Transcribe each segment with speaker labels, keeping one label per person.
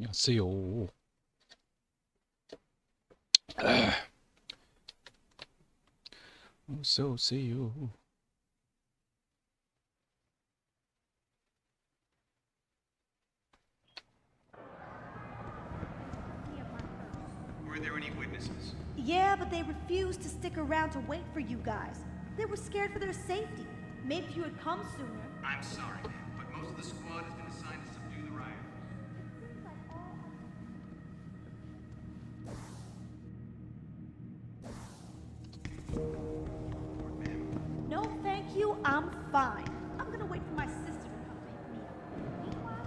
Speaker 1: 안녕하세요. 어서 오세요.
Speaker 2: Were there any witnesses?
Speaker 3: Yeah, but they refused to stick around to wait for you guys. They were scared for their safety. Maybe if you had come sooner.
Speaker 2: I'm sorry, but most of the squad has been assigned to subdue the riot.
Speaker 3: No, thank you. I'm fine. I'm gonna wait for my sister to come pick me up. Meanwhile,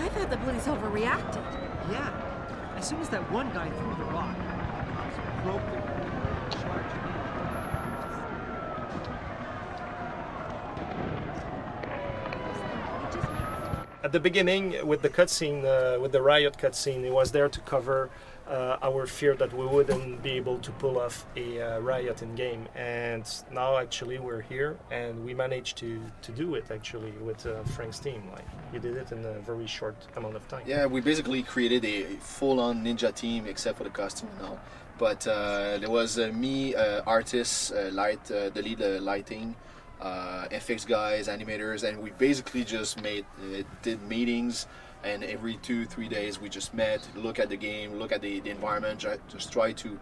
Speaker 4: I thought the police overreacted.
Speaker 5: Yeah. As soon as that one guy threw the rock, the cops broke their rule and charged him.
Speaker 6: At the beginning, with the cutscene, with the riot cutscene, it was there to cover our fear that we wouldn't be able to pull off a riot in game. And now, actually, we're here, and we managed to do it actually with Frank's team. Like, he did it in a very short amount of time.
Speaker 7: Yeah, we basically created a full-on ninja team except for the costume and all. But there was me, artists, the lead lighting, FX guys, animators, and we basically just did meetings, and every 2-3 days we just met, look at the game, look at the environment, just try to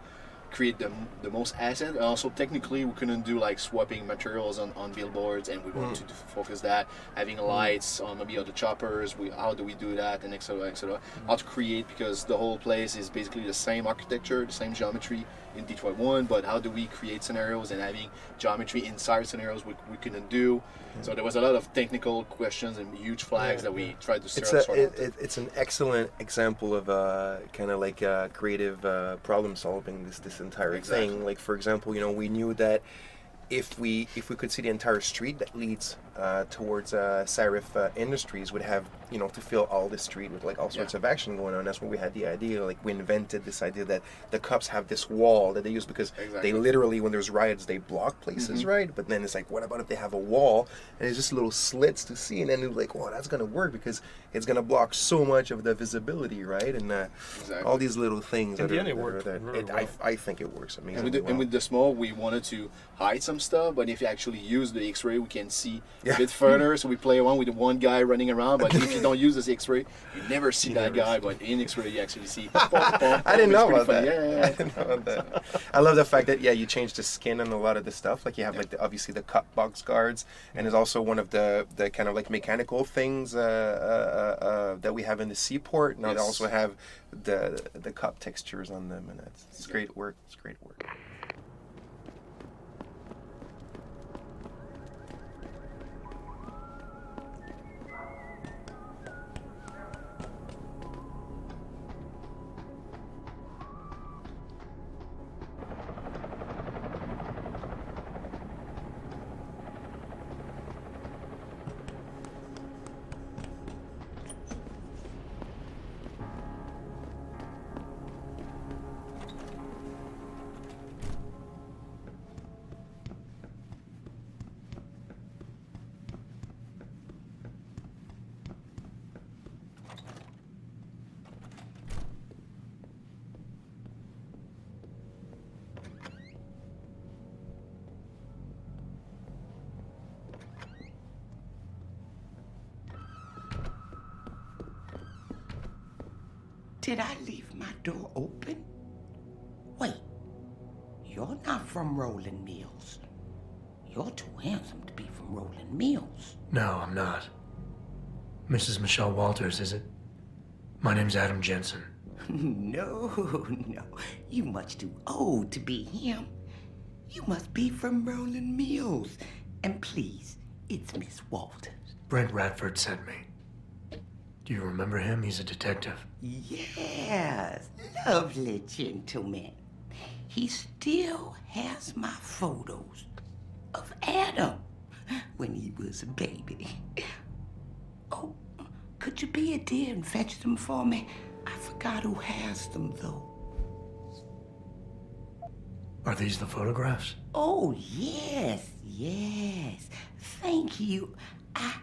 Speaker 7: create the most asset. And also technically we couldn't do like swapping materials on billboards, and we wanted to focus that, having lights on maybe other choppers, how do we do that, and etc, etc. How to create, because the whole place is basically the same architecture, the same geometry in Detroit 1, but how do we create scenarios, and having geometry inside scenarios we couldn't do. So there was a lot of technical questions and huge flags that we tried to sort out.
Speaker 8: It's an excellent example of kind of like creative problem solving, this entire thing. Like, for example, we knew that if we could see the entire street that leads towards Serif Industries, would have to fill all the street with like all sorts of action going on. That's when we had the idea. Like, we invented this idea that the cops have this wall that they use because they literally, when there's riots, they block places, right? But then it's like, what about if they have a wall and it's just little slits to see? And then it's like, well, that's gonna work because it's gonna block so much of the visibility, right? And all these little things.
Speaker 6: In the end, it worked really well.
Speaker 8: I think it works amazing.
Speaker 7: And with the small, we wanted to hide some stuff, but if you actually use the X-ray, we can see a bit further. So we play one with one guy running around, but if you don't use this X-ray, you never see that guy. But in X-ray, you actually see.
Speaker 8: I didn't know about that.
Speaker 7: Yeah.
Speaker 8: I didn't know about that. I love the fact that you change the skin on a lot of the stuff. Like, you have like obviously the cut box guards, and there's also one of the kind of like mechanical things that we have in the seaport. Now they also have the cup textures on them, and it's great work. It's great work.
Speaker 9: Did I leave my door open? Wait, you're not from Rolling Mills. You're too handsome to be from Rolling Mills.
Speaker 10: No, I'm not. Mrs. Michelle Walters, is it? My name's Adam Jensen.
Speaker 9: No, you much too old to be him. You must be from Rolling Mills. And please, it's Miss Walters.
Speaker 10: Brent Radford sent me. Do you remember him? He's a detective.
Speaker 9: Yes, lovely gentleman. He still has my photos of Adam when he was a baby. Oh, could you be a dear and fetch them for me? I forgot who has them, though.
Speaker 10: Are these the photographs?
Speaker 9: Oh, yes, yes. Thank you. I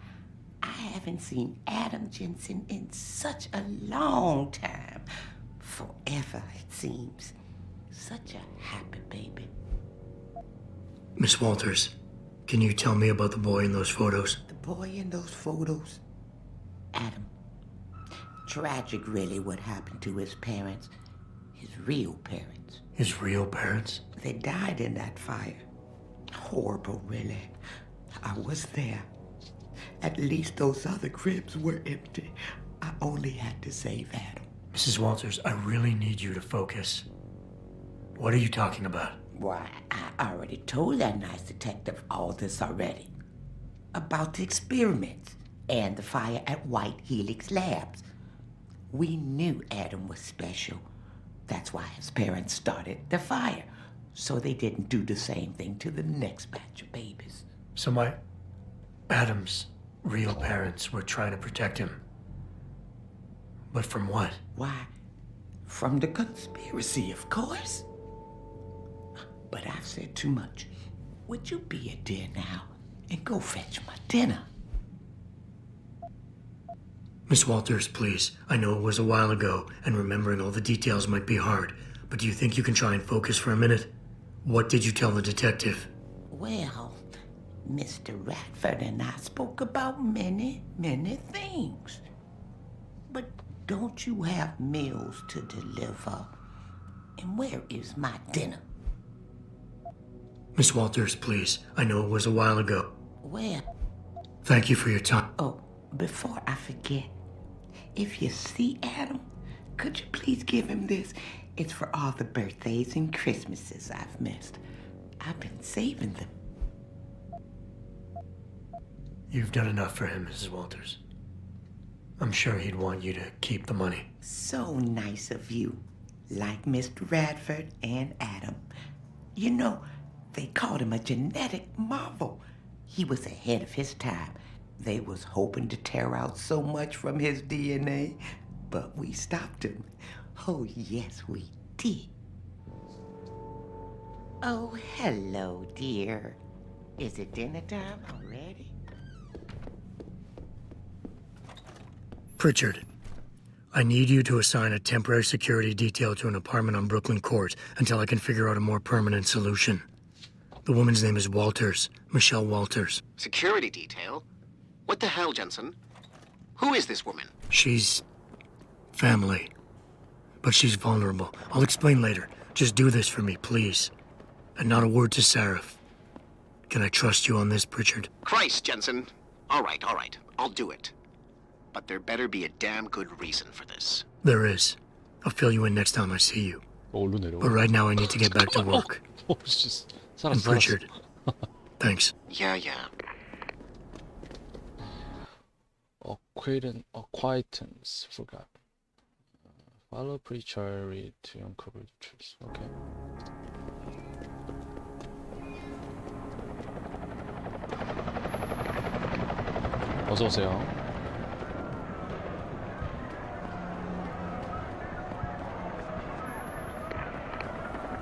Speaker 9: haven't seen Adam Jensen in such a long time. Forever, it seems. Such a happy baby.
Speaker 10: Miss Walters, can you tell me about the boy in those photos?
Speaker 9: The boy in those photos? Adam. Tragic, really, what happened to his parents. His real parents.
Speaker 10: His real parents?
Speaker 9: They died in that fire. Horrible, really. I was there. At least those other cribs were empty. I only had to save Adam.
Speaker 10: Mrs. Walters, I really need you to focus. What are you talking about?
Speaker 9: Why, I already told that nice detective all this already. About the experiments and the fire at White Helix Labs. We knew Adam was special. That's why his parents started the fire, so they didn't do the same thing to the next batch of babies.
Speaker 10: So Adam's real parents were trying to protect him. But from what?
Speaker 9: Why, from the conspiracy, of course. But I've said too much. Would you be a dear now and go fetch my dinner?
Speaker 10: Miss Walters, please. I know it was a while ago, and remembering all the details might be hard, but do you think you can try and focus for a minute? What did you tell the detective?
Speaker 9: Well, Mr. Radford and I spoke about many, many things. But don't you have meals to deliver? And where is my dinner?
Speaker 10: Miss Walters, please. I know it was a while ago.
Speaker 9: Where?
Speaker 10: Thank you for your time.
Speaker 9: Oh, before I forget, if you see Adam, could you please give him this? It's for all the birthdays and Christmases I've missed. I've been saving them.
Speaker 10: You've done enough for him, Mrs. Walters. I'm sure he'd want you to keep the money.
Speaker 9: So nice of you. Like Mr. Radford and Adam. You know, they called him a genetic marvel. He was ahead of his time. They was hoping to tear out so much from his DNA, but we stopped him. Oh, yes, we did. Oh, hello, dear. Is it dinner time already?
Speaker 10: Pritchard, I need you to assign a temporary security detail to an apartment on Brooklyn Court until I can figure out a more permanent solution. The woman's name is Walters, Michelle Walters.
Speaker 1: Security detail? What the hell, Jensen? Who is this woman?
Speaker 10: She's family, but she's vulnerable. I'll explain later. Just do this for me, please. And not a word to Sarif. Can I trust you on this, Pritchard?
Speaker 1: Christ, Jensen. All right. I'll do it. But there better be a damn good reason for this.
Speaker 10: There is. I'll fill you in next time I see you. But right now I need to get back to work. And Pritchard, thanks.
Speaker 1: Yeah.
Speaker 11: Acquaintance, forgot. Follow Pritchard, read to uncover the truth. Okay. 어서 오세요.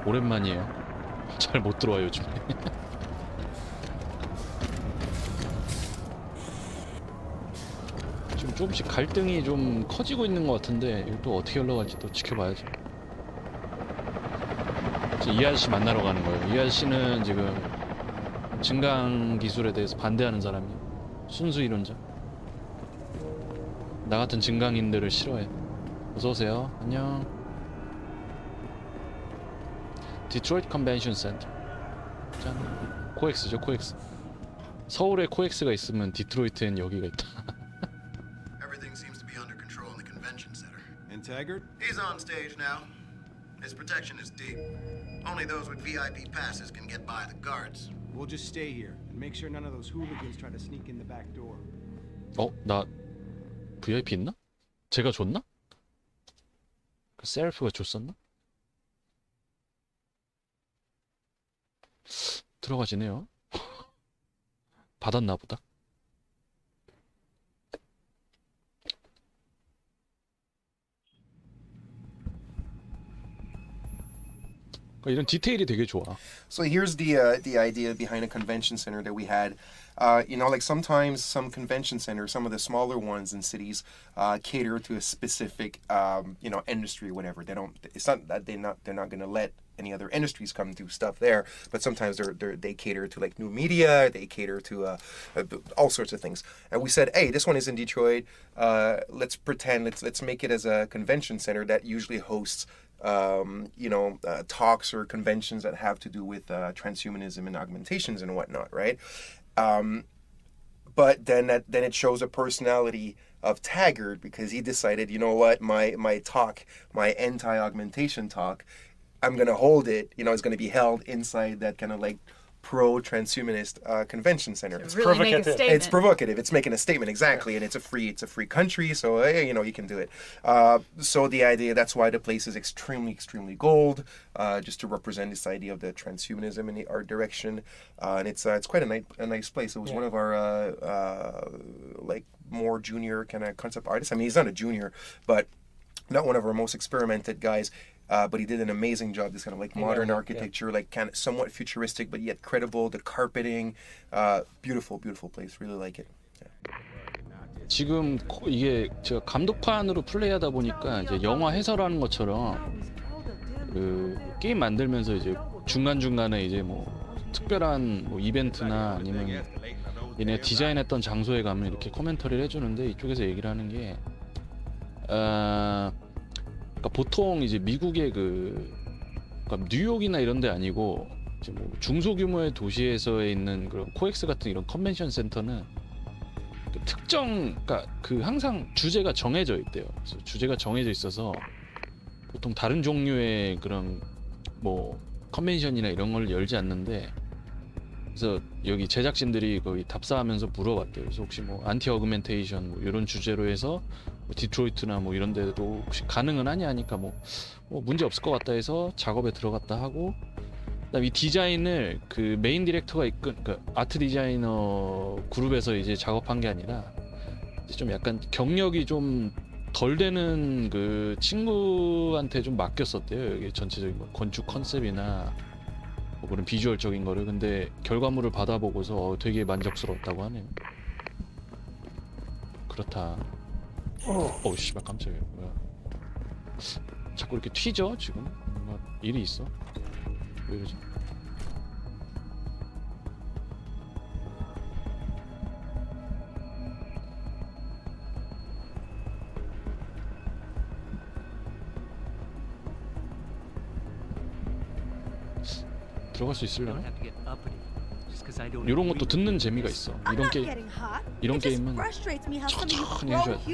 Speaker 11: 오랜만이에요. 잘 못 들어와요 요즘에. 지금 조금씩 갈등이 좀 커지고 있는 것 같은데 이거 또 어떻게 흘러갈지 또 지켜봐야죠. 이 아저씨 만나러 가는 거예요. 이 아저씨는 지금 증강 기술에 대해서 반대하는 사람이에요. 순수 이론자. 나 같은 증강인들을 싫어해. 어서 오세요. 안녕. 디트로이트 컨벤션 센터. 짠. 코엑스죠, 코엑스. 서울에 코엑스가 있으면 디트로이트엔 여기가 있다.
Speaker 2: Everything seems to be under control in the convention center.
Speaker 12: And Taggart?
Speaker 2: He's on stage now. His protection is deep. Only those with VIP passes can get by the guards.
Speaker 12: We'll just stay here and make sure none of those hooligans try to sneak in the back door.
Speaker 11: 나 VIP 있나? 제가 줬나? 그 셀프가 줬었나? 들어가지네요. 받았나 보다. 이런 디테일이 되게 좋아.
Speaker 8: So here's the idea behind a convention center that we had. Like sometimes some convention centers, some of the smaller ones in cities, cater to a specific, industry or whatever. They don't. It's not that they're not going to let any other industries come do stuff there, but sometimes they cater to like new media. They cater to all sorts of things. And we said, hey, this one is in Detroit. Let's pretend. Let's make it as a convention center that usually hosts. Talks or conventions that have to do with transhumanism and augmentations and whatnot, right? But then it shows a personality of Taggart because he decided, you know what, my talk, my anti-augmentation talk, I'm gonna hold it. It's gonna be held inside that kind of like pro-transhumanist convention center.
Speaker 4: It's really make a statement.
Speaker 8: It's provocative. It's making a statement, exactly, and it's a free country, so you can do it. So the idea, that's why the place is extremely, extremely gold, just to represent this idea of the transhumanism in the art direction, and it's quite a nice place. It was one of our more junior kind of concept artists. I mean, he's not a junior, but not one of our most experimented guys. But he did an amazing job. This kind of like modern architecture, like kind of somewhat futuristic, but yet credible. The carpeting, beautiful, beautiful place. Really like it. Yeah.
Speaker 11: 지금 이게 제가 감독판으로 플레이하다 보니까 이제 영화 해설하는 것처럼 그 게임 만들면서 이제 중간 중간에 이제 뭐 특별한 뭐 이벤트나 아니면 얘네 디자인했던 장소에 가면 이렇게 코멘터리를 해주는데 이쪽에서 얘기를 하는 게. 그러니까 보통 이제 미국의 그러니까 뉴욕이나 이런 데 아니고 이제 뭐 중소규모의 도시에서 있는 그런 코엑스 같은 이런 컨벤션 센터는 그 그러니까 그 항상 주제가 정해져 있대요. 그래서 주제가 정해져 있어서 보통 다른 종류의 그런 뭐 컨벤션이나 이런 걸 열지 않는데, 그래서 여기 제작진들이 거의 답사하면서 물어봤대요. 그래서 혹시 뭐 안티 어그멘테이션 뭐 이런 주제로 해서 뭐 디트로이트나 뭐 이런 데도 혹시 가능은 하냐 하니까 뭐 문제 없을 것 같다 해서 작업에 들어갔다 하고, 그다음에 이 디자인을 그 메인 디렉터가 이끈 그 아트 디자이너 그룹에서 이제 작업한 게 아니라 이제 좀 약간 경력이 좀 덜 되는 그 친구한테 좀 맡겼었대요. 여기 전체적인 뭐 건축 컨셉이나 뭐 그런 비주얼적인 거를. 근데 결과물을 받아보고서 되게 만족스러웠다고 하네요. 그렇다. 어우 씨발 깜짝이야. 뭐야? 자꾸 이렇게 튀죠 지금? 뭔가 일이 있어? 왜 이러지? 들어갈 수 있으려나? 이런 것도 듣는 재미가 있어. 이런 게임은 천천히 해줘야 돼.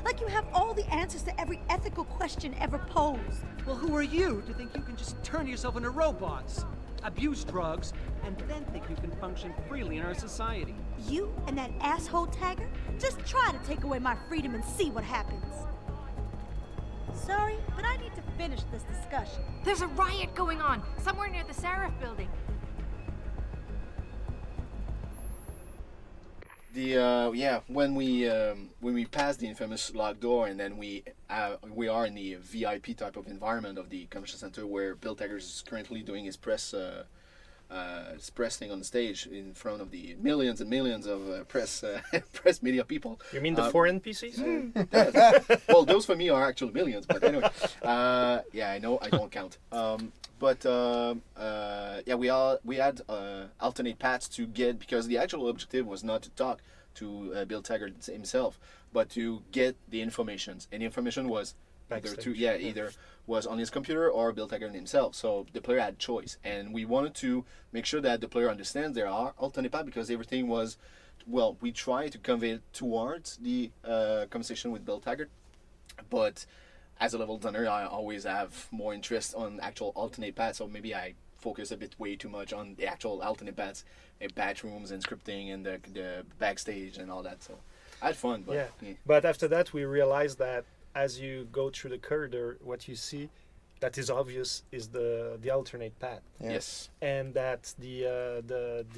Speaker 3: Like you have all the answers to every ethical question ever posed.
Speaker 5: Well, who are you to think you can just turn yourself into robots, abuse drugs, and then think you can function freely in our society?
Speaker 3: You and that asshole Taggart just try to take away my freedom and see what happens. Sorry, but I need to finish this discussion.
Speaker 4: There's a riot going on somewhere near the Seraph building.
Speaker 7: When we pass the infamous locked door, and then we are in the VIP type of environment of the convention center where Bill Taggart is currently doing his press thing on the stage in front of the millions and millions of press media people.
Speaker 6: You mean the foreign PCs?
Speaker 7: Well, those for me are actually millions, but anyway. I know I don't count. We had alternate paths to get, because the actual objective was not to talk to Bill Taggart himself, but to get the information. And the information was either was on his computer or Bill Taggart himself. So the player had choice, and we wanted to make sure that the player understands there are alternate paths, because everything was, well, we try to convey it towards the conversation with Bill Taggart, but as a level designer, I always have more interest on actual alternate paths, so maybe I focus a bit way too much on the actual alternate paths, batch rooms and scripting and the backstage and all that. So I had fun, but yeah.
Speaker 6: But after that, we realized that as you go through the corridor, what you see that is obvious is the alternate path.
Speaker 7: Yeah. Yes.
Speaker 6: And that the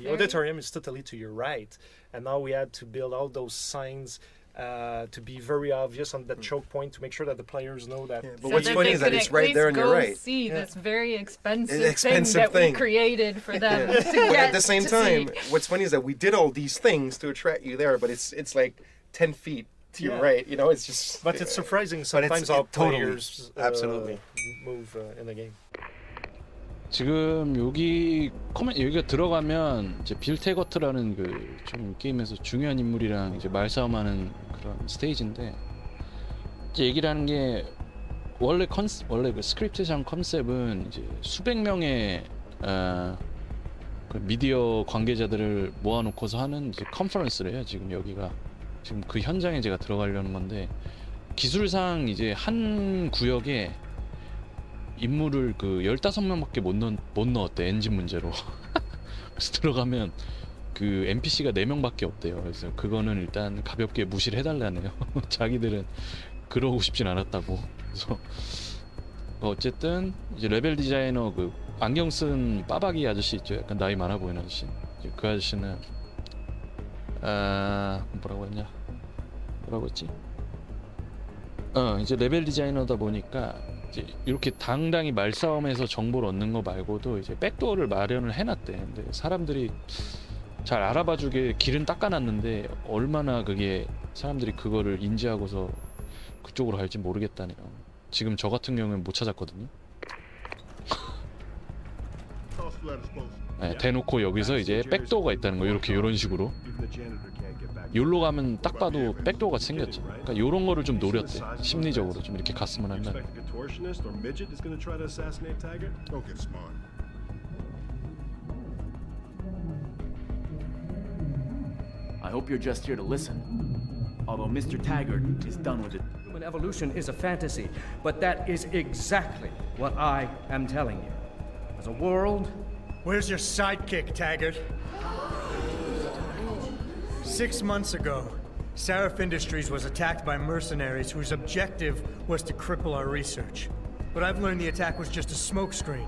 Speaker 6: auditorium is totally to your right. And now we had to build all those signs to be very obvious on the choke point to make sure that the players know that.
Speaker 8: Yeah, but what's funny is that it's right there on your right.
Speaker 4: See this very expensive
Speaker 8: expensive
Speaker 4: thing that we created for them to
Speaker 8: But
Speaker 4: get
Speaker 8: at the same
Speaker 4: to
Speaker 8: time,
Speaker 4: see.
Speaker 8: what's funny is that we did all these things to attract you there, but it's like 10 feet to your right. You know, it's just.
Speaker 6: But it's surprising
Speaker 8: But
Speaker 6: sometimes how
Speaker 8: totally,
Speaker 6: players
Speaker 8: absolutely
Speaker 6: move in the game.
Speaker 11: 지금 여기가 들어가면 이제 빌 태거트라는 그 좀 게임에서 중요한 인물이랑 이제 말싸움하는 그런 스테이지인데 이제 얘기를 하는 게 원래 그 스크립트상 컨셉은 이제 수백 명의 그 미디어 관계자들을 모아놓고서 하는 이제 컨퍼런스래요. 지금 여기가 지금 그 현장에 제가 들어가려는 건데 기술상 이제 한 구역에 인물을 그 15명밖에 못 넣었대 엔진 문제로. 그래서 들어가면 그 NPC가 4명밖에 없대요. 그래서 그거는 일단 가볍게 무시를 해달라네요. 자기들은 그러고 싶진 않았다고. 그래서 어쨌든 이제 레벨 디자이너 그 안경 쓴 빠박이 아저씨 있죠. 약간 나이 많아 보이는 아저씨. 그 아저씨는 뭐라고 했지? 이제 레벨 디자이너다 보니까 이제 이렇게 당당히 말싸움에서 정보를 얻는 거 말고도 이제 백도어를 마련을 해놨대. 근데 사람들이 잘 알아봐주게 길은 닦아놨는데 얼마나 그게 사람들이 그거를 인지하고서 그쪽으로 갈지 모르겠다네요. 지금 저 같은 경우는 못 찾았거든요. 네, 대놓고 여기서 이제 백도어가 있다는 거 이렇게 이런 식으로 여기로 가면 딱 봐도 백도어 같이 생겼죠. 그러니까 이런 거를 좀 노렸대. 심리적으로 좀 이렇게 갔으면 한다는.
Speaker 13: I hope you're just here to listen. Although Mr. Taggart is done with it.
Speaker 14: Human evolution is a fantasy, but that is exactly what I am telling you. As a world...
Speaker 10: Where's your sidekick, Taggart? 6 months ago, Seraph Industries was attacked by mercenaries whose objective was to cripple our research. But I've learned the attack was just a smokescreen.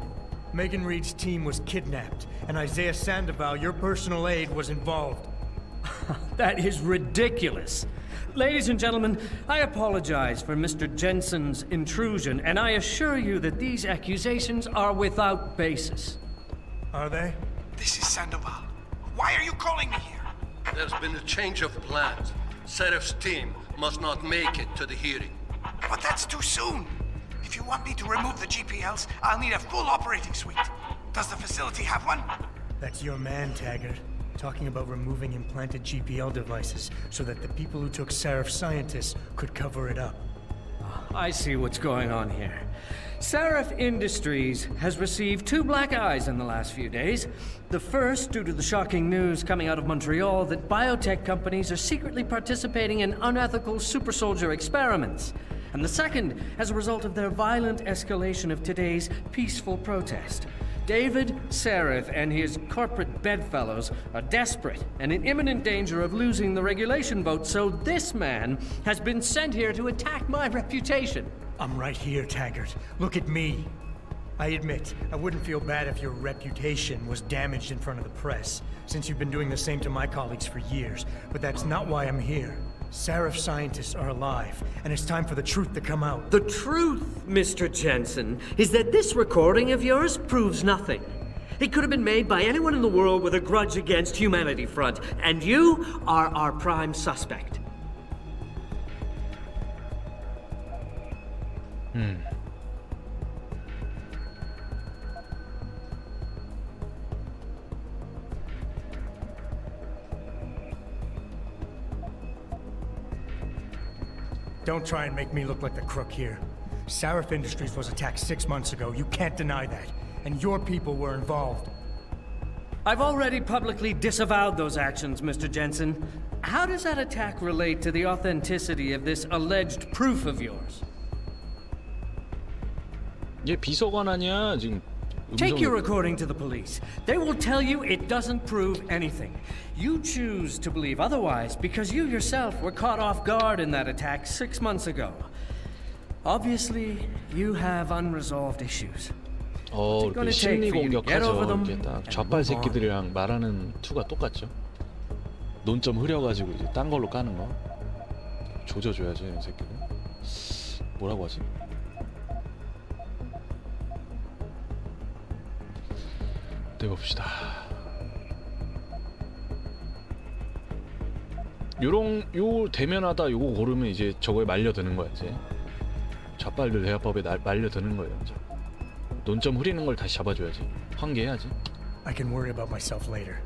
Speaker 10: Megan Reed's team was kidnapped, and Isaiah Sandoval, your personal aide, was involved.
Speaker 14: That is ridiculous. Ladies and gentlemen, I apologize for Mr. Jensen's intrusion, and I assure you that these accusations are without basis.
Speaker 10: Are they?
Speaker 15: This is Sandoval. Why are you calling me here?
Speaker 16: There's been a change of plans. Seraph's team must not make it to the hearing.
Speaker 15: But that's too soon. If you want me to remove the GPLs, I'll need a full operating suite. Does the facility have one?
Speaker 10: That's your man, Taggart. Talking about removing implanted GPL devices so that the people who took Seraph scientists could cover it up.
Speaker 14: I see what's going on here. Seraph Industries has received 2 black eyes in the last few days. The first, due to the shocking news coming out of Montreal that biotech companies are secretly participating in unethical super soldier experiments. And the second, as a result of their violent escalation of today's peaceful protest. David Seraph and his corporate bedfellows are desperate and in imminent danger of losing the regulation vote, so this man has been sent here to attack my reputation.
Speaker 10: I'm right here, Taggart. Look at me. I admit, I wouldn't feel bad if your reputation was damaged in front of the press, since you've been doing the same to my colleagues for years, but that's not why I'm here. Seraph scientists are alive, and it's time for the truth to come out.
Speaker 14: The truth, Mr. Jensen, is that this recording of yours proves nothing. It could have been made by anyone in the world with a grudge against Humanity Front, and you are our prime suspect.
Speaker 10: Don't try and make me look like the crook here. Seraph Industries was attacked 6 months ago. You can't deny that. And your people were involved.
Speaker 14: I've already publicly disavowed those actions, Mr. Jensen. How does that attack relate to the authenticity of this alleged proof of yours?
Speaker 11: 얘 비서관 아니야 지금.
Speaker 14: Take your recording to the police. They will tell you it doesn't prove anything. You choose to believe otherwise because you yourself were caught off guard in that attack 6 months ago. Obviously, you have unresolved issues.
Speaker 11: 이렇게 심리 공격하죠. 이렇게 딱 좌빨 새끼들이랑 말하는 투가 똑같죠. 논점 흐려가지고 이제 딴 걸로 까는 거. 조져줘야지 이 새끼들. 뭐라고 하지? 네, 봅시다. 요 대면하다 요거 고르면 이제 저거에 말려드는 거야 이제. 좌빨들 대화법에 말려드는 거예요 이제. 논점 흐리는 걸 다시 잡아줘야지. 환기해야지.
Speaker 10: I can worry about myself later.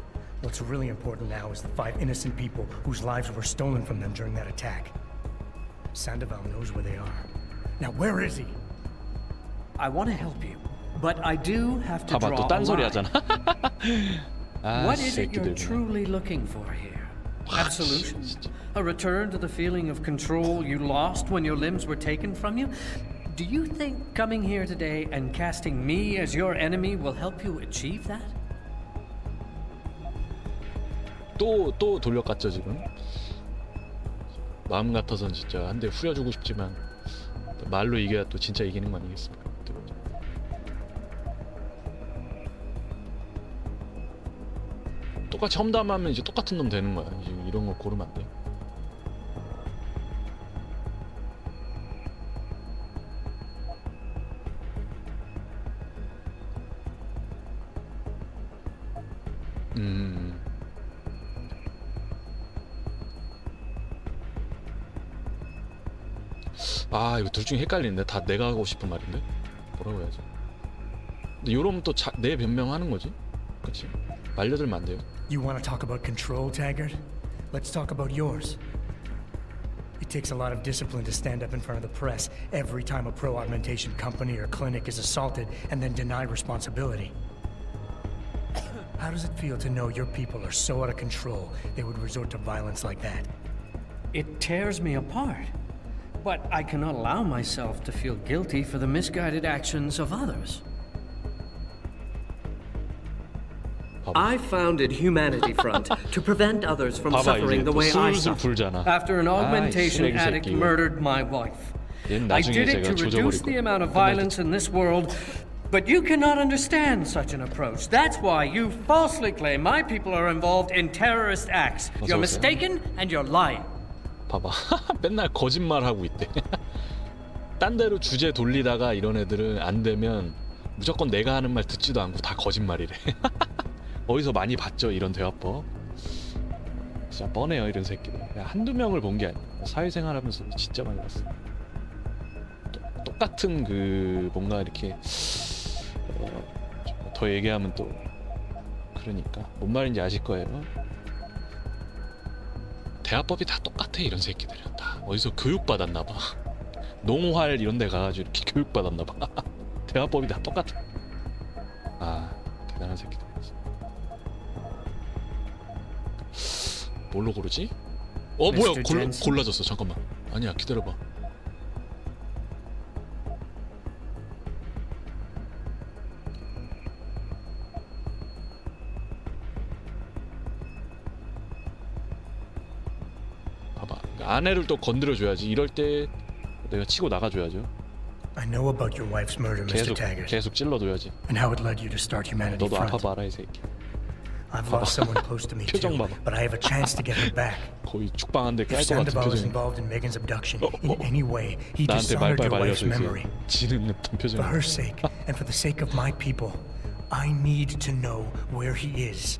Speaker 10: What's really important now is the 5 innocent people whose lives were stolen from them during that attack. Sandoval knows where they are. Now where is he?
Speaker 14: I want to help you, but I do have to
Speaker 11: 봐봐
Speaker 14: draw
Speaker 11: 또
Speaker 14: a
Speaker 11: 딴소리
Speaker 14: line.
Speaker 11: 하잖아. 아,
Speaker 14: What is it you're
Speaker 11: 새끼들.
Speaker 14: truly looking for here? Absolution? A return to the feeling of control you lost when your limbs were taken from you? Do you think coming here today and casting me as your enemy will help you achieve that?
Speaker 11: 또 돌려깠죠 지금. 마음 같아선 진짜 한 대 후려주고 싶지만 말로 이겨야 또 진짜 이기는 거 아니겠습니까? 똑같이 험담하면 이제 똑같은 놈 되는 거야. 이제 이런 거 고르면 안 돼. 아 이거 둘 중에 헷갈리는데 다 내가 하고 싶은 말인데 뭐라고 해야지. 근데 요러면 또 내 변명하는 거지, 그렇지? 말려들면 안 돼요.
Speaker 10: You want to talk about control, Taggart? Let's talk about yours. It takes a lot of discipline to stand up in front of the press every time a pro-augmentation company or clinic is assaulted and then deny responsibility. How does it feel to know your people are so out of control they would resort to violence like that?
Speaker 14: It tears me apart. But I cannot allow myself to feel guilty for the misguided actions of others. I founded Humanity Front to prevent others from suffering the way I suffered after an augmentation addict murdered my wife. I did it to reduce the amount of violence in this world, but you cannot understand such an approach. That's why you falsely claim my people are involved in terrorist acts. You're mistaken and you're lying.
Speaker 11: 봐봐 맨날 거짓말하고 있대. 딴 데로 주제 돌리다가 이런 애들은 안 되면 무조건 내가 하는 말 듣지도 않고 다 거짓말이래. 어디서 많이 봤죠 이런 대화법. 진짜 뻔해요 이런 새끼들. 한두 명을 본 게 아니야. 사회생활하면서 진짜 많이 봤어. 똑같은 그 뭔가 이렇게 더 얘기하면 또 그러니까 뭔 말인지 아실 거예요. 대화법이 다 똑같아 이런 새끼들은. 다 어디서 교육받았나봐. 농활 이런 데 가가지고 이렇게 교육받았나봐. 대화법이 다 똑같아. 아 대단한 새끼들. 뭘로 고르지? 뭐야 골라졌어. 잠깐만. 아니야 기다려봐. 봐봐. 아내를 또 건드려줘야지. 이럴 때 내가 치고 나가줘야죠.
Speaker 10: I know about your wife's murder, Mr. Taggart.
Speaker 11: 계속 찔러줘야지.
Speaker 10: And how it led you to start Humanity
Speaker 11: 너도
Speaker 10: Front.
Speaker 11: 아파봐라 이 새끼.
Speaker 10: I've lost someone close to me too, but I have a chance to get her back.
Speaker 11: 거의 죽방한데
Speaker 10: If
Speaker 11: 깔 것 같은
Speaker 10: Sandoval is
Speaker 11: 표정이.
Speaker 10: involved in Megan's abduction in any way, he
Speaker 11: 나한테
Speaker 10: dishonored
Speaker 11: 말빨
Speaker 10: your wife's
Speaker 11: 말려서
Speaker 10: memory.
Speaker 11: 이제 지는 듯한 표정이.
Speaker 10: For her sake, and for the sake of my people, I need to know where he is.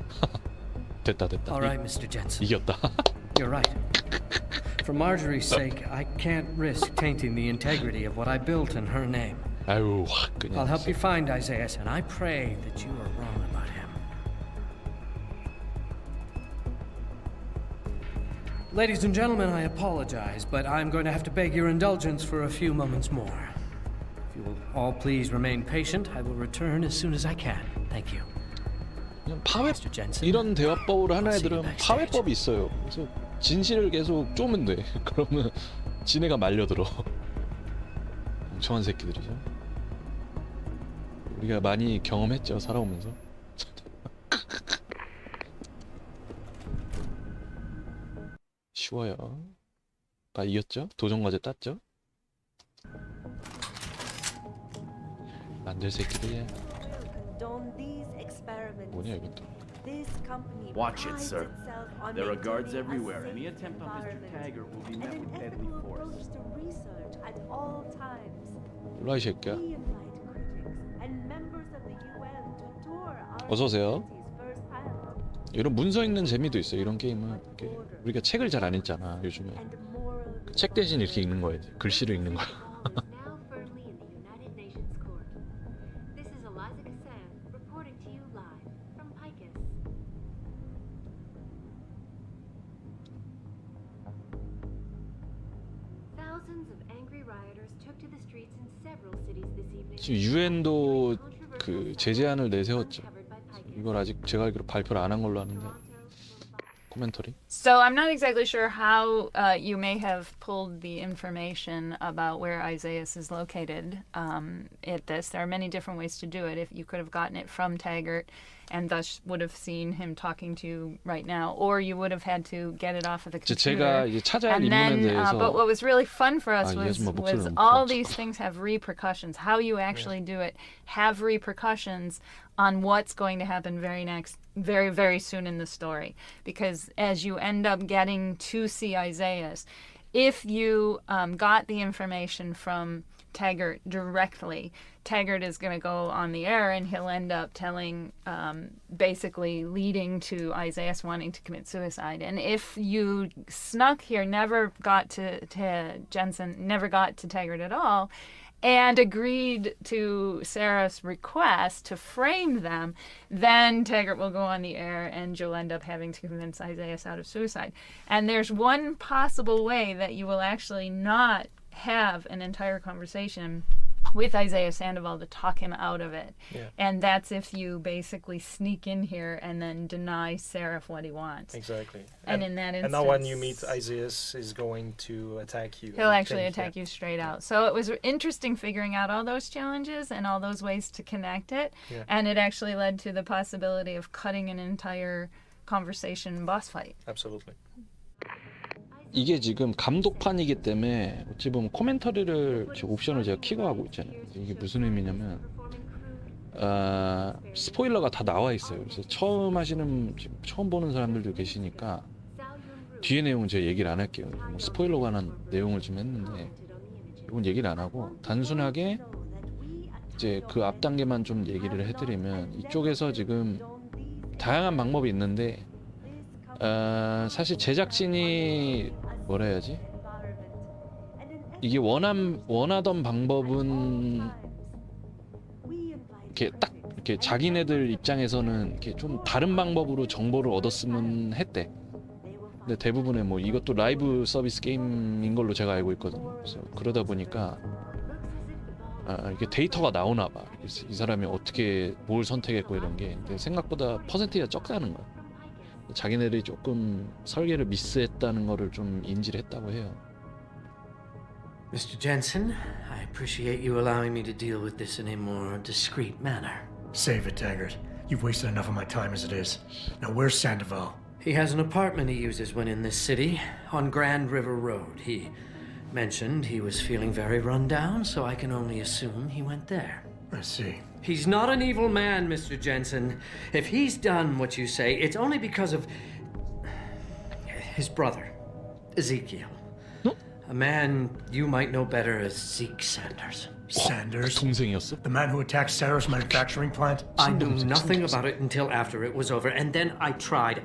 Speaker 11: 됐다.
Speaker 14: All right, Mr. Jensen.
Speaker 11: 이겼다.
Speaker 14: You're right. For Marjorie's sake, I can't risk tainting the integrity of what I built in her name.
Speaker 11: 아유 확 그냥.
Speaker 14: I'll help you find Isaiah, and I pray that you are wrong about him. Ladies and gentlemen, I apologize, but I'm going to have to beg your indulgence for a few moments more. If you will all please remain patient, I will return as soon as I can. Thank you.
Speaker 11: 그냥 파회 이런 대화법으로 하는 애들은 파회법이 있어요. 그래서 진실을 계속 쪼면 돼. 그러면 지네가 말려들어. 멍청한 새끼들이죠. 우리가 많이 경험했죠 살아오면서. 쉬워요. 나 이겼죠? 도전과제 땄죠? 만들 새끼들이야. 뭐냐 이건 또.
Speaker 3: This company
Speaker 13: Watch it,
Speaker 3: prides
Speaker 13: sir.
Speaker 3: itself on
Speaker 13: There are guards
Speaker 3: maintaining a
Speaker 13: everywhere.
Speaker 3: safe
Speaker 13: Any attempt on Mr.
Speaker 3: environment
Speaker 13: Taggart will be
Speaker 3: and
Speaker 13: met
Speaker 3: an
Speaker 13: with deadly
Speaker 3: ethical
Speaker 13: force.
Speaker 3: approach to research at all times.
Speaker 11: 몰라 이 새끼야.
Speaker 3: We invite critics and members of the UN to tour our
Speaker 11: 어서 오세요.
Speaker 3: facilities firsthand.
Speaker 11: 이런 문서 읽는 재미도 있어요. 이런 게임은 이렇게 우리가 책을 잘 안 읽잖아 요즘에. 그책 대신 이렇게 읽는 거야. 글씨를 읽는 거야.
Speaker 17: Now firmly in the United Nations Court. This is Eliza Cassan reporting to you live from Picus. Thousands of angry rioters took to the streets in several cities this evening.
Speaker 11: 지금 유엔도 그 제재안을 내세웠죠. 이걸 아직 제가 알기로 발표를 안 한 걸로 아는데. 코멘터리.
Speaker 4: So I'm not exactly sure how you may have pulled the information about where Isaias is located at this. There are many different ways to do it. If you could have gotten it from Taggart and thus would have seen him talking to you right now, or you would have had to get it off of the computer.
Speaker 11: 제가 이제 찾아야 할
Speaker 4: And then,
Speaker 11: 인물에 대해서
Speaker 4: but what was really fun for us
Speaker 11: 이
Speaker 4: was
Speaker 11: 아줌마 목소리를 못
Speaker 4: all
Speaker 11: 들었어.
Speaker 4: these things have repercussions. How you actually do it have repercussions on what's going to happen very soon in the story. Because as you end up getting to see Isaias, if you got the information from Taggart directly, Taggart is going to go on the air and he'll end up telling, basically leading to Isaias wanting to commit suicide. And if you snuck here, never got to Jensen, never got to Taggart at all, and agreed to Sarah's request to frame them, then Taggart will go on the air and you'll end up having to convince Isaias out of suicide. And there's one possible way that you will actually not have an entire conversation with Isaiah Sandoval to talk him out of it.
Speaker 6: Yeah.
Speaker 4: And that's if you basically sneak in here and then deny Seraph what he wants.
Speaker 6: Exactly.
Speaker 4: And in that
Speaker 6: And now when you
Speaker 4: instance-
Speaker 6: meet Isaias, is going to attack you.
Speaker 4: He'll
Speaker 6: I
Speaker 4: actually
Speaker 6: think,
Speaker 4: attack
Speaker 6: yeah.
Speaker 4: you straight out. So it was interesting figuring out all those challenges and all those ways to connect it.
Speaker 6: Yeah.
Speaker 4: And it actually led to the possibility of cutting an entire conversation boss fight.
Speaker 6: Absolutely.
Speaker 11: 이게 지금 감독판이기 때문에 어찌 보면 코멘터리를 지금 옵션을 제가 켜고 하고 있잖아요. 이게 무슨 의미냐면 스포일러가 다 나와 있어요. 그래서 처음 보는 사람들도 계시니까 뒤에 내용은 제가 얘기를 안 할게요. 뭐 스포일러 관한 내용을 좀 했는데 이건 얘기를 안 하고 단순하게 이제 그 앞 단계만 좀 얘기를 해드리면 이쪽에서 지금 다양한 방법이 있는데 사실 제작진이 뭐라 해야지? 이게 원하던 방법은 이렇게 딱 이렇게 자기네들 입장에서는 이렇게 좀 다른 방법으로 정보를 얻었으면 했대. 근데 대부분의 뭐 이것도 라이브 서비스 게임인 걸로 제가 알고 있거든요. 그래서 그러다 보니까 이게 데이터가 나오나 봐. 그래서 이 사람이 어떻게 뭘 선택했고 이런 게 근데 생각보다 퍼센티지가 적다는 거야. 자기네들이 조금 설계를 미스했다는 거를 좀 인지를 했다고 해요.
Speaker 14: Mr. Jensen, I appreciate you allowing me to deal with this in a more discreet manner.
Speaker 10: Save it, Taggart. You've wasted enough of my time as it is. Now, where's Sandoval?
Speaker 14: He has an apartment he uses when in this city, on Grand River Road. He mentioned he was feeling very run down, so I can only assume he went there.
Speaker 10: I see.
Speaker 14: He's not an evil man, Mr. Jensen. If he's done what you say, it's only because of his brother, Ezekiel. A man you might know better as Zeke Sanders.
Speaker 10: Sanders?
Speaker 11: 동생이었어?
Speaker 10: The man who attacked Sarah's manufacturing plant?
Speaker 14: I knew nothing about it until after it was over, and then I tried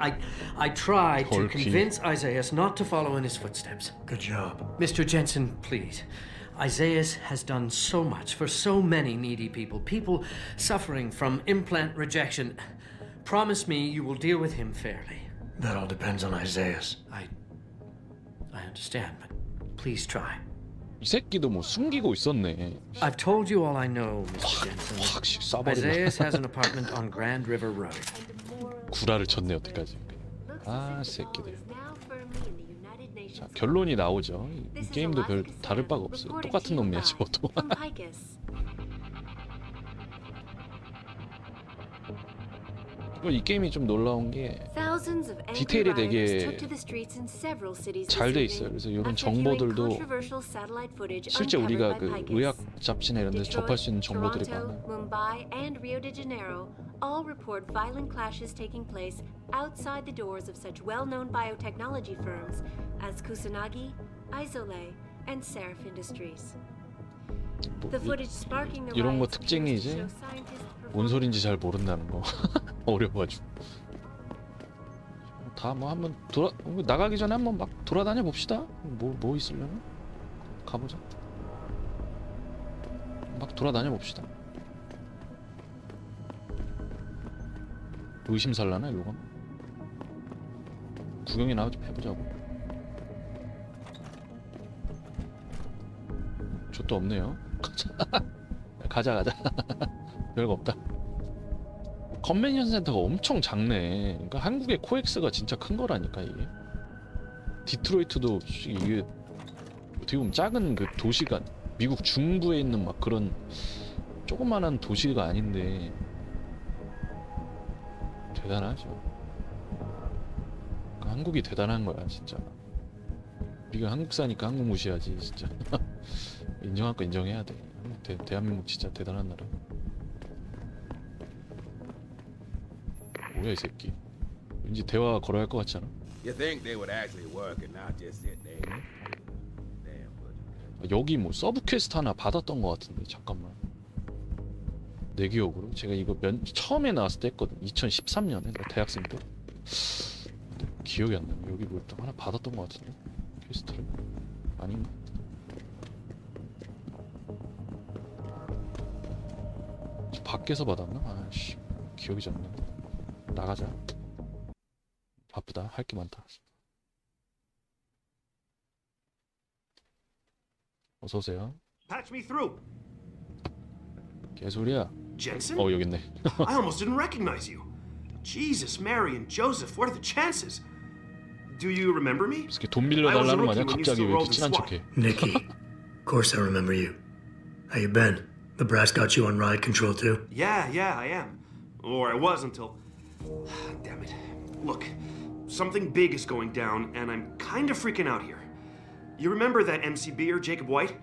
Speaker 14: to convince Isaias not to follow in his footsteps.
Speaker 10: Good job.
Speaker 14: Mr. Jensen, please. Isaias has done so much for so many needy people suffering from implant rejection. Promise me you will deal with him fairly.
Speaker 10: That all depends on Isaias.
Speaker 14: I understand, but please try.
Speaker 11: 이 새끼도 뭐 숨기고 있었네.
Speaker 14: I've told you all I know, Mr. Jensen.
Speaker 11: 쏴버리네.
Speaker 14: Isaias has an apartment on Grand River Road.
Speaker 11: 구라를 쳤네 여태까지. 새끼들. 자, 결론이 나오죠. 이 게임도 별 다를 바가 없어요. 똑같은 놈이야 저도. 이 게임이 좀 놀라운 게
Speaker 17: Thousands of angry
Speaker 11: 디테일이
Speaker 17: rioters
Speaker 11: 되게
Speaker 17: took to the streets in several cities
Speaker 11: 잘
Speaker 17: this
Speaker 11: 돼 있어요.
Speaker 17: evening
Speaker 11: 그래서 이런
Speaker 17: after viewing
Speaker 11: 정보들도
Speaker 17: controversial satellite footage
Speaker 11: 실제
Speaker 17: uncovered
Speaker 11: 우리가
Speaker 17: by
Speaker 11: 그
Speaker 17: Picus.
Speaker 11: 의학 잡지나 이런 데서 접할 수 있는 정보들이
Speaker 17: Toronto,
Speaker 11: 많아요.
Speaker 17: Mumbai, and Rio de Janeiro all report violent clashes taking place outside the doors of such well-known biotechnology firms as Kusanagi, Isole, and Seraph Industries. The footage sparking the
Speaker 11: 이런 거
Speaker 17: riots
Speaker 11: 특징이
Speaker 17: appears to
Speaker 11: 이제
Speaker 17: show scientists
Speaker 11: 뭔 소린지 잘 모른다는 거. 어려워가지고. 다 뭐 한번 나가기 전에 한번 막 돌아다녀 봅시다. 뭐 있으려나? 가보자. 막 돌아다녀 봅시다. 의심살라나 이건? 구경이나 좀 해보자고. 족도 없네요. 가자. 별거 없다. 컨벤션 센터가 엄청 작네. 그러니까 한국의 코엑스가 진짜 큰 거라니까 이게. 디트로이트도 이게 어떻게 보면 작은 그 도시가 미국 중부에 있는 막 그런 조그만한 도시가 아닌데 대단하죠. 그러니까 한국이 대단한 거야 진짜. 우리가 한국 사니까 한국 무시하지 진짜. 인정할 거 인정해야 돼. 대한민국 진짜 대단한 나라. 뭐야 이 새끼. 왠지 대화 걸어야 할 것 같지 않아?
Speaker 18: You think they would actually work and not just sit there?
Speaker 11: 여기 뭐 서브 퀘스트 하나 받았던 것 같은데 잠깐만. 내 기억으로 제가 이거 처음에 나왔을 때 했거든. 2013년에 나 대학생 때. 기억이 안 나네. 여기 뭐 하나 받았던 것 같은데 퀘스트를. 아닌가? 밖에서 받았나? 아씨 기억이 잘 안 나네. 나가자. 바쁘다. 할 게 많다. 어서 오세요.
Speaker 12: Patch me through.
Speaker 11: 개소리야.
Speaker 12: Jensen?
Speaker 11: 여기 있네.
Speaker 12: I almost didn't recognize you. Jesus, Mary, and Joseph. What are the chances? Do you remember me?
Speaker 11: 이렇게 돈 빌려달라는 거 아니야? 갑자기 왜 이렇게 친한 척해?
Speaker 10: Nikki, of course I remember you. How you been? The brass got you on ride control too?
Speaker 12: Yeah, I am. Or I was until... Damn it. Look, something big is going down, and I'm kind of freaking out here. You remember that MCBer, Jacob White?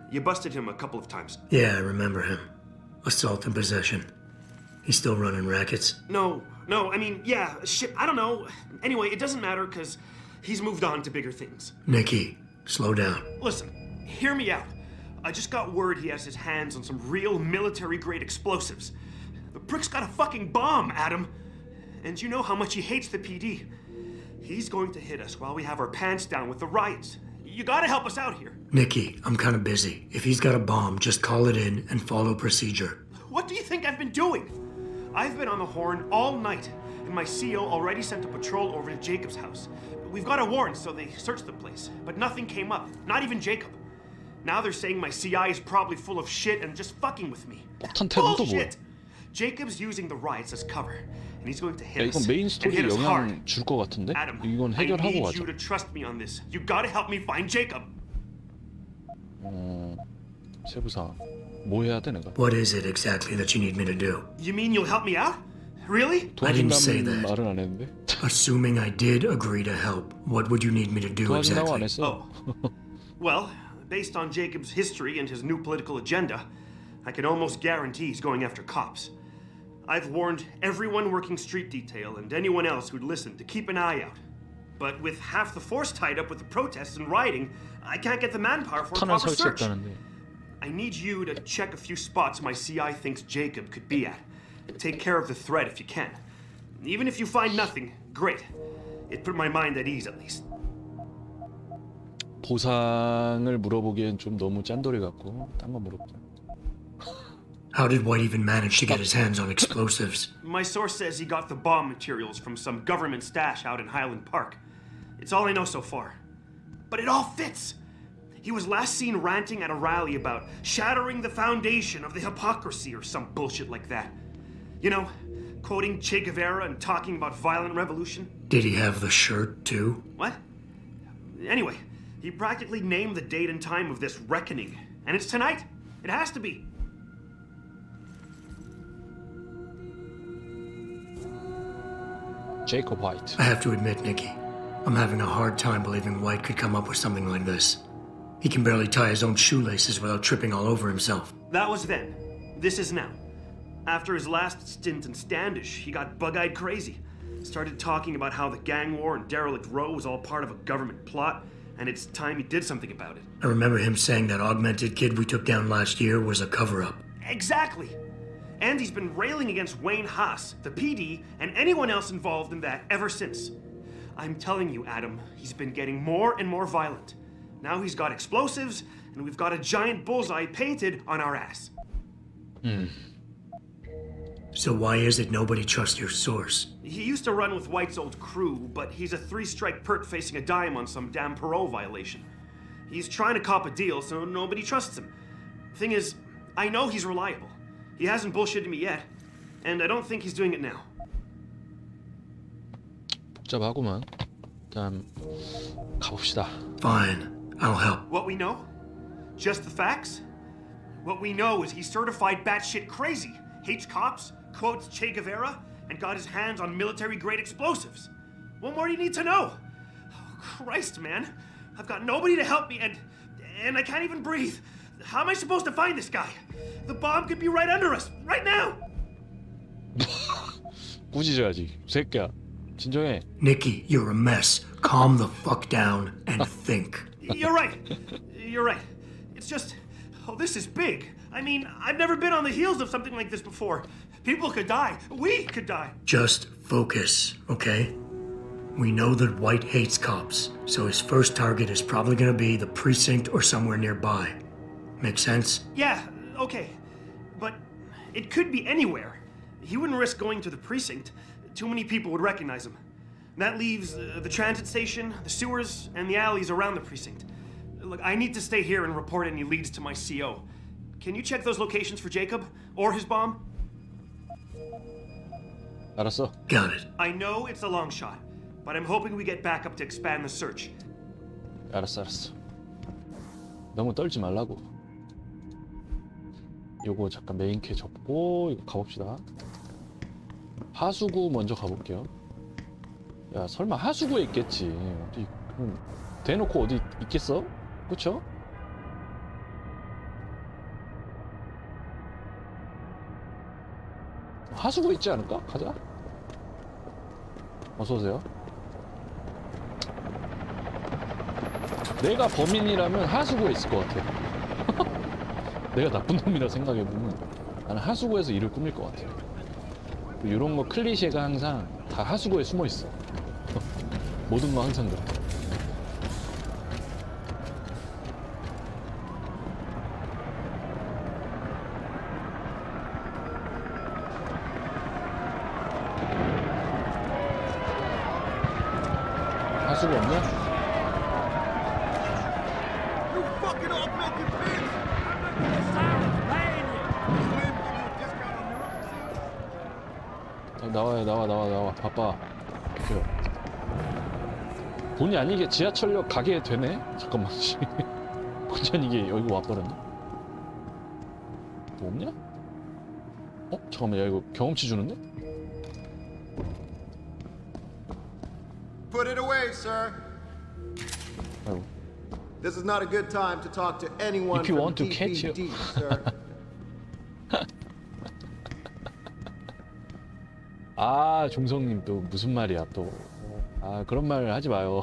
Speaker 12: You busted him a couple of times.
Speaker 10: Yeah, I remember him. Assault and possession. He's still running rackets?
Speaker 12: No, I mean, yeah, shit, I don't know. Anyway, it doesn't matter, because he's moved on to bigger things.
Speaker 10: Nikki, slow down.
Speaker 12: Listen, hear me out. I just got word he has his hands on some real military-grade explosives. The prick's got a fucking bomb, Adam. And you know how much he hates the PD. He's going to hit us while we have our pants down with the riots. You gotta help us out here.
Speaker 10: Nikki, I'm kind of busy. If he's got a bomb, just call it in and follow procedure.
Speaker 12: What do you think I've been doing? I've been on the horn all night, and my CO already sent a patrol over to Jacob's house. We've got a warrant, so they searched the place, but nothing came up, not even Jacob. Now they're saying my CI is probably full of shit and just fucking with me. Bullshit! Jacob's using the riots as cover, and he's going to hit us.
Speaker 11: 이건 메인
Speaker 12: and
Speaker 11: 스토리
Speaker 12: hit us hard.
Speaker 11: 영향 줄 것 같은데?
Speaker 12: Adam,
Speaker 11: 이건
Speaker 12: I
Speaker 11: 해결하고
Speaker 12: need
Speaker 11: 가자.
Speaker 12: you to trust me on this. You gotta help me find Jacob.
Speaker 11: 세부 사항. 뭐 해야 돼 내가?
Speaker 10: What is it exactly that you need me to do?
Speaker 12: You mean you'll help me out? Really?
Speaker 10: I didn't say
Speaker 11: 도와준다는
Speaker 10: that.
Speaker 11: 말은 안 했는데.
Speaker 10: Assuming I did agree to help, what would you need me to do
Speaker 11: 도와준다고 안
Speaker 10: exactly?
Speaker 11: 했어.
Speaker 12: Well, based on Jacob's history and his new political agenda, I can almost guarantee he's going after cops. I've warned everyone working street detail and anyone else who'd listen to keep an eye out. But with half the force tied up with the protests and rioting, I can't get the manpower for a
Speaker 11: 터널
Speaker 12: proper search.
Speaker 11: 설치했다는데.
Speaker 12: I need you to check a few spots my CI thinks Jacob could be at. Take care of the threat if you can. Even if you find nothing, great. It put my mind at ease at least.
Speaker 11: 보상을 물어보기엔 좀 너무 짠돌이 같고 딴 거 물어보자.
Speaker 10: How did White even manage to get his hands on explosives?
Speaker 12: My source says he got the bomb materials from some government stash out in Highland Park. It's all I know so far. But it all fits! He was last seen ranting at a rally about shattering the foundation of the hypocrisy or some bullshit like that. You know, quoting Che Guevara and talking about violent revolution.
Speaker 10: Did he have the shirt too?
Speaker 12: What? Anyway, he practically named the date and time of this reckoning. And it's tonight. It has to be.
Speaker 11: Jacob White.
Speaker 10: I have to admit, Nikki, I'm having a hard time believing White could come up with something like this. He can barely tie his own shoelaces without tripping all over himself.
Speaker 12: That was then. This is now. After his last stint in Standish, he got bug-eyed crazy. Started talking about how the gang war in Derelict Row was all part of a government plot, and it's time he did something about it.
Speaker 10: I remember him saying that augmented kid we took down last year was a cover-up.
Speaker 12: Exactly! And he's been railing against Wayne Haas, the PD, and anyone else involved in that ever since. I'm telling you, Adam, he's been getting more and more violent. Now he's got explosives, and we've got a giant bullseye painted on our ass.
Speaker 10: So why is it nobody trusts your source?
Speaker 12: He used to run with White's old crew, but he's a 3-strike pert facing a dime on some damn parole violation. He's trying to cop a deal, so nobody trusts him. Thing is, I know he's reliable. He hasn't bullshitted me yet, and I don't think he's doing it now.
Speaker 11: 복잡하구만. 일단 가봅시다.
Speaker 10: Fine, I'll help.
Speaker 12: What we know? Just the facts? What we know is he's certified batshit crazy, hates cops, quotes Che Guevara, and got his hands on military-grade explosives. What more do you need to know? Oh, Christ, man. I've got nobody to help me, and I can't even breathe. How am I supposed to find this guy? The bomb could be right under us, right now!
Speaker 11: 꾸짖어야지. 새끼야. 진정해.
Speaker 10: Nikki, you're a mess. Calm the fuck down and think.
Speaker 12: You're right. You're right. It's just... Oh, this is big. I mean, I've never been on the heels of something like this before. People could die. We could die.
Speaker 10: Just focus, okay? We know that White hates cops, so his first target is probably gonna be the precinct or somewhere nearby. Make sense?
Speaker 12: Yeah, okay. But it could be anywhere. He wouldn't risk going to the precinct. Too many people would recognize him. That leaves the transit station, the sewers, and the alleys around the precinct. Look, I need to stay here and report any leads to my CO. Can you check those locations for Jacob? Or his bomb?
Speaker 11: 알았어.
Speaker 10: Got it.
Speaker 12: I know it's a long shot, but I'm hoping we get backup to expand the search.
Speaker 11: 알았어. 너무 떨지 말라고. 요거 잠깐 메인캐 접고 이거 가봅시다. 하수구 먼저 가볼게요. 야, 설마 하수구에 있겠지. 어디 대놓고 어디 있겠어? 그쵸? 하수구에 있지 않을까? 가자. 어서오세요. 내가 범인이라면 하수구에 있을 것 같아. 내가 나쁜 놈이라 생각해보면 나는 하수구에서 일을 꾸밀 것 같아. 이런 거 클리셰가 항상 다 하수구에 숨어 있어. 모든 거 항상 그래. 하수구 없냐? 나와 바빠. 본의 아니게 지하철역 가게 되네? 잠깐만. 본의 아니게 여기 와버렸네. 뭐 없냐? 어? 잠깐만, 야 이거 경험치 주는데?
Speaker 2: Put it away, sir.
Speaker 11: 아이고.
Speaker 2: This is not a good time to talk to anyone
Speaker 11: If you
Speaker 2: from
Speaker 11: want to catch you.
Speaker 2: DPD, sir.
Speaker 11: 아, 종성님 또 무슨 말이야 또. 아, 그런 말 하지 마요.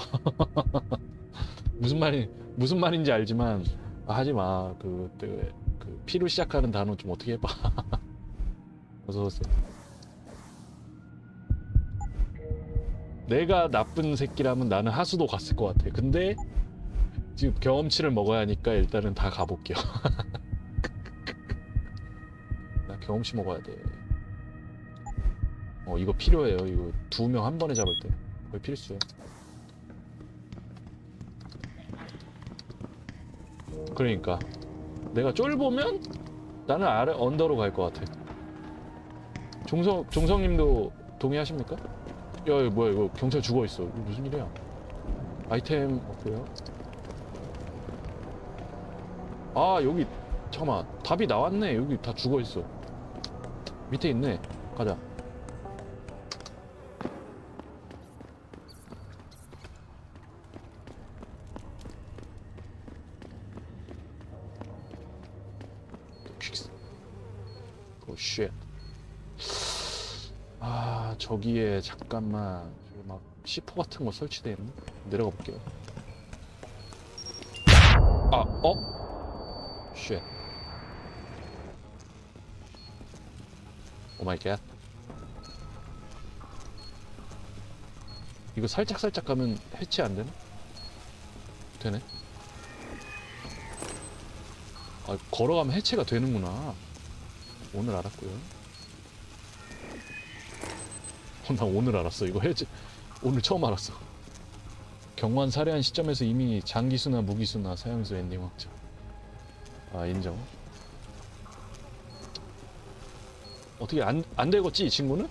Speaker 11: 무슨 말인지 알지만 하지 마. 그 P로 시작하는 단어 좀 어떻게 해봐. 어서 오세요. 내가 나쁜 새끼라면 나는 하수도 갔을 것 같아. 근데 지금 경험치를 먹어야 하니까 일단은 다 가볼게요. 나 경험치 먹어야 돼. 이거 필요해요. 이거 2명 한 번에 잡을 때 거의 필수야. 그러니까 내가 쫄보면 나는 아래 언더로 갈 것 같아. 종성님도 동의하십니까? 야, 이거 뭐야? 이거 경찰 죽어 있어. 이거 무슨 일이야? 아이템 없고요. 아, 여기 잠깐만. 답이 나왔네. 여기 다 죽어 있어. 밑에 있네. 가자. 쉣. 아, 저기에 잠깐만 막 C4 같은 거 설치돼 있네. 내려가 볼게요. 아, 쉣. 오 마이 갓. 이거 살짝 가면 해체 안 되나? 되네. 아, 걸어가면 해체가 되는구나. 오늘 알았고요. 나 오늘 알았어. 이거 해체 오늘 처음 알았어. 경관 살해한 시점에서 이미 장기수나 무기수나 사형수 엔딩 확정. 아, 인정. 어떻게 안 되겠지 이 친구는?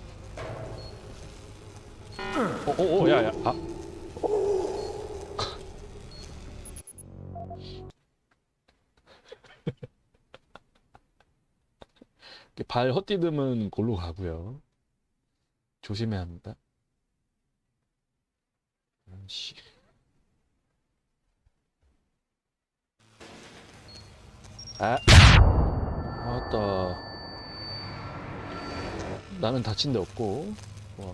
Speaker 11: 야야. 아. 발 헛디듬은 골로 가고요. 조심해야 합니다. 씨. 맞다. 나는 다친 데 없고. 좋아.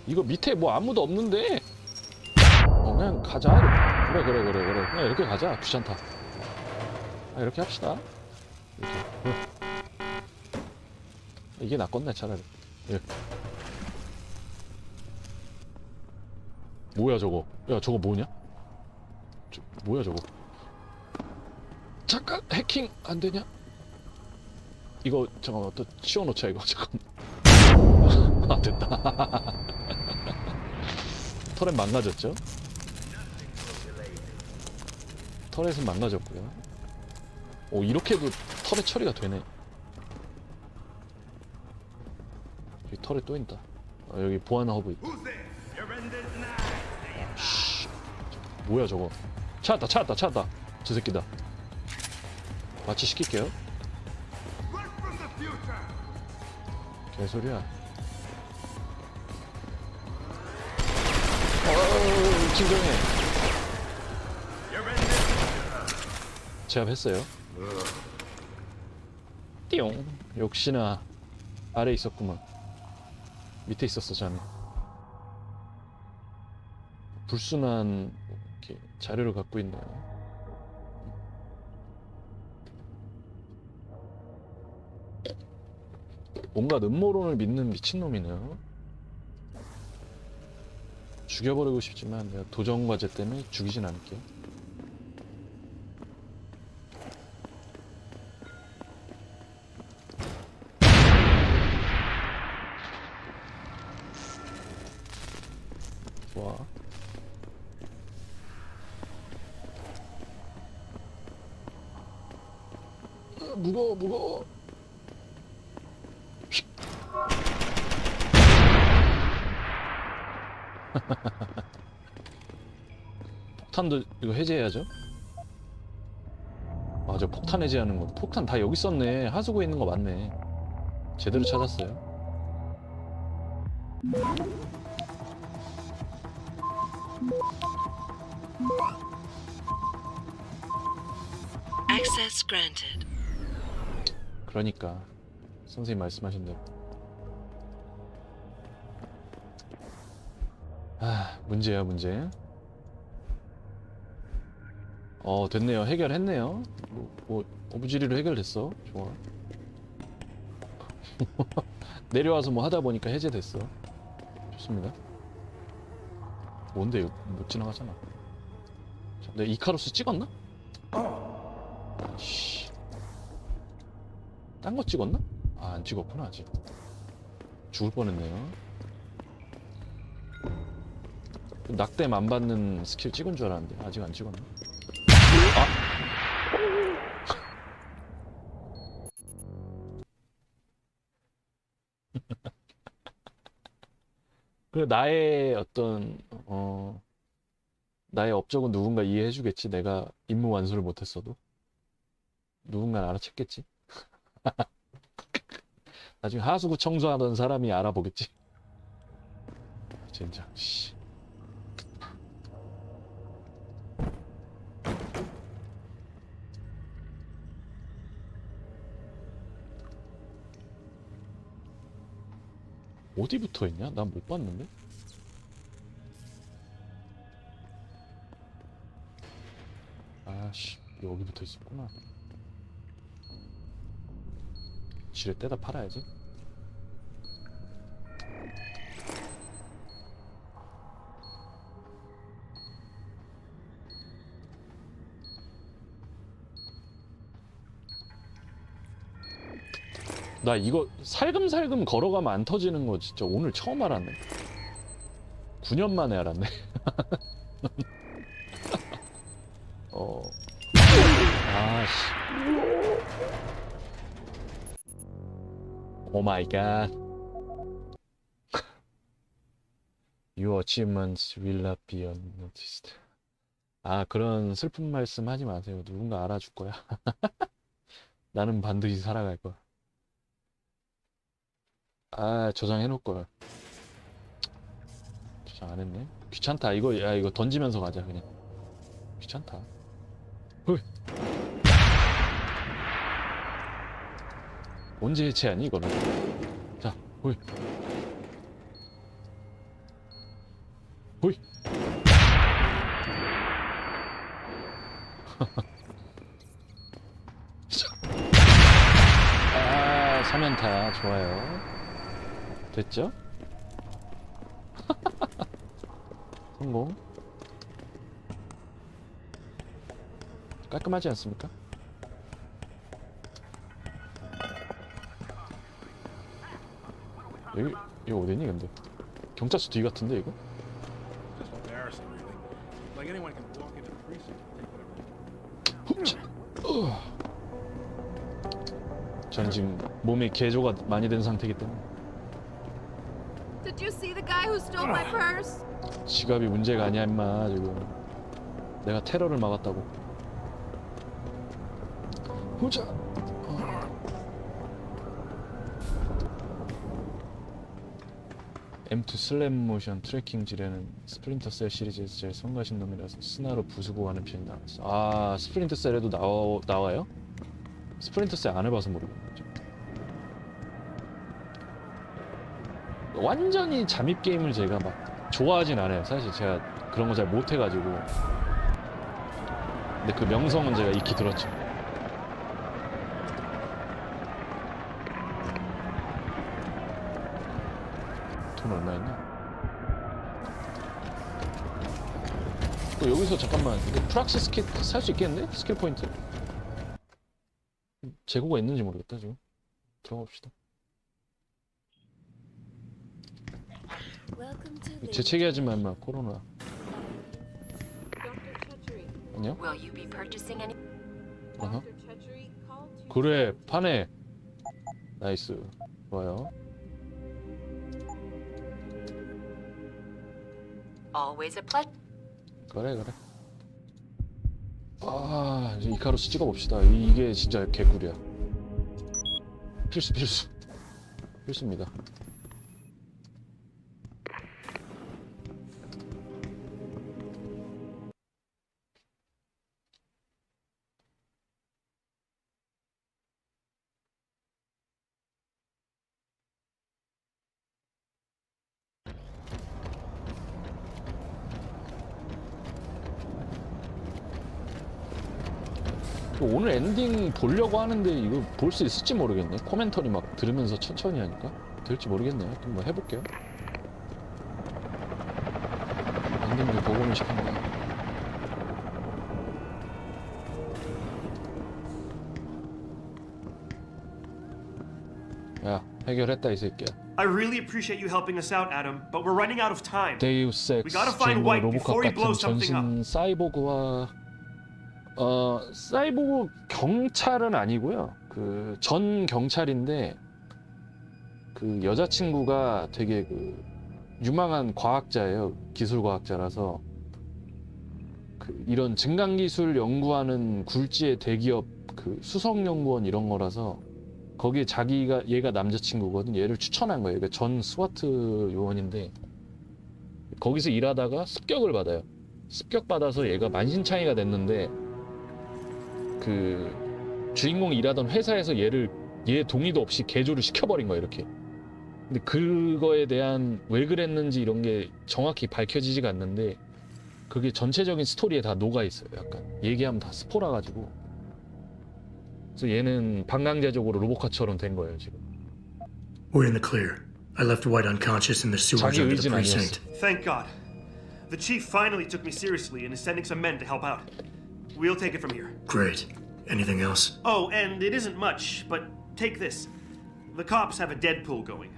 Speaker 11: 이거 밑에 뭐 아무도 없는데. 그냥 가자. 그래. 그냥 이렇게 가자. 귀찮다. 이렇게 합시다. 이렇게. 이게 낫겠네 차라리. 예. 뭐야 저거? 야 저거 뭐냐? 뭐야 저거? 잠깐 해킹 안 되냐? 이거 잠깐만 또 치워놓자 이거 잠깐. 아 됐다. 터렛 망가졌죠? 터렛은 망가졌고요. 오 이렇게도 터렛 처리가 되네. 여기 터렛 또 있다. 여기 보안 허브 있다. 뭐야 저거? 찾았다. 저 새끼다. 마취 시킬게요. 개소리야. 진정해. 제압했어요. 띠용. 역시나 아래 있었구만. 밑에 있었어 자네. 불순한 이렇게 자료를 갖고 있네요. 뭔가 음모론을 믿는 미친놈이네요. 죽여버리고 싶지만 내가 도전과제 때문에 죽이진 않을게요. 좋아. 무거워. 폭탄도 이거 해제해야죠. 맞아, 폭탄 해제하는 거. 폭탄 다 여기 있었네. 하수구에 있는 거 맞네. 제대로 찾았어요.
Speaker 19: Access granted.
Speaker 11: 그러니까 선생님 말씀하신 대로. 문제야 문제. 됐네요. 해결했네요. 오브지리로 해결됐어. 좋아. 내려와서 뭐 하다 보니까 해제됐어. 좋습니다. 뭔데 못 지나가잖아. 자, 내가 이카루스 찍었나? 씨. 딴 거 찍었나? 안 찍었구나 아직. 죽을 뻔했네요. 낙뎀 안 받는 스킬 찍은 줄 알았는데 아직 안 찍었네. 그래 나의 어떤 나의 업적은 누군가 이해해주겠지. 내가 임무 완수를 못했어도 누군가 알아챘겠지. 나중에 하수구 청소하던 사람이 알아보겠지. 젠장. 씨. 어디 붙어 있냐? 난 못 봤는데. 아씨, 여기 붙어 있었구나. 지뢰 떼다 팔아야지. 나 이거 살금살금 걸어가면 안 터지는 거 진짜 오늘 처음 알았네. 9년 만에 알았네. 아씨. 오 마이 갓. Your achievements will not be unnoticed. 아, 그런 슬픈 말씀 하지 마세요. 누군가 알아줄 거야. 나는 반드시 살아갈 거야. 아, 저장해놓을걸. 저장 안 했네. 귀찮다. 이거 던지면서 가자, 그냥. 귀찮다. 헐. 언제 해체하니, 이거는? 자, 호이. 호이. 아, 3연타. 좋아요. 됐죠? 성공. 깔끔하지 않습니까? 여기 어디니 근데? 경찰서 뒤 같은데 이거? 저는 지금 몸에 개조가 많이 된 상태이기 때문에.
Speaker 19: Did you see the guy who stole my purse?
Speaker 11: 지갑이 문제가 아니야 임마. 지금 내가 테러를 막았다고. 보자. M2 슬램 모션 트래킹 지뢰는 스프린터 셀 시리즈에서 제일 성가신 놈이라서 스나로 부수고 가는 편이 나왔어. 아, 스프린터 셀에도 나와요? 스프린터 셀 안 해봐서 모르겠네. 완전히 잠입 게임을 제가 막 좋아하진 않아요. 사실 제가 그런 거 잘 못해가지고. 근데 그 명성은 제가 익히 들었죠. 돈 얼마였나? 여기서 잠깐만, 이거 프락시 스킬 살 수 있겠는데? 스킬 포인트 재고가 있는지 모르겠다. 지금 들어가 봅시다. 재채기 하지 마 임마. 코로나. 안녕? 어허. 그래, 파네. 나이스. 좋아요. 그래. 아, 이제 이카루스 찍어봅시다. 이게 진짜 개꿀이야. 필수입니다. 오늘 엔딩 보려고 하는데 이거 볼 수 있을지 모르겠네. 코멘터리 막 들으면서 천천히 하니까 될지 모르겠네요. 좀 뭐 해볼게요. 엔딩 좀 보고는 싶은데. 야, 해결했다 이 새끼야.
Speaker 12: I really appreciate you helping us out, Adam, but we're running out of time.
Speaker 11: 데이우스 엑스 제목 로보캅 같은 전신 사이보그와 사이보그 경찰은 아니고요. 그 전 경찰인데 그 여자친구가 되게 그 유망한 과학자예요. 기술 과학자라서 그 이런 증강기술 연구하는 굴지의 대기업 그 수석 연구원 이런 거라서 거기에 얘가 남자친구거든. 얘를 추천한 거예요. 그러니까 전 스와트 요원인데 거기서 일하다가 습격을 받아요. 습격 받아서 얘가 만신창이가 됐는데 그 주인공이 일하던 회사에서 얘 동의도 없이 개조를 시켜버린 거야. 이렇게 근데 그거에 대한 왜 그랬는지 이런 게 정확히 밝혀지지가 않는데 그게 전체적인 스토리에 다 녹아 있어요. 약간 얘기하면 다 스포라 가지고. 그래서 얘는 반강제적으로 로보카처럼 된 거예요 지금.
Speaker 10: We're in the clear. I left White unconscious in the sewers
Speaker 11: 자기
Speaker 10: under the
Speaker 11: 의지는
Speaker 10: precinct.
Speaker 11: 아니었어.
Speaker 12: Thank God. The chief finally took me seriously and is sending some men to help out. We'll take it from here.
Speaker 10: Great. Anything else?
Speaker 12: Oh, and it isn't much, but take this. The cops have a Deadpool going.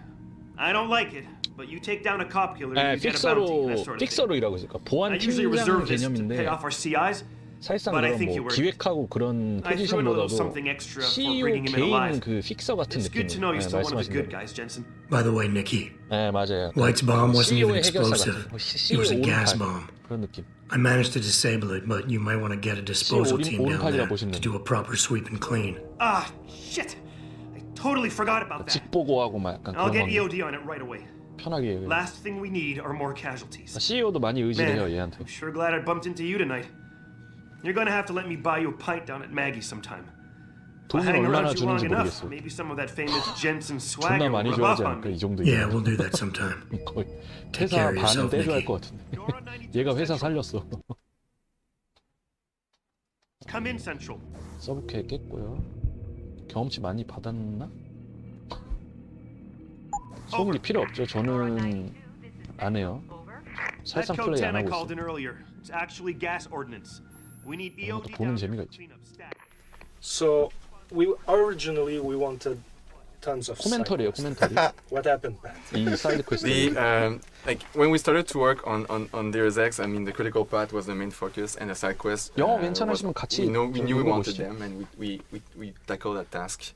Speaker 12: I don't like it, but you take down a cop killer,
Speaker 11: 네,
Speaker 12: you get a bounty, that sort of thing.
Speaker 11: 픽서로 일하고 있으니까 보안
Speaker 12: I usually
Speaker 11: 팀장
Speaker 12: reserve this to
Speaker 11: 개념인데
Speaker 12: pay off our CIs,
Speaker 11: 사실상
Speaker 12: but I
Speaker 11: 그런
Speaker 12: think you
Speaker 11: 뭐
Speaker 12: were.
Speaker 11: 기획하고 그런
Speaker 12: I threw in a little
Speaker 11: 포지션보다도
Speaker 12: something extra for
Speaker 11: CEO
Speaker 12: bringing him in alive.
Speaker 11: 개인 그 픽서 같은
Speaker 12: It's good to know
Speaker 11: 느낌이에요.
Speaker 12: you're still one of the
Speaker 11: 말씀하신
Speaker 12: good
Speaker 11: 대로.
Speaker 12: guys, Jensen.
Speaker 10: By the way, Nikki,
Speaker 11: 네, 맞아요.
Speaker 10: White's bomb wasn't even
Speaker 11: CEO의 해결사
Speaker 10: explosive.
Speaker 11: 같은.
Speaker 10: It was a gas bomb.
Speaker 11: 그런 느낌.
Speaker 10: I managed to disable it, but you might want to get a disposal team down there
Speaker 11: 보시면
Speaker 10: to do a proper sweep and clean.
Speaker 12: Ah, shit! I totally forgot about that.
Speaker 11: 직보고하고 막 약간
Speaker 12: I'll
Speaker 11: 그런
Speaker 12: get
Speaker 11: 거
Speaker 12: EOD on it right away.
Speaker 11: 편하게 얘기해요.
Speaker 12: Last thing we need are more casualties.
Speaker 11: CEO도 많이 의지를 해요
Speaker 12: Man,
Speaker 11: 얘한테.
Speaker 12: I'm sure glad I bumped into you tonight. You're gonna have to let me buy you a pint down at Maggie's sometime. I'll
Speaker 11: 돈을
Speaker 12: hang
Speaker 11: 얼마나
Speaker 12: around you long
Speaker 11: 주는지
Speaker 12: enough.
Speaker 11: 모르겠어.
Speaker 12: Maybe some of that famous Jensen
Speaker 11: 존나
Speaker 12: swagger
Speaker 11: 많이
Speaker 12: will
Speaker 11: 줘야지
Speaker 12: rub off on
Speaker 11: 않을까
Speaker 12: me.
Speaker 11: 이 정도.
Speaker 10: Yeah, we'll do that sometime.
Speaker 11: 거의
Speaker 10: Take
Speaker 11: 회사
Speaker 10: care of
Speaker 11: 반은
Speaker 10: yourself,
Speaker 11: 떼줘야 할
Speaker 10: Nikki.
Speaker 11: 것 같은데. 얘가 회사 살렸어.
Speaker 12: Come in, Central.
Speaker 11: 서브캐 깼고요. 경험치 많이 받았나? 소음기 필요 없죠. 저는 안 해요.
Speaker 12: That
Speaker 11: 살상
Speaker 12: code
Speaker 11: 플레이
Speaker 12: 10
Speaker 11: 안
Speaker 12: I
Speaker 11: 하고
Speaker 12: called
Speaker 11: 있어요.
Speaker 12: in earlier. It's actually gas ordnance. We need EOD
Speaker 11: 보는
Speaker 12: down
Speaker 11: 재미가
Speaker 12: here to
Speaker 11: 있지.
Speaker 12: clean up stack.
Speaker 6: So originally we wanted tons of
Speaker 11: 코멘터리예요, 코멘터리.
Speaker 6: What happened?
Speaker 11: 이 사이드 퀘스트.
Speaker 20: Like when we started to work on Deus Ex, I mean the critical path was the main focus, and the side quest.
Speaker 11: 영어 괜찮으시면 같이
Speaker 20: we knew we wanted
Speaker 11: 읽어보시죠.
Speaker 20: them, and we tackled that task.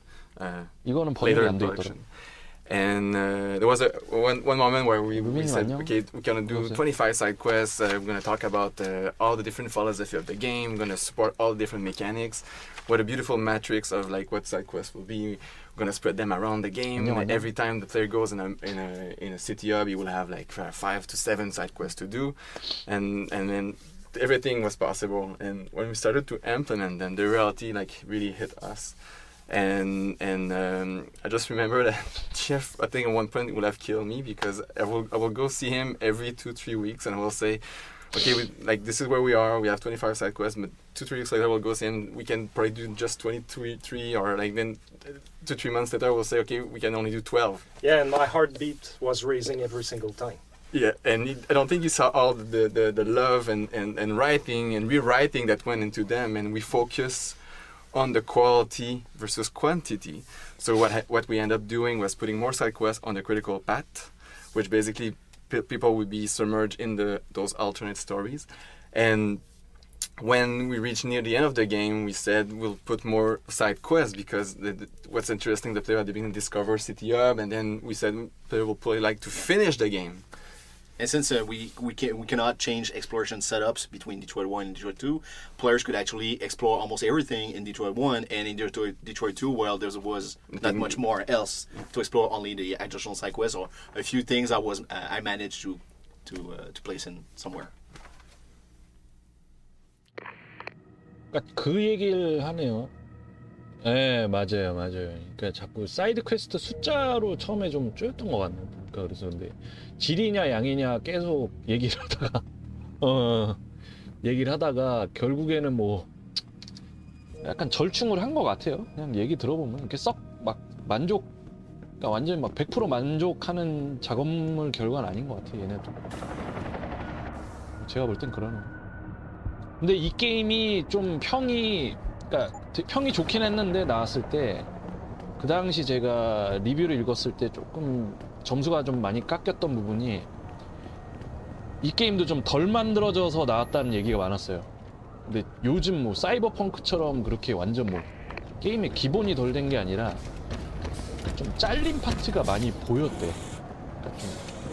Speaker 11: 이거는
Speaker 20: Later
Speaker 11: 번역이
Speaker 20: in
Speaker 11: 안 돼
Speaker 20: production.
Speaker 11: 있더라고.
Speaker 20: And there was one moment where we said,
Speaker 11: 안녕.
Speaker 20: okay, we're gonna do 25 side quests. We're gonna talk about all the different philosophy of the game. We're gonna support all the different mechanics. What a beautiful matrix of like what side quests will be. We're gonna spread them around the game.
Speaker 11: 안녕.
Speaker 20: Every time the player goes in a city hub, you will have like 5 to 7 side quests to do, and then everything was possible. And when we started to implement them, the reality like really hit us. And I just remember that Jeff, I think at one point would have killed me because I will go see him every 2-3 weeks, and I will say, okay, like this is where we are. We have 25 side quests, but 2-3 weeks later we'll go see him. We can probably do just 23, or like then 2-3 months later we'll say, okay, we can only do 12.
Speaker 6: Yeah, and my heartbeat was raising every single time.
Speaker 20: Yeah, and I don't think you saw all the love and writing and rewriting that went into them, and we focus on the quality versus quantity. So what we end up doing was putting more side quests on the critical path, which basically people would be submerged in those alternate stories. And when we reached near the end of the game, we said we'll put more side quests because what's interesting, the player at the beginning discovers City Hub, and then we said player will play like to finish the game.
Speaker 7: And since we cannot change exploration setups between Detroit 1 and Detroit 2, players could actually explore almost everything in Detroit 1, and in Detroit 2, well, there was not much more else to explore, only the additional side quests or a few things I managed to place in somewhere.
Speaker 11: 그러니까 그 얘기를 하네요. 네, 맞아요. 그러니까 자꾸 사이드 퀘스트 숫자로 처음에 좀 쪼였던 것 같네요. 그러니까 그래서 근데 질이냐 양이냐 계속 얘기를 하다가 결국에는 뭐 약간 절충을 한 것 같아요. 그냥 얘기 들어보면 이렇게 썩 막 그러니까 완전히 막 100% 만족하는 작업물 결과는 아닌 것 같아요. 얘네도. 제가 볼 땐 그러네요. 근데 이 게임이 좀 평이 좋긴 했는데 나왔을 때 그 당시 제가 리뷰를 읽었을 때 조금 점수가 좀 많이 깎였던 부분이 이 게임도 좀 덜 만들어져서 나왔다는 얘기가 많았어요. 근데 요즘 뭐 사이버펑크처럼 그렇게 완전 뭐 게임의 기본이 덜 된 게 아니라 좀 잘린 파트가 많이 보였대. 그러니까 좀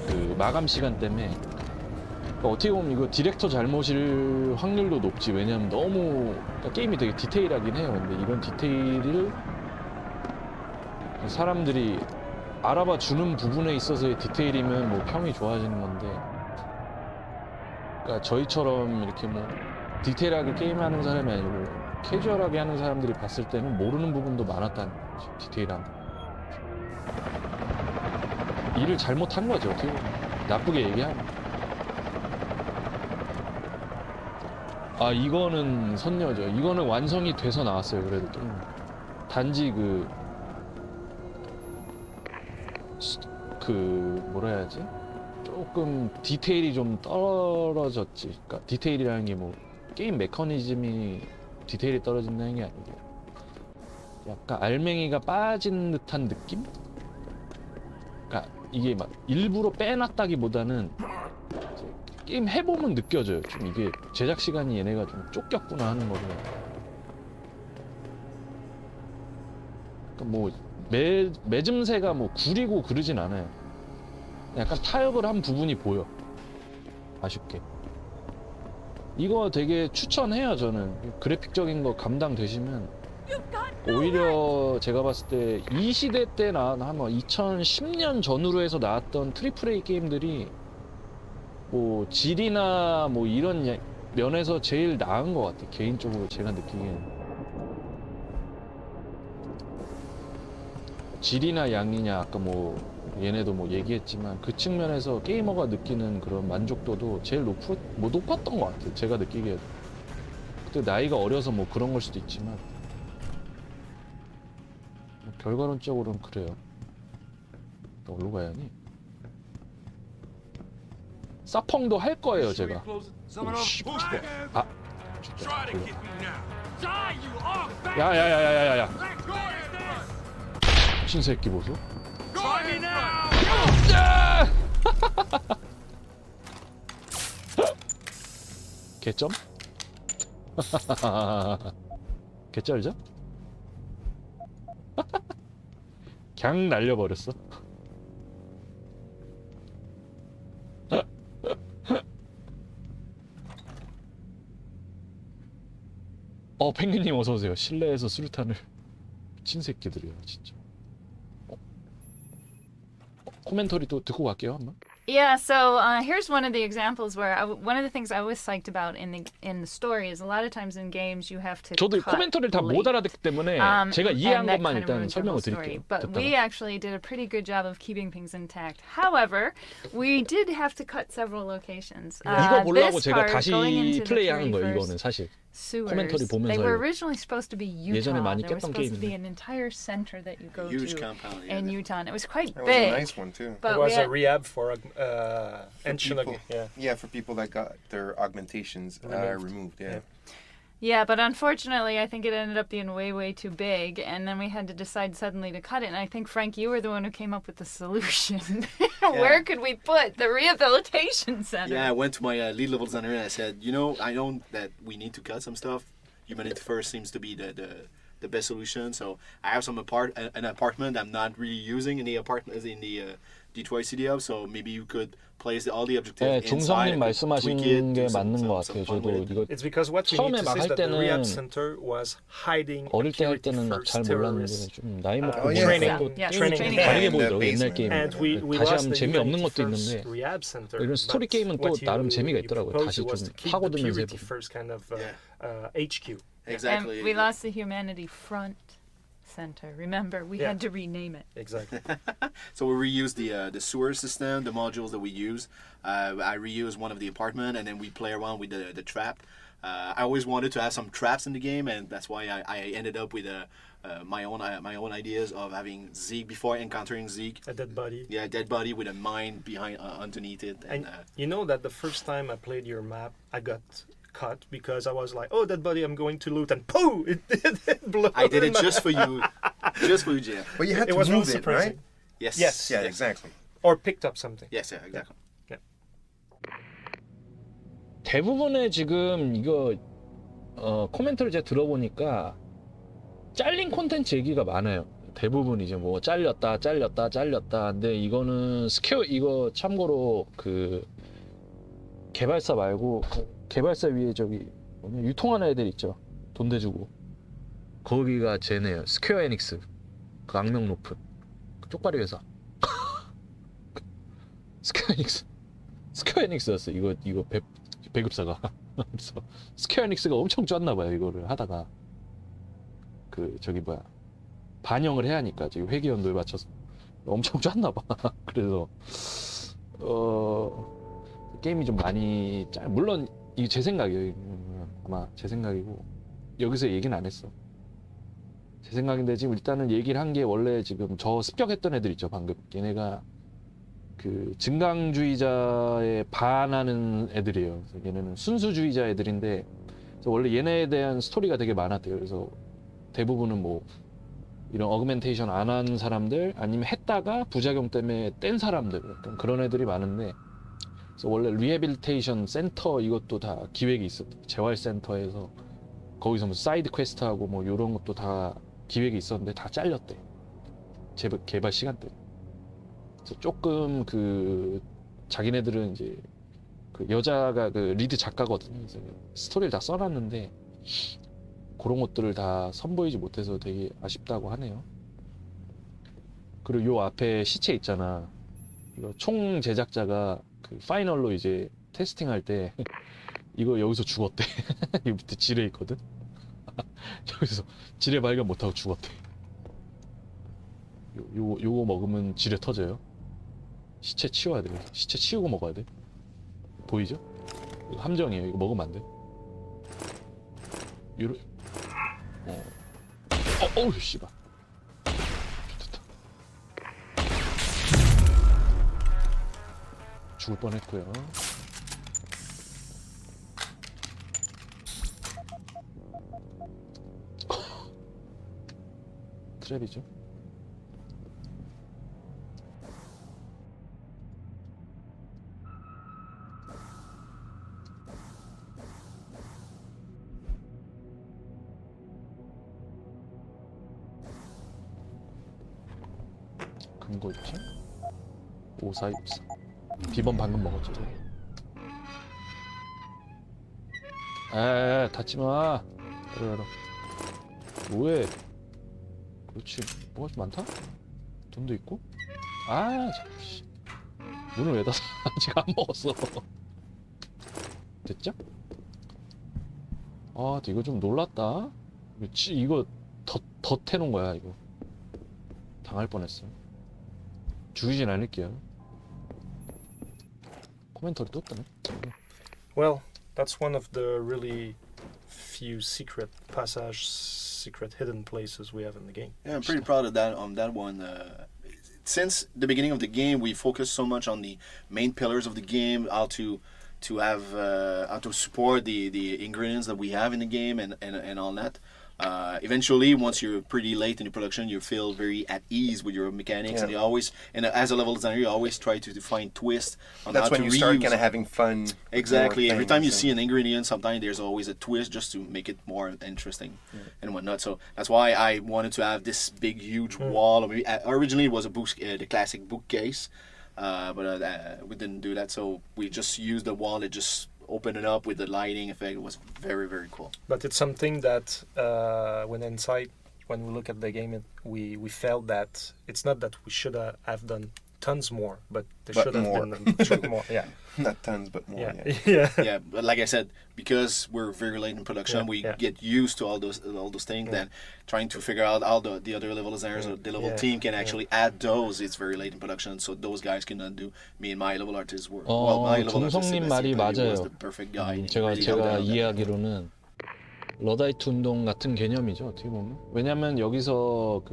Speaker 11: 그 마감 시간 때문에. 그러니까 어떻게 보면 이거 디렉터 잘못일 확률도 높지. 왜냐면 너무 그러니까 게임이 되게 디테일하긴 해요. 근데 이런 디테일을 사람들이 알아봐 주는 부분에 있어서의 디테일이면 뭐 평이 좋아지는 건데, 그러니까 저희처럼 이렇게 뭐 디테일하게 게임하는 사람이 아니고 캐주얼하게 하는 사람들이 봤을 때는 모르는 부분도 많았다는 거지. 디테일한 거. 일을 잘못한 거죠. 어떻게 보면. 나쁘게 얘기하면. 아 이거는 선녀죠. 이거는 완성이 돼서 나왔어요. 그래도 게임. 단지 뭐라 해야지? 조금 디테일이 좀 떨어졌지. 그러니까 디테일이라는 게 뭐 게임 메커니즘이 디테일이 떨어진다는 게 아니고 약간 알맹이가 빠진 듯한 느낌? 그러니까 이게 막 일부러 빼놨다기보다는 게임 해보면 느껴져요. 좀 이게 제작 시간이 얘네가 좀 쫓겼구나 하는 거를. 그러니까 뭐 매점새가 뭐 구리고 그러진 않아요. 약간 타협을 한 부분이 보여. 아쉽게. 이거 되게 추천해요. 저는 그래픽적인 거 감당되시면 오히려 제가 봤을 때 이 시대 때 나온 한 2010년 전후로 해서 나왔던 트리플 A 게임들이 뭐 질이나 뭐 이런 면에서 제일 나은 것 같아요. 개인적으로 제가 느끼기에는. 질이나 양이냐 아까 뭐 얘네도 뭐 얘기했지만 그 측면에서 게이머가 느끼는 그런 만족도도 제일 높았던 것 같아요. 제가 느끼기에도. 그때 나이가 어려서 뭐 그런 걸 수도 있지만 결과론적으로는 그래요. 너 어디로 가야 하니? 사펑도 할 거예요, 제가. 오씨, 아, 진짜. 야야야야야야. 미친 새끼 보소. 개점? 개쩔죠? 그냥 날려버렸어. 펭귄님 어서오세요. 실내에서 수류탄을. 미친 새끼들이야 진짜. 코멘터리 또 듣고 갈게요 한번.
Speaker 4: Yeah, so here's one of the examples where one of the things I was psyched about in the story is a lot of times in games you have to
Speaker 11: 저도
Speaker 4: cut
Speaker 11: 코멘터리를 다 못 알아듣기 때문에 제가 이해한 것만 일단 설명을 드릴게요.
Speaker 4: But we actually did a pretty good job of keeping things intact. However, we did have to cut several locations.
Speaker 11: 이거 보려고 제가 다시 플레이하는 거예요. 이거는 사실. 코멘터리 보면서
Speaker 4: They were originally supposed to be Utah.
Speaker 11: 예전에 많이
Speaker 4: There was
Speaker 11: 깼던
Speaker 4: supposed to be
Speaker 11: 게임인데.
Speaker 4: an entire center that you go
Speaker 2: Huge
Speaker 4: to
Speaker 2: compound,
Speaker 4: in Utah, and it was quite
Speaker 8: That
Speaker 4: big.
Speaker 8: was a nice one too.
Speaker 4: But
Speaker 6: it was
Speaker 4: we
Speaker 6: a rehab for
Speaker 8: people, yeah, for people that got their augmentations removed. Yeah.
Speaker 4: Yeah, but unfortunately, I think it ended up being way too big, and then we had to decide suddenly to cut it. And I think, Frank, you were the one who came up with the solution. Where could we put the rehabilitation center?
Speaker 2: Yeah, I went to my lead level designer and I said, you know, I know that we need to cut some stuff. Humanity First seems to be the best solution. So I have an apartment I'm not really using in the apartment in the Detroit City Hub. So maybe you could place all the objectives
Speaker 11: 종성님
Speaker 2: inside.
Speaker 11: 말씀하신 게 맞는 것 같아요. 저도 이거
Speaker 6: It's because what we need to see is that the rehab center was hiding
Speaker 11: 어릴 때 할 때는 막 잘 몰랐는데 좀 나이 먹고 보니까 또 게임이 다르게 보이더라고요. 옛날 게임. 다시 하면 재미없는 것도 있는데 이런 스토리 게임은 또 나름 재미가 있더라고요. 다시 좀 파고들면서 해보고.
Speaker 6: HQ.
Speaker 2: Exactly.
Speaker 4: And we lost the Humanity Front Center. Remember, we had to rename it.
Speaker 6: Exactly.
Speaker 2: So we reused the sewer system, the modules that we use. I reused one of the apartment, and then we play around with the trap. I always wanted to have some traps in the game, and that's why I ended up with my own ideas of having Zeke before encountering Zeke.
Speaker 6: A dead body.
Speaker 2: Yeah, a dead body with a mine behind underneath it.
Speaker 6: And you know that the first time I played your map, I got cut because I was like, oh, that body I'm going to loot, and pooh, it blew.
Speaker 2: I did it just for you. Just for you, Jay.
Speaker 8: But you had to move it, right?
Speaker 2: Yes.
Speaker 8: Yeah, exactly.
Speaker 6: Or picked up something.
Speaker 2: Yes, yeah, exactly.
Speaker 6: Yeah.
Speaker 11: 대부분의 지금 이거 코멘트를 제가 들어보니까 잘린 콘텐츠 얘기가 많아요. 대부분 이제 뭐 잘렸다. 근데 이거는 이거 참고로 그 개발사 말고 개발사 위에 저기 유통하는 애들 있죠. 돈 대주고 거기가 쟤네요. 스퀘어 에닉스. 그 악명 높은 그 쪽발이 회사. 스퀘어 에닉스였어. 이거 배급사가. 그래서 스퀘어 에닉스가 엄청 쪘나 봐요. 이거를 하다가 그 저기 뭐야 반영을 해야 하니까 지금 회계 연도에 맞춰서 엄청 짰나 봐. 그래서 게임이 좀 많이 물론 이게 제 생각이에요. 아마 제 생각이고 여기서 얘기는 안 했어. 제 생각인데 지금 일단은 얘기를 한 게 원래 지금 저 습격했던 애들 있죠. 방금 얘네가 그 증강주의자에 반하는 애들이에요. 그래서 얘네는 순수주의자 애들인데 그래서 원래 얘네에 대한 스토리가 되게 많았대요. 그래서 대부분은 뭐 이런 어그멘테이션 안 한 사람들 아니면 했다가 부작용 때문에 뗀 사람들 약간 그런 애들이 많은데 그래서 원래 리해빌리테이션 센터 이것도 다 기획이 있었대. 재활센터에서 거기서 뭐 사이드 퀘스트하고 뭐 이런 것도 다 기획이 있었는데 다 잘렸대. 개발 시간 때. 그래서 조금 그 자기네들은 이제 그 여자가 그 리드 작가거든요. 그래서 스토리를 다 써놨는데 그런 것들을 다 선보이지 못해서 되게 아쉽다고 하네요. 그리고 요 앞에 시체 있잖아. 이거 총 제작자가 그 파이널로 이제 테스팅할 때 이거 여기서 죽었대. 이 밑에 지뢰 있거든. 여기서 지뢰 발견 못하고 죽었대. 요거 먹으면 지뢰 터져요. 시체 치워야 돼. 시체 치우고 먹어야 돼. 보이죠? 이거 함정이에요. 이거 먹으면 안 돼. 요런. 어우 씨발. 됐다. 죽을 뻔했고요. 트랩이죠. 금고 있죠? 5464 비번 방금 먹었죠. 에이 닫지마. 그래 뭐해. 그렇지. 뭐가 좀 많다? 돈도 있고? 아 참. 문을 왜 닫아. 아직 안 먹었어. 됐죠? 아 이거 좀 놀랐다. 이거 더 해놓은 거야. 이거 당할 뻔했어. 죽이진 않을게요. 코멘터리 또 뜨네.
Speaker 6: Well, that's one of the really few secret passage, secret hidden places we have in the game.
Speaker 2: Yeah, I'm pretty proud of that on that one. Since the beginning of the game, we focused so much on the main pillars of the game, how to support the ingredients that we have in the game and all that. Eventually, once you're pretty late in your production, you feel very at ease with your mechanics, and you always, and as a level designer, you always try to find twists on
Speaker 8: That's
Speaker 2: how
Speaker 8: when
Speaker 2: to
Speaker 8: you
Speaker 2: reuse.
Speaker 8: start kind of having fun.
Speaker 2: Exactly. Every time you see
Speaker 8: an
Speaker 2: an ingredient, sometimes there's always a twist just to make it more interesting and whatnot. So that's why I wanted to have this big, huge wall. Originally, it was a book, the classic bookcase, but we didn't do that. So we just used the wall. It just open it up with the lighting effect. It was very, very cool.
Speaker 6: But it's something that when we look at the game, we felt that it's not that we should have done tons more, but there should have been more. Yeah,
Speaker 8: not tons, but more.
Speaker 2: Yeah. But like I said, because we're very late in production, we get used to all those things. Then trying to figure out how the other level designers or the level team can actually add those. It's very late in production, so those guys cannot do. Me and my level artists were. My level artist
Speaker 11: 종성님 말이
Speaker 2: was
Speaker 11: 맞아요.
Speaker 2: the perfect guy.
Speaker 11: 제가 이해하기로는 러다이트 운동 같은 개념이죠. 어떻게 보면. 왜냐면 여기서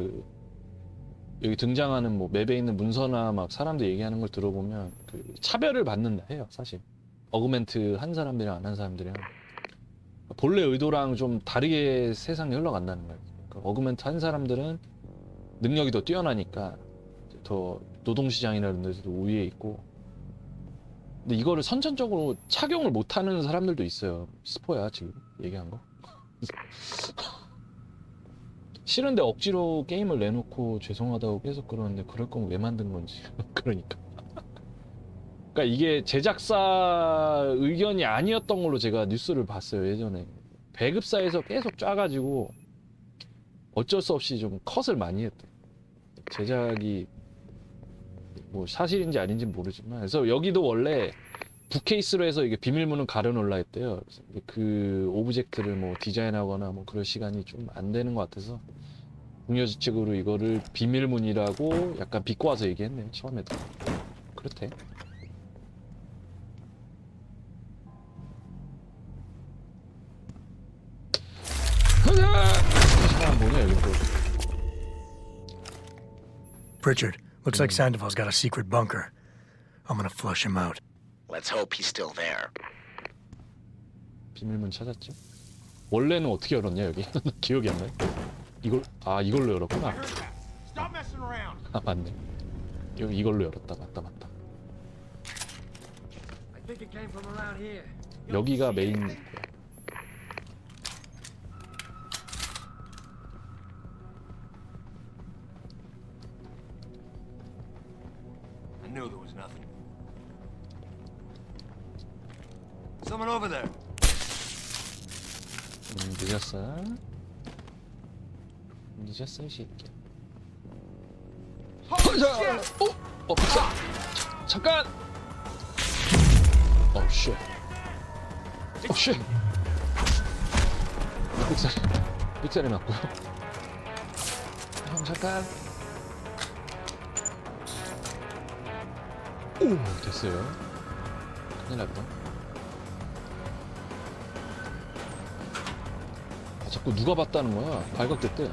Speaker 11: 여기 등장하는 뭐 맵에 있는 문서나 막 사람들 얘기하는 걸 들어보면 차별을 받는다 해요. 사실 어그멘트 한 사람들이랑 안 한 사람들이랑 본래 의도랑 좀 다르게 세상이 흘러간다는 거예요. 그러니까 어그멘트 한 사람들은 능력이 더 뛰어나니까 더 노동시장이나 이런 데서도 우위에 있고, 근데 이거를 선천적으로 착용을 못하는 사람들도 있어요. 스포야 지금 얘기한 거. 싫은데 억지로 게임을 내놓고 죄송하다고 계속 그러는데 그럴 거면 왜 만든 건지. 그러니까 이게 제작사 의견이 아니었던 걸로 제가 뉴스를 봤어요. 예전에 배급사에서 계속 짜가지고 어쩔 수 없이 좀 컷을 많이 했대. 제작이 뭐 사실인지 아닌지 모르지만. 그래서 여기도 원래 북케이스로 해서 이게 비밀문을 가려놓으려 했대요. 그 오브젝트를 뭐 디자인하거나 뭐 그럴 시간이 좀 안 되는 것 같아서 중요지 측으로 이거를 비밀문이라고 약간 비꼬아서 얘기했네요. 처음에도. 그렇대. 뭐냐 여기 또.
Speaker 10: Pritchard, looks like Sandoval's got a secret bunker. I'm gonna flush him out.
Speaker 1: Let's hope he's still there.
Speaker 11: 비밀문 찾았지? 원래는 어떻게 열었냐 여기? 기억이 안 나요. 이걸로 열었구나. 아 맞네. 이걸로 열었다. 맞다. 여기가 메인.
Speaker 16: I knew there was nothing. Someone over there.
Speaker 11: 늦었어 이 새끼야. 박사. 잠깐. 쉣. 삑사리 맞고요. 형 잠깐. 오 됐어요. 큰일 났다. 자꾸 누가 봤다는 거야. 발각됐대.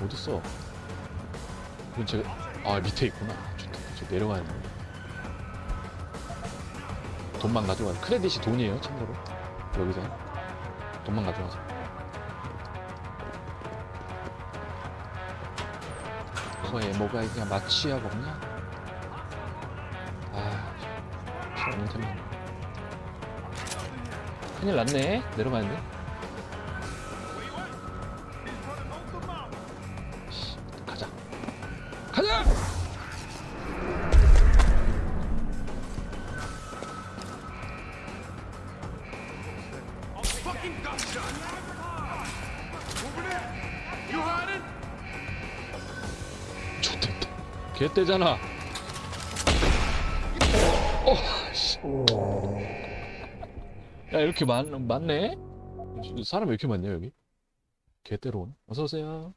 Speaker 11: 어딨어? 이건 제가 밑에 있구나. 좋다. 저 내려가야 돼. 돈만 가져가자. 크레딧이 돈이에요, 참고로. 여기서 돈만 가져가자. 거에 뭐가 그냥 마취약 없냐? 없는 템만. 큰일 났네. 내려가는데. 가자. 좋댔다. 개떼잖아. 야 이렇게 많네? 사람 왜 이렇게 많냐 여기? 개떼로 오네. 어서오세요.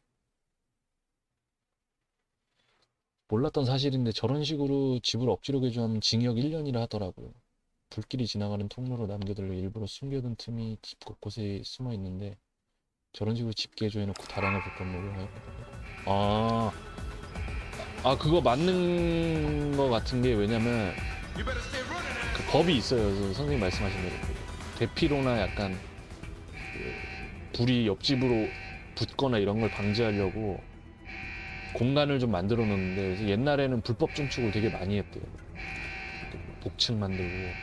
Speaker 11: 몰랐던 사실인데 저런 식으로 집을 억지로 개조하면 징역 1년이라 하더라고요. 불길이 지나가는 통로로 남겨둘려 일부러 숨겨둔 틈이 집 곳곳에 숨어 있는데 저런 식으로 집 개조해놓고 다량을 불건물로 그거 맞는 거 같은 게 왜냐면 그 법이 있어요. 선생님 말씀하신 대로 대피로나 약간 불이 옆집으로 붙거나 이런 걸 방지하려고 공간을 좀 만들어 놓는데 그래서 옛날에는 불법 증축을 되게 많이 했대요. 복층 만들고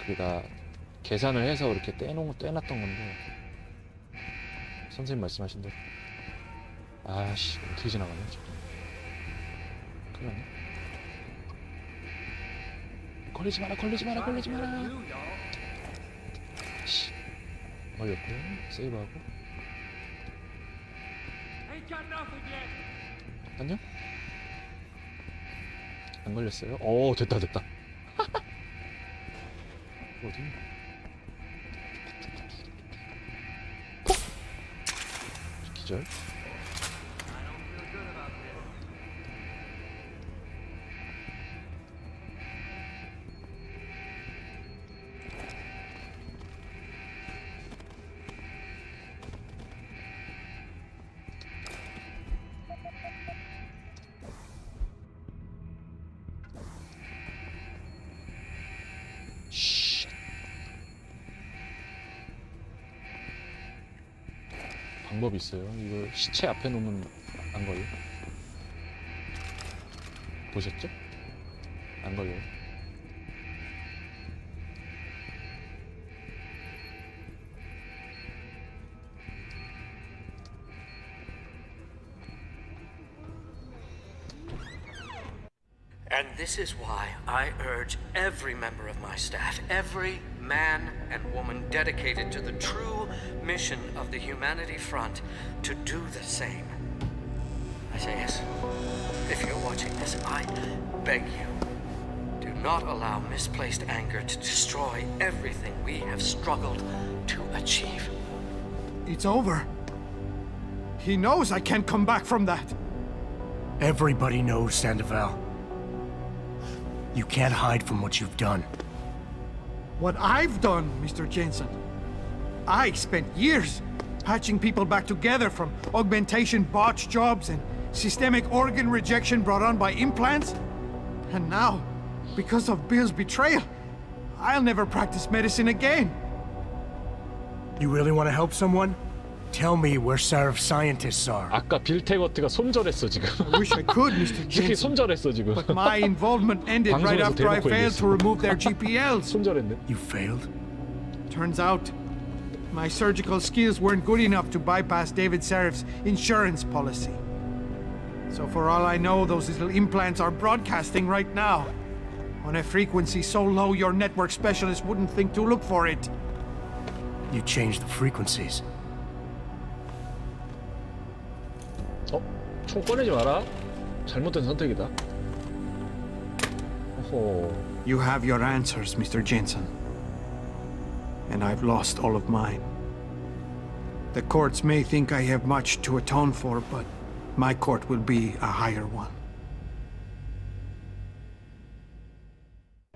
Speaker 11: 그게 다 계산을 해서 이렇게 떼놨던 건데 선생님 말씀하신 대로 어떻게 지나가냐 큰일 났네. 걸리지 마라. 걸렸고요. 세이브하고. 안녕? 안 걸렸어요? 됐다. 어디? 기절. 방법이 있어요. 이거 시체 앞에 놓으면 안 걸려. 보셨죠? 안 걸려요.
Speaker 14: And this is why I urge every member of my staff, every man and woman dedicated to the true mission of the Humanity Front, to do the same. I say yes. If you're watching this, I beg you, do not allow misplaced anger to destroy everything we have struggled to achieve.
Speaker 21: It's over. He knows I can't come back from that.
Speaker 10: Everybody knows, Sandoval. You can't hide from what you've done.
Speaker 21: What I've done, Mr. Jensen. I spent years patching people back together from augmentation botch jobs and systemic organ rejection brought on by implants. And now, because of Bill's betrayal, I'll never practice medicine again.
Speaker 10: You really want to help someone? Tell me where Sarif scientists are.
Speaker 11: 아까 빌 태거트가 손절했어 지금.
Speaker 21: I wish I could, Mr.
Speaker 11: 특히
Speaker 21: Jensen.
Speaker 11: 손절했어 지금.
Speaker 21: But my involvement ended right
Speaker 11: 방송에서
Speaker 21: after I
Speaker 11: 대놓고
Speaker 21: failed
Speaker 11: 얘기했어.
Speaker 21: to remove their GPLs.
Speaker 11: 손절했네.
Speaker 10: You failed?
Speaker 21: Turns out, my surgical skills weren't good enough to bypass David Sarif's insurance policy. So for all I know, those little implants are broadcasting right now. On a frequency so low your network specialist wouldn't think to look for it.
Speaker 10: You changed the frequencies.
Speaker 11: 총 꺼내지 마라. 잘못된 선택이다. 어허.
Speaker 21: You have your answers, Mr. Jensen. And I've lost all of mine. The courts may think I have much to atone for, but my court will be a higher one.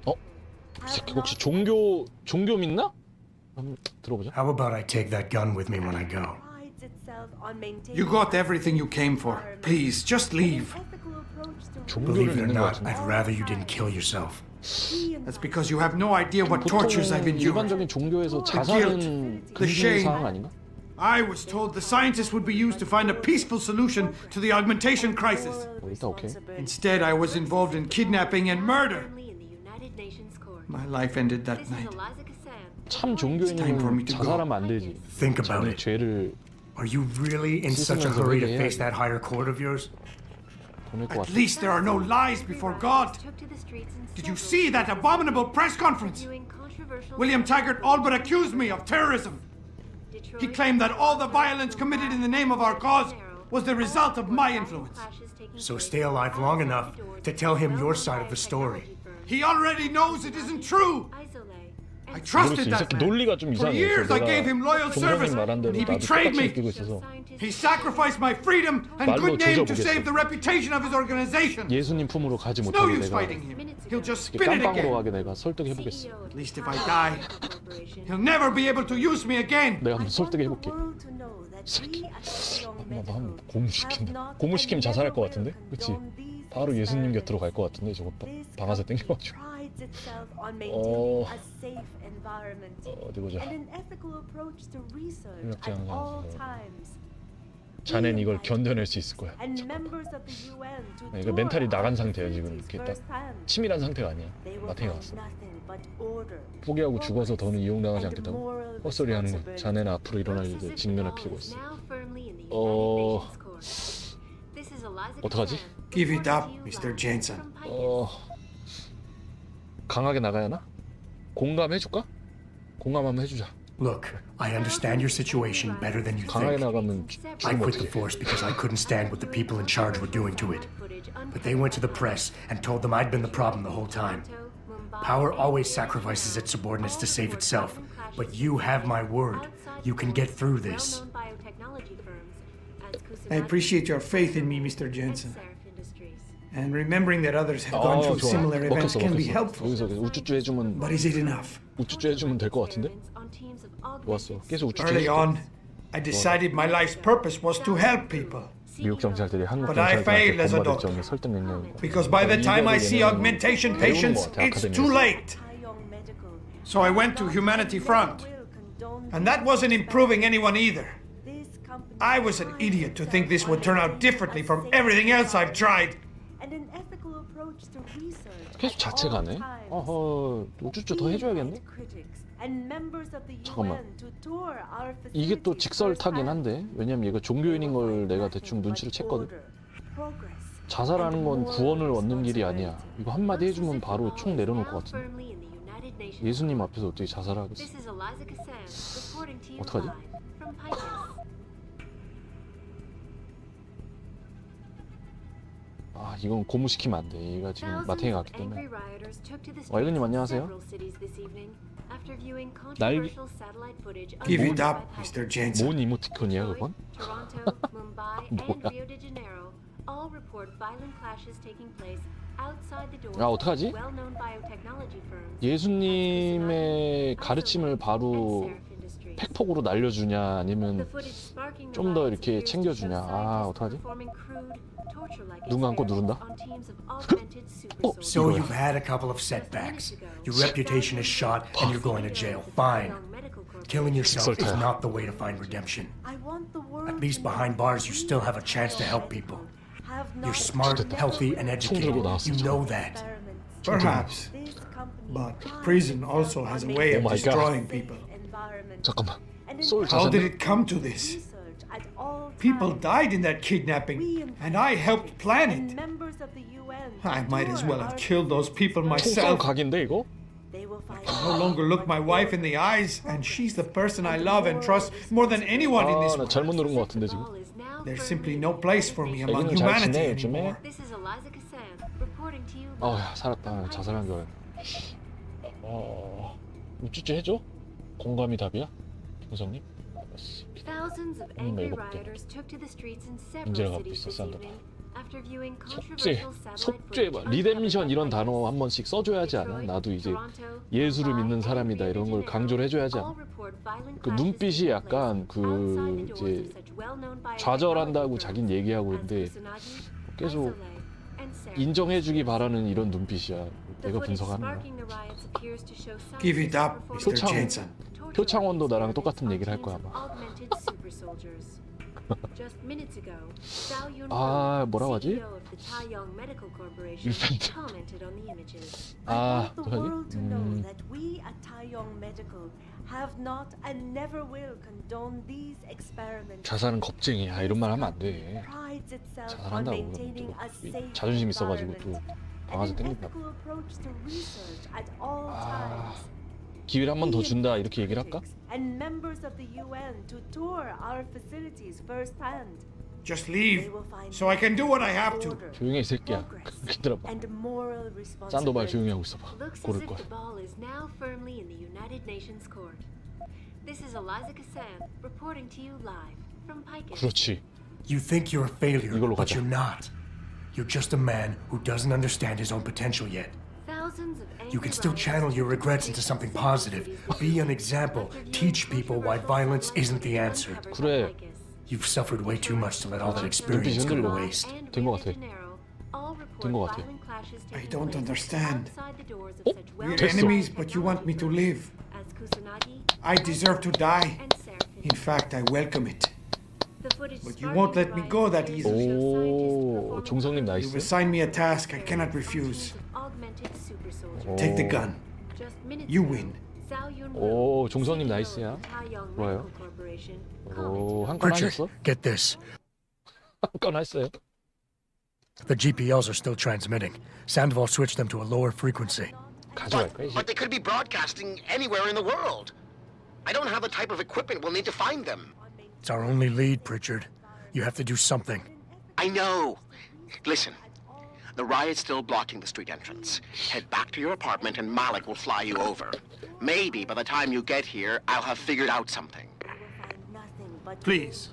Speaker 11: 이 새끼 혹시 종교 믿나? 한번 들어보자.
Speaker 10: How about I take that gun with me when I go?
Speaker 21: You got everything you came for. Please, just leave.
Speaker 10: Believe it or not, I'd rather you didn't kill yourself.
Speaker 21: That's because you have no idea what tortures I've endured.
Speaker 11: 일반적인 종교에서
Speaker 21: The guilt,
Speaker 11: 자살은
Speaker 21: the
Speaker 11: 금지
Speaker 21: shame.
Speaker 11: 사항 아닌가?
Speaker 21: I was told the scientists would be used to find a peaceful solution to the augmentation crisis.
Speaker 11: 일단 오케이.
Speaker 21: Instead, I was involved in kidnapping and murder. My life ended that night.
Speaker 11: 참 종교인이면 자살하면 안 되지.
Speaker 10: Think about
Speaker 11: 자기
Speaker 10: it.
Speaker 11: 죄를
Speaker 10: Are you really in such a hurry to face that higher court of yours?
Speaker 11: 보낼 것
Speaker 21: At
Speaker 11: 같아.
Speaker 21: least there are no lies before God. Did you see that abominable press conference? William Taggart all but accused me of terrorism. He claimed that all the violence committed in the name of our cause was the result of my influence.
Speaker 10: So stay alive long enough to tell him your side of the story.
Speaker 21: He already knows it isn't true. I trusted
Speaker 11: 모르겠어. 이
Speaker 21: that
Speaker 11: 새끼
Speaker 21: man.
Speaker 11: 논리가 좀
Speaker 21: For
Speaker 11: 이상해.
Speaker 21: years I
Speaker 11: 내가
Speaker 21: gave him loyal service,
Speaker 11: 종교님 말한
Speaker 21: and
Speaker 11: 대로
Speaker 21: he
Speaker 11: 나도
Speaker 21: betrayed
Speaker 11: 똑같이
Speaker 21: me.
Speaker 11: 느끼고 있어서
Speaker 21: He sacrificed my freedom and
Speaker 11: 말로
Speaker 21: good name to
Speaker 11: 조져보겠어.
Speaker 21: save the reputation of his organization.
Speaker 11: 예수님 품으로 가지
Speaker 21: No
Speaker 11: 못하게
Speaker 21: use
Speaker 11: 내가
Speaker 21: fighting him. He'll just
Speaker 11: 이렇게
Speaker 21: spin it
Speaker 11: 깜빵으로
Speaker 21: again.
Speaker 11: 가게 내가 설득해보겠어.
Speaker 21: At least if I die, he'll never be able to use me again.
Speaker 11: 내가 한번 설득해볼게. 새끼. 엄마도 한번 고무시킨다. 고무시키면 자살할 것 같은데? 그치? 바로 예수님 곁으로 갈 것 같은데 저거 방아쇠 땡겨가지고. 어디 보자. 협력자 항상 자넨 이걸 견뎌낼 수 있을 거야. 이거 멘탈이 나간 상태야 지금. 이렇게 딱 치밀한 상태가 아니야. 마탱이가 왔어. 포기하고 죽어서 더는 이용당하지 않겠다고 헛소리하는 자네는 앞으로 일어날 일들 직면을 피우고 있어. 어떡하지?
Speaker 21: Give it up, Mr. Jensen.
Speaker 11: 강하게 나가야 하나? 공감해줄까? 공감 한번 해주자.
Speaker 10: Look, I understand your situation better than you
Speaker 11: 강하게
Speaker 10: think.
Speaker 11: 나가면
Speaker 10: I
Speaker 11: 죽으면
Speaker 10: quit the
Speaker 11: 어떡해.
Speaker 10: force because I couldn't stand what the people in charge were doing to it. But they went to the press and told them I'd been the problem the whole time. Power always sacrifices its subordinates to save itself. But you have my word. You can get through this.
Speaker 21: I appreciate your faith in me, Mr. Jensen. And remembering that others have gone through similar events can be helpful.
Speaker 11: 여기서 우쭈쭈 해주면
Speaker 21: But is it enough?
Speaker 11: 우쭈쭈 해주면 될 것 같은데? 좋았어. 계속 우쭈쭈
Speaker 21: Early
Speaker 11: 해줄게.
Speaker 21: on, I decided my life's purpose was to help people.
Speaker 11: 미국 경찰들이 한국
Speaker 21: But I failed
Speaker 11: 경찰들한테
Speaker 21: as a
Speaker 11: 본받을
Speaker 21: doctor.
Speaker 11: 점이 설득 능력이고.
Speaker 21: Because by the time I see augmentation patients, it's too late. So I went to Humanity Front. And that wasn't improving anyone either. I was an idiot to think this would turn out differently from everything else I've tried.
Speaker 11: 계속 자책하네. 어허, 우쭈쭈 더 해줘야겠네. 잠깐만. 이게 또 직설타긴 한데, 왜냐면 얘가 종교인인 걸 내가 대충 눈치를 챘거든. 자살하는 건 구원을 얻는 길이 아니야. 이거 한마디 해주면 바로 총 내려놓을 것 같은데. 예수님 앞에서 어떻게 자살하겠어? 어떡하지? 아, 이건 고무시키면 안 돼. 얘가 지금 마탱이 갔기 때문에. 와이드님 안녕하세요.
Speaker 21: 날 Give it up, Mr. Jensen.
Speaker 11: 뭔 이모티콘이야 그건? 뭐야? 아 어떡하지? 예수님의 가르침을 바로 팩폭으로 날려주냐 아니면 좀 더 이렇게 챙겨주냐. 아 어떡하지? 눈 감고 누른다?
Speaker 10: So you've had a couple of setbacks. Your reputation is shot and you're going to jail. Fine. Killing yourself is not the way to find redemption. At least behind bars you still have a chance to help people. You're smart, healthy, and educated. You know that.
Speaker 21: Perhaps. But prison also has a way of destroying people.
Speaker 11: 잠깐만.
Speaker 21: How did it come to this? People died in that kidnapping, and I helped plan it. I might as well have killed those people myself.
Speaker 11: 각인데 이거?
Speaker 21: I can no longer look my wife in the eyes, and she's the person I love and trust more than anyone in this
Speaker 11: 나
Speaker 21: world.
Speaker 11: 잘못 누른 것 같은데 지금.
Speaker 21: There's simply no place for me among
Speaker 11: 애기는 잘
Speaker 21: humanity
Speaker 11: 지내
Speaker 21: anymore.
Speaker 11: 요즘에? 야 살았다. 자살한 줄 알았네. 우쭈쭈 해줘? 공감이 답이야? 김성님? 한번 읽어볼게. 인재를 갖고 있어 싼다. 속죄, 리뎀션 이런 단어 한 번씩 써줘야 하지 않아? 나도 이제 예수를 믿는 사람이다 이런 걸 강조를 해줘야 하지 않아? 그 눈빛이 약간 그 이제 좌절한다고 자긴 얘기하고 있는데 계속 인정해주기 바라는 이런 눈빛이야. 내가 분석하는 거야.
Speaker 21: Give it up, Mr. Jensen.
Speaker 11: 표창원도 나랑 똑같은 얘기를 할 거야 아마. 아 뭐라고 하지? 이벤트. 아 어떡하지? 자살은 겁쟁이야 이런 말 하면 안 돼. 자살한다고 그러면 자존심 있어가지고 또 방아서 땡긴다. 아 기회를 한 번 더 준다 이렇게 얘기를 할까?
Speaker 21: Just leave, so I can do what I have to.
Speaker 11: 조용히 해 이 새끼야. 기다려봐. 짠도발 조용히 하고 있어봐. 고를 거야. 그렇지.
Speaker 10: You think you're a failure, but you're not. You're just a man who doesn't understand his own potential yet. You can still channel your regrets into something positive. Be an example. Teach people why violence isn't the answer.
Speaker 11: 그래.
Speaker 10: You've suffered way too much to let all that experience go to waste.
Speaker 11: 된 것 같아. 된 것 같아.
Speaker 21: I don't understand. We're enemies, but you want me to live. I deserve to die. In fact, I welcome it. But you won't let me go that easily.
Speaker 11: 오, 종성님 나이스.
Speaker 21: You've assigned me a task I cannot refuse. Take the gun. You win.
Speaker 11: 오, 종성님 나이스야. 좋아요. 오, 한 건 하셨어?
Speaker 10: Get this.
Speaker 11: 한 건 했어요.
Speaker 10: The GPLs are still transmitting. Sandoval switched them to a lower frequency.
Speaker 1: But they could be broadcasting anywhere in the world. I don't have the type of equipment we'll need to find them.
Speaker 10: It's our only lead, Pritchard. You have to do something.
Speaker 1: I know. Listen, the riot's still blocking the street entrance. Head back to your apartment and Malik will fly you over. Maybe by the time you get here, I'll have figured out something.
Speaker 21: Please,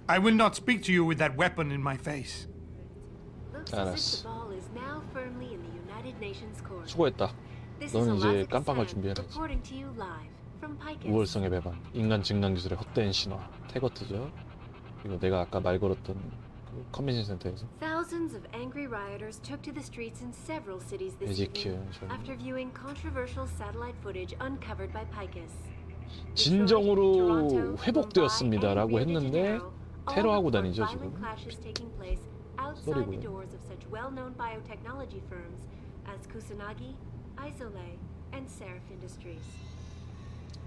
Speaker 21: I will not speak to you with that weapon in my face.
Speaker 11: 알았어. 수고했다. 넌 이제 깜빵을 준비해야지. 우월성의 배반, 인간 증강 기술의 헛된 신화, 태거트죠. 그리고 내가 아까 말 걸었던 그 컨벤션 센터에서.
Speaker 17: Thousands of angry rioters took to the streets in several cities this evening after viewing controversial satellite footage uncovered by Picus.
Speaker 11: 진정으로 회복되었습니다라고 했는데 테러하고 다니죠 지금. 소리고요.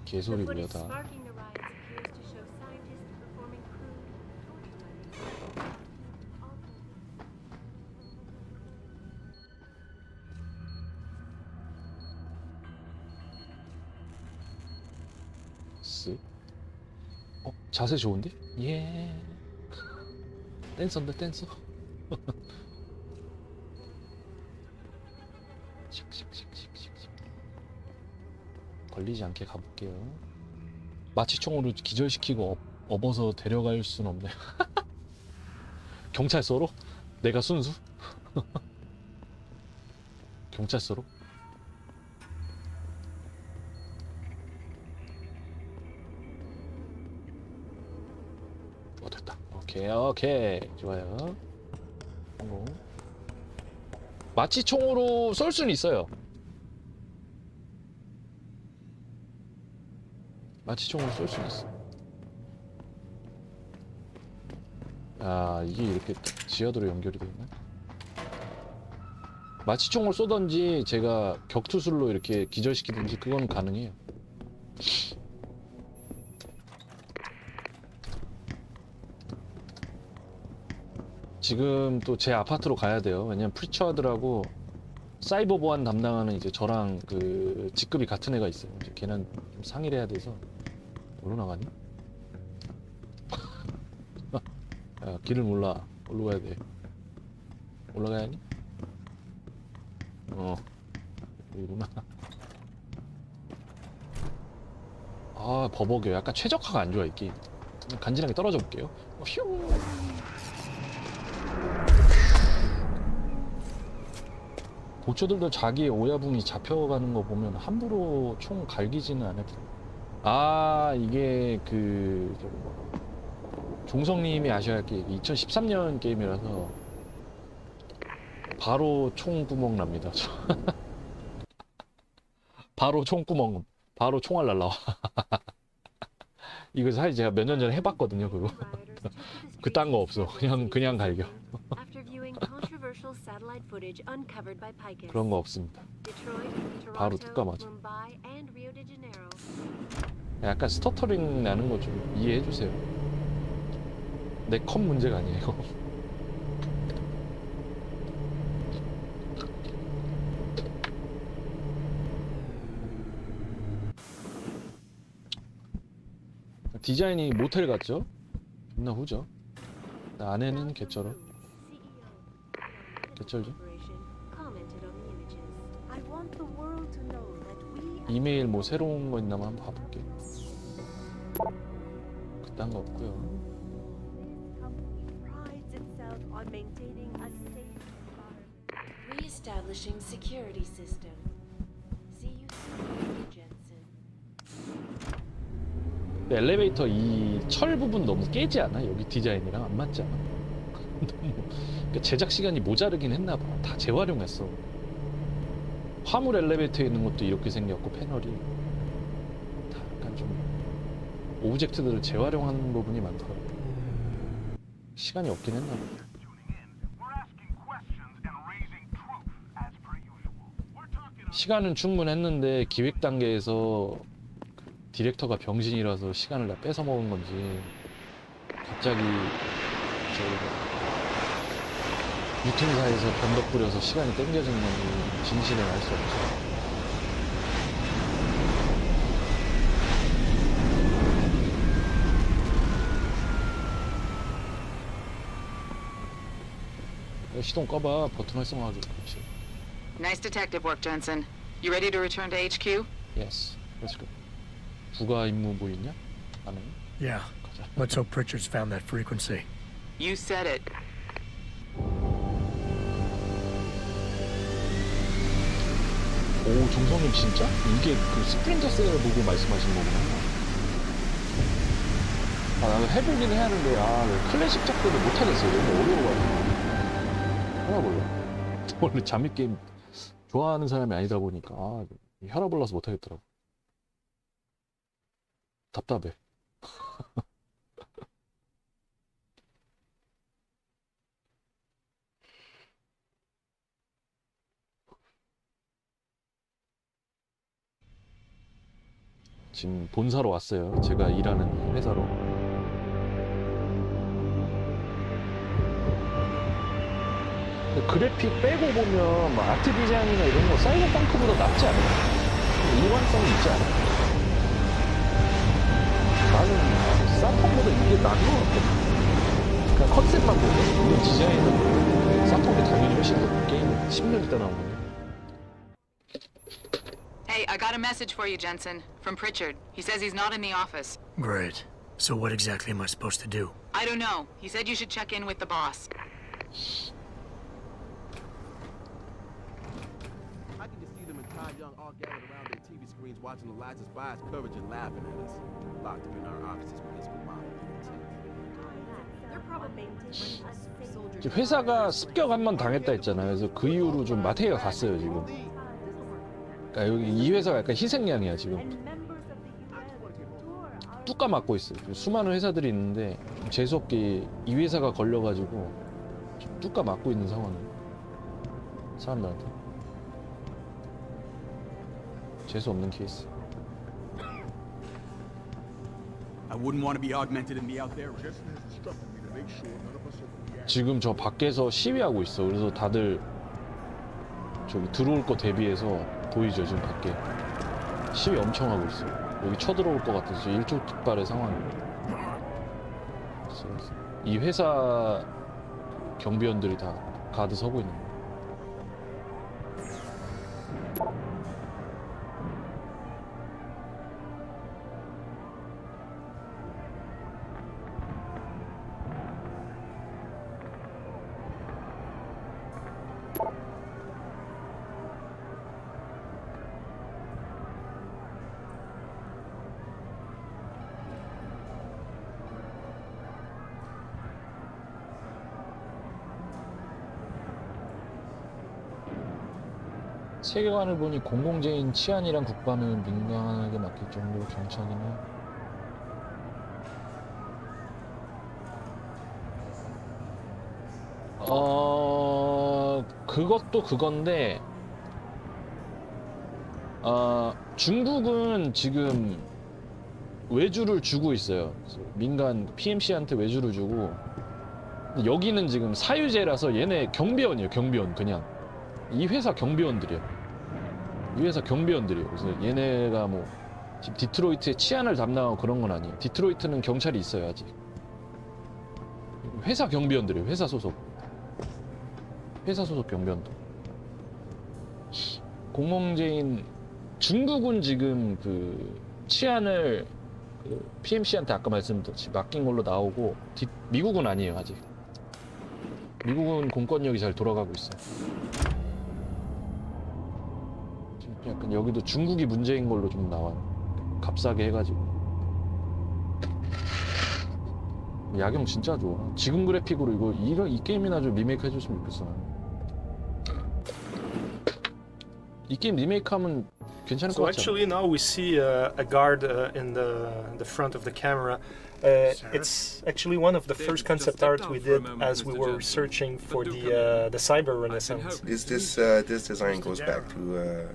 Speaker 11: 개소리고요 다. 자세 좋은데? 예. 댄서인데 댄서. 샥샥. 걸리지 않게 가볼게요. 마취총으로 기절시키고 업어서 데려갈 순 없네. 경찰서로? 내가 순수? 경찰서로? 됐다. 오케이 좋아요. 성공. 마취총으로 쏠 수는 있어요. 마취총으로 쏠 수는 있어. 아, 이게 이렇게 지하도로 연결이 되네. 마취총을 쏘던지 제가 격투술로 이렇게 기절시키든지 그건 가능해요. 지금 또 제 아파트로 가야 돼요. 왜냐면 프리처드라고 사이버 보안 담당하는 이제 저랑 그 직급이 같은 애가 있어요. 이제 걔는 좀 상의를 해야 돼서. 어디로 나가니? 야, 길을 몰라. 어디로 가야 돼? 올라가야 하니? 여기구나. 아, 버벅여요. 약간 최적화가 안 좋아, 이 게임. 그냥 간지나게 떨어져 볼게요. 휴. 보초들도 자기 오야붕이 잡혀가는 거 보면 함부로 총 갈기지는 않을 거예요. 아, 이게 그 종성님이 아셔야 할 게 2013년 게임이라서 바로 총구멍 납니다. 바로 총구멍, 바로 총알 날라와. 이거 사실 제가 몇 년 전에 해봤거든요, 그거. 그딴 거 없어. 그냥 갈겨. 그런 거 없습니다. 바로 뚜까 맞아. 약간 스터터링 나는 거 좀 이해해 주세요. 내 컴 문제가 아니에요, 이거. 디자인이 모텔 같죠? 존나 후져. 안에는 개쩔어. 개쩔죠? 이메일 뭐 새로운 거 있나만 한번 봐볼게. 그딴 거 없고요.
Speaker 17: Reestablishing security system. See you soon, Jensen.
Speaker 11: 엘리베이터 이 철 부분 너무 깨지 않아? 여기 디자인이랑 안 맞지 않아? 너무 그러니까 제작 시간이 모자르긴 했나 봐. 다 재활용했어. 화물 엘리베이터에 있는 것도 이렇게 생겼고 패널이 다 약간 좀 오브젝트들을 재활용하는 부분이 많더라고. 시간이 없긴 했나 봐. 시간은 충분했는데 기획 단계에서 디렉터가 병신이라서 시간을 다 뺏어 먹은 건지 갑자기 유통사에서 변덕 부려서 시간이 땡겨진 건지 진실은 알 수 없죠. 시동 꺼봐. 버튼 활성화하기. 그렇지.
Speaker 9: Nice detective work, Jensen. You ready to return to HQ?
Speaker 11: Yes. Let's go. 부가 임무 뭐 있냐? 안 해?
Speaker 10: Yeah. Let's hope Pritchard's found that frequency.
Speaker 9: You said it.
Speaker 11: 오, 종성님 진짜? 이게 그 스프린터 셀을 보고 말씀하신 거구나. 아, 나도 해보긴 해야 하는데, 클래식 작들을 못하겠어요. 너무 어려워가지고. 하나 몰라. 원래 잠입 게임 좋아하는 사람이 아니다 보니까, 혈압 올라서 못하겠더라고. 답답해. 지금 본사로 왔어요. 제가 일하는 회사로. 그래픽 빼고 보면 뭐 아트 디자인이나 이런 거 사이버펑크보다 낫지 않아요? 일관성이 있지 않아요? 나는 사펑보다 이게 나은 것 같거든. 그냥 컨셉만 보고 물론 디자인은 사펑이 당연히 훨씬 더 게임 10년 있다 나온 건데
Speaker 9: Hey, I got a message for you, Jensen. From Pritchard. He says he's not in the office.
Speaker 10: Great. So what exactly am I supposed to do?
Speaker 9: I don't know. He said you should check in with the boss.
Speaker 18: I can just see them and Todd Young all gathered around their TV screens watching Elijah Spy's coverage and laughing at us. Locked up in our offices with this model.
Speaker 11: 지금 회사가 습격 한 번 당했다 했잖아요. 그래서 그 이후로 좀 마태가 갔어요 지금. 그러니까 여기 이 회사가 약간 희생양이야 지금. 뚜까 맞고 있어요. 수많은 회사들이 있는데 좀 재수없게 이 회사가 걸려가지고 좀 뚜까 맞고 있는 상황이에요. 사람들한테. 재수없는 케이스.
Speaker 13: I wouldn't want to be augmented and be out there.
Speaker 11: 지금 저 밖에서 시위하고 있어. 그래서 다들 저기 들어올 거 대비해서 보이죠 지금 밖에 시위 엄청 하고 있어. 여기 쳐들어올 것 같아서 일촉즉발의 상황입니다. 이 회사 경비원들이 다 가드 서고 있는 거예요. 세계관을 보니 공공재인 치안이랑 국방을 민감하게 맡길 정도로 경찰이나 그것도 그건데 중국은 지금 외주를 주고 있어요. 민간 PMC한테 외주를 주고 여기는 지금 사유제라서 얘네 경비원이에요. 경비원 그냥 이 회사 경비원들이에요. 이 회사 경비원들이에요. 그래서 얘네가 뭐 지금 디트로이트의 치안을 담당하고 그런 건 아니에요. 디트로이트는 경찰이 있어요 아직. 회사 경비원들이에요. 회사 소속 경비원들. 공공재인 중국은 지금 그 치안을 그 PMC한테 아까 말씀드렸듯이 맡긴 걸로 나오고 미국은 아니에요 아직. 미국은 공권력이 잘 돌아가고 있어요. 약간 여기도 중국이 문제인 걸로 좀 나와요. 값싸게 해가지고. 야경 진짜 좋아. 지금 그래픽으로 이 게임이나 좀 리메이크 해줬으면 좋겠어. 이 게임 리메이크하면 괜찮을 것 같아.
Speaker 6: So actually now we see a guard in the front of the camera. It's actually one of the first concept art we did as we were researching for the cyber renaissance.
Speaker 8: This design goes back to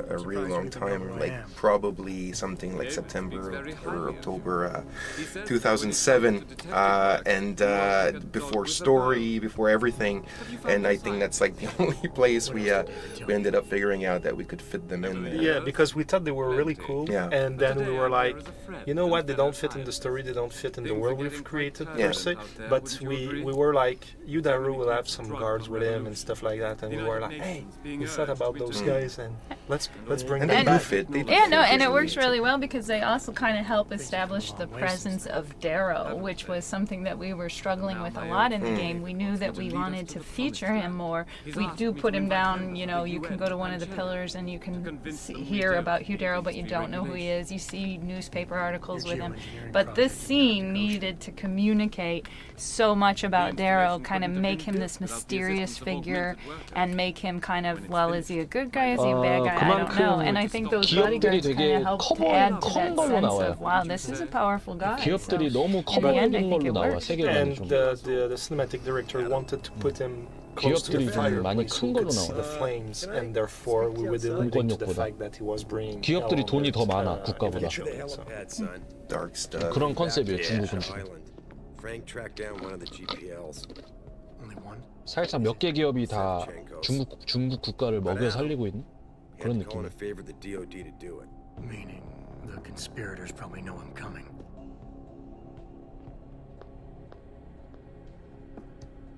Speaker 8: a really long time, like probably something like September or October 2007, and before story, before everything, and I think that's like the only place we ended up figuring out that we could fit them in there.
Speaker 6: Yeah, because we thought they were really cool, and then we were like, you know what, they don't fit in the story, they don't fit in the world we've created per se, but we were like, Yudaru will have some guards with him and stuff like that, and we were like, hey, we thought about those guys and let's bring them back.
Speaker 4: And it works really well because they also kind of help establish the presence of Darrow, which was something that we were struggling with a lot in the game. We knew that we wanted to feature him more. We do put him down, you know, you can go to one of the pillars and you can hear about Hugh Darrow, but you don't know who he is. You see newspaper articles with him. But this scene needed to communicate so much about Darrow, kind of make him this mysterious figure and make him kind of, well, is he a good guy, is he a bad guy, I don't know. And I think those bodyguards kind of helped add to that sense of, wow, this is a powerful guy.
Speaker 11: 기업들이 너무 커
Speaker 4: in the end, I
Speaker 11: 보이는
Speaker 4: think
Speaker 11: 걸로
Speaker 4: it
Speaker 11: 나와.
Speaker 4: worked.
Speaker 11: 세계관이
Speaker 6: And
Speaker 11: 좀.
Speaker 6: the cinematic director wanted to put him close to the
Speaker 11: 기업들이 좀 많이
Speaker 6: fireplace so
Speaker 11: 큰
Speaker 6: we
Speaker 11: 걸로
Speaker 6: could see
Speaker 11: 나와.
Speaker 6: the flames, and therefore we would allude to the fact that he was bringing
Speaker 11: 기업들이 돈이 더 많아 국가보다.
Speaker 8: Dark stuff.
Speaker 11: 그런 컨셉이에요 중국은.
Speaker 5: Frank tracked down one of the GPLs. Only one?
Speaker 11: 살짝 몇 개 기업이 다 중국 국가를 먹여 살리고 있는 그런 느낌.
Speaker 5: Favor the DOD to do it.
Speaker 10: Meaning the conspirators probably know I'm coming.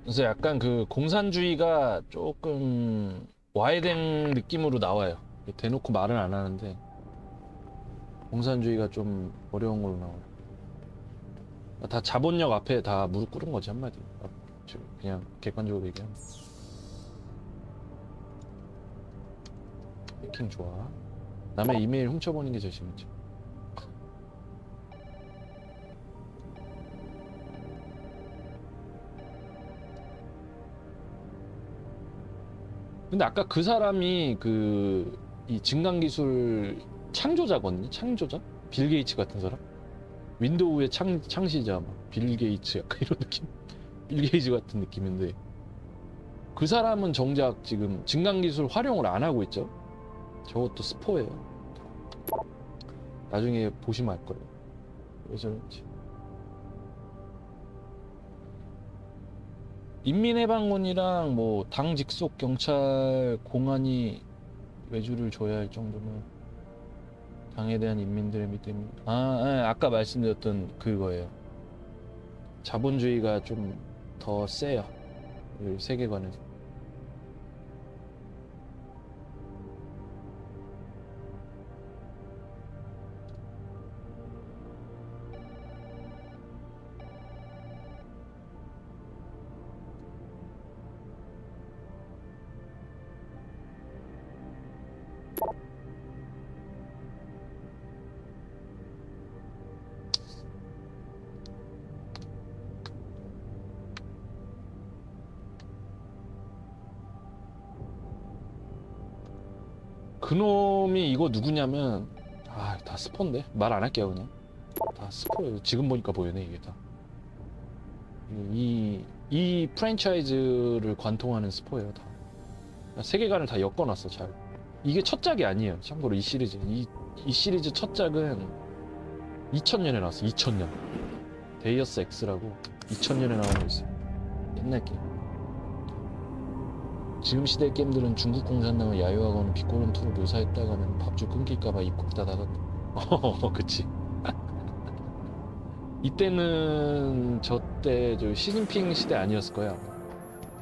Speaker 11: 그래서 약간 그 공산주의가 조금 와해된 느낌으로 나와요. 대놓고 말은 안 하는데 공산주의가 좀 어려운 걸로 나와요. 다 자본력 앞에 다 무릎 꿇은 거지 한마디. 그냥 객관적으로 얘기하면. 해킹 좋아. 남의 이메일 훔쳐보는 게 제일 재밌죠. 근데 아까 그 사람이 이 증강기술 창조자거든요. 창조자? 빌 게이츠 같은 사람? 윈도우의 창시자, 빌 게이츠 약간 이런 느낌? 빌 게이츠 같은 느낌인데 그 사람은 정작 지금 증강기술 활용을 안 하고 있죠. 저것도 스포예요. 나중에 보시면 알 거예요. 왜 저런지. 인민해방군이랑 뭐 당 직속 경찰 공안이 외주를 줘야 할 정도면 당에 대한 인민들의 믿음이 아까 말씀드렸던 그거예요. 자본주의가 좀 더 세요. 이 세계관에서. 그놈이 이거 누구냐면 다 스폰데 말 안 할게요. 그냥 다 스포예요. 지금 보니까 보이네 이게 다. 이 프랜차이즈를 관통하는 스포예요 다. 세계관을 다 엮어놨어 잘. 이게 첫 작이 아니에요. 참고로 이 시리즈 이 시리즈 첫 작은 2000년에 나왔어. 2000년 데이어스 X라고 2000년에 나온 거 있어요. 옛날 게임. 지금 시대 게임들은 중국 공산당을 야유하거나 비꼬는2로 묘사했다가는 밥줄 끊길까봐 입국 닫아갔. 그치. 이때는 저때 시진핑 시대 아니었을 거야.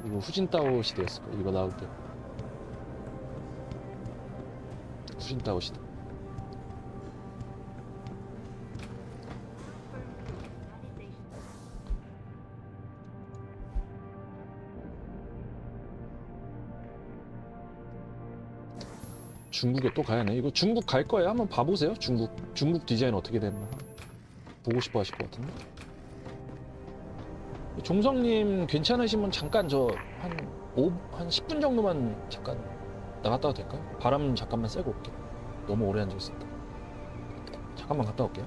Speaker 11: 이거 후진타오 시대였을 거야. 이거 나올 때. 후진타오 시대. 중국에 또 가야 하네. 이거 중국 갈 거예요. 한번 봐보세요. 중국 디자인 어떻게 됐나. 보고 싶어 하실 것 같은데. 종성님 괜찮으시면 잠깐 한 10분 정도만 잠깐 나갔다 와도 될까요? 바람 잠깐만 쐬고 올게요. 너무 오래 앉아 있었다. 잠깐만 갔다 올게요.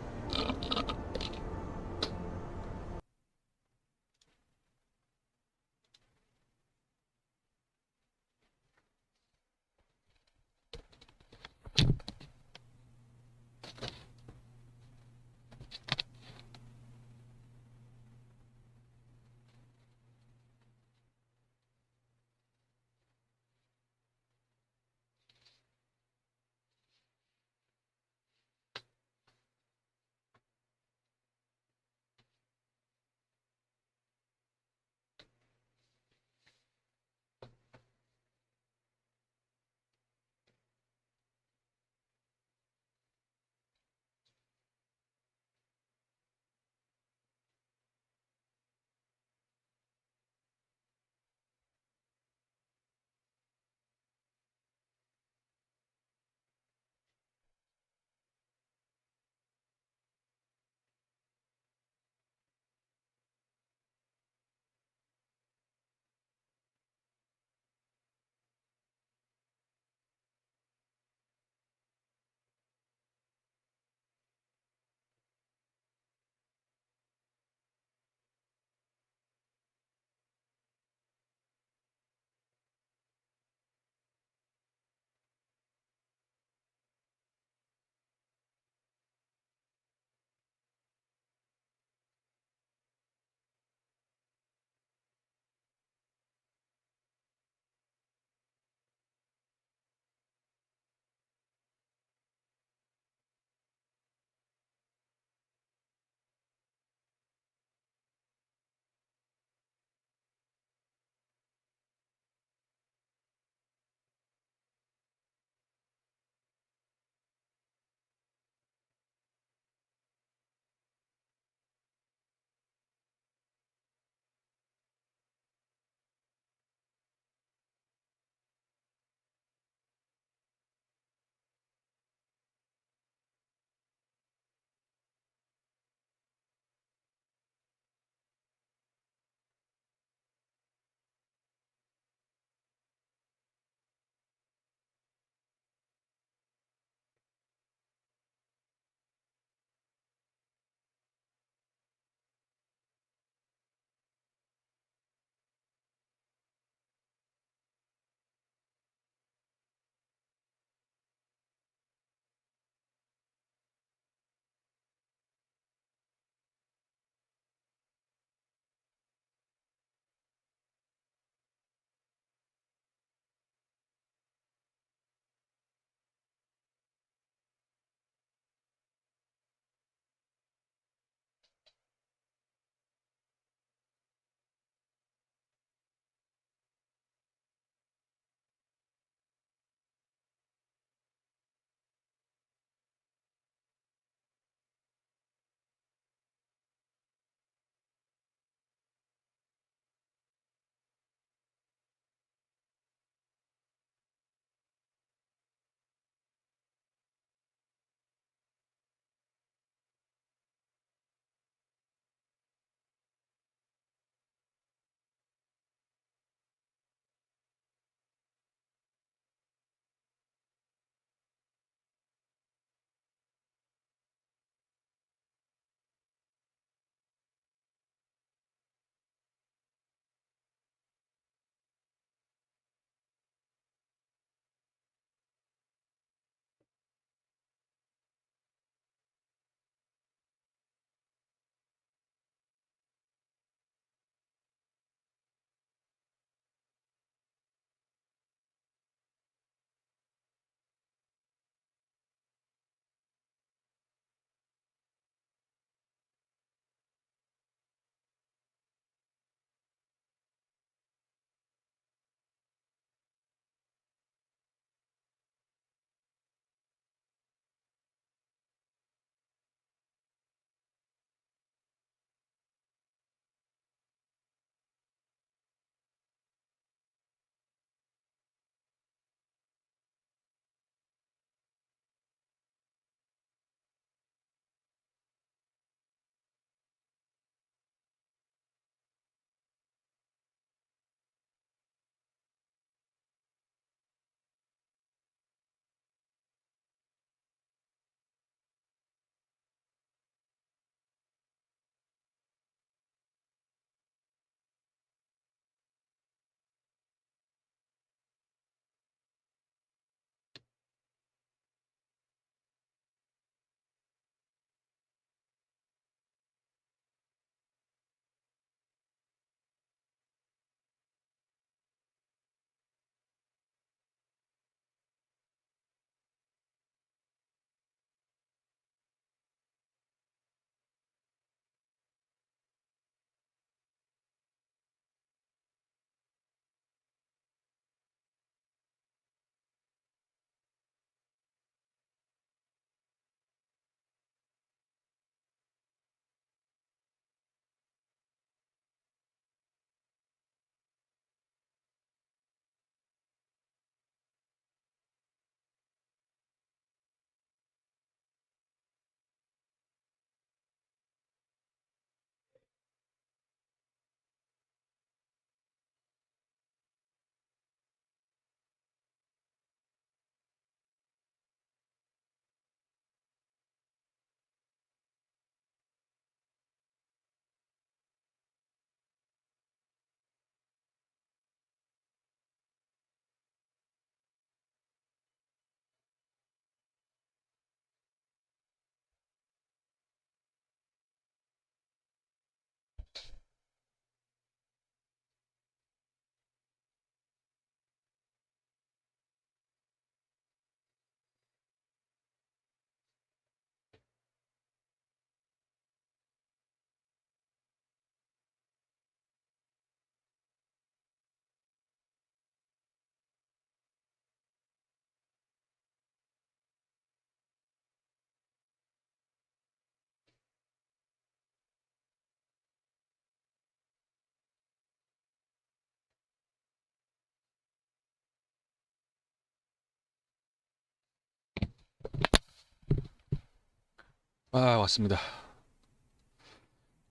Speaker 11: 아, 왔습니다.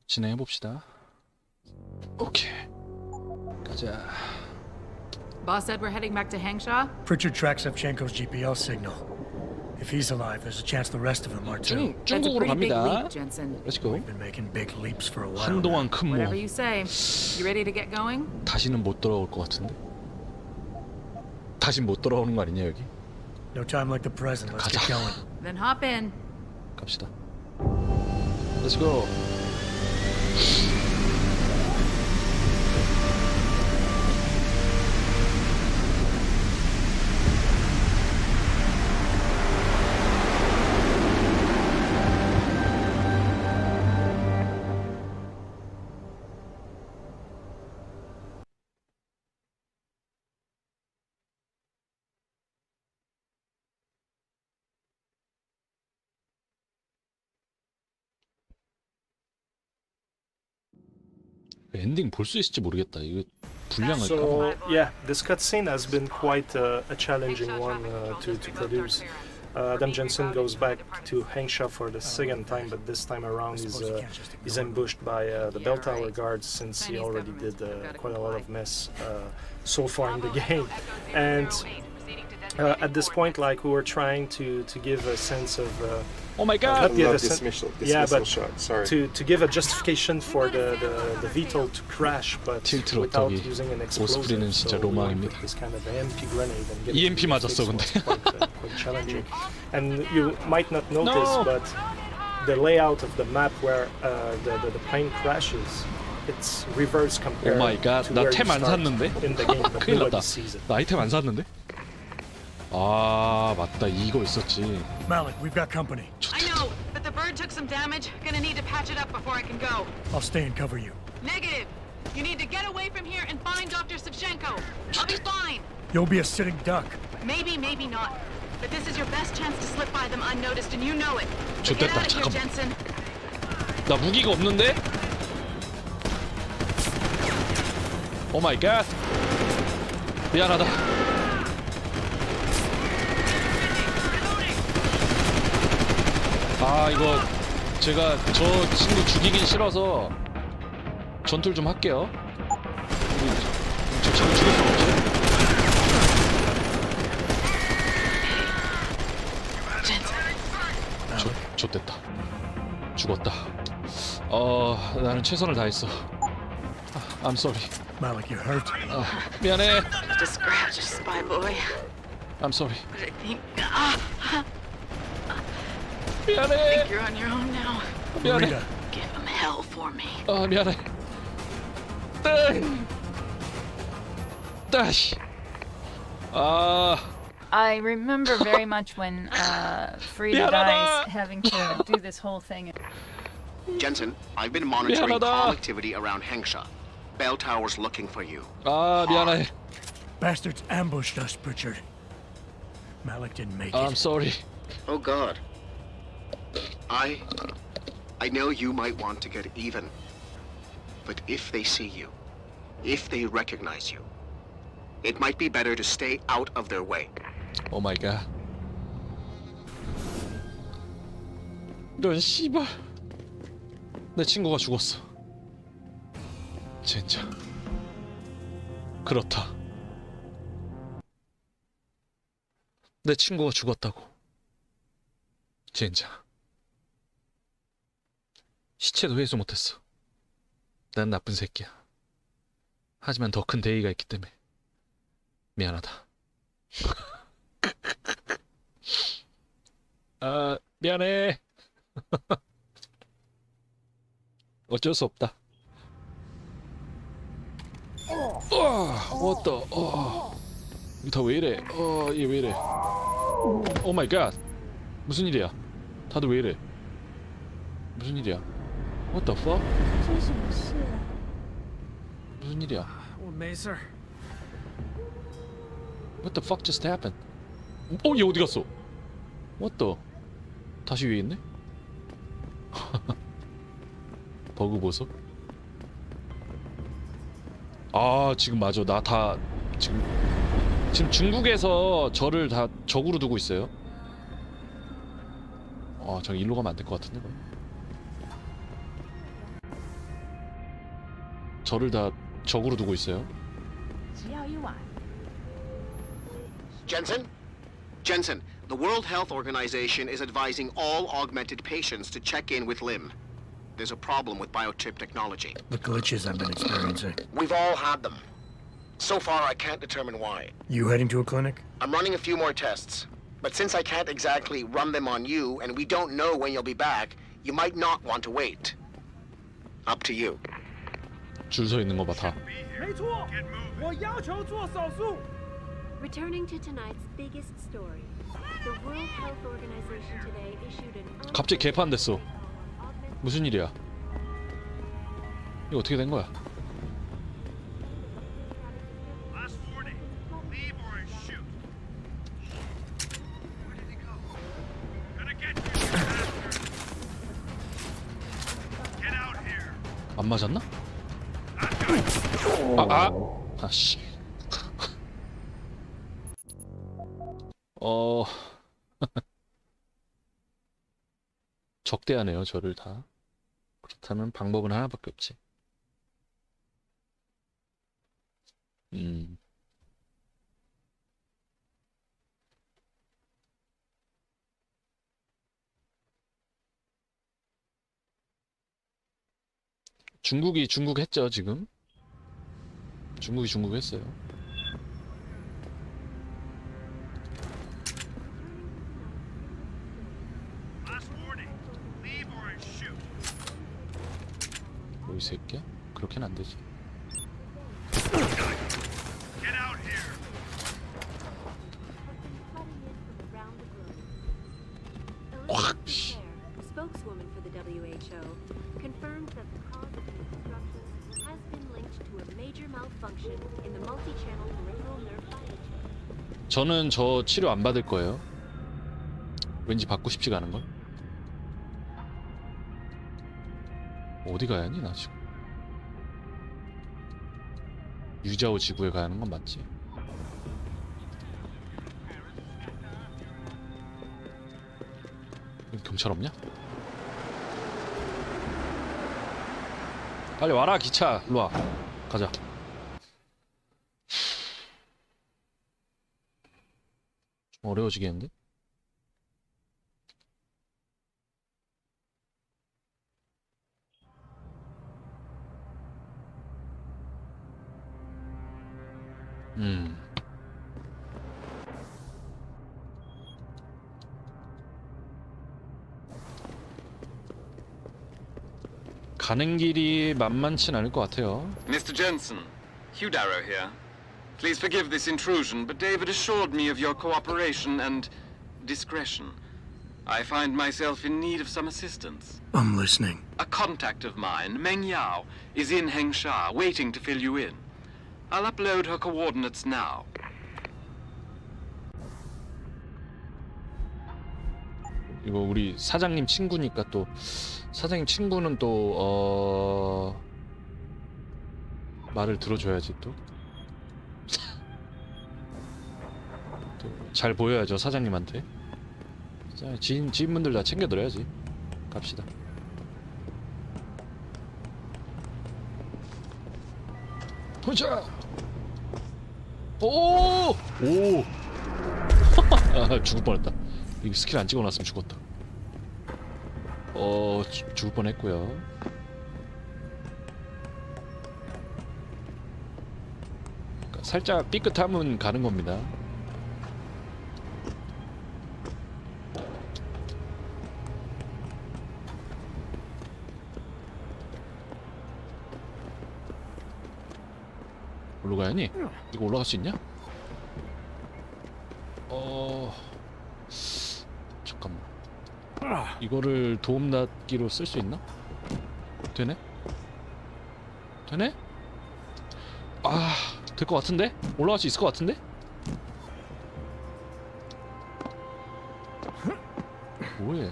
Speaker 11: 진행해 봅시다. 오케이. 가자.
Speaker 9: Boss said we're heading back to Hangshaw?
Speaker 10: Pritchard tracks Shevchenko's GPL signal. If he's alive, there's a chance the rest of them are too.
Speaker 11: 중국으로 갑니다.
Speaker 9: Jensen.
Speaker 11: Let's go.
Speaker 10: We've been making big leaps for a while.
Speaker 11: 한동안 큰
Speaker 9: Whatever
Speaker 11: 모.
Speaker 9: you say. You ready to get going?
Speaker 11: 다시는 못 돌아올 것 같은데. 다시 못 돌아오는 거 아니냐 여기?
Speaker 10: No time like the present. Let's get going.
Speaker 9: Then hop in.
Speaker 11: 갑시다. Let's go. 엔딩 볼 수 있을지 모르겠다. 이거 분량을
Speaker 6: So yeah, this cutscene has been quite a challenging one to produce. Adam Jensen goes back to Hangshaw for the second time, but this time around he's ambushed by the bell tower guards since he already did quite a lot of mess so far in the game. And at this point, like, we were trying to give a sense of
Speaker 11: oh my god!
Speaker 8: Dismissal shot. Sorry.
Speaker 6: To give a justification for the VTOL to crash, but
Speaker 11: 틸트로
Speaker 6: without
Speaker 11: 어떻게
Speaker 6: using an
Speaker 11: 오스프리는
Speaker 6: explosive.
Speaker 11: 진짜
Speaker 6: So we
Speaker 11: 로망입니다.
Speaker 6: this kind of EMP grenade and get
Speaker 11: EMP 맞았어 근데.
Speaker 6: quite challenging. And you might not notice,
Speaker 11: No.
Speaker 6: but the layout of the map where the plane crashes, it's reverse compared
Speaker 11: 오 마이 갓.
Speaker 6: to
Speaker 11: 나
Speaker 6: where you
Speaker 11: 템 안
Speaker 6: start
Speaker 11: 샀는데?
Speaker 6: in the game, but
Speaker 11: 큰일 났다.
Speaker 6: nobody sees it.
Speaker 11: 나 아이템 안 샀는데? 아 맞다 이거 있었지.
Speaker 10: Malik, we've got company.
Speaker 9: I know, but the bird took some damage. Gonna need to patch it up before I can go.
Speaker 10: I'll stay and cover you.
Speaker 9: Negative. You need to get away from here and find Dr. Savchenko. I'll be fine.
Speaker 10: You'll be a sitting duck.
Speaker 9: Maybe, maybe not. But this is your best chance to slip by them unnoticed, and you know it. So get
Speaker 11: 좋됐다.
Speaker 9: out of here,
Speaker 11: 잠깐만.
Speaker 9: Jensen.
Speaker 11: 나 무기가 없는데? 오 마이 갓. 미안하다. 아 이거 제가 저 친구 죽이긴 싫어서 전투를 좀 할게요. 저 친구 죽일 수 없지? 좋됐다. 죽었다. 나는 최선을 다했어. I'm sorry.
Speaker 10: Malik, you hurt?
Speaker 11: 미안해.
Speaker 9: Just a scratch, spy boy.
Speaker 11: I'm sorry.
Speaker 9: But I think.
Speaker 11: 미안해.
Speaker 9: I think you're on your own now.
Speaker 11: 미안해.
Speaker 9: Give him hell for me.
Speaker 11: 미안해. 다시.
Speaker 4: I remember very much when Frida dies having to do this whole thing.
Speaker 1: Jensen, I've been monitoring
Speaker 11: 미안하다.
Speaker 1: call activity around Hangshaw. Bell tower's looking for you.
Speaker 11: 미안해.
Speaker 10: Bastards ambushed us, Pritchard. Malik didn't make it.
Speaker 11: I'm sorry.
Speaker 1: Oh God. I know you might want to get even. But if they see you, if they recognize you, it might be better to stay out of their way.
Speaker 11: 오 마이 갓. 이런 씨발. 내 친구가 죽었어. 진짜. 그렇다. 내 친구가 죽었다고. 진짜. 시체도 회수 못했어. 난 나쁜 새끼야. 하지만 더 큰 대의가 있기 때문에 미안하다. 미안해. 어쩔 수 없다. 왔다. 이거 다 왜 이래? 얘 왜 이래? 오 마이 갓. 무슨 일이야? 다들 왜 이래? 무슨 일이야? What the fuck? 무슨 일이야? What the fuck just happened? 얘 어디 갔어? What the? 다시 위에 있네? 버그 보소? 지금 맞아. 나 다 지금 중국에서 저를 다 적으로 두고 있어요. 아, 저기 일로 가면 안 될 것 같은데. 거의. 저를 다 적으로 두고 있어요.
Speaker 1: Jensen? Jensen, the World Health Organization is advising all augmented patients to check in with Lim. There's a problem with biochip technology.
Speaker 10: The glitches I've been experiencing.
Speaker 1: We've all had them. So far, I can't determine why.
Speaker 10: You heading to a clinic?
Speaker 1: I'm running a few more tests. But since I can't exactly run them on you, and we don't know when you'll be back, you might not want to wait. Up to you.
Speaker 11: 줄 서 있는 거 봐, 다.
Speaker 17: Returning to tonight's biggest story, the World Health Organization today issued an
Speaker 11: 갑자기 개판됐어. 무슨 일이야? 이거 어떻게 된 거야? 안 맞았나? 아씨. 적대하네요, 저를 다. 그렇다면 방법은 하나밖에 없지. 중국이 중국 했죠, 지금. 중국이 중국 했어요. 뭐 이 새끼야? 그렇게는 안 되지. 확.
Speaker 17: spokeswoman for the WHO confirmed that the cause of the disruption has been linked to a major malfunction in the multi-channel peripheral nerve biochip.
Speaker 11: 저는 저 치료 안 받을 거예요. 왠지 받고 싶지가 않은 걸. 어디 가야 하니 나 지금? 유자오 지구에 가야 하는 건 맞지? 여기 경찰 없냐? 빨리 와라 기차. 일로 와. 가자. 좀 어려워지겠는데? 가는 길이 만만치 않을 것 같아요.
Speaker 15: Mr. Jensen, Hugh Darrow here. Please forgive this intrusion, but David assured me of your cooperation and discretion. I find myself in need of some assistance.
Speaker 10: I'm listening.
Speaker 15: A contact of mine, Meng Yao, is in Hengsha, waiting to fill you in. I'll upload her coordinates now.
Speaker 11: 이거 우리 사장님 친구니까 또 사장님 친구는 또 말을 들어줘야지 또 잘 보여야죠 사장님한테. 자, 지인분들 다 챙겨드려야지. 갑시다. 보자. 오! 죽을 뻔했다. 이거 스킬 안 찍어놨으면 죽었다. 죽을 뻔했고요. 그러니까 살짝 삐끗하면 가는 겁니다. 올라가야니? 이거 올라갈 수 있냐? 잠깐만. 이거를 도움닫기로 쓸 수 있나? 되네? 되네? 될 것 같은데? 올라갈 수 있을 것 같은데? 뭐해?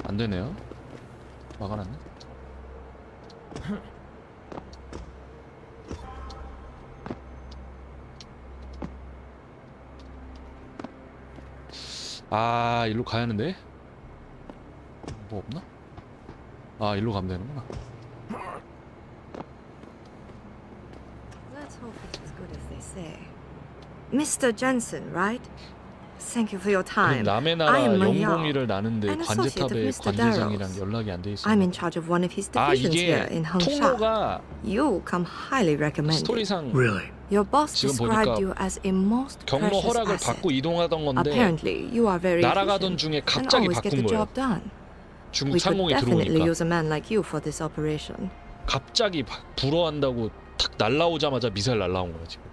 Speaker 11: 안 되네요. 막아놨네. 아, 일로 가야 하는데? 뭐 없나? 아, 일로 가면 되는구나.
Speaker 3: Let's hope it's as good as they say. Mr. Jensen, right? Thank you for your
Speaker 11: 아니,
Speaker 3: time.
Speaker 11: 남의
Speaker 3: I
Speaker 11: 나라
Speaker 3: am
Speaker 11: 영봉이를 나는데
Speaker 3: an associate of
Speaker 11: 관제탑의
Speaker 3: Mr.
Speaker 11: 관제장이랑
Speaker 3: Darrow's.
Speaker 11: 연락이 안 돼 있어.
Speaker 3: I'm in charge of one of his
Speaker 11: 아,
Speaker 3: divisions here
Speaker 11: 이게
Speaker 3: in Hongsha.
Speaker 11: 통로가
Speaker 3: You come highly recommended.
Speaker 11: 스토리상
Speaker 3: Your boss
Speaker 11: 지금
Speaker 3: described
Speaker 11: 보니까
Speaker 3: you as a most
Speaker 11: 경로
Speaker 3: precious
Speaker 11: 허락을
Speaker 3: asset.
Speaker 11: 받고 이동하던 건데
Speaker 3: Apparently, you are very
Speaker 11: 날아가던
Speaker 3: efficient
Speaker 11: 중에
Speaker 3: and
Speaker 11: 갑자기
Speaker 3: always get
Speaker 11: 바꾼
Speaker 3: the
Speaker 11: 거예요.
Speaker 3: job done.
Speaker 11: 중국
Speaker 3: We could
Speaker 11: 상공에
Speaker 3: definitely
Speaker 11: 들어오니까
Speaker 3: use a man like you for this operation.
Speaker 11: 갑자기 불어한다고 탁 날라오자마자 미사일 날라온 거야 지금.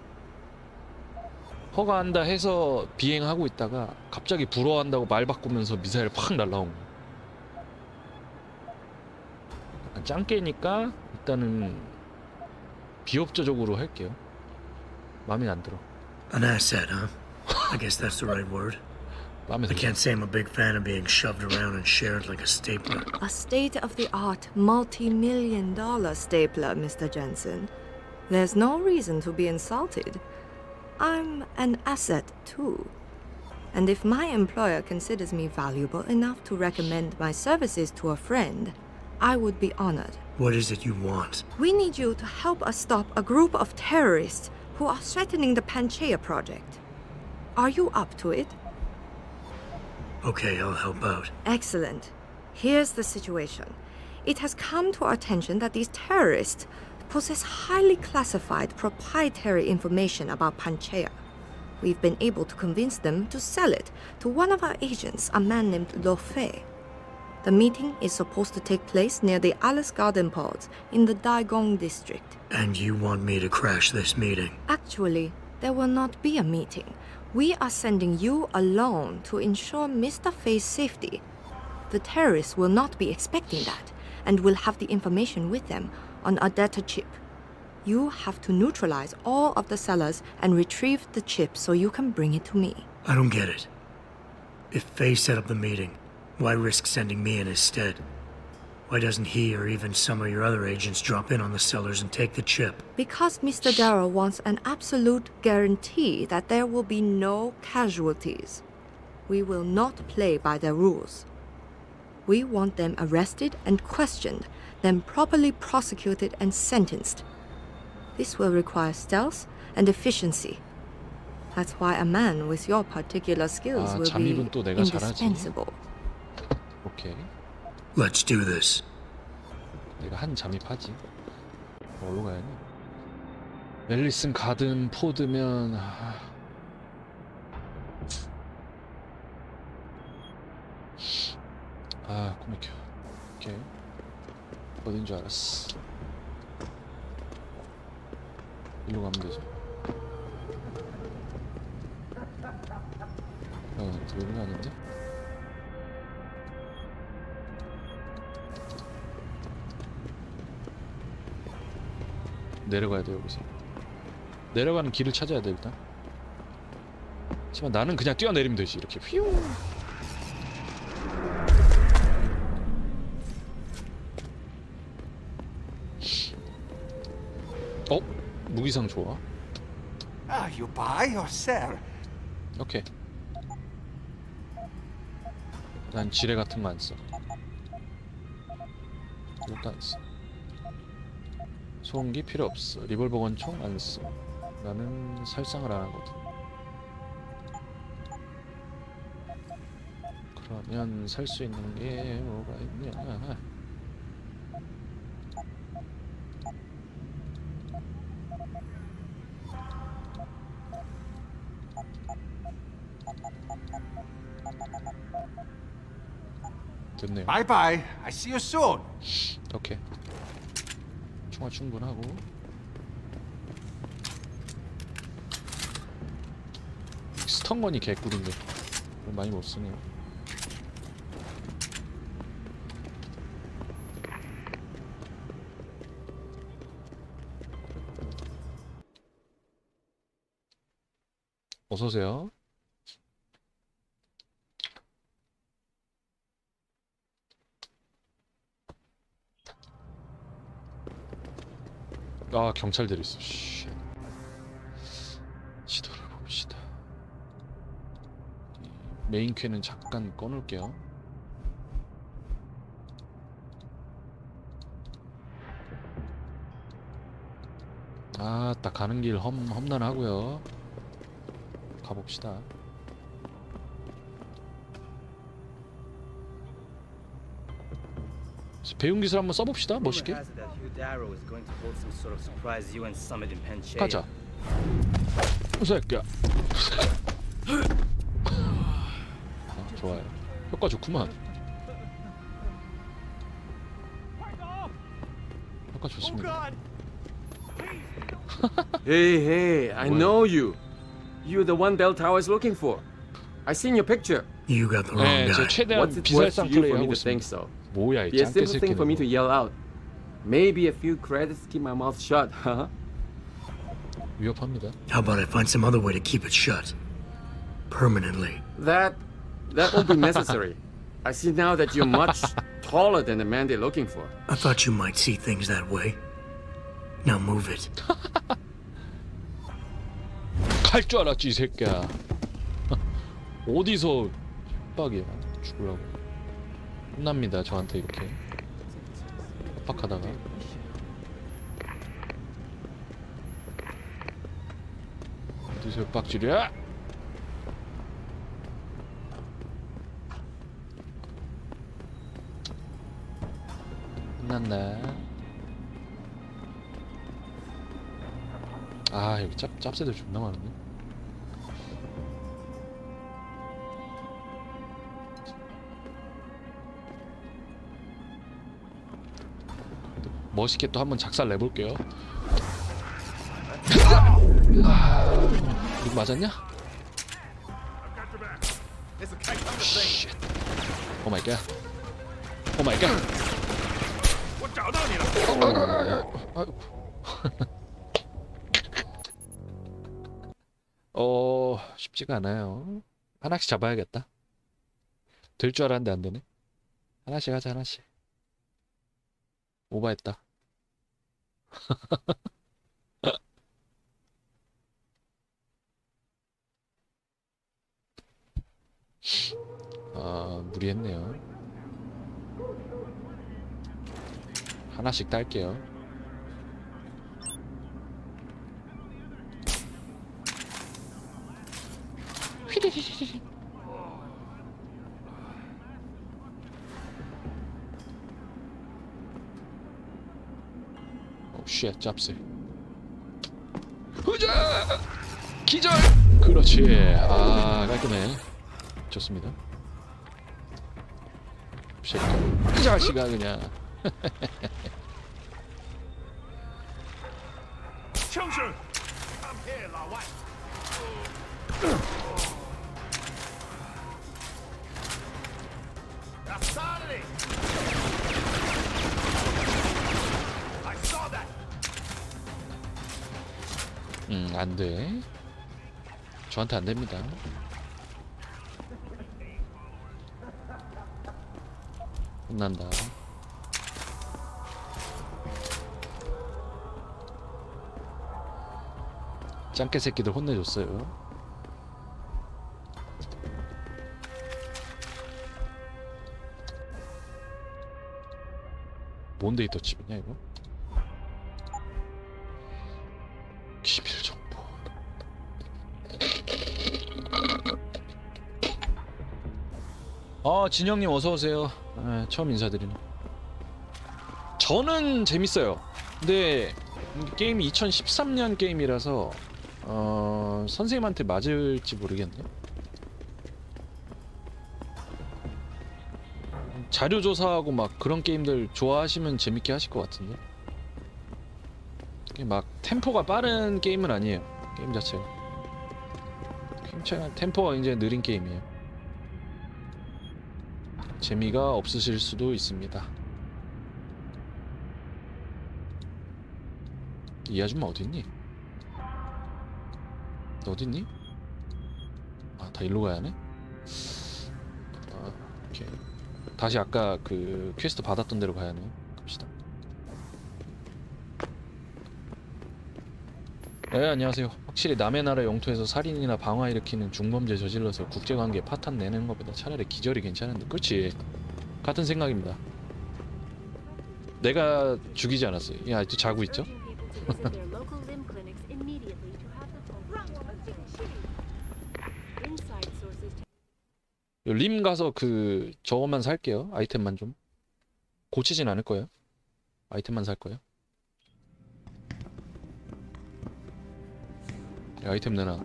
Speaker 11: 허가한다 해서 비행하고 있다가 갑자기 불어한다고 말 바꾸면서 미사일 팍 날라온 거야. 약간 짱깨니까 일단은 비협조적으로 할게요. 마음에 안 들어.
Speaker 10: An asset, huh? I guess that's the right word. I can't say I'm a big fan of being shoved around and shared like a stapler.
Speaker 3: A state-of-the-art, multi-million-dollar stapler, Mr. Jensen. There's no reason to be insulted. I'm an asset, too. And if my employer considers me valuable enough to recommend my services to a friend, I would be honored.
Speaker 10: What is it you want?
Speaker 3: We need you to help us stop a group of terrorists who are threatening the Panchaea project. Are you up to it?
Speaker 10: Okay, I'll help out.
Speaker 3: Excellent. Here's the situation. It has come to our attention that these terrorists possess highly classified proprietary information about Panchaea. We've been able to convince them to sell it to one of our agents, a man named Lo Fei. The meeting is supposed to take place near the Alice Garden Pods in the Daigong district.
Speaker 10: And you want me to crash this meeting?
Speaker 3: Actually, there will not be a meeting. We are sending you alone to ensure Mr. Fei's safety. The terrorists will not be expecting that and will have the information with them on a data chip. You have to neutralize all of the sellers and retrieve the chip so you can bring it to me.
Speaker 10: I don't get it. If Faye set up the meeting, why risk sending me in his stead? Why doesn't he or even some of your other agents drop in on the sellers and take the chip?
Speaker 3: Because Mr. Darrow wants an absolute guarantee that there will be no casualties. We will not play by their rules. We want them arrested and questioned, then properly prosecuted and sentenced. This will require stealth and efficiency. That's why a man with your particular skills will be
Speaker 11: 잠입은 또 내가 잘하지.
Speaker 3: indispensable.
Speaker 11: 오케이.
Speaker 10: Let's do this.
Speaker 11: 내가 한 잠입하지. 어디로 가야 돼? 앨리슨 가든 포드면 코미켜. 오케이. 어딘 줄 알았어. 일로 가면 되죠. 여기는 아닌데? 내려가야 돼 여기서. 내려가는 길을 찾아야 돼 일단. 하지만 나는 그냥 뛰어내리면 되지 이렇게. 휘우. 무기상 좋아.
Speaker 22: Are you buy or sell?
Speaker 11: 오케이. 난 지뢰 같은 거 안 써. 이것도 안 써. 소음기 필요 없어. 리볼버 권총 안 써. 나는 살상을 안 하거든. 그러면 살 수 있는 게 뭐가 있냐? 됐네요.
Speaker 22: Bye bye. I see you soon.
Speaker 11: 오케이. 총알 충분하고. 스턴건이 개꿀인데 많이 못 쓰네요. 어서 오세요. 경찰들이 있어. 시도를 봅시다. 메인 퀘는 잠깐 꺼놓을게요. 아, 딱 가는 길 험난하고요. 가봅시다. 배운 기술 한번 써봅시다. 멋있게. 가자. 이 새끼야. 아, 좋아요. 효과 좋구만. 효과 좋습니다.
Speaker 12: Hey, I know you. You're the one Bell Tower is looking for. I seen your picture.
Speaker 10: You got the wrong
Speaker 11: 네,
Speaker 10: guy.
Speaker 11: 저 최대한
Speaker 12: What's it worth to
Speaker 11: 비살상
Speaker 12: you
Speaker 11: 플레이
Speaker 12: for me
Speaker 11: 하고
Speaker 12: to think
Speaker 11: 있습니다.
Speaker 12: so?
Speaker 11: 뭐야 이
Speaker 12: Be a
Speaker 11: 짱깨
Speaker 12: simple thing for me to
Speaker 11: 새끼는.
Speaker 12: yell out. Maybe a few credits to keep my mouth shut, huh?
Speaker 11: 위협합니다.
Speaker 10: How about I find some other way to keep it shut? Permanently.
Speaker 12: That won't be necessary. I see now that you're much taller than the man they're looking for.
Speaker 10: I thought you might see things that way. Now move it.
Speaker 11: 갈 줄 알았지 이 새끼야. 어디서 협박이야. 죽으려고. 혼납니다 저한테 이렇게 협박하다가. 어디서 협박질이야? 혼난다. 아 여기 짭새들 존나 많은데. 멋있게 또 한번 작살 내볼게요. 이거 맞았냐? 오 마이 갓. 오 마이 갓. 쉽지가 않아요. 하나씩 잡아야겠다. 될 줄 알았는데 안 되네. 하나씩 하자 하나씩. 오버했다. 아 무리했네요. 하나씩 딸게요. 쉣 짭새. 후자 기절. 그렇지. 아 깔끔해. 좋습니다. 쉣. 이 자식아 그냥. 안돼. 저한테 안됩니다. 혼난다. 짱깨 새끼들 혼내줬어요. 뭔 데이터 칩이냐 이거? 기밀 정보. 진영님 어서 오세요. 처음 인사드리네. 저는 재밌어요. 근데 게임이 2013년 게임이라서 선생님한테 맞을지 모르겠네. 자료 조사하고 막 그런 게임들 좋아하시면 재밌게 하실 것 같은데. 막 템포가 빠른 게임은 아니에요. 게임 자체가 굉장히 템포가 굉장히 느린 게임이에요. 재미가 없으실 수도 있습니다. 이 아줌마 어딨니? 너 어딨니? 아, 다 일로 가야 하네? 오케이. 다시 아까 그 퀘스트 받았던 데로 가야 하네. 갑시다. 네, 안녕하세요. 확실히 남의 나라 영토에서 살인이나 방화 일으키는 중범죄 저질러서 국제관계에 파탄 내는 것보다 차라리 기절이 괜찮은데. 그렇지. 같은 생각입니다. 내가 죽이지 않았어요. 야, 아직도 자고 있죠? 림 가서 그 저것만 살게요. 아이템만 좀. 고치진 않을 거예요. 아이템만 살 거예요. 아이템 내놔.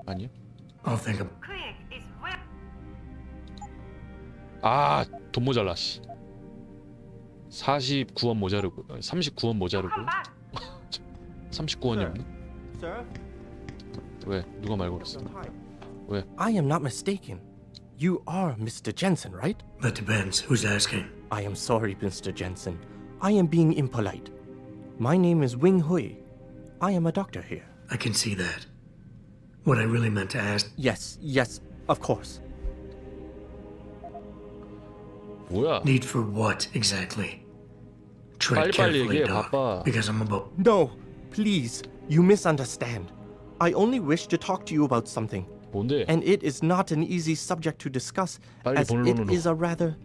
Speaker 11: 아니요. 아, 돈 모자라 씨. 49원 모자르고 39원 모자르고 39원이 없네. 왜? 누가 말 걸었어? 왜?
Speaker 19: I am not mistaken. You are Mr. Jensen, right?
Speaker 10: That depends. Who's asking?
Speaker 19: I am sorry, Mr. Jensen. I am being impolite. My name is Wing Hui. I am a doctor here.
Speaker 10: I can see that. What I really meant to ask...
Speaker 19: Yes, of course.
Speaker 11: 뭐야?
Speaker 10: Need for what, exactly? Tread
Speaker 19: 빨리
Speaker 10: carefully,
Speaker 19: 얘기해,
Speaker 10: Doc,
Speaker 19: 바빠.
Speaker 10: because I'm about...
Speaker 19: No, please. You misunderstand. I only wish to talk to you about something.
Speaker 11: 뭔데?
Speaker 19: And it is not an easy subject to discuss, as it is a rather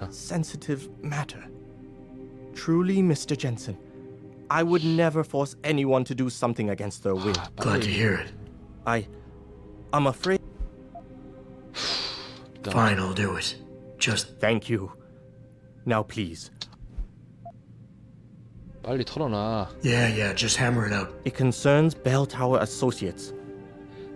Speaker 19: sensitive matter. Truly, Mr. Jensen, I would never force anyone to do something against their will.
Speaker 10: Glad to hear it.
Speaker 19: I'm afraid...
Speaker 10: Fine, I'll do it. Just...
Speaker 19: Thank you. Now, please.
Speaker 11: 빨리 털어놔.
Speaker 10: Yeah, just hammer it out.
Speaker 19: It concerns Bell Tower Associates.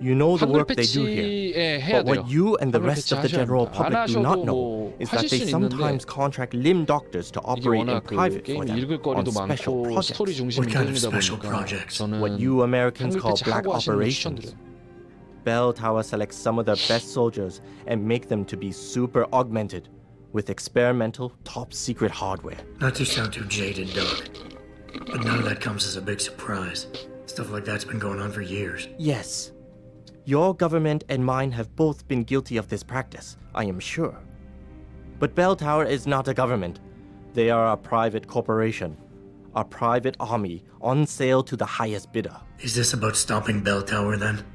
Speaker 19: You know the work they do here, but what you and the rest of the general public do not know is that they sometimes contract limb doctors to operate in private for them on special projects.
Speaker 10: What kind of special projects?
Speaker 19: What you Americans call black operations. Bell Tower selects some of their best soldiers and make them to be super augmented with experimental, top-secret hardware.
Speaker 10: Not to sound too jaded, Doc, but none of that comes as a big surprise. Stuff like that's been going on for years.
Speaker 19: Yes. Your government and mine have both been guilty of this practice, I am sure. But Bell Tower is not a government. They are a private corporation. A private army on sale to the highest bidder.
Speaker 10: Is this about stopping Bell Tower, then?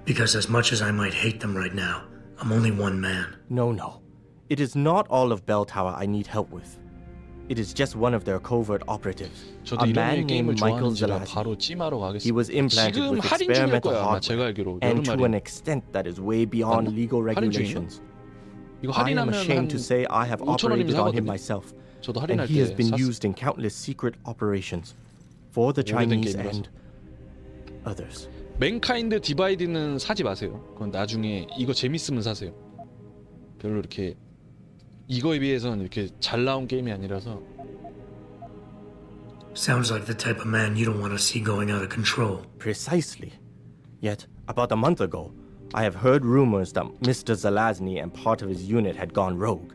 Speaker 10: Because as much as I might hate them right now, I'm only one man.
Speaker 19: No. It is not all of Bell Tower I need help with. It is just one of their covert operatives, a man named Michael Zelazny. He was implanted with experimental hardware, and to an extent that is way beyond legal regulations. I am ashamed to say I have operated on him myself, and he has been used in countless secret operations for the Chinese and others.
Speaker 11: 맨카인드 디바이드는 사지 마세요. 그건 나중에 이거 재밌으면 사세요. 별로 이렇게 이거에 비해서는 이렇게 잘 나온 게임이 아니라서.
Speaker 10: Sounds like the type of man you don't want to see going out of control.
Speaker 19: Precisely. Yet, about a month ago, I have heard rumors that Mr. Zelazny and part of his unit had gone rogue.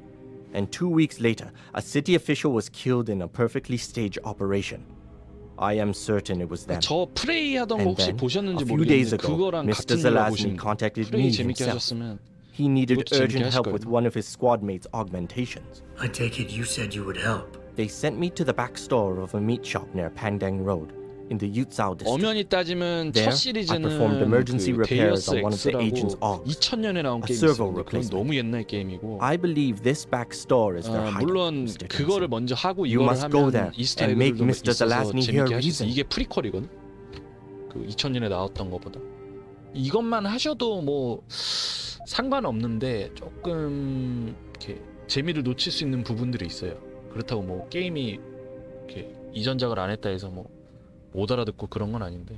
Speaker 19: And 2 weeks later, a city official was killed in a perfectly staged operation. I am certain it was them.
Speaker 11: 저 프레이 하던 거 혹시 보셨는지
Speaker 19: a few days
Speaker 11: 모르겠는데
Speaker 19: ago,
Speaker 11: 그거랑
Speaker 19: Mr.
Speaker 11: 같은 걸
Speaker 19: Zelazny
Speaker 11: 보시는
Speaker 19: contacted
Speaker 11: 프레이
Speaker 19: me
Speaker 11: 재밌게
Speaker 19: himself.
Speaker 11: 하셨으면
Speaker 19: He needed
Speaker 11: 이것도 재밌게
Speaker 19: urgent
Speaker 11: 하실
Speaker 19: help
Speaker 11: 거예요.
Speaker 19: with one of his squad mates' augmentations.
Speaker 10: I take it you said you would help.
Speaker 19: They sent me to the back store of a meat shop near Pandang Road in the Yutzao district.
Speaker 11: 엄연히 따지면
Speaker 19: There,
Speaker 11: 첫
Speaker 19: I performed
Speaker 11: 시리즈는
Speaker 19: emergency
Speaker 11: 그
Speaker 19: repairs on one of the
Speaker 11: 데이어스엑스라고
Speaker 19: agent's augs.
Speaker 11: 2000년에 나온
Speaker 19: A
Speaker 11: 게임이
Speaker 19: servo
Speaker 11: 있었는데 그건
Speaker 19: replacement.
Speaker 11: 너무 옛날 게임이고
Speaker 19: I believe this back store is their hideout,
Speaker 11: 물론
Speaker 19: Mr.
Speaker 11: 그거를
Speaker 19: Jensen.
Speaker 11: 먼저 하고
Speaker 19: You
Speaker 11: 이거를
Speaker 19: must go
Speaker 11: 하면
Speaker 19: there
Speaker 11: 이스터
Speaker 19: and make
Speaker 11: 에그들도
Speaker 19: Mr.
Speaker 11: 있어서
Speaker 19: Zelazny hear
Speaker 11: 재밌게 할 수 있어요.
Speaker 19: reason.
Speaker 11: 이게 프리퀄이거든. 그 2000년에 나왔던 것보다 이것만 하셔도 뭐 상관없는데 조금 이렇게 재미를 놓칠 수 있는 부분들이 있어요. 그렇다고 뭐 게임이 이렇게 이전작을 안 했다 해서 뭐 못 알아듣고 그런 건 아닌데.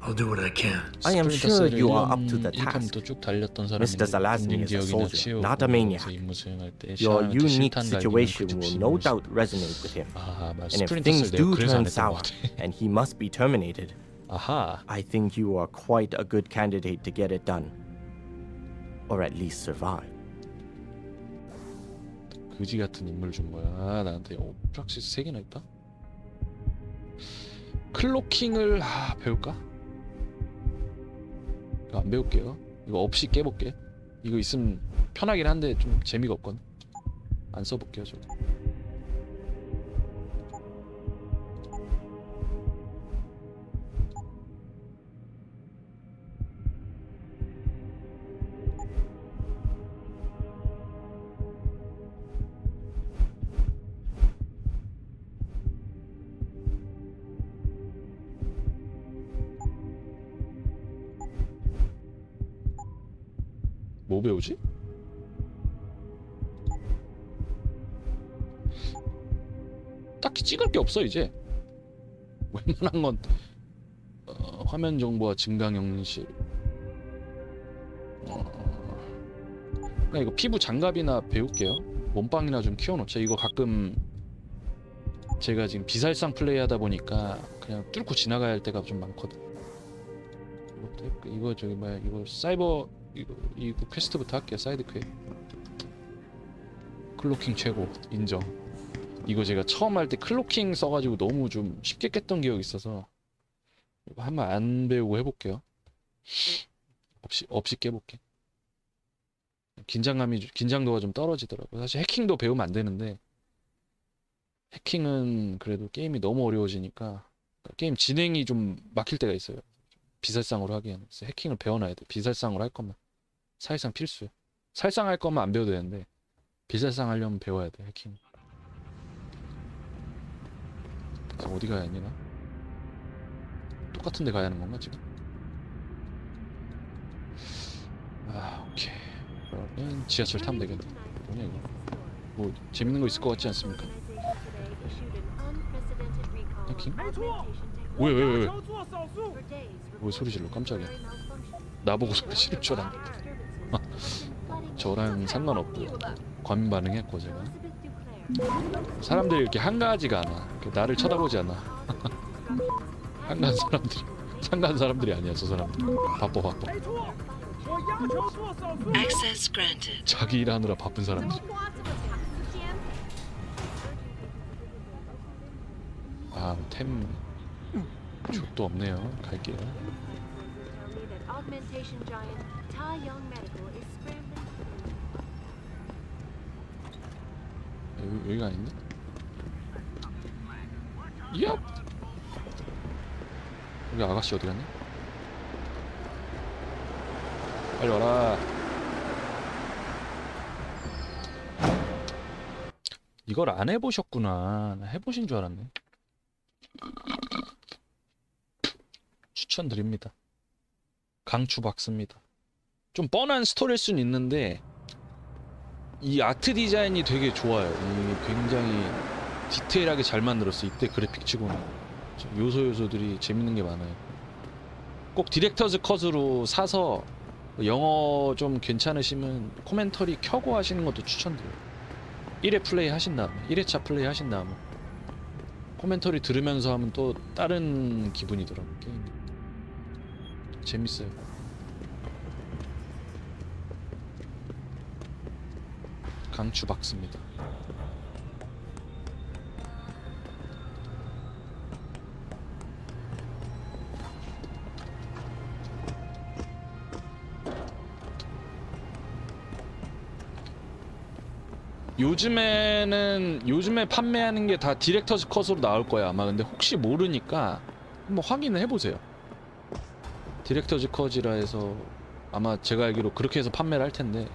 Speaker 10: I'll do what I can.
Speaker 19: I am sure you are up to the task.
Speaker 11: 쭉 달렸던
Speaker 19: Mr. Zelazny is a soldier, not a maniac. Your
Speaker 11: 샤한테
Speaker 19: unique
Speaker 11: 실탄 갈기는
Speaker 19: situation
Speaker 11: 그
Speaker 19: will no
Speaker 11: 집신으로
Speaker 19: doubt resonate with him. And if
Speaker 11: 스프린터
Speaker 19: things
Speaker 11: 쓸 때가
Speaker 19: do
Speaker 11: 그래서 안
Speaker 19: turn
Speaker 11: 했던 것
Speaker 19: sour
Speaker 11: 같아.
Speaker 19: and he must be terminated,
Speaker 11: 아하.
Speaker 19: I think you are quite a good candidate to get it done. Or at least survive.
Speaker 11: 그지 같은 인물 준 거야. 아, 나한테 프락시스 3개나 있다? 클로킹을 배울까? 이거 안 배울게요. 이거 없이 깨볼게. 이거 있으면 편하긴 한데 좀 재미가 없거든. 안 써볼게요 저거. 뭐 배우지? 딱히 찍을 게 없어 이제. 웬만한 건 화면 정보와 증강 형식. 그냥 이거 피부 장갑이나 배울게요. 몸빵이나 좀 키워놓자. 이거 가끔 제가 지금 비살상 플레이 하다 보니까 그냥 뚫고 지나가야 할 때가 좀 많거든. 이거 저기 뭐야, 이거 사이버 이거 퀘스트부터 할게요. 사이드 퀘. 클로킹 최고 인정. 이거 제가 처음 할 때 클로킹 써가지고 너무 좀 쉽게 깼던 기억이 있어서 이거 한번 안 배우고 해볼게요. 없이 깨볼게. 긴장도가 좀 떨어지더라고. 사실 해킹도 배우면 안 되는데 해킹은 그래도 게임이 너무 어려워지니까 게임 진행이 좀 막힐 때가 있어요. 비살상으로 하기에는. 그래서 해킹을 배워놔야 돼. 비살상으로 할 거면 사실상 필수야. 살상 할 거면 안 배워도 되는데 비살상 하려면 배워야 돼. 해킹. 그래서 어디 가야 하냐? 똑같은 데 가야 하는 건가 지금? 아 오케이. 그러면 지하철 타면 되겠네. 뭐냐 이거? 뭐 재밌는 거 있을 것 같지 않습니까? 해킹? 왜? 왜 소리 질러? 깜짝이야. 나보고 소리 지를 줄 알았는데. 저랑 상관없고 과민 반응했고 제가. 사람들이 이렇게 한가하지가 않아. 이렇게 나를 쳐다보지 않아. 한가한 사람들이 아니야 저 사람들. 바빠. 자기 일하느라 바쁜 사람들. 아, 템 족도 없네요. 갈게요. 여기가 아닌데? 얍! 여기 아가씨 어디 갔냐? 빨리 와라. 이걸 안 해보셨구나. 나 해보신 줄 알았네. 추천드립니다. 강추 박습니다. 좀 뻔한 스토리일 수는 있는데 이 아트 디자인이 되게 좋아요. 이 굉장히 디테일하게 잘 만들었어. 이때 그래픽 치고는 요소들이 재밌는 게 많아요. 꼭 디렉터즈 컷으로 사서 영어 좀 괜찮으시면 코멘터리 켜고 하시는 것도 추천드려요. 1회 플레이 하신 다음에 1회차 플레이 하신 다음에 코멘터리 들으면서 하면 또 다른 기분이더라고요. 게임이 재밌어요. 강추 박습니다. 요즘에 판매하는 게 다 디렉터즈 컷으로 나올 거야 아마. 근데 혹시 모르니까 한번 확인을 해보세요. 디렉터즈 컷이라 해서 아마 제가 알기로 그렇게 해서 판매를 할 텐데.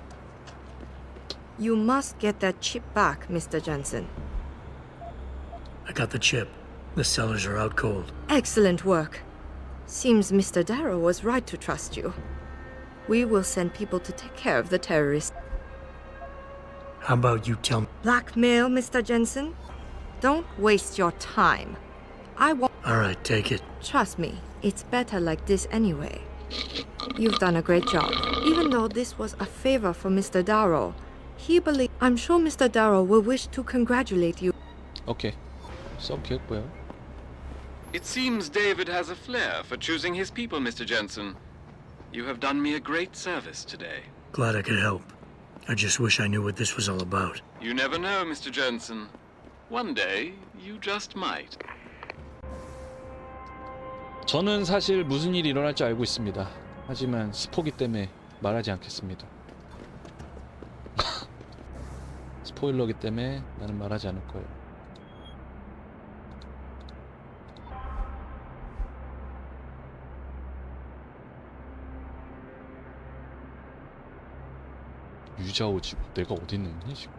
Speaker 3: You must get that chip back, Mr. Jensen.
Speaker 10: I got the chip. The sellers are out cold.
Speaker 3: Excellent work. Seems Mr. Darrow was right to trust you. We will send people to take care of the terrorists.
Speaker 10: How about you tell me?
Speaker 3: Blackmail, Mr. Jensen? Don't waste your time. I want...
Speaker 10: All right, take it.
Speaker 3: Trust me, it's better like this anyway. You've done a great job. Even though this was a favor for Mr. Darrow, I'm sure Mr. Darrow will wish to congratulate you.
Speaker 11: Okay. 써보겠고요.
Speaker 15: It seems David has a flair for choosing his people, Mr. Jensen. You have done me a great service today.
Speaker 10: Glad I could help. I just wish I knew what this was all about.
Speaker 15: You never know, Mr. Jensen. One day, you just might.
Speaker 11: 저는 사실 무슨 일이 일어날 줄 알고 있습니다. 하지만 스포기 때문에 말하지 않겠습니다. 스포일러기 때문에 나는 말하지 않을 거예요. 유자오 지구. 내가 어디 있는 거니 지금?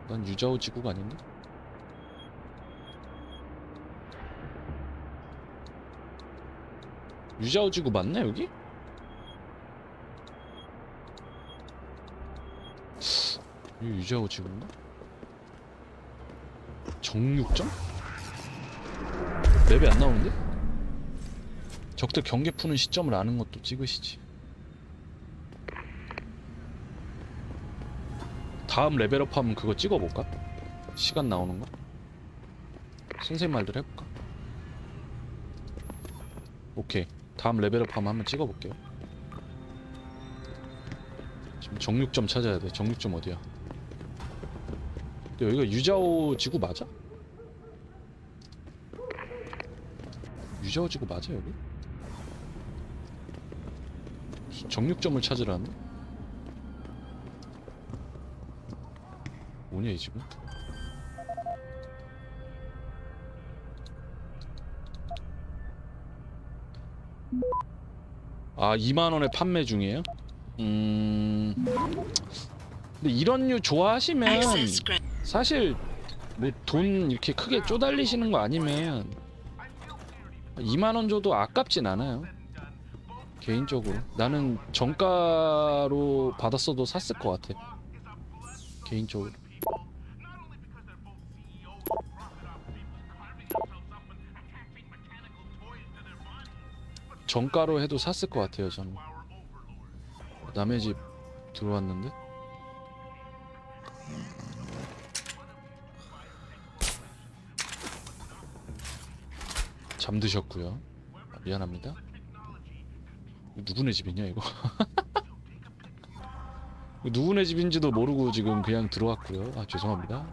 Speaker 11: 난 유자오 지구가 아닌데? 유자오 지구 맞나 여기? 이 유자오 지구인가? 정육점? 맵에 안 나오는데? 적들 경계 푸는 시점을 아는 것도 찍으시지. 다음 레벨업 하면 그거 찍어볼까? 시간 나오는 거? 선생님 말대로 해볼까? 오케이. 다음 레벨업 하면 한번 찍어볼게요. 지금 정육점 찾아야 돼. 정육점 어디야? 근데 여기가 유자오 지구 맞아? 유자오 지구 맞아 여기? 정육점을 찾으라는? 뭐냐 이 집은? 아 2만원에 판매 중이에요? 근데 이런 류 좋아하시면 사실 뭐 돈 이렇게 크게 쪼달리시는 거 아니면 2만원 줘도 아깝진 않아요. 개인적으로 나는 정가로 받았어도 샀을 것 같아. 개인적으로. 정가로 해도 샀을 것 같아요 저는. 남의 집 들어왔는데? 잠드셨고요. 미안합니다. 누구네 집이냐 이거? 누구네 집인지도 모르고 지금 그냥 들어왔고요. 아 죄송합니다.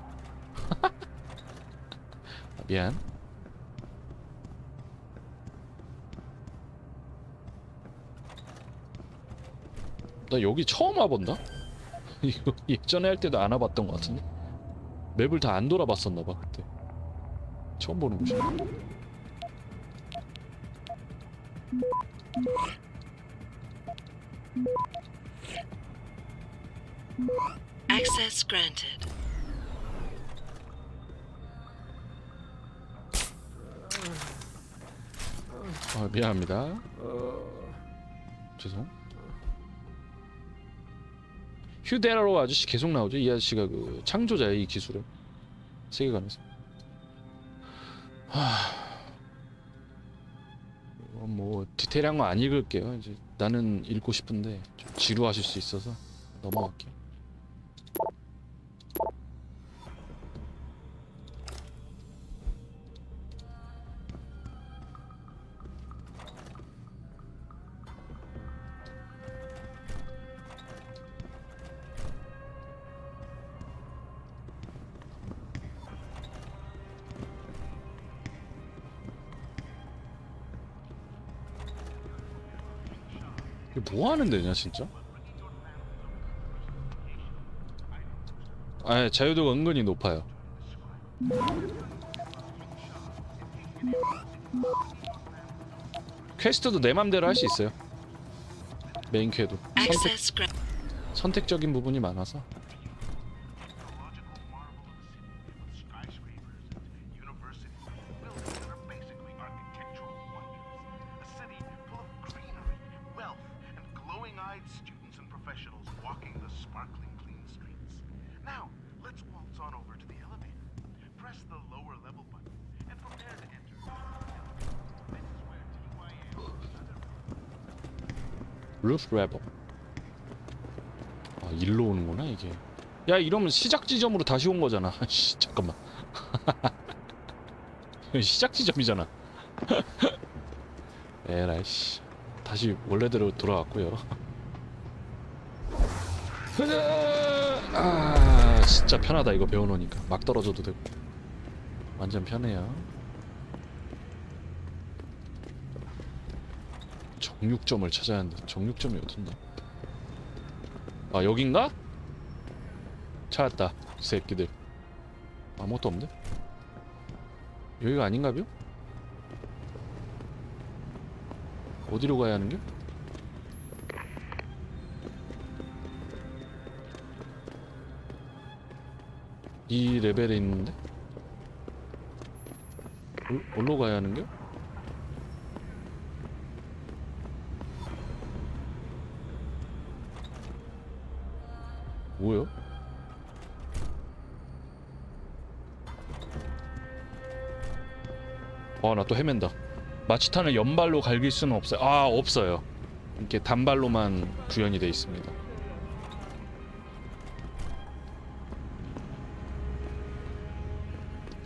Speaker 11: 미안. 나 여기 처음 와본다? 이거 예전에 할 때도 안 와봤던 것 같은데? 맵을 다 안 돌아봤었나봐 그때. 처음 보는 곳이야.
Speaker 7: Access granted.
Speaker 11: 아 미안합니다. 죄송. 휴데라로 아저씨 계속 나오죠. 이 아저씨가 그 창조자야 이 기술의 세계관에서. 뭐 디테일한 거 안 읽을게요. 이제 나는 읽고 싶은데 좀 지루하실 수 있어서 넘어갈게요. 이게 뭐 하는 데냐 진짜? 아 자유도가 은근히 높아요. 퀘스트도 내 맘대로 할 수 있어요. 메인 퀘도 선택적인 부분이 많아서. 루프 레버. 아 일로 오는구나 이게. 야 이러면 시작 지점으로 다시 온 거잖아. 씨 잠깐만. 시작 지점이잖아. 에라이 씨. 다시 원래대로 돌아왔고요. 아 진짜 편하다 이거 배워놓으니까. 막 떨어져도 되고. 완전 편해요. 정육점을 찾아야 하는데 정육점이 어딨냐? 아 여긴가? 찾았다 새끼들. 아무것도 없는데? 여기가 아닌가벼? 어디로 가야 하는겨? 이 레벨에 있는데? 어디로 가야 하는겨? 뭐야? 나 또 헤맨다. 마취탄을 연발로 갈길 수는 없어요. 없어요. 이렇게 단발로만 구현이 돼 있습니다.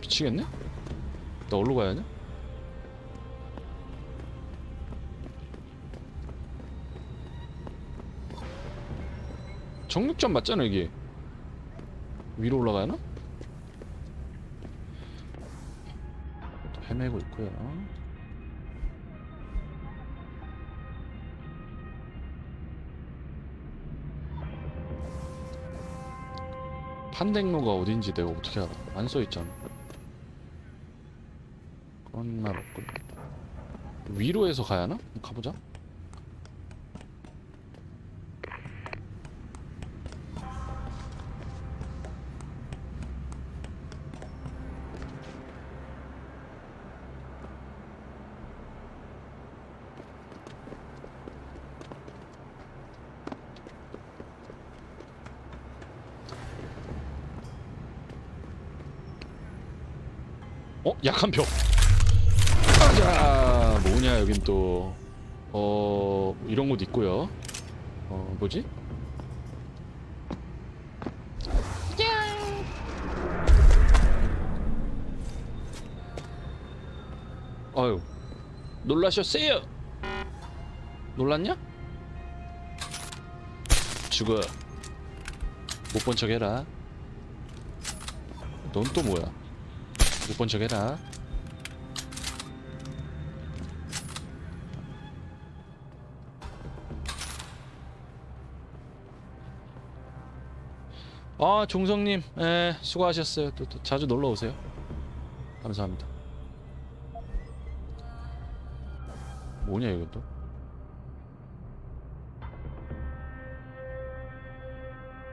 Speaker 11: 미치겠네? 나 어디로 가야 하냐? 정육점 맞잖아 이게. 위로 올라가야 하나? 또 헤매고 있고요. 판댕로가 어딘지 내가 어떻게 알아? 안 써있잖아. 그런 말 없군. 위로 해서 가야 하나? 가보자. 약한 벽. 가자. 뭐냐 여긴 또 이런 곳 있고요. 뭐지? 아유, 놀라셨어요? 놀랐냐? 죽어. 못 본 척 해라. 넌 또 뭐야? 못 본 척 해라. 종성님, 수고하셨어요. 또 자주 놀러 오세요. 감사합니다. 뭐냐 이것도?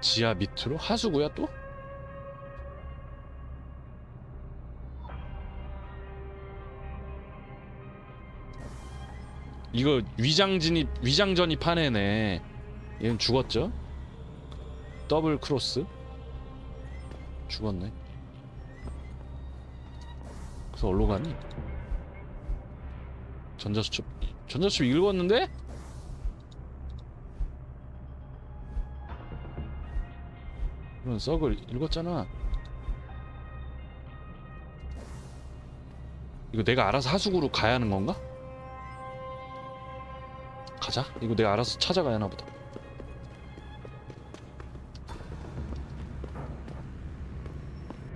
Speaker 11: 지하 밑으로? 하수구야 또? 이거 위장전입 하네네. 얘는 죽었죠? 더블 크로스? 죽었네. 그래서 어디로 가니? 전자수첩 읽었는데? 이런 썩을 읽었잖아. 이거 내가 알아서 하수구로 가야 하는 건가? 가자. 이거 내가 알아서 찾아가야 하나 보다.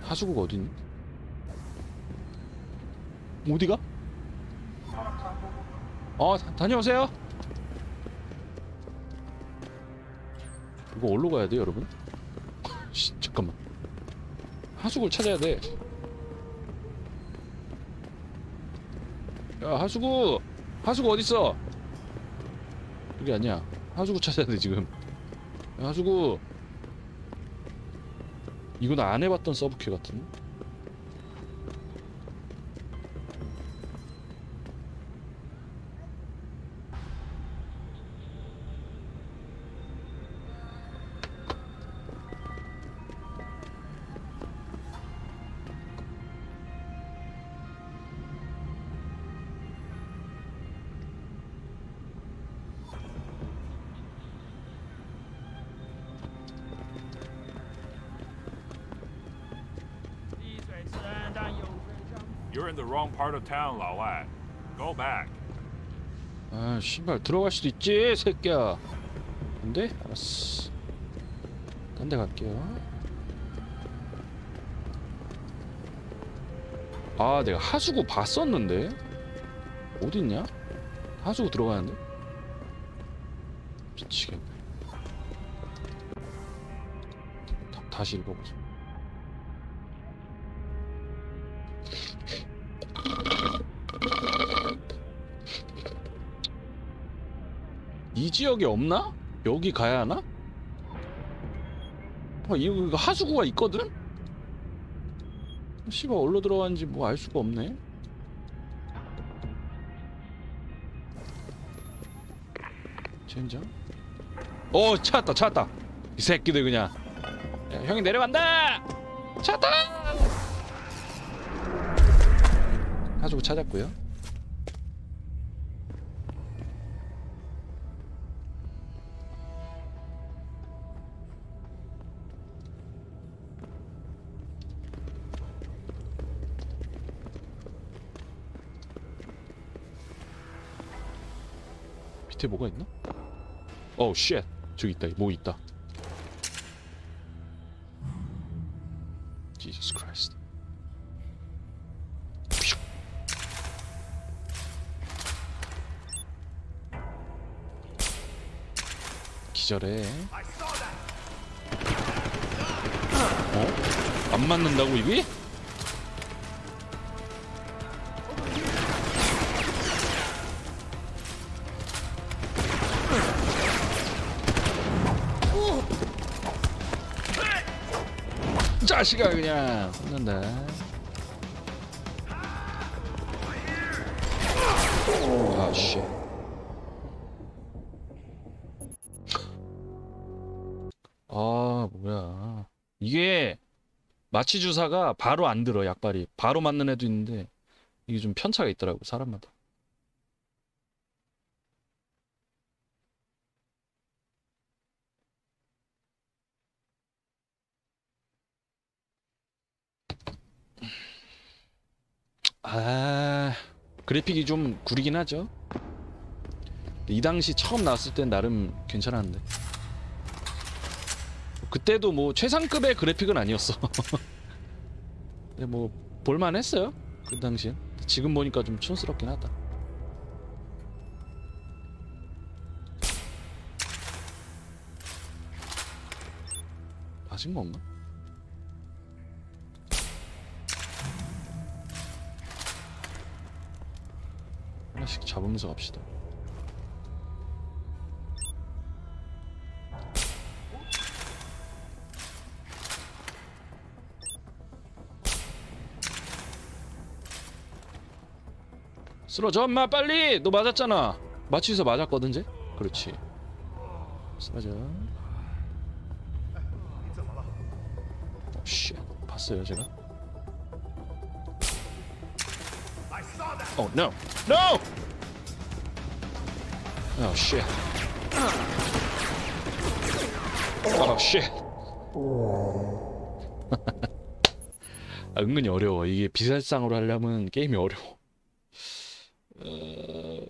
Speaker 11: 하수구가 어딨니? 어디가? 다녀오세요. 이거 어디로 가야 돼 여러분? 잠깐만. 하수구를 찾아야 돼. 야 하수구 어딨어? 여기 아니야. 하수구 찾아야 돼 지금. 야, 하수구. 이건 안 해봤던 서브큐 같은.
Speaker 2: You're in the wrong part of town, 老外. Go back.
Speaker 11: 씨발 들어갈 수도 있지, 새끼야. 근데 알았어. 딴 데 갈게요. 내가 하수구 봤었는데 어딨냐? 하수구 들어가는데? 미치겠네. 다시 읽어보자. 이 지역에 없나? 여기 가야 하나? 이거 하수구가 있거든? 씨발 어디로 들어가는지 뭐 알 수가 없네. 젠장? 찾았다. 이 새끼들 그냥. 야, 형이 내려간다! 찾았다! 가지고 찾았고요. 밑에 뭐가 있나? 어우 쉣, 저기 있다. 뭐 있다. Jesus Christ. 기절해. 어? 안 맞는다고 이게? 자식아 그냥 혼난다. 아 씨. 아 뭐야 이게 마취 주사가 바로 안 들어. 약발이 바로 맞는 애도 있는데 이게 좀 편차가 있더라고 사람마다. 아 그래픽이 좀 구리긴 하죠. 이 당시 처음 나왔을 땐 나름 괜찮았는데 그때도 뭐 최상급의 그래픽은 아니었어. 근데 뭐 볼만했어요 그 당시엔. 지금 보니까 좀 촌스럽긴 하다. 맞은 건가? 하나씩 잡으면서 갑시다. 쓰러져 엄마 빨리! 너 맞았잖아. 마취해서 맞았거든 쟤? 그렇지. 쓰러져. 쉣 봤어요 제가? Oh no! No! Oh shit. Oh shit. 아, 은근히 어려워. 이게 비살상으로 하려면 게임이 어려워.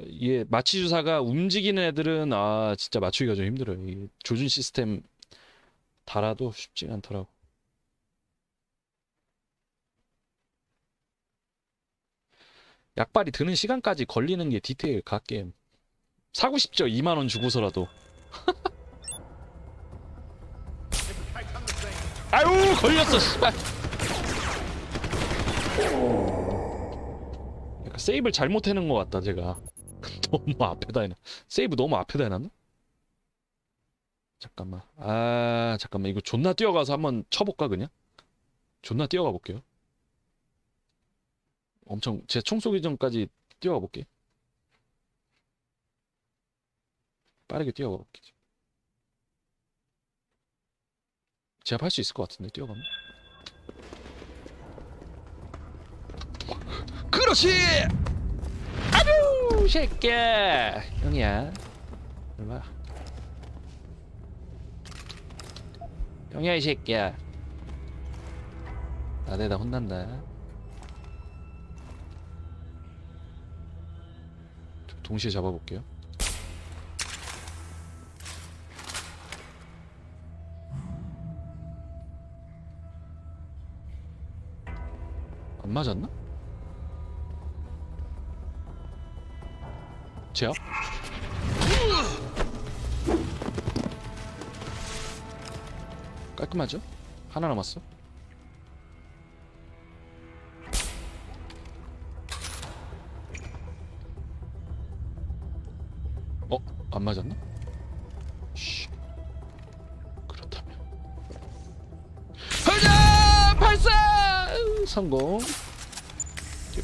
Speaker 11: 이게 마취 주사가 움직이는 애들은 아 진짜 맞추기가 좀 힘들어요. 이게 조준 시스템 달아도 쉽지가 않더라고. 약발이 드는 시간까지 걸리는 게 디테일 각 게임. 사고 싶죠. 2만원 주고서라도. 아유 걸렸어 씨발. 약간 세이브를 잘못 해놓은 것 같다 제가. 너무 앞에다 해놨. 세이브 너무 앞에다 해놨나? 잠깐만. 아 잠깐만 이거 존나 뛰어가서 한번 쳐볼까 그냥? 존나 뛰어가 볼게요. 엄청 제 총 쏘기 전까지 뛰어가 볼게. 빠르게 뛰어가 볼게. 제압할 수 있을 것 같은데 뛰어가면. 그렇지! 아주 새끼야. 형이야. 얼마? 형이야 이 새끼야. 나대다 혼난다. 동시에 잡아볼게요. 안 맞았나? 제압? 깔끔하죠? 하나 남았어. 안 맞았나? 씨. 그렇다면 가자! 발사! 성공.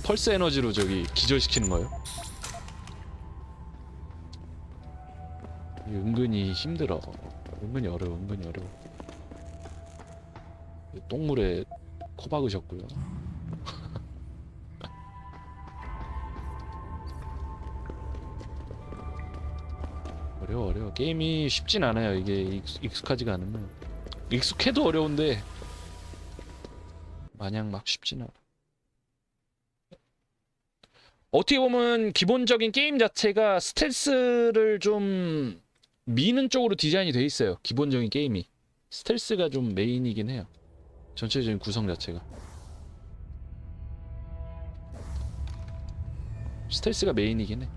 Speaker 11: 펄스 에너지로 저기 기절시키는 거예요. 은근히 힘들어. 은근히 어려워. 은근히 어려워. 똥물에 코 박으셨고요. 어려워. 게임이 쉽진 않아요. 이게 익숙하지가 않으면. 익숙해도 어려운데 마냥 막 쉽진 않아. 어떻게 보면 기본적인 게임 자체가 스텔스를 좀 미는 쪽으로 디자인이 돼 있어요. 기본적인 게임이. 스텔스가 좀 메인이긴 해요. 전체적인 구성 자체가. 스텔스가 메인이긴 해.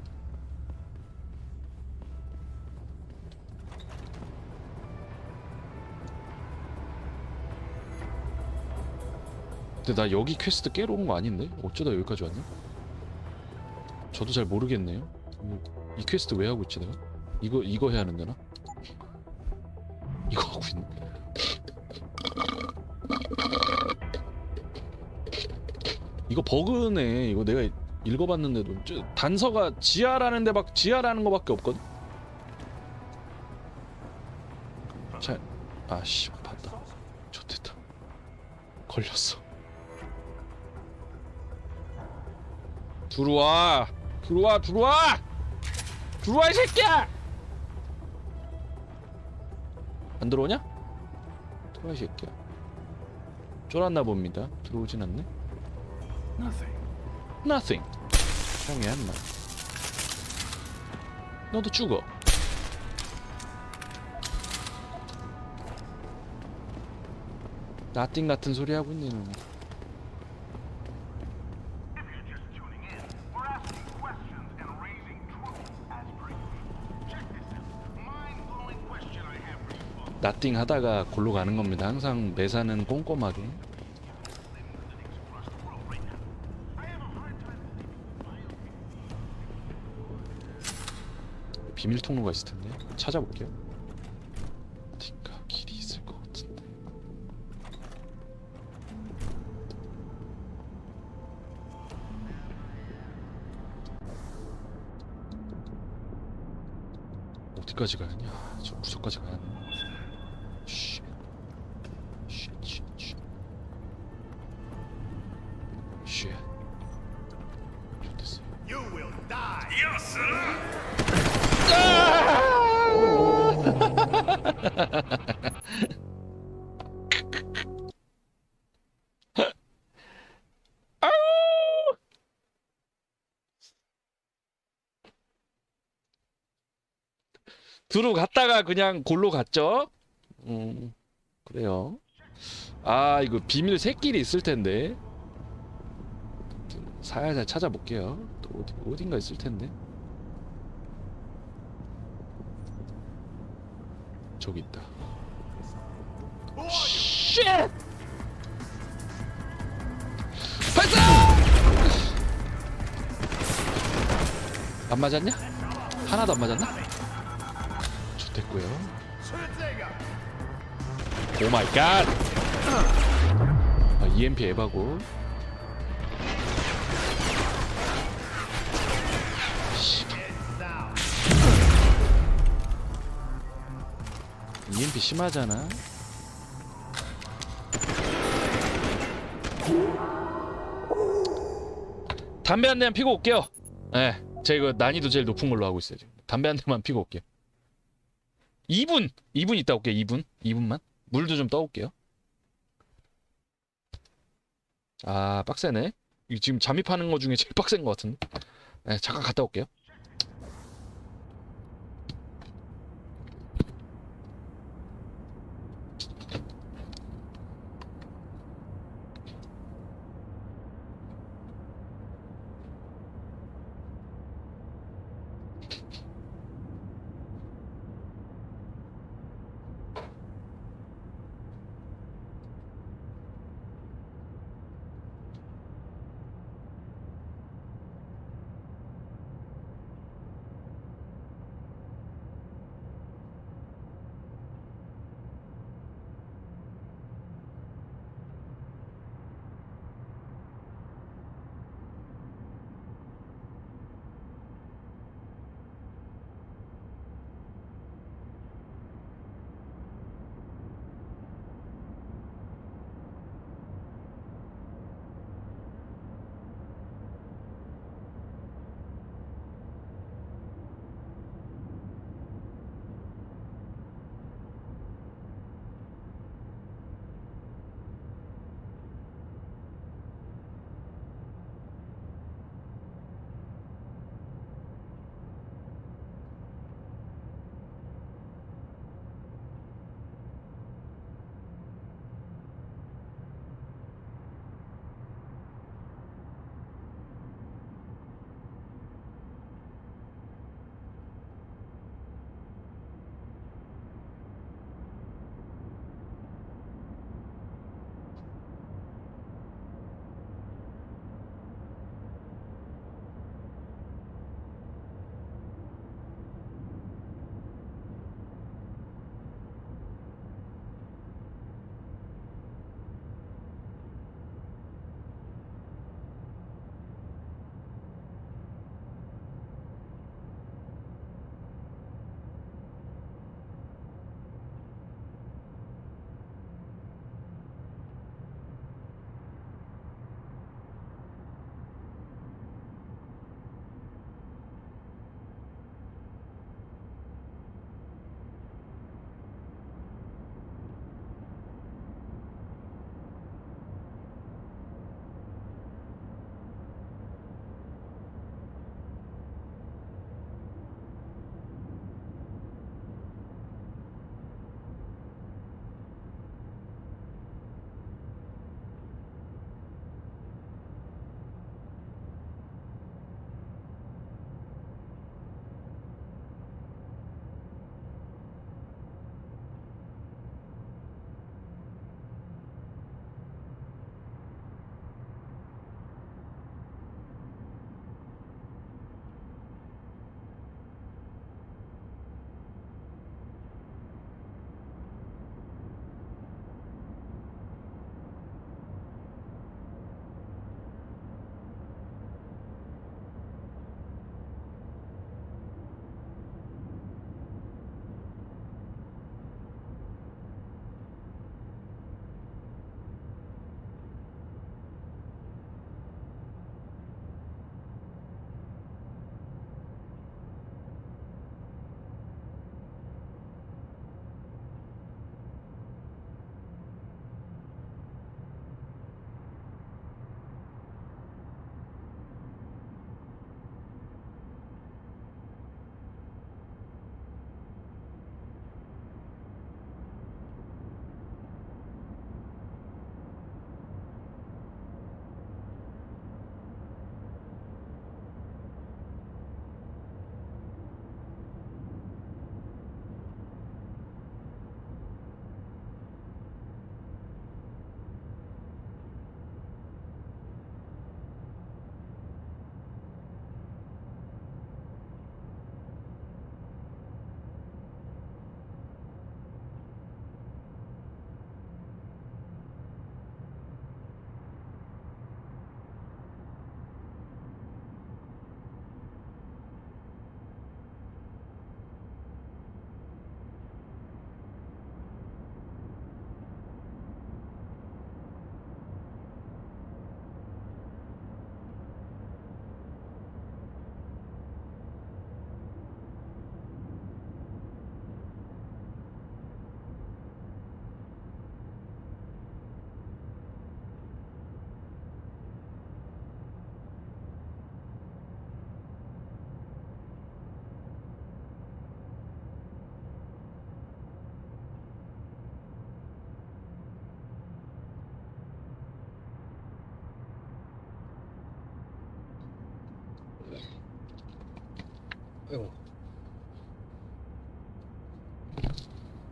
Speaker 11: 근데 나 여기 퀘스트 깨러 온 거 아닌데? 어쩌다 여기까지 왔냐? 저도 잘 모르겠네요. 이 퀘스트 왜 하고 있지 내가? 이거 해야 하는데 나? 이거 하고 있네. 이거 버그네. 이거 내가 읽어봤는데도 단서가 지하라는 거밖에 없거든. 자, 아씨 봤다. 좋됐다. 걸렸어. 들어와 이 새끼야. 안 들어오냐? 들어와 이 새끼야. 쫄았나 봅니다. 들어오진 않네. Nothing. 조용히 해 인마. 너도 죽어. 나띵 같은 소리 하고 있네 너. 나띵 하다가 골로 가는 겁니다. 항상 매사는 꼼꼼하게. 비밀 통로가 있을 텐데 찾아볼게요. 어딘가 길이 있을 것 같은데. 어디까지 가느냐? 저 구석까지 가야 하나? 쉿. 좋댔어.
Speaker 22: You will die. Yes,
Speaker 11: 들어갔다가 그냥 골로 갔죠? 그래요. 아 이거 비밀 새끼리 있을 텐데. 살살 찾아볼게요. 또 어딘가 있을 텐데. 저기 있다. 쉣! 발사! 안 맞았냐? 하나도 안 맞았나? 좋됐고요. 오 마이 갓! 아, EMP 에바고. EMP 심하잖아. 담배 한 대만 피고 올게요. 네, 제가 이거 난이도 제일 높은 걸로 하고 있어요. 지금. 담배 한 대만 피고 올게요. 2분 있다 올게요. 2분만. 물도 좀 떠올게요. 아 빡세네. 이거 지금 잠입하는 거 중에 제일 빡센 것 같은데. 네, 잠깐 갔다 올게요.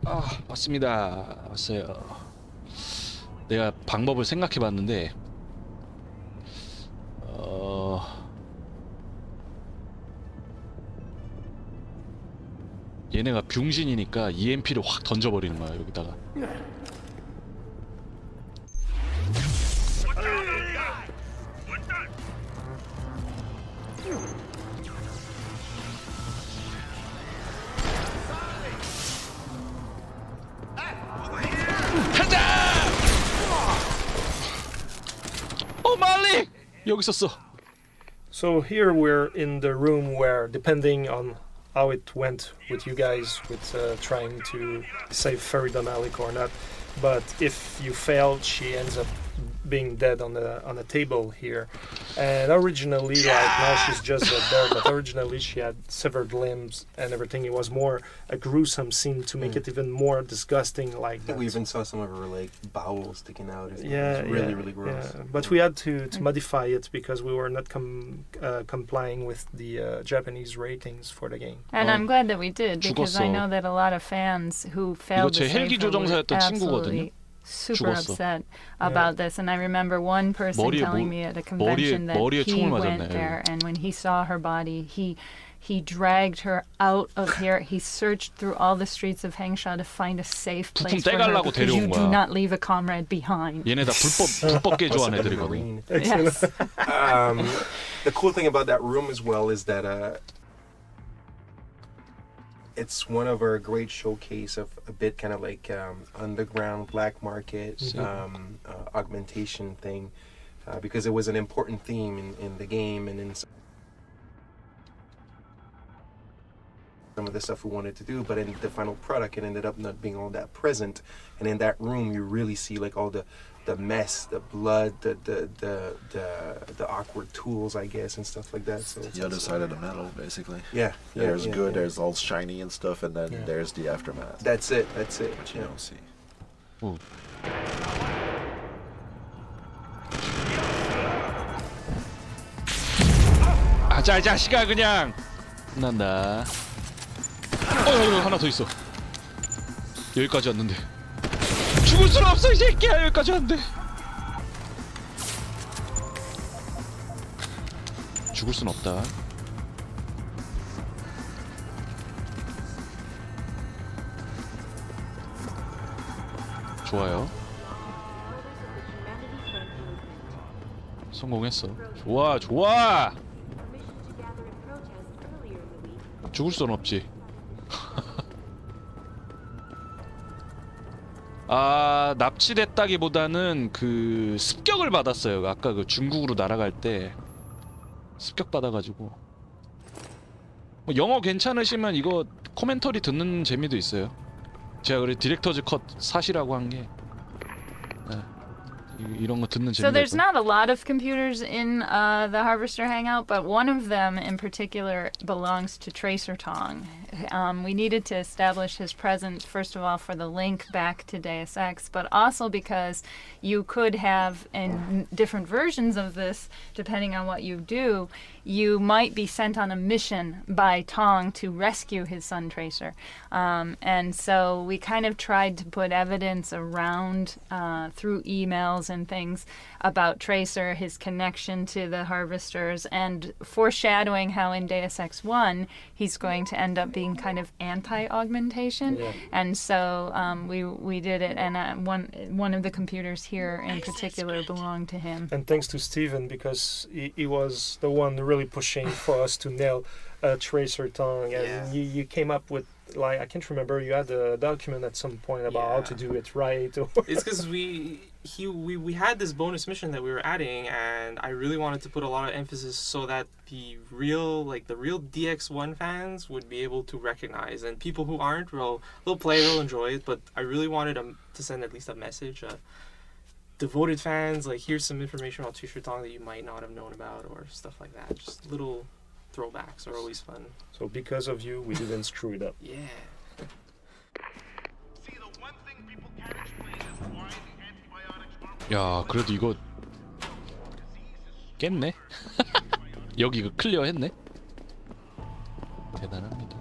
Speaker 11: 아, 왔습니다. 왔어요. 내가 방법을 생각해봤는데, 얘네가 병신이니까 EMP를 확 던져버리는 거야 여기다가. 말리! 여기 있었어.
Speaker 6: So here we're in the room where, depending on how it went with you guys with trying to save Farida Malik or not, but if you failed, she ends up being dead on the table here. And originally, like now she's just there, but originally she had severed limbs and everything. It was more a gruesome scene to make it even more disgusting. Like that.
Speaker 8: We even saw some of her like bowels sticking out.
Speaker 6: Yeah,
Speaker 8: it was really gross.
Speaker 6: Yeah. But we had to modify it because we were not complying with the Japanese ratings for the game.
Speaker 4: And I'm glad that we did because I know that a lot of fans who failed the save were absolutely super upset about this. And I remember one person telling me at a convention that he went there and when he saw her body, he dragged her out of here. He searched through all the streets of Hangsha to find a safe place for her because you do not leave a comrade behind.
Speaker 11: 얘네 다 불법 개조한 애들이거든.
Speaker 4: Yes.
Speaker 8: The cool thing about that room as well is that it's one of our great showcase of a bit kind of like underground black market augmentation thing because it was an important theme in the game and in some of the stuff we wanted to do, but in the final product it ended up not being all that present. And in that room you really see like all the mess, the blood, the awkward tools, I guess, and stuff like that. So
Speaker 16: the other side of the metal, basically.
Speaker 8: Yeah,
Speaker 16: there's good, there's all shiny and stuff, and then there's the aftermath.
Speaker 8: That's it.
Speaker 16: Which you don't see.
Speaker 11: Ooh. 아자 이 자식아 그냥 끝난다. 하나 더 있어. 여기까지 왔는데 죽을 수는 없어 이 새끼야. 여기까지 왔는데 죽을 수는 없다. 좋아요. 성공했어. 좋아. 죽을 수는 없지. 아, 납치됐다기보다는 그 습격을 받았어요. 아까 그 중국으로 날아갈 때 습격 받아가지고. 뭐 영어 괜찮으시면 이거 코멘터리 듣는 재미도 있어요. 제가 그래 디렉터즈 컷 사시라고 한 게 이런 거 듣는 재미가.
Speaker 4: So there's not a lot of computers in the Harvester Hangout, but one of them in particular belongs to Tracer Tong. We needed to establish his presence, first of all, for the link back to Deus Ex, but also because you could have, in different versions of this, depending on what you do, you might be sent on a mission by Tong to rescue his son Tracer. And so we kind of tried to put evidence around through emails and things about Tracer, his connection to the Harvesters, and foreshadowing how in Deus Ex 1 he's going to end up being kind of anti-augmentation. Yeah. And so we did it, and one of the computers here in particular belonged to him.
Speaker 6: And thanks to Steven, because he was the one really pushing for us to nail Tracer Tong, and you came up with, like, I can't remember, you had a document at some point about how to do it right.
Speaker 20: It's because we had this bonus mission that we were adding, and I really wanted to put a lot of emphasis so that the real DX1 fans would be able to recognize, and people who aren't, they'll play, they'll enjoy it, but I really wanted to send at least a message. Devoted fans, like, here's some information about Tracer Tong that you might not have known about, or stuff like that. Just little throwbacks are always fun.
Speaker 6: So because of you, we didn't screw it up.
Speaker 20: Yeah.
Speaker 11: 야, 그래도 이거 깼네. 여기 이거 클리어 했네. 대단합니다.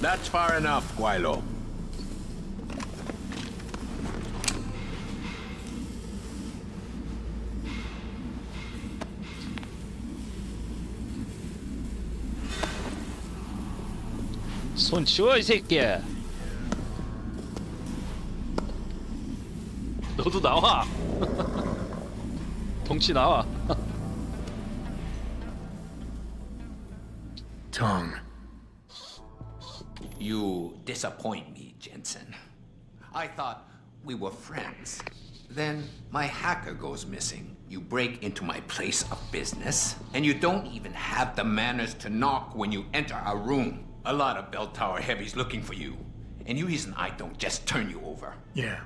Speaker 14: That's far enough, Guaylo.
Speaker 11: 손 치워 이 새끼야. 너도 나와. 덩치 나와.
Speaker 10: Tongue.
Speaker 21: You disappoint me, Jensen. I thought we were friends. Then my hacker goes missing. You break into my place of business, and you don't even have the manners to knock when you enter our room. A lot of bell tower heavies looking for you. Any reason I don't just turn you over?
Speaker 10: Yeah.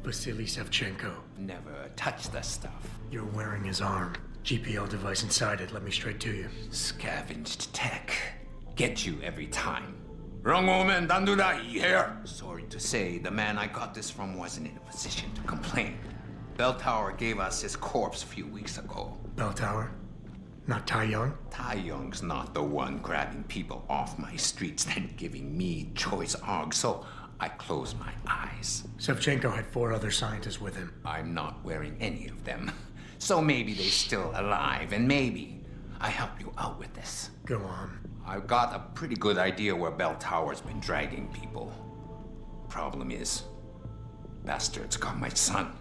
Speaker 10: Vasily Savchenko.
Speaker 21: Never touch the stuff.
Speaker 10: You're wearing his arm. GPL device inside it. Let me straight to you.
Speaker 21: Scavenged tech. Get you every time. Wrong woman, don't do that here. Sorry to say, the man I got this from wasn't in a position to complain. Bell Tower gave us his corpse a few weeks ago.
Speaker 10: Bell Tower? Not Tai Young?
Speaker 21: Tai Young's not the one grabbing people off my streets then giving me choice arg, so I close my eyes.
Speaker 10: Savchenko had 4 other scientists with him.
Speaker 21: I'm not wearing any of them. So maybe they're still alive, and maybe I help you out with this.
Speaker 10: Go on.
Speaker 21: I've got a pretty good idea where Bell Tower's been dragging people. Problem is, bastard's got my son.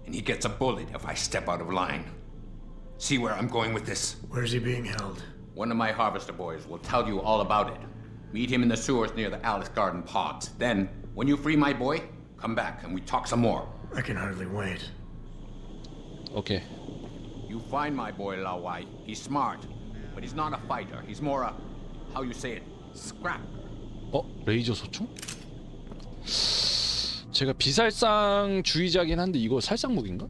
Speaker 21: And he gets a bullet if I step out of line. See where I'm going with this?
Speaker 10: Where's he being held?
Speaker 21: One of my harvester boys will tell you all about it. Meet him in the sewers near the Alice Garden pods. Then, when you free my boy, come back and we talk some more.
Speaker 10: I can hardly wait.
Speaker 11: Okay.
Speaker 21: You find my boy, Lao Wai. He's smart, but he's not a fighter. He's more a, how you say it, scrap.
Speaker 11: 레이저 소총? 제가 비살상 주의자긴 한데 이거 살상 무기인가?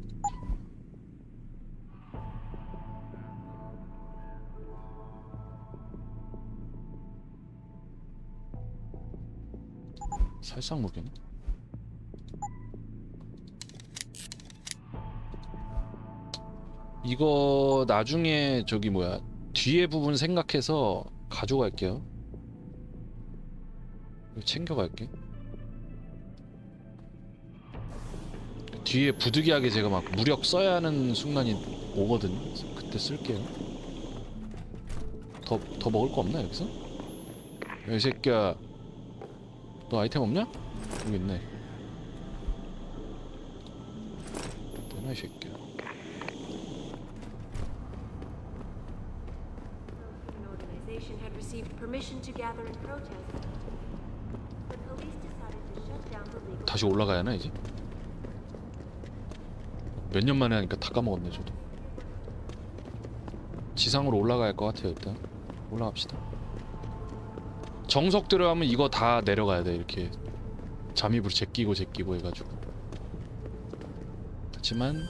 Speaker 11: 살상 무기네. 이거 나중에 저기 뭐야 뒤에 부분 생각해서 가져갈게요. 챙겨갈게. 뒤에 부득이하게 제가 막 무력 써야 하는 순간이 오거든요. 그래서 그때 쓸게요. 더 먹을 거 없나 여기서? 야, 이 새끼야, 너 아이템 없냐? 여기 있네. 되나 이 새끼야. 다시 올라가야 하나 이제? 몇 년 만에 하니까 다 까먹었네 저도. 지상으로 올라가야 할 것 같아요. 일단 올라갑시다. 정석 들어가면 이거 다 내려가야 돼. 이렇게 잠입으로 제끼고 해가지고. 하지만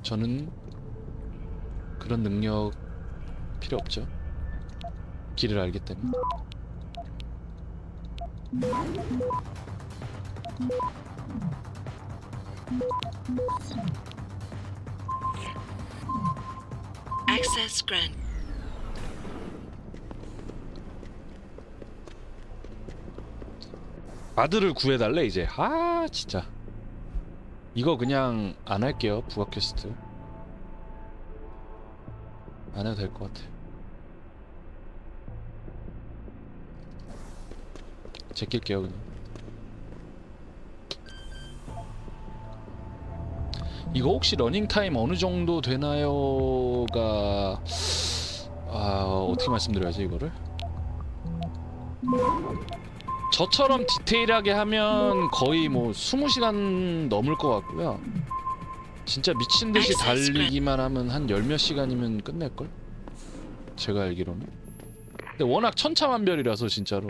Speaker 11: 저는 그런 능력 필요 없죠. 길을 알기 때문에.
Speaker 7: Access grant.
Speaker 11: 아들을 구해달래 이제. 아 진짜 이거 그냥 안 할게요. 부가 퀘스트 안 해도 될 것 같아. 제낄게요 그냥. 이거 혹시 러닝타임 어느 정도 되나요가 어떻게 말씀드려야지 이거를. 저처럼 디테일하게 하면 거의 뭐 20시간 넘을 것 같고요. 진짜 미친듯이 달리기만 하면 한 10몇 시간이면 끝낼걸? 제가 알기로는. 근데 워낙 천차만별이라서 진짜로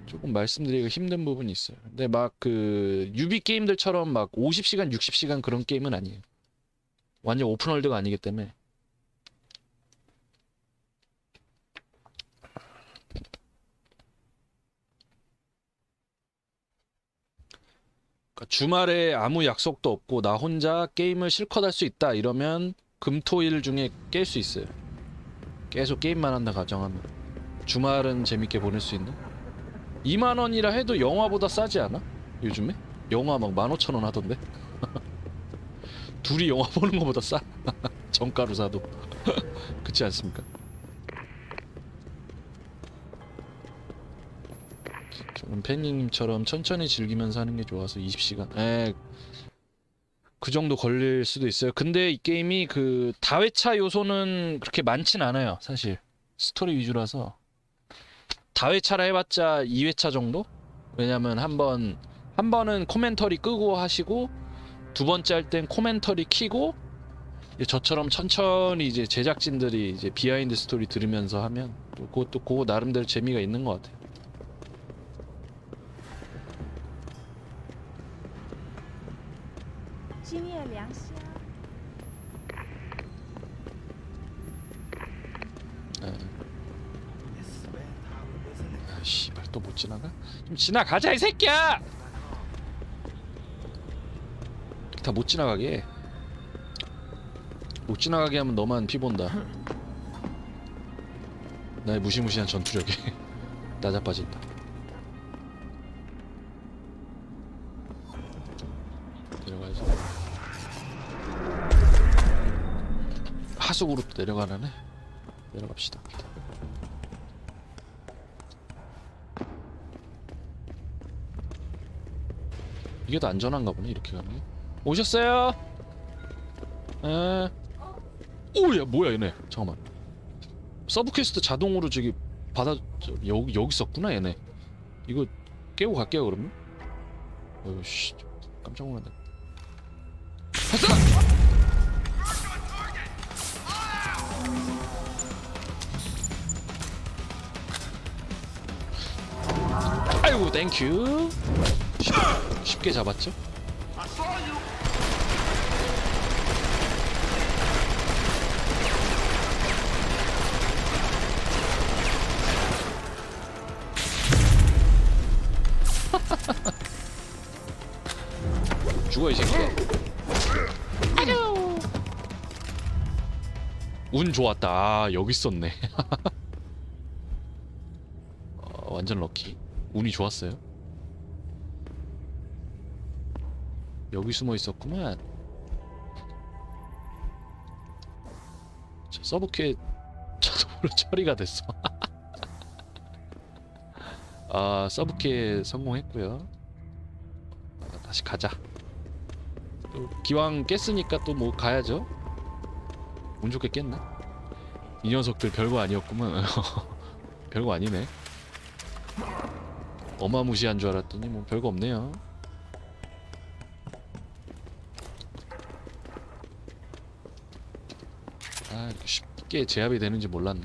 Speaker 11: 조금 말씀드리기가 힘든 부분이 있어요. 근데 막 그 유비 게임들처럼 막 50시간, 60시간 그런 게임은 아니에요. 완전 오픈월드가 아니기 때문에 주말에 아무 약속도 없고 나 혼자 게임을 실컷 할 수 있다 이러면 금토일 중에 깰 수 있어요. 계속 게임만 한다 가정하면 주말은 재밌게 보낼 수 있는. 2만 원이라 해도 영화보다 싸지 않아? 요즘에? 영화 막 15,000원 하던데. 둘이 영화 보는 거보다 싸. 정가로 사도. 그렇지 않습니까? 저는 팬님처럼 천천히 즐기면서 하는 게 좋아서 20시간. 그 정도 걸릴 수도 있어요. 근데 이 게임이 그 다회차 요소는 그렇게 많진 않아요. 사실 스토리 위주라서 다회차라 해봤자 2회차 정도? 왜냐면 한 번은 코멘터리 끄고 하시고 두 번째 할 땐 코멘터리 키고 저처럼 천천히 이제 제작진들이 이제 비하인드 스토리 들으면서 하면 또 그거 나름대로 재미가 있는 것 같아요. 씨발 또 못 지나가? 좀 지나가자 이 새끼야! 다 못 지나가게. 못 지나가게 하면 너만 피 본다. 나의 무시무시한 전투력에 나자빠진다. 내려가야지. 하수구로 또 내려가라네. 내려갑시다. 이게 더 안전한가 보네 이렇게 가는 게. 오셨어요? 오야 뭐야 얘네. 잠깐만. 서브 퀘스트 자동으로 저기 여기 있었구나 얘네. 이거 깨고 갈게요 그러면. 어이씨 깜짝 놀랐네. 가자! 아이고 땡큐. 쉽게 잡았죠? 죽어 이 새끼야. 운 좋았다. 아, 여기 있었네. 완전 럭키. 운이 좋았어요. 여기 숨어 있었구만. 서브큐에 자동으로 처리가 됐어. 아, 서브큐에 성공했고요. 다시 가자. 또 기왕 깼으니까 또 뭐 가야죠. 운 좋게 깼나? 이 녀석들 별거 아니었구만. 별거 아니네. 어마무시한 줄 알았더니 뭐 별거 없네요. 아, 이렇게 쉽게 제압이 되는지 몰랐네.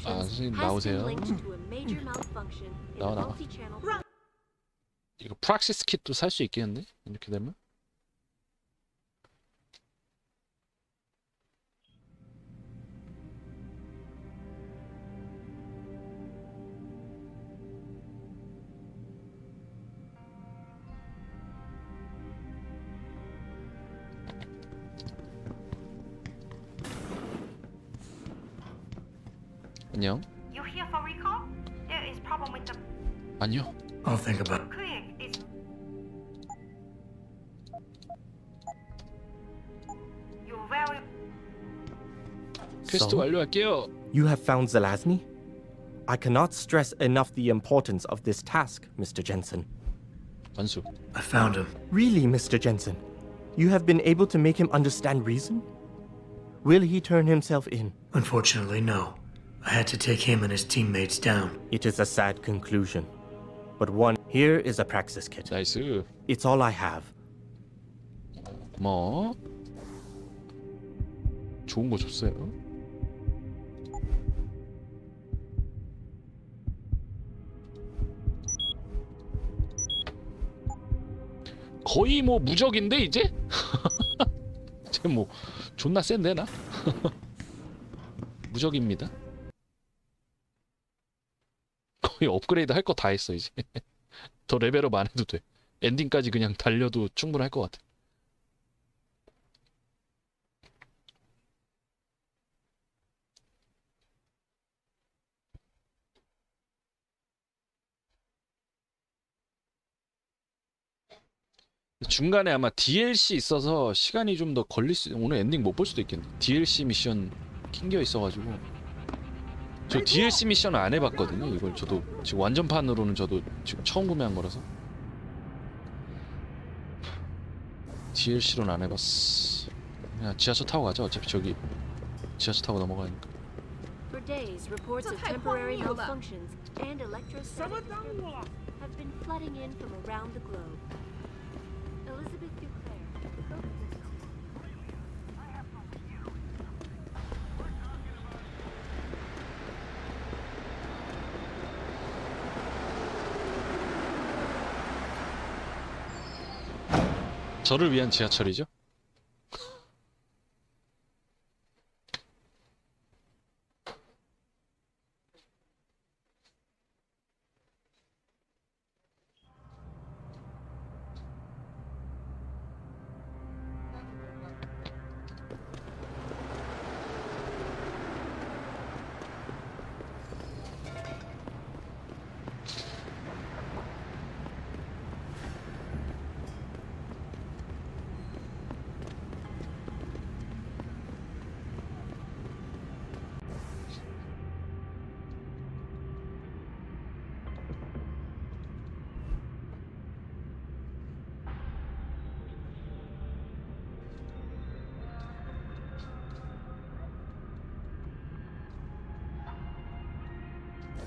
Speaker 11: 아, 선생님 나오세요. 나와. 이거 프락시스 킷도 살 수 있겠는데? 이렇게 되면? 안녕.
Speaker 13: You here for recall? There is problem with the
Speaker 11: 아니요.
Speaker 10: I'll think about it.
Speaker 13: clinic. Is you very
Speaker 11: 퀘스트 완료할게요.
Speaker 19: You have found Zelazny? I cannot stress enough the importance of this task, Mr. Jensen.
Speaker 11: 반수.
Speaker 10: I found him.
Speaker 19: Really, Mr. Jensen? You have been able to make him understand reason? Will he turn himself in?
Speaker 10: Unfortunately, no. I had to take him and his teammates down.
Speaker 19: It is a sad conclusion. But one, here is a praxis kit.
Speaker 11: 나이스.
Speaker 19: It's all I have.
Speaker 11: 뭐 좋은 거 줬어요. 거의 뭐 무적인데 이제? 쟤 뭐 존나 센데 나? 무적입니다. 거의 업그레이드 할 거 다 했어 이제. 더 레벨업 안 해도 돼. 엔딩까지 그냥 달려도 충분할 것 같아. 중간에 아마 DLC 있어서 시간이 좀 더 걸릴 수, 오늘 엔딩 못 볼 수도 있겠네. DLC 미션 낑겨 있어가지고. 저 DLC 미션을 안 해봤거든요. 이걸 저도 지금 완전판으로는 저도 지금 처음 구매한 거라서. DLC로는 안 해봤어. 그냥 지하철 타고 가자. 어차피 저기 지하철 타고 넘어가니까.
Speaker 17: For days, reports of temporary malfunctions and electrostatic disturbance have been flooding in from around the globe. Elizabeth Duclair, go to this.
Speaker 11: 저를 위한 지하철이죠?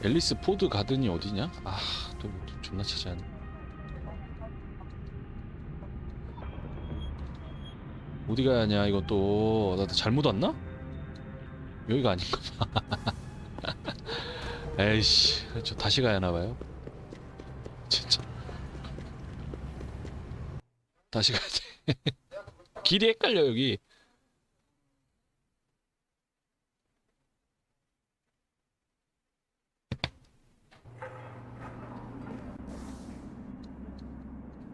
Speaker 11: 앨리스 포드 가든이 어디냐? 아, 또 존나 찾아야 하네. 어디 가야냐 이거 또. 나 잘못 왔나? 여기가 아닌가 봐. 에이씨, 저 다시 가야 하나봐요. 진짜 다시 가야 돼. 길이 헷갈려 여기.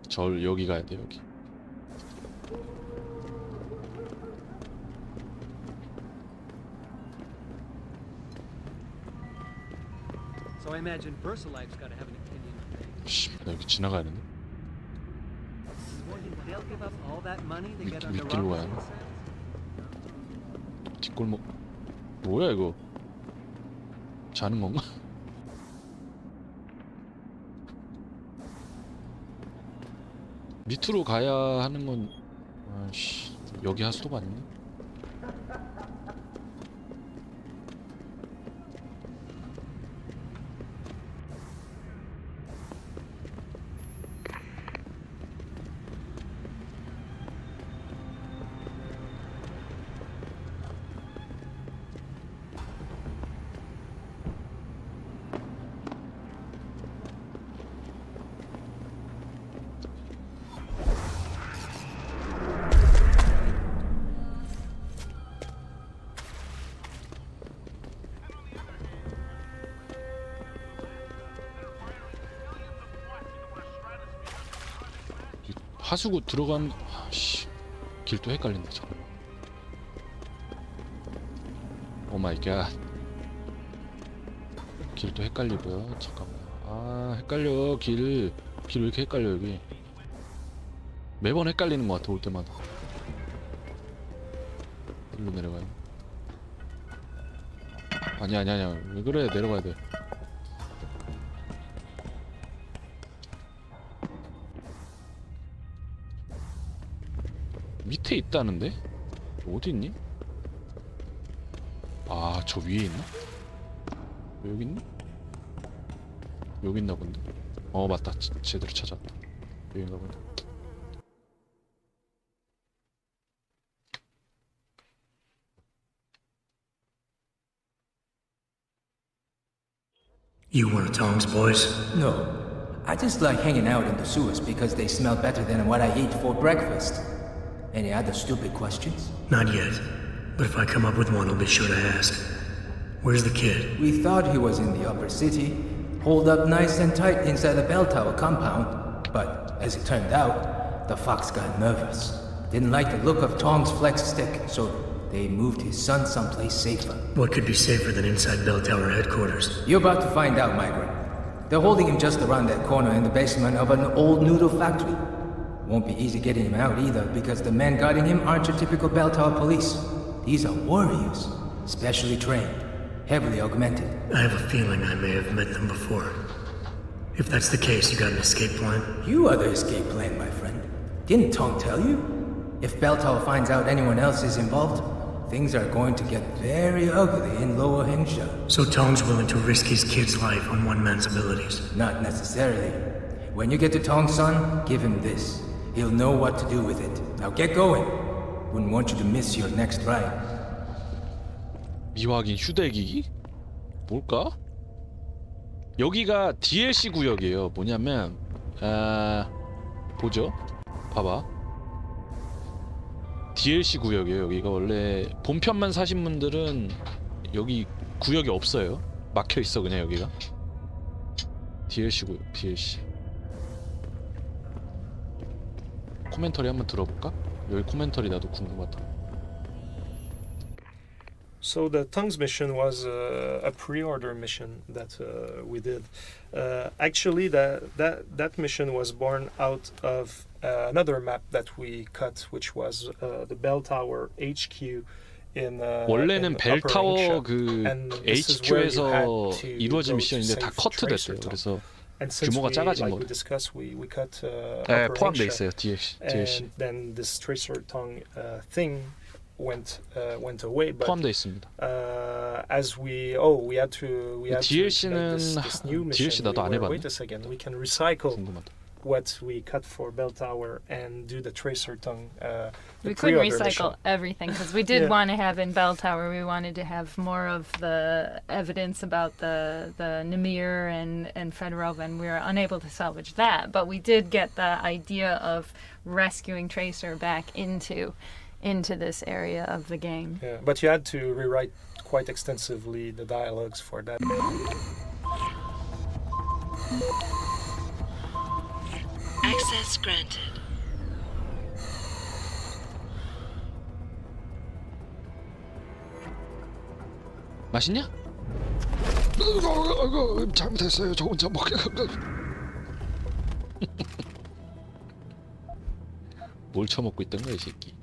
Speaker 11: 절 여기 가야 돼 여기.
Speaker 5: So I imagine VersaLife's got to have an opinion on things.
Speaker 11: 씨, 나 여기 지나가야 되는데.
Speaker 5: They'll give up all that money they get on the
Speaker 11: 밑길로 가야
Speaker 5: robbers.
Speaker 11: 돼. 뒷골목. 뭐야 이거? 자는 건가? 밑으로 가야 하는 건, 아씨, 여기 하수도가 아닌데? 하수구 들어간, 아씨, 길도 헷갈린다 잠깐만. 오 마이 갓. 길도 헷갈리고요. 잠깐만. 아, 헷갈려. 길 왜 이렇게 헷갈려 여기. 매번 헷갈리는 것 같아 올 때마다. 일로 내려가요. 아니야 왜 그래. 내려가야 돼. 밑에 있다는데? 어디 있니? 아, 저 위에 있나? 여기 있니? 여기 있나 본데? 어, 맞다. 제대로 찾았다. 여기인가 본데.
Speaker 10: You one of Tong's boys?
Speaker 18: No,
Speaker 9: I just like hanging out in the sewers because they smell better than what I eat for breakfast. Any other stupid questions?
Speaker 10: Not yet. But if I come up with one, I'll be sure to ask. Where's the kid?
Speaker 9: We thought he was in the upper city, holed up nice and tight inside the bell tower compound. But as it turned out, the fox got nervous. Didn't like the look of Tong's flex stick, so they moved his son someplace safer.
Speaker 10: What could be safer than inside bell tower headquarters?
Speaker 9: You're about to find out, migrant. They're holding him just around that corner in the basement of an old noodle factory. Won't be easy getting him out either, because the men guarding him aren't your typical bell tower police. These are warriors, specially trained, heavily augmented.
Speaker 10: I have a feeling I may have met them before. If that's the case, you got an escape plan?
Speaker 9: You are the escape plan, my friend. Didn't Tong tell you? If Bell Tower finds out anyone else is involved, things are going to get very ugly in Lower Hengsha.
Speaker 10: So Tong's willing to risk his kid's life on one man's abilities?
Speaker 9: Not necessarily. When you get to Tong's son, give him this. He'll know what to do with it. Now get going. Wouldn't want you to miss your next ride.
Speaker 11: 미확인 휴대기기? 뭘까? 여기가 DLC 구역이에요. 뭐냐면 보죠. 봐봐. DLC 구역이에요. 여기가 원래 본편만 사신 분들은 여기 구역이 없어요. 막혀 있어 그냥 여기가. DLC 구역. DLC. 코멘터리 한번 들어볼까? 여기 코멘터리 나도 궁금하다.
Speaker 6: So the Tongues mission was a pre-order mission that we did. Actually, that mission was born out of another map that we cut, which was the Bell Tower HQ in
Speaker 11: 원래는
Speaker 6: in
Speaker 11: 벨
Speaker 6: Upper
Speaker 11: 타워
Speaker 6: Asia.
Speaker 11: 그
Speaker 6: And this is where you had
Speaker 11: HQ에서
Speaker 6: to
Speaker 11: 이루어진
Speaker 6: go to
Speaker 11: 미션인데 다
Speaker 6: save
Speaker 11: 커트됐대요.
Speaker 6: Tracer Tongue.
Speaker 11: 그래서
Speaker 6: And since
Speaker 11: 규모가 작아진
Speaker 6: like
Speaker 11: 거예요.
Speaker 6: we discussed, we cut
Speaker 11: 네,
Speaker 6: Upper
Speaker 11: 포함돼
Speaker 6: Asia,
Speaker 11: 있어요. DLC.
Speaker 6: and then this Tracer Tongue thing went away. But
Speaker 11: 포함돼 있습니다.
Speaker 6: as we had to make
Speaker 11: DLC는
Speaker 6: this new mission.
Speaker 11: DLC 나도 안 해봤네.
Speaker 6: Wait a second, we can recycle
Speaker 11: 궁금하다.
Speaker 6: what we cut for Bell Tower and do the Tracer Tongue.
Speaker 4: We couldn't
Speaker 6: pre-order
Speaker 4: recycle
Speaker 6: mission.
Speaker 4: everything because we did
Speaker 6: Yeah.
Speaker 4: want to have in Bell Tower. We wanted to have more of the evidence about the Namir and Fedorov, and we were unable to salvage that. But we did get the idea of rescuing Tracer back into this area of the game.
Speaker 6: Yeah, but you had to rewrite quite extensively the dialogues for that.
Speaker 7: Access granted.
Speaker 11: 맛있냐? 잘못했어요. 저 혼자 먹게. 뭘 처먹고 있던 거야 이 새끼.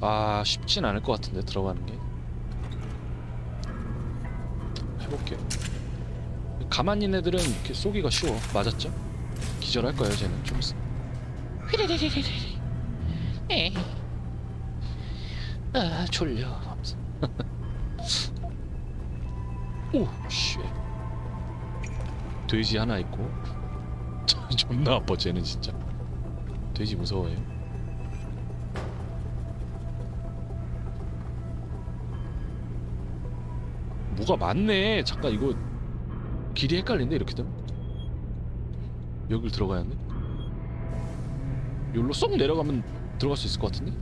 Speaker 11: 아 쉽진 않을 것 같은데 들어가는 게. 해볼게요. 가만히 있는 애들은 이렇게 쏘기가 쉬워. 맞았죠? 기절할 거예요 쟤는 좀 있어. 휘리리리리리. 에이. 아 졸려. 오 쉣. 돼지 하나 있고. 존나 아파 쟤는 진짜. 돼지 무서워요. 뭐가 많네. 잠깐 이거 길이 헷갈린데 이렇게 되면. 여길 들어가야 하네. 여기로 쏙 내려가면 들어갈 수 있을 것 같은데.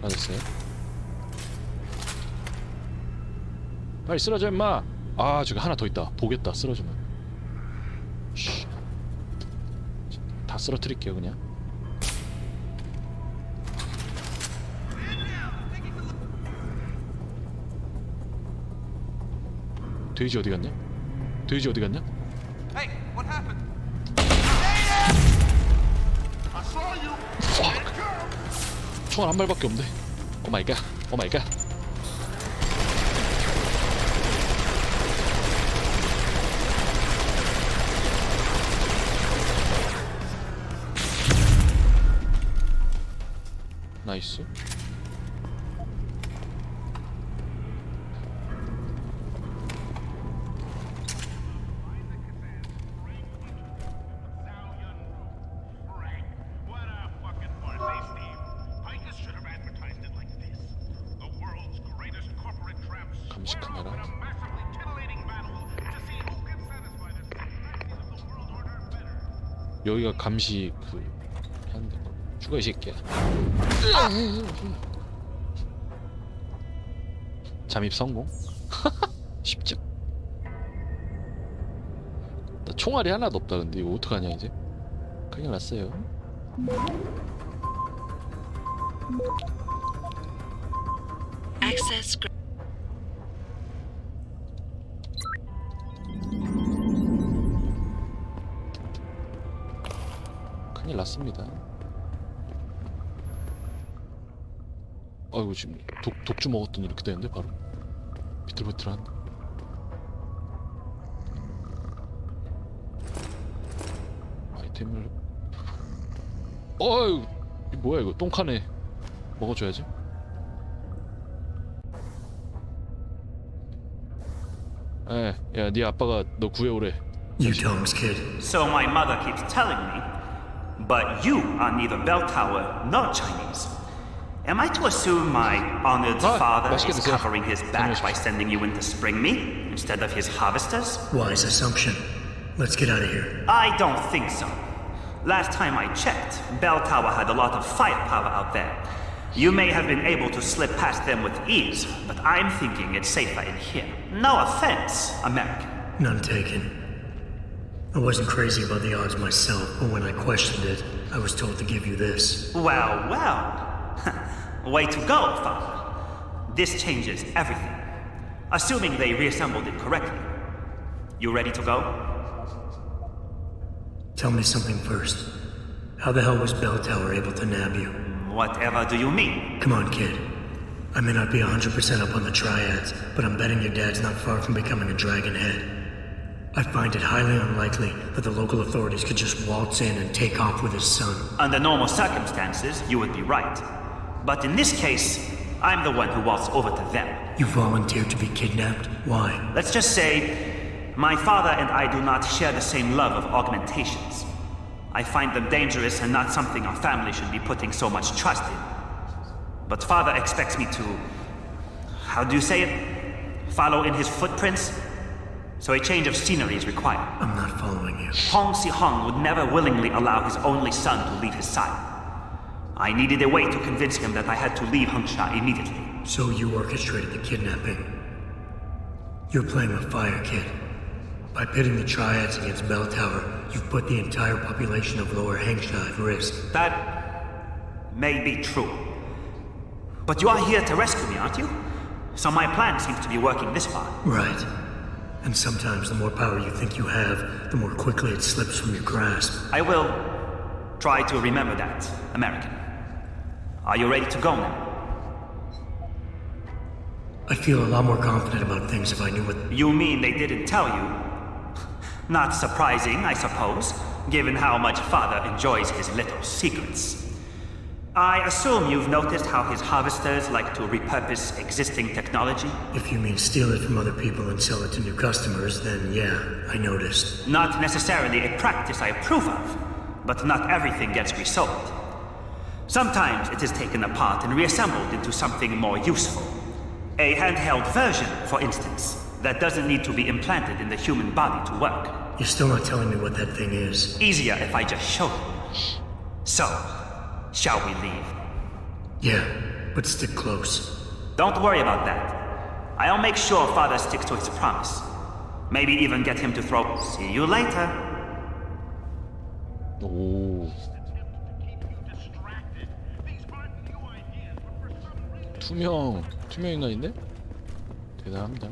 Speaker 11: 맞았어요. 빨리 쓰러져 임마. 아 저기 하나 더 있다. 보겠다 쓰러지면. 쉬. 다 쓰러뜨릴게요 그냥. 돼지 어디 갔냐? 돼지 어디 갔냐?
Speaker 22: Hey, what happened? I saw you.
Speaker 11: 총알 한 발밖에 없네. 오 마이 갓. 오 마이 갓. 나이스. 감시 카메라. 여기가 감시 그 하는데 죽어 이 새끼야. 잠입 성공. 쉽죠. 나 총알이 하나도 없다. 근데 이거 어떡하냐 이제. 큰일 났어요.
Speaker 7: Access
Speaker 11: 큰일 났습니다. 아이고 지금 독주 먹었더니 이렇게 되는데 바로 비틀비틀한. 아이템을. 어이 뭐야 이거 똥카네. 먹어줘야지. 야, 네 아빠가 너 구해오래.
Speaker 10: You dumb kid.
Speaker 1: So my mother keeps telling me, but you are neither bell tower nor Chinese. Am I to assume my honored father is covering his back by sending you in to spring me instead of his harvesters?
Speaker 10: Wise assumption. Let's get out of here.
Speaker 1: I don't think so. Last time I checked, Bell Tower had a lot of firepower out there. You may have been able to slip past them with ease, but I'm thinking it's safer in here. No offense, American.
Speaker 10: None taken. I wasn't crazy about the odds myself, but when I questioned it, I was told to give you this.
Speaker 1: Well, well. Way to go, Father. This changes everything. Assuming they reassembled it correctly. You ready to go?
Speaker 10: Tell me something first. How the hell was Bell Tower able to nab you?
Speaker 1: Whatever do you mean?
Speaker 10: Come on, kid. I may not be 100% up on the triads, but I'm betting your dad's not far from becoming a dragon head. I find it highly unlikely that the local authorities could just waltz in and take off with his son.
Speaker 1: Under normal circumstances, you would be right. But in this case, I'm the one who waltzed over to them.
Speaker 10: You volunteered to be kidnapped? Why?
Speaker 1: Let's just say, my father and I do not share the same love of augmentations. I find them dangerous and not something our family should be putting so much trust in. But father expects me to... how do you say it? Follow in his footprints? So a change of scenery is required.
Speaker 10: I'm not following you.
Speaker 1: Hong Si-hong would never willingly allow his only son to leave his side. I needed a way to convince him that I had to leave Hengsha immediately.
Speaker 10: So you orchestrated the kidnapping. You're playing with fire, kid. By pitting the triads against Bell Tower, you've put the entire population of Lower Hengsha at risk.
Speaker 1: That may be true. But you are here to rescue me, aren't you? So my plan seems to be working this far.
Speaker 10: Right. And sometimes the more power you think you have, the more quickly it slips from your grasp.
Speaker 1: I will try to remember that, American. Are you ready to go now?
Speaker 10: I feel a lot more confident about things if I knew what...
Speaker 1: You mean they didn't tell you? Not surprising, I suppose, given how much father enjoys his little secrets. I assume you've noticed how his harvesters like to repurpose existing technology?
Speaker 10: If you mean steal it from other people and sell it to new customers, then yeah, I noticed.
Speaker 1: Not necessarily a practice I approve of, but not everything gets resold. Sometimes it is taken apart and reassembled into something more useful. A handheld version, for instance, that doesn't need to be implanted in the human body to work.
Speaker 10: You're still not telling me what that thing is.
Speaker 1: Easier if I just show you. So, shall we leave?
Speaker 10: Yeah, but stick close.
Speaker 1: Don't worry about that. I'll make sure father sticks to his promise. Maybe even get him to throw... See you later.
Speaker 11: 오. 투명 인간인데? 대단합니다.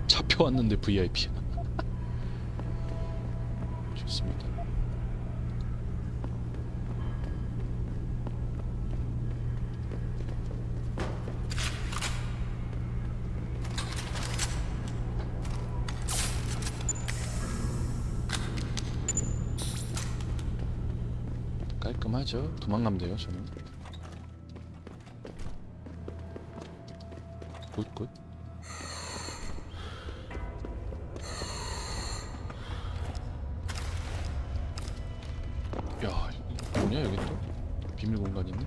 Speaker 11: 잡혀왔는데 VIP야. 좋습니다. 깔끔하죠. 도망가면 돼요. 저는 굿. 야, 뭐냐 여기 또 비밀 공간 있네.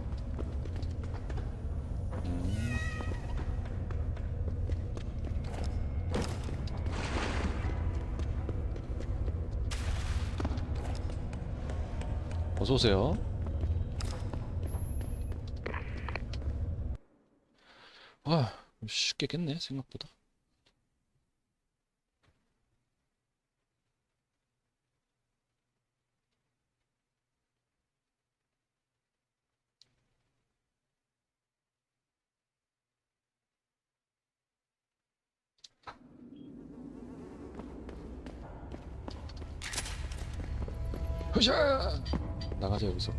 Speaker 11: 어서 오세요. 와, 쉽게 깼네 생각보다. 으쌰! 나가자 여기서.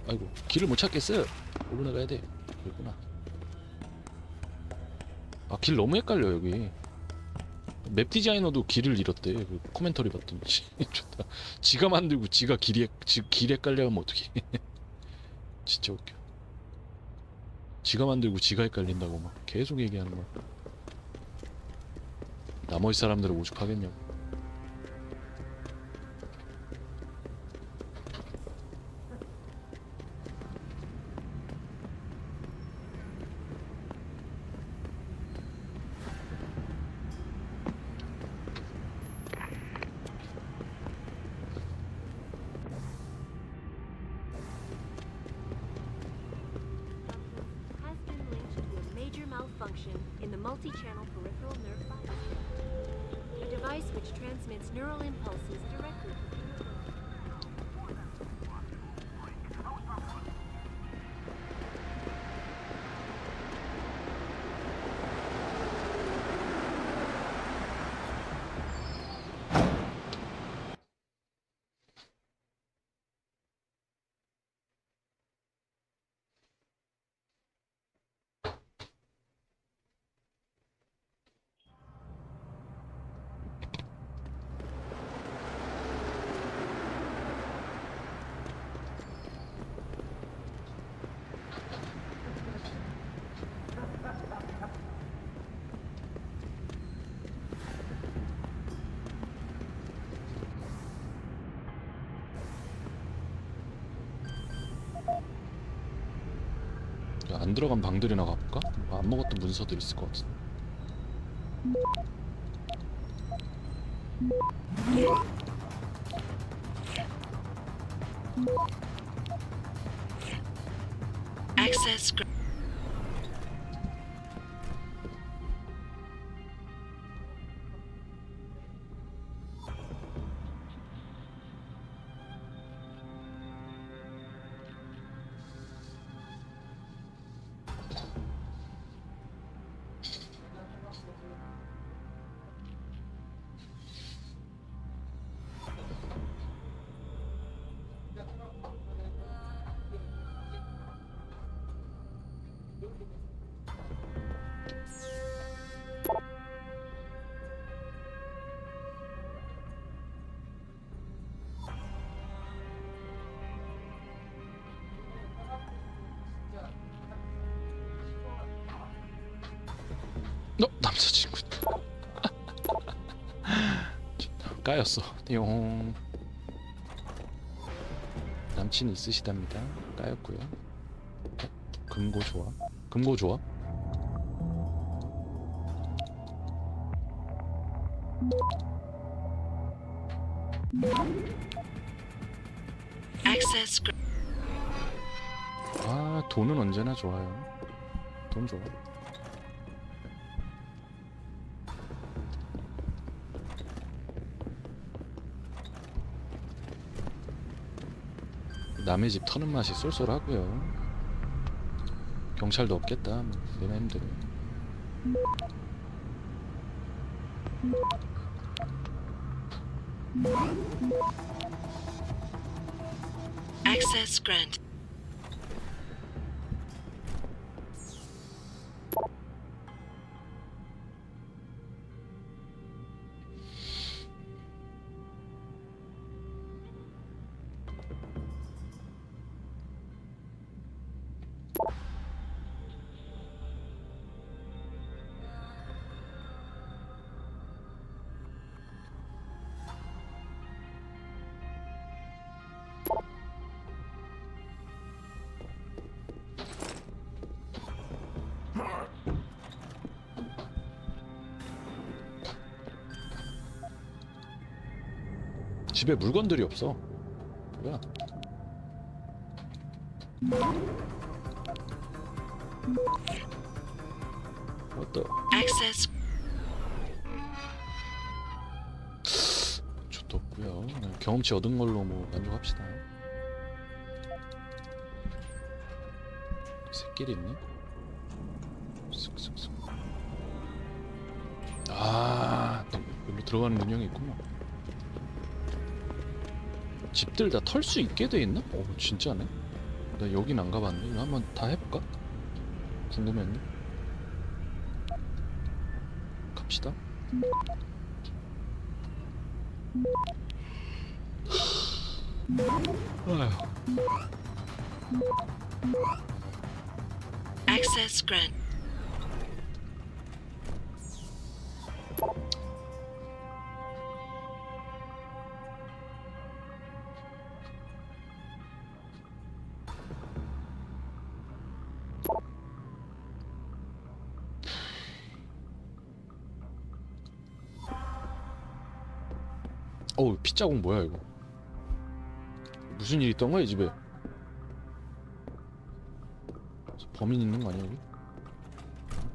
Speaker 11: 아이고 길을 못 찾겠어요. 올라가야 돼. 여기구나. 아, 길 너무 헷갈려 여기. 맵 디자이너도 길을 잃었대. 그 코멘터리 봤더니 좋다. 지가 만들고 지가 길 헷갈려하면 어떡해. 진짜 웃겨. 지가 만들고 지가 헷갈린다고 막 계속 얘기하는 거야. 나머지 사람들은 오죽하겠냐고.
Speaker 17: Malfunction in the multi-channel peripheral nerve biochip, a device which transmits neural impulses directly to the neural.
Speaker 11: 안 들어간 방들이나 가볼까? 안 먹었던 문서들 있을 것 같은데.
Speaker 7: Access.
Speaker 11: 남자친구 까였어. 띠용. 남친이 있으시답니다. 까였고요. 금고 좋아. 금고 좋아.
Speaker 7: Access.
Speaker 11: 아, 돈은 언제나 좋아요. 돈 좋아. 남의 집 터는 맛이 쏠쏠하고요. 경찰도 없겠다. 내 맘대로.
Speaker 7: Access grant.
Speaker 11: 집에 물건들이 없어. 뭐야? What the?
Speaker 7: Access.
Speaker 11: 저도 없고요. 그냥 경험치 얻은 걸로 뭐 만족합시다. 새끼리 있네. 쓱쓱쓱. 아, 또 여기로 들어가는 문형이 있구나. 집들 다 털 수 있게 돼 있나? 오, 진짜네. 나 여긴 안 가봤는데. 이거 한번 다 해볼까? 궁금했네. 갑시다. 아휴.
Speaker 7: Access grant.
Speaker 11: 어우, 피자국 뭐야 이거? 무슨 일 있던 거야 이 집에? 범인 있는 거 아니야 여기?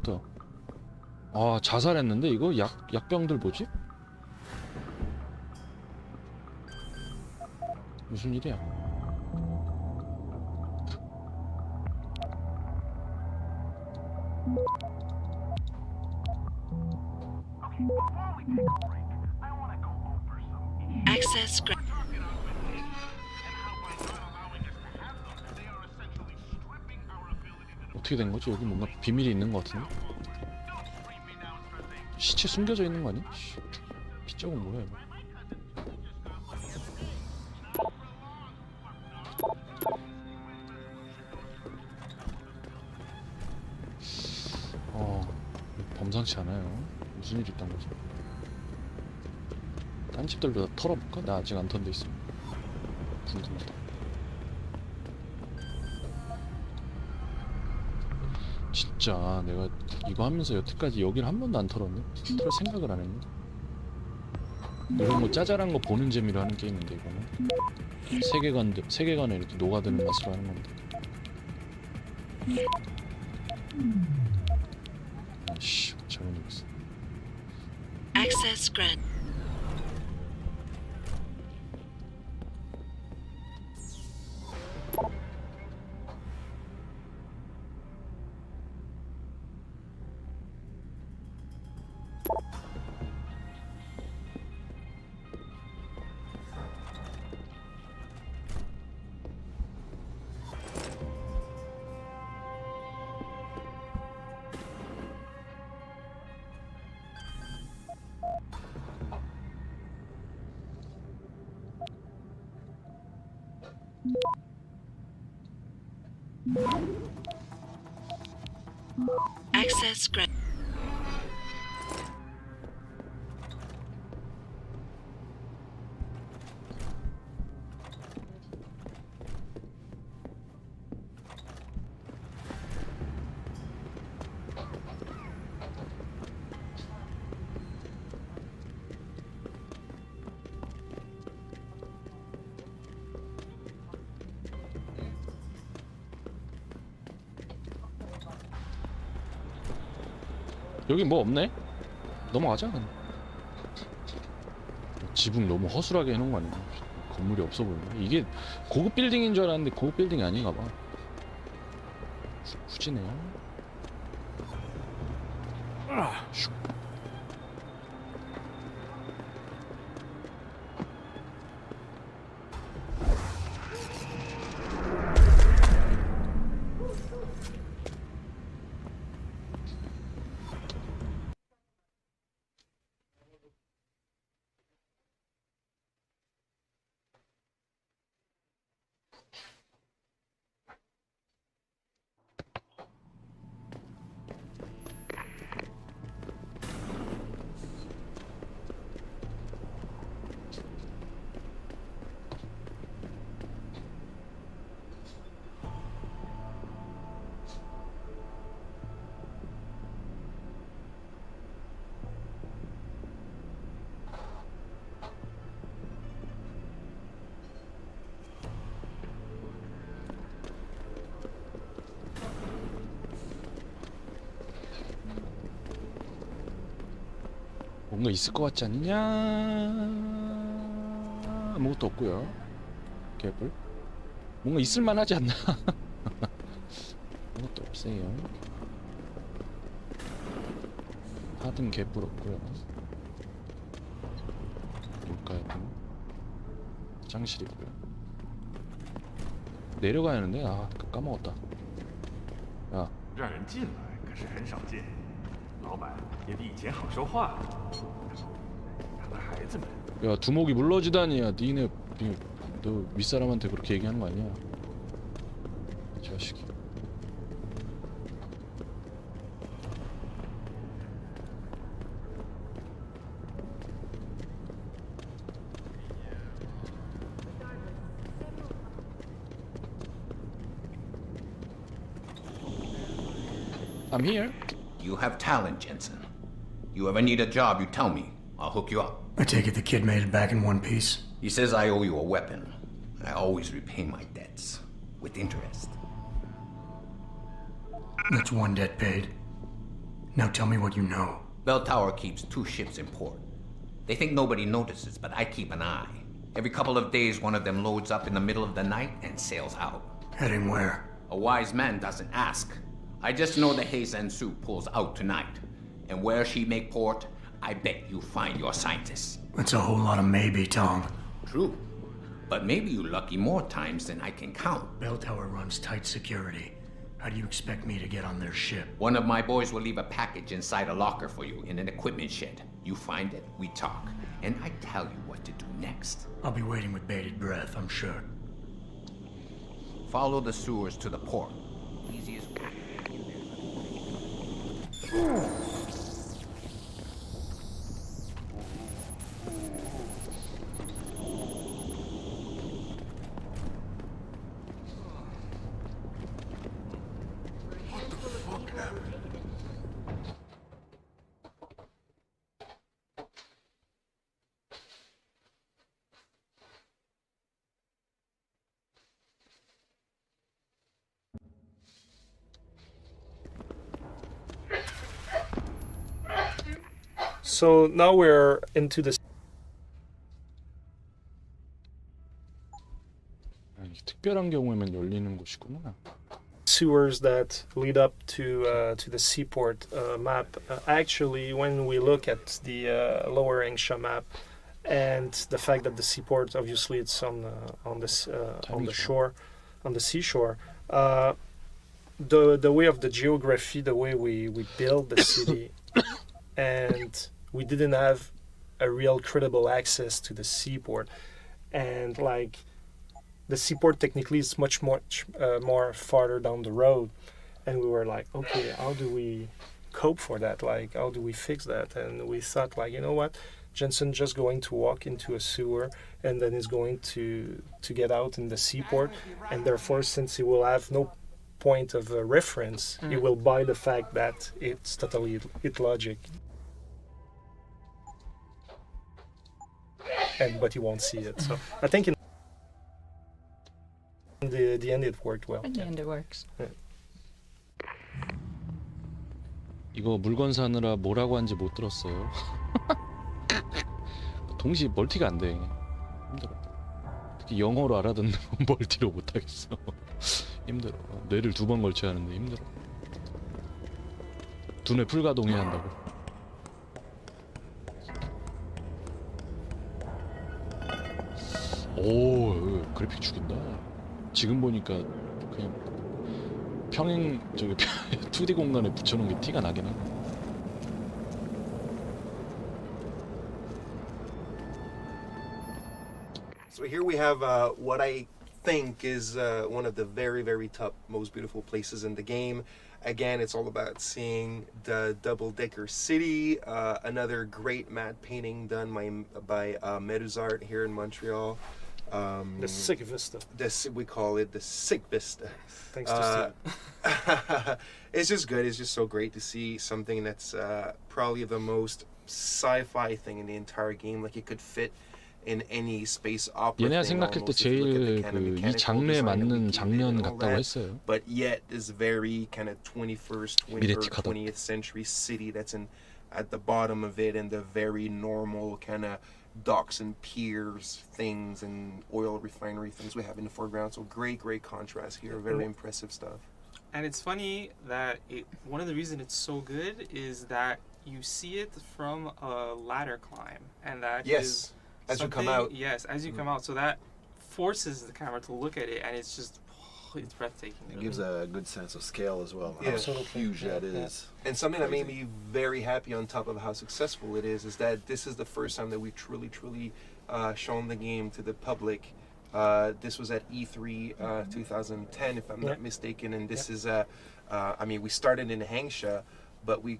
Speaker 11: 없다. 아, 자살했는데 이거 약병들 뭐지? 무슨 일이야?
Speaker 7: Access grant.
Speaker 11: 어떻게 된 거지? 여기 뭔가 비밀이 있는 것 같은데? 시체 숨겨져 있는 거 아니야? 피자국 뭐야 이거? 범상치 않아요. 무슨 일이 있단 거지? 딴 집들도 다 털어볼까? 나 아직 안 턴 데 있어. 궁금하다. 진짜 내가 이거 하면서 여태까지 여기를 한 번도 안 털었네? 털 생각을 안 했네. 이런 거 짜잘한 거 보는 재미로 하는 게임인데 이거는 세계관에 이렇게 녹아드는 맛으로 하는 건데. 아씨, 잘못 읽었어.
Speaker 7: Access grant. Access grant.
Speaker 11: 여기 뭐 없네? 넘어가자. 지붕 너무 허술하게 해놓은 거 아니야? 건물이 없어 보이네. 이게 고급 빌딩인 줄 알았는데 고급 빌딩이 아닌가 봐. 후지네요. 슉. 뭔가 있을 것 같지 않냐? 아무것도 없고요. 개뿔. 뭔가 있을만 하지 않나? 아무것도 없어요. 하든 개뿔 없고요. 뭘까요? 화장실이고요. 내려가야 하는데 아 까먹었다. 야.
Speaker 2: 让人进来可是很少见，老板也比以前好说话。他的孩子们。
Speaker 11: 야 두목이 물러지다니야. 니네 너 윗사람한테 그렇게 얘기하는 거 아니야? 자식이. I'm here.
Speaker 21: You have talent, Jensen. You ever need a job, you tell me. I'll hook you up.
Speaker 10: I take it the kid made it back in one piece?
Speaker 21: He says I owe you a weapon. I always repay my debts. With interest.
Speaker 10: That's one debt paid. Now tell me what you know.
Speaker 21: Bell Tower keeps 2 ships in port. They think nobody notices, but I keep an eye. Every couple of days, one of them loads up in the middle of the night and sails out.
Speaker 10: Heading where?
Speaker 21: A wise man doesn't ask. I just know the Heizen Su pulls out tonight. And where she make port, I bet you find your scientists.
Speaker 10: That's a whole lot of maybe, Tom.
Speaker 21: True. But maybe you lucky more times than I can count.
Speaker 10: Bell Tower runs tight security. How do you expect me to get on their ship?
Speaker 21: One of my boys will leave a package inside a locker for you in an equipment shed. You find it, we talk, and I tell you what to do next.
Speaker 10: I'll be waiting with bated breath, I'm sure.
Speaker 21: Follow the sewers to the port. Easiest way.
Speaker 6: So now we're into the
Speaker 11: 특별한 경우에만 열리는 곳이구나.
Speaker 6: sewers that lead up to the seaport map. Actually, when we look at the Lower Angsha map and the fact that the seaport, obviously, it's on the shore, on the seashore. The way of the geography, the way we build the city, and we didn't have a real credible access to the seaport, and like the seaport technically is much more farther down the road, and we were like, okay, how do we cope for that? Like, how do we fix that? And we thought, like, you know what, Jensen just going to walk into a sewer, and then is going to get out in the seaport, and therefore, since he will have no point of reference, he will buy the fact that it's totally illogic. But he won't see it. So I think in the end it worked well.
Speaker 4: In the end it works.
Speaker 6: Yeah.
Speaker 11: 이거 물건 사느라 뭐라고 한지 못 들었어요. 동시에 멀티가 안 돼. 힘들어. 특히 영어로 알아듣는 멀티로 못 하겠어. 힘들어. 뇌를 2번 걸쳐야 하는데 힘들어. 두뇌 풀가동해야 한다고. 오, 그래픽 죽인다. 지금 보니까 그냥 평행 저기 2D 공간에 붙여놓은 게 티가 나긴 해.
Speaker 8: So here we have what I think is one of the very, very top, most beautiful places in the game. Again, it's all about seeing the double-decker city. Another great matte painting done by Meduzart here in Montreal.
Speaker 6: The Sick Vista.
Speaker 8: We call it the Sick Vista.
Speaker 6: Thanks to Steve.
Speaker 8: It's just good. It's just so great to see something that's probably the most sci-fi thing in the entire game. Like it could fit in any space opera.
Speaker 11: 얘네가 생각할 때 제일 이 장르에 맞는 장면 같다고 했어요.
Speaker 8: But yet this very kind of 21st, 20th century city that's at the bottom of it, and the very normal kind of docks and piers things and oil refinery things we have in the foreground. So great contrast here. Very impressive stuff.
Speaker 20: And it's funny that one of the reasons it's so good is that you see it from a ladder climb, and that is
Speaker 8: as you come out.
Speaker 20: Yes, as you come out. So that forces the camera to look at it, and it's just it's breathtaking.
Speaker 16: It gives a good sense of scale as well.
Speaker 8: Yeah.
Speaker 16: How huge that is.
Speaker 8: And something that made me very happy on top of how successful it is that this is the first time that we've truly shown the game to the public. This was at E3 2010, if I'm not mistaken, and this is I mean, we started in Hangsha, but we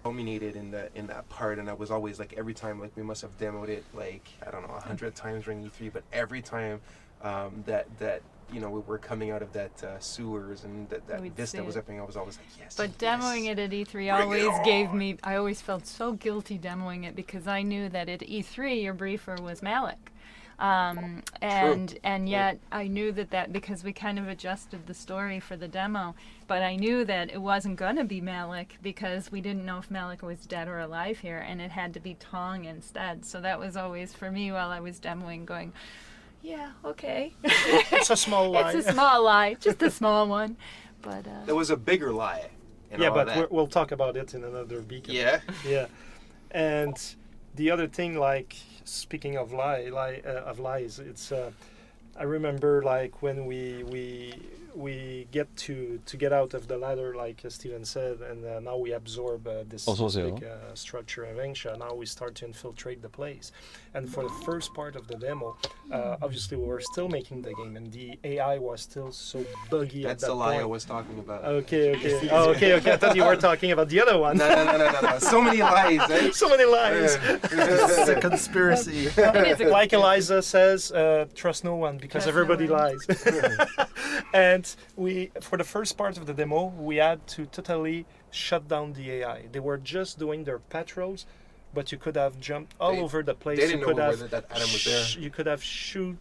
Speaker 8: culminated in that part, and I was always like, every time, like, we must have demoed it like, I don't know, 100 times during E3, but every time that you know, we were coming out of that sewers and that vista was happening, I was always like, yes.
Speaker 4: But demoing it at E3 always gave me, I always felt so guilty demoing it, because I knew that at E3 your briefer was Malik. And yet I knew that because we kind of adjusted the story for the demo, but I knew that it wasn't going to be Malik, because we didn't know if Malik was dead or alive here, and it had to be Tong instead. So that was always for me while I was demoing, going, yeah, okay.
Speaker 6: It's a small lie.
Speaker 4: It's a small lie, just a small one. But
Speaker 8: there was a bigger lie.
Speaker 6: Yeah, but we'll talk about it in another beacon.
Speaker 8: Yeah.
Speaker 6: Yeah. And the other thing, like, speaking of lies, it's I remember, like, when we get to get out of the ladder, like Steven said, and now we absorb this big structure of Engsha. Now we start to infiltrate the place, and for the first part of the demo, obviously we were still making the game, and the AI was still so buggy.
Speaker 8: That's
Speaker 6: at that
Speaker 8: the lie
Speaker 6: point.
Speaker 8: I was talking about.
Speaker 6: Okay. Oh, okay. I thought you were talking about the other one.
Speaker 8: No. So many lies, eh?
Speaker 6: So many lies.
Speaker 16: It's a conspiracy.
Speaker 6: Like Eliza says, trust no one, because everybody lies. And we, for the first part of the demo, we had to totally shut down the AI. They were just doing their patrols, but you could have jumped all over the place.
Speaker 8: They didn't
Speaker 6: you could
Speaker 8: know
Speaker 6: have
Speaker 8: whether that Adam was there.
Speaker 6: You could have shot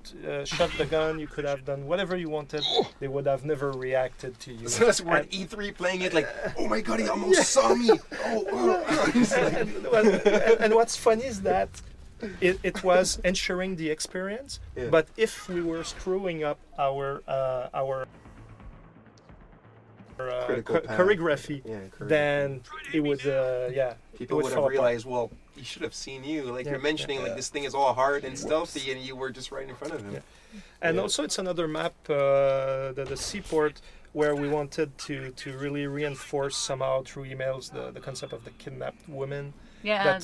Speaker 6: the gun. You could have done whatever you wanted. They would have never reacted to you.
Speaker 8: So that's we're at E3 playing it like, oh my god, he almost saw me.
Speaker 6: And what's funny is that it was ensuring the experience, but if we were screwing up our choreography, then it would
Speaker 8: people would have realized, well, he should have seen you. Like you're mentioning, like this thing is all hard and stealthy, and you were just right in front of him.
Speaker 6: And also, it's another map, the seaport, where we wanted to really reinforce somehow through emails the concept of the kidnapped women.
Speaker 4: Yeah,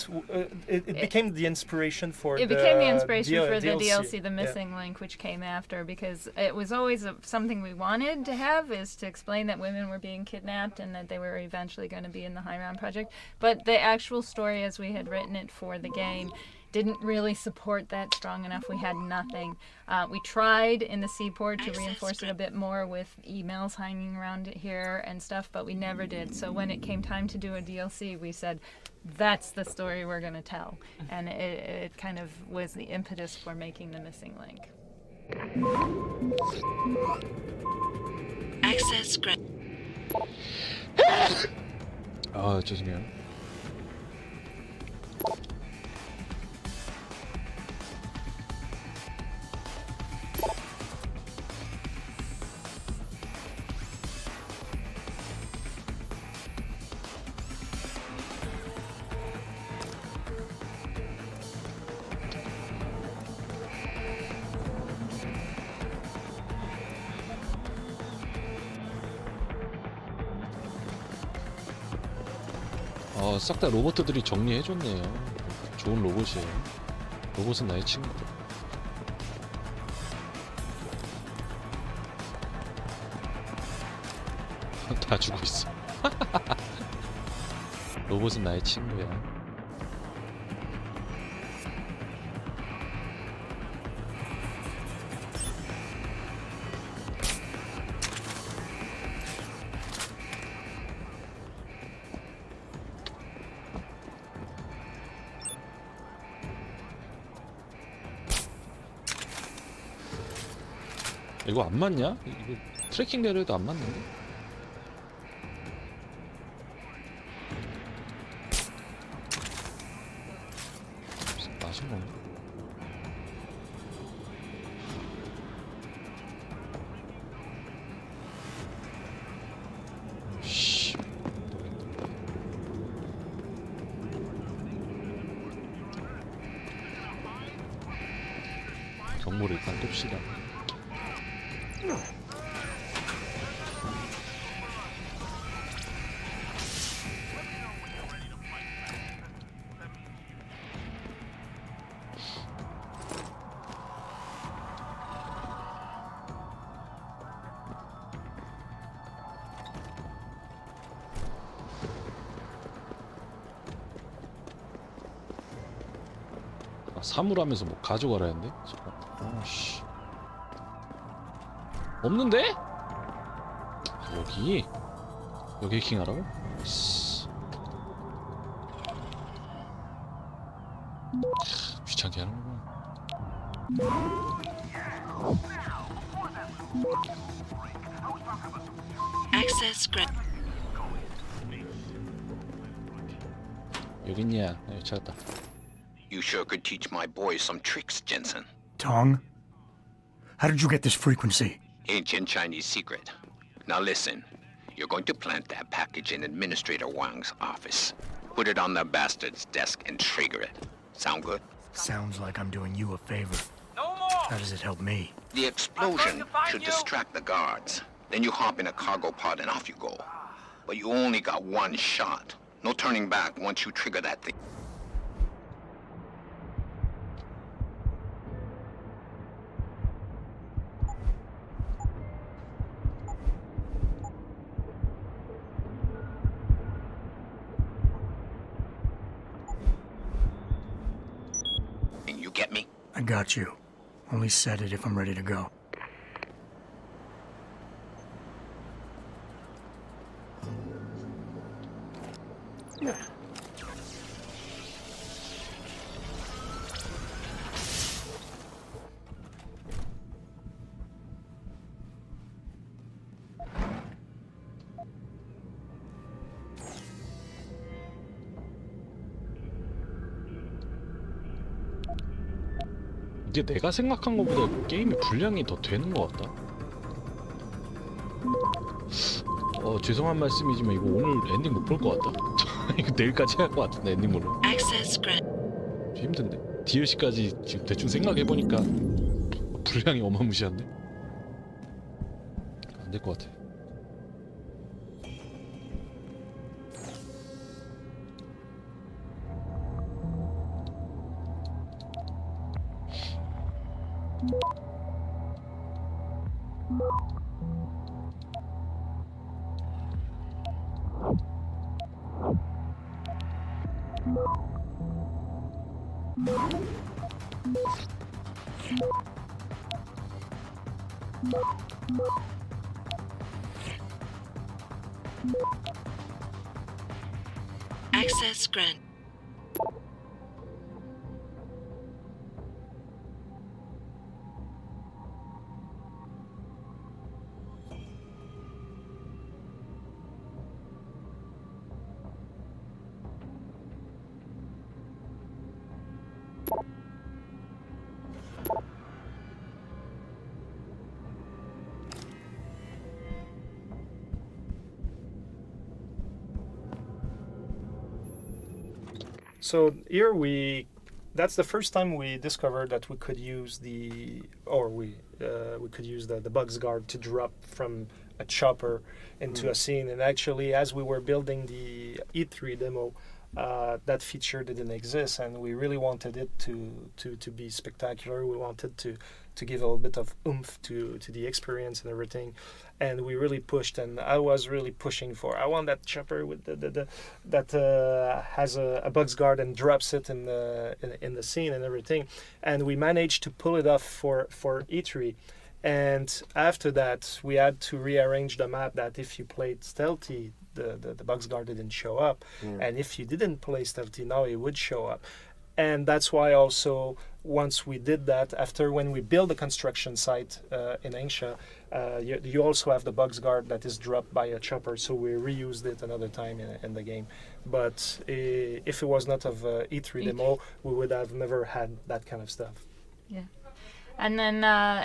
Speaker 6: it became the inspiration for
Speaker 4: the DLC, the missing link, which came after, because it was always something we wanted to have, is to explain that women were being kidnapped and that they were eventually going to be in the High Round Project. But the actual story, as we had written it for the game, didn't really support that strong enough. We had nothing. We tried in the seaport to reinforce it a bit more with emails hanging around it here and stuff, but we never did. So when it came time to do a DLC, we said, that's the story we're going to tell. And it kind of was the impetus for making the missing link.
Speaker 7: Access granted.
Speaker 11: 아 죄송해요. 싹 다 로봇들이 정리해줬네요. 좋은 로봇이에요. 로봇은 나의 친구들. 다 죽어 있어. 로봇은 나의 친구야. 이거 안 맞냐? 이거 트래킹 내려도 안 맞는데? 맞은 건가? 씨. 경보를 일단 끕시다. 사물하면서 뭐 가져가라 했는데? 아씨 없는데? 여기 해킹하라고? 귀찮게 하는구나.
Speaker 7: Access granted.
Speaker 11: 여기 있냐? 여기 찾았다.
Speaker 21: You sure could teach my boys some tricks, Jensen.
Speaker 10: Tong? How did you get this frequency?
Speaker 21: Ancient Chinese secret. Now listen, you're going to plant that package in Administrator Wang's office. Put it on the bastard's desk and trigger it. Sound good?
Speaker 10: Sounds like I'm doing you a favor.
Speaker 13: No more!
Speaker 10: How does it help me?
Speaker 21: The explosion should distract the guards. Then you hop in a cargo pod and off you go. But you only got one shot. No turning back once you trigger that thing. You get me?
Speaker 10: I got you. Only set it if I'm ready to go.
Speaker 11: 이게 내가 생각한 것보다 게임이 분량이 더 되는 것 같다. 죄송한 말씀이지만 이거 오늘 엔딩 못 볼 것 같다. 이거 내일까지 할 것 같은데 엔딩으로. 힘든데. DLC까지 지금 대충 생각해보니까 분량이 어마무시한데. 안 될 것 같아.
Speaker 7: Access grant.
Speaker 6: So here that's the first time we discovered that we could use the bugs guard to drop from a chopper into a scene. And actually, as we were building the E3 demo, that feature didn't exist, and we really wanted it to be spectacular. We wanted to give a little bit of oomph to the experience and everything, and we really pushed. And I was really pushing for, I want that chopper with that has a bugs guard and drops it in the scene and everything, and we managed to pull it off for E3. And after that, we had to rearrange the map that if you played stealthy, the bugs guard didn't show up. And if you didn't play stealthy, now it would show up. And that's why also, once we did that, after when we build a construction site in Angsha, you also have the bugs guard that is dropped by a chopper, so we reused it another time in the game. But if it was not of E3 demo, we would have never had that kind of stuff.
Speaker 4: Yeah. And then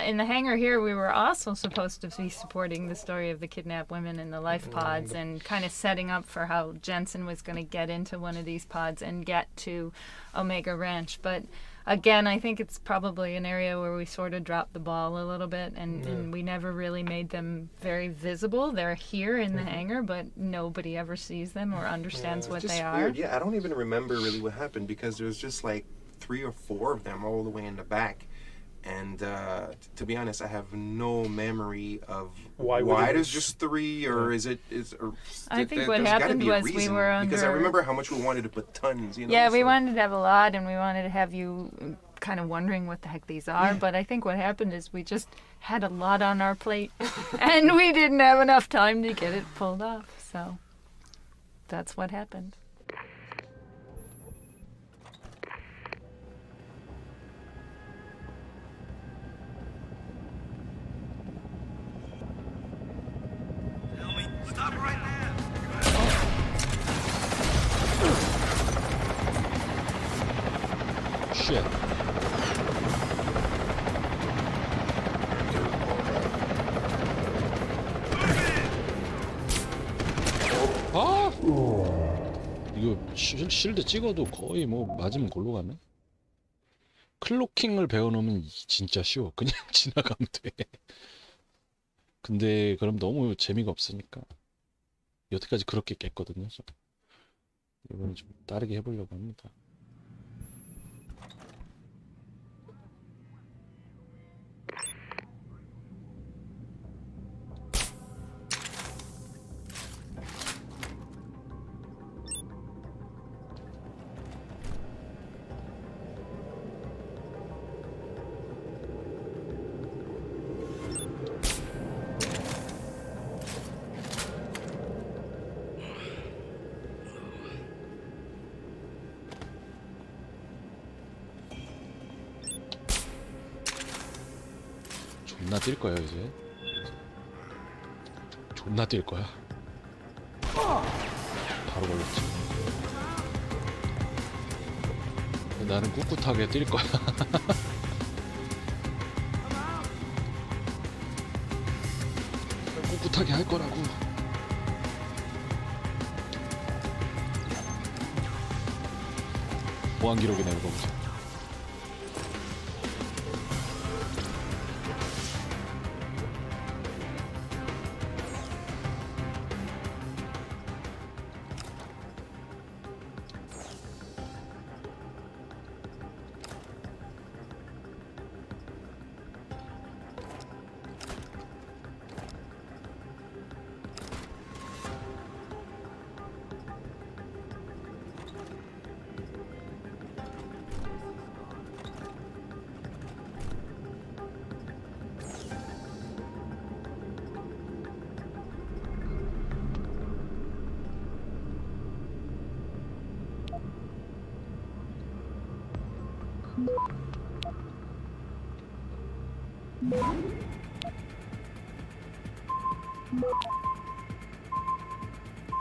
Speaker 4: in the hangar here, we were also supposed to be supporting the story of the kidnapped women in the life pods and kind of setting up for how Jensen was going to get into one of these pods and get to Omega Ranch. But again, I think it's probably an area where we sort of dropped the ball a little bit, and we never really made them very visible. They're here in the hangar, but nobody ever sees them or understands what they are.
Speaker 8: Weird. Yeah, I don't even remember really what happened, because there was just like 3 or 4 of them all the way in the back. And to be honest, I have no memory of why there's just 3, or
Speaker 4: I think what happened was we were under...
Speaker 8: Because I remember how much we wanted to put tons,
Speaker 4: Yeah, we wanted to have a lot, and we wanted to have you kind of wondering what the heck these are. But I think what happened is we just had a lot on our plate, and we didn't have enough time to get it pulled off. So that's what happened.
Speaker 22: Stop right now!
Speaker 11: Shit. 아! 이거 실드 찍어도 거의 뭐 맞으면 골로 가네. 클로킹을 배워놓으면 진짜 쉬워. 그냥 지나가면 돼. 근데 그럼 너무 재미가 없으니까 여태까지 그렇게 깼거든요. 이번엔 좀 다르게 해보려고 합니다. 존나 뛸 거야 이제. 존나 뛸 거야. 바로 걸렸지. 나는 꿋꿋하게 뛸 거야. 꿋꿋하게 할 거라고. 보안 기록이나 읽어보자.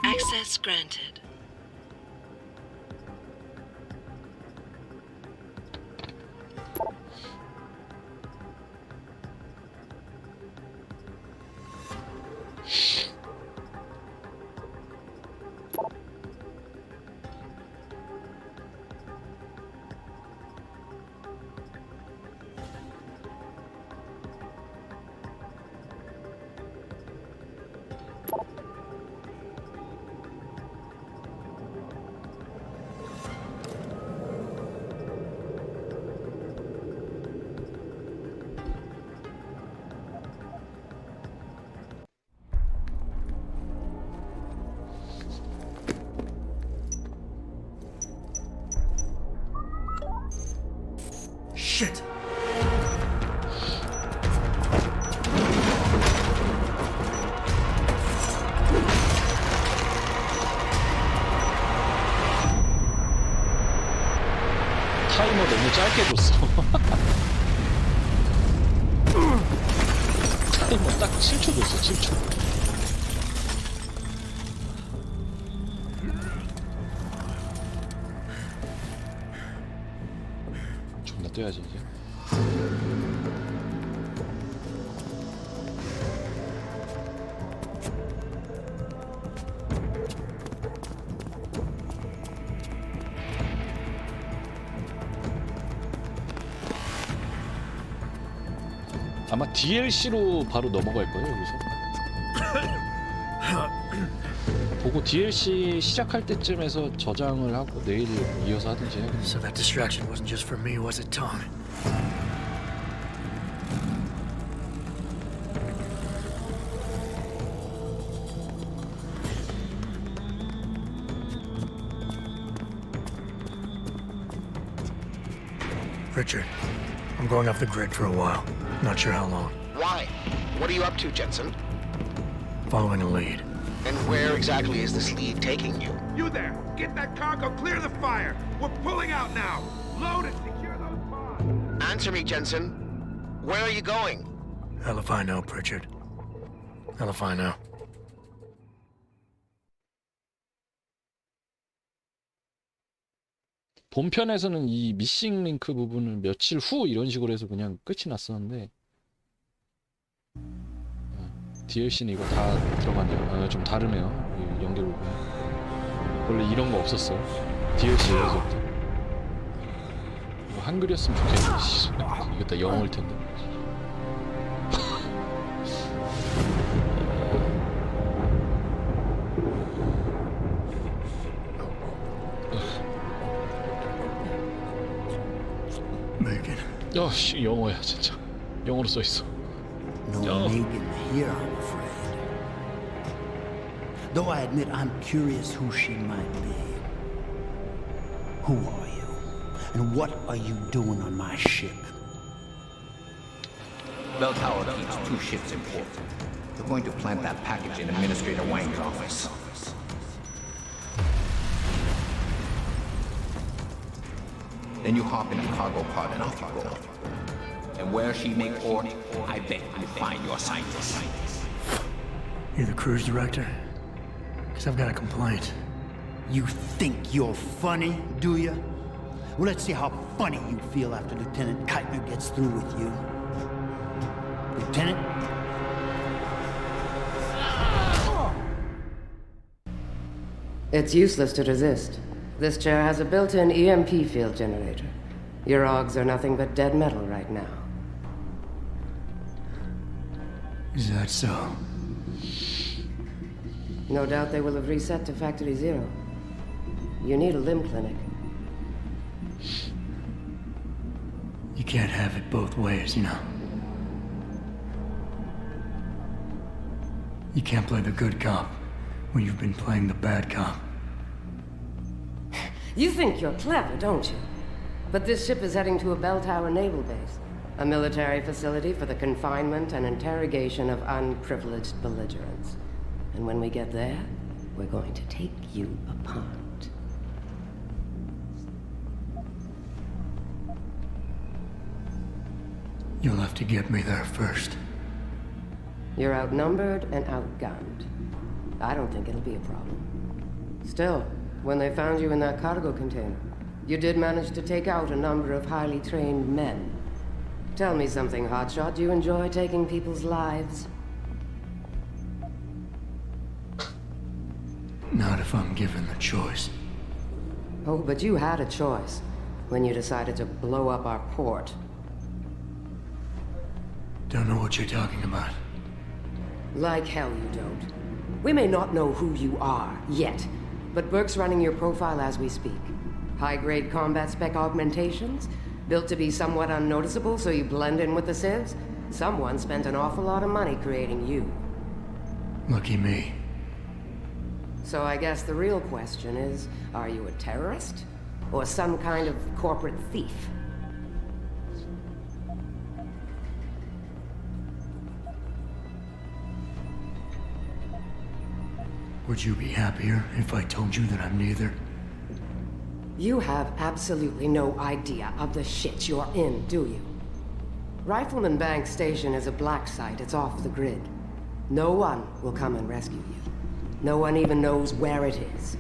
Speaker 7: Access granted.
Speaker 10: Shit!
Speaker 11: 타이머 너무 짧게 줬어. 타이머 딱 7초 줬어, 7초. 존나 뛰어야지, 이제. 아마 DLC로 바로 넘어갈 거예요, 여기서. 보고 DLC 시작할 때쯤에서 저장을 하고 내일 이어서 하든지 해야겠네.
Speaker 10: So that distraction wasn't just for me, was it, Tom? Richard, I'm going off the grid for a while. Not sure how long.
Speaker 12: Why? What are you up to, Jensen?
Speaker 10: Following a lead.
Speaker 12: And where exactly is this lead taking you?
Speaker 22: You there! Get that cargo, clear the fire! We're pulling out now! Load and secure those bombs!
Speaker 12: Answer me, Jensen. Where are you going?
Speaker 10: Hell if I know, Pritchard. Hell if I know.
Speaker 11: 본편에서는 이 미싱 링크 부분을 며칠 후 이런 식으로 해서 그냥 끝이 났었는데 DLC는 이거 다 들어가네요. 좀 다르네요. 이 연결 부분. 원래 이런 거 없었어. DLC에서부터. 이거 한글이었으면 좋겠네. 이거 다 영어일 텐데. 씨, 영어야 진짜. 영어로 써 있어.
Speaker 18: No Megan here, I'm afraid. Though I admit I'm curious who she might be. Who are you? And what are you doing on my ship?
Speaker 21: Bell Tower keeps 2 ships in port. They're going to plant that package in Administrator Wang's office. Then you hop in a cargo pod and off you go. And where she may port, I bet you find your scientist.
Speaker 10: You're the cruise director? Because I've got a complaint.
Speaker 18: You think you're funny, do you? Well, let's see how funny you feel after Lieutenant Keitner gets through with you. Lieutenant?
Speaker 23: It's useless to resist. This chair has a built-in EMP field generator. Your augs are nothing but dead metal right now.
Speaker 10: Is that so?
Speaker 23: No doubt they will have reset to Factory Zero. You need a limb clinic.
Speaker 10: You can't have it both ways, you know. You can't play the good cop when you've been playing the bad cop.
Speaker 23: You think you're clever, don't you? But this ship is heading to a bell tower naval base, a military facility for the confinement and interrogation of unprivileged belligerents. And when we get there, we're going to take you apart.
Speaker 10: You'll have to get me there first.
Speaker 23: You're outnumbered and outgunned. I don't think it'll be a problem. Still, when they found you in that cargo container, you did manage to take out a number of highly trained men. Tell me something, Hotshot. Do you enjoy taking people's lives?
Speaker 10: Not if I'm given the choice.
Speaker 23: Oh, but you had a choice when you decided to blow up our port.
Speaker 10: Don't know what you're talking about.
Speaker 23: Like hell you don't. We may not know who you are yet, but Burke's running your profile as we speak. High-grade combat spec augmentations, built to be somewhat unnoticeable so you blend in with the civs. Someone spent an awful lot of money creating you.
Speaker 10: Lucky me.
Speaker 23: So I guess the real question is, are you a terrorist? Or some kind of corporate thief?
Speaker 10: Would you be happier if I told you that I'm neither?
Speaker 23: You have absolutely no idea of the shit you're in, do you? Rifleman Bank Station is a black site. It's off the grid. No one will come and rescue you. No one even knows where it is.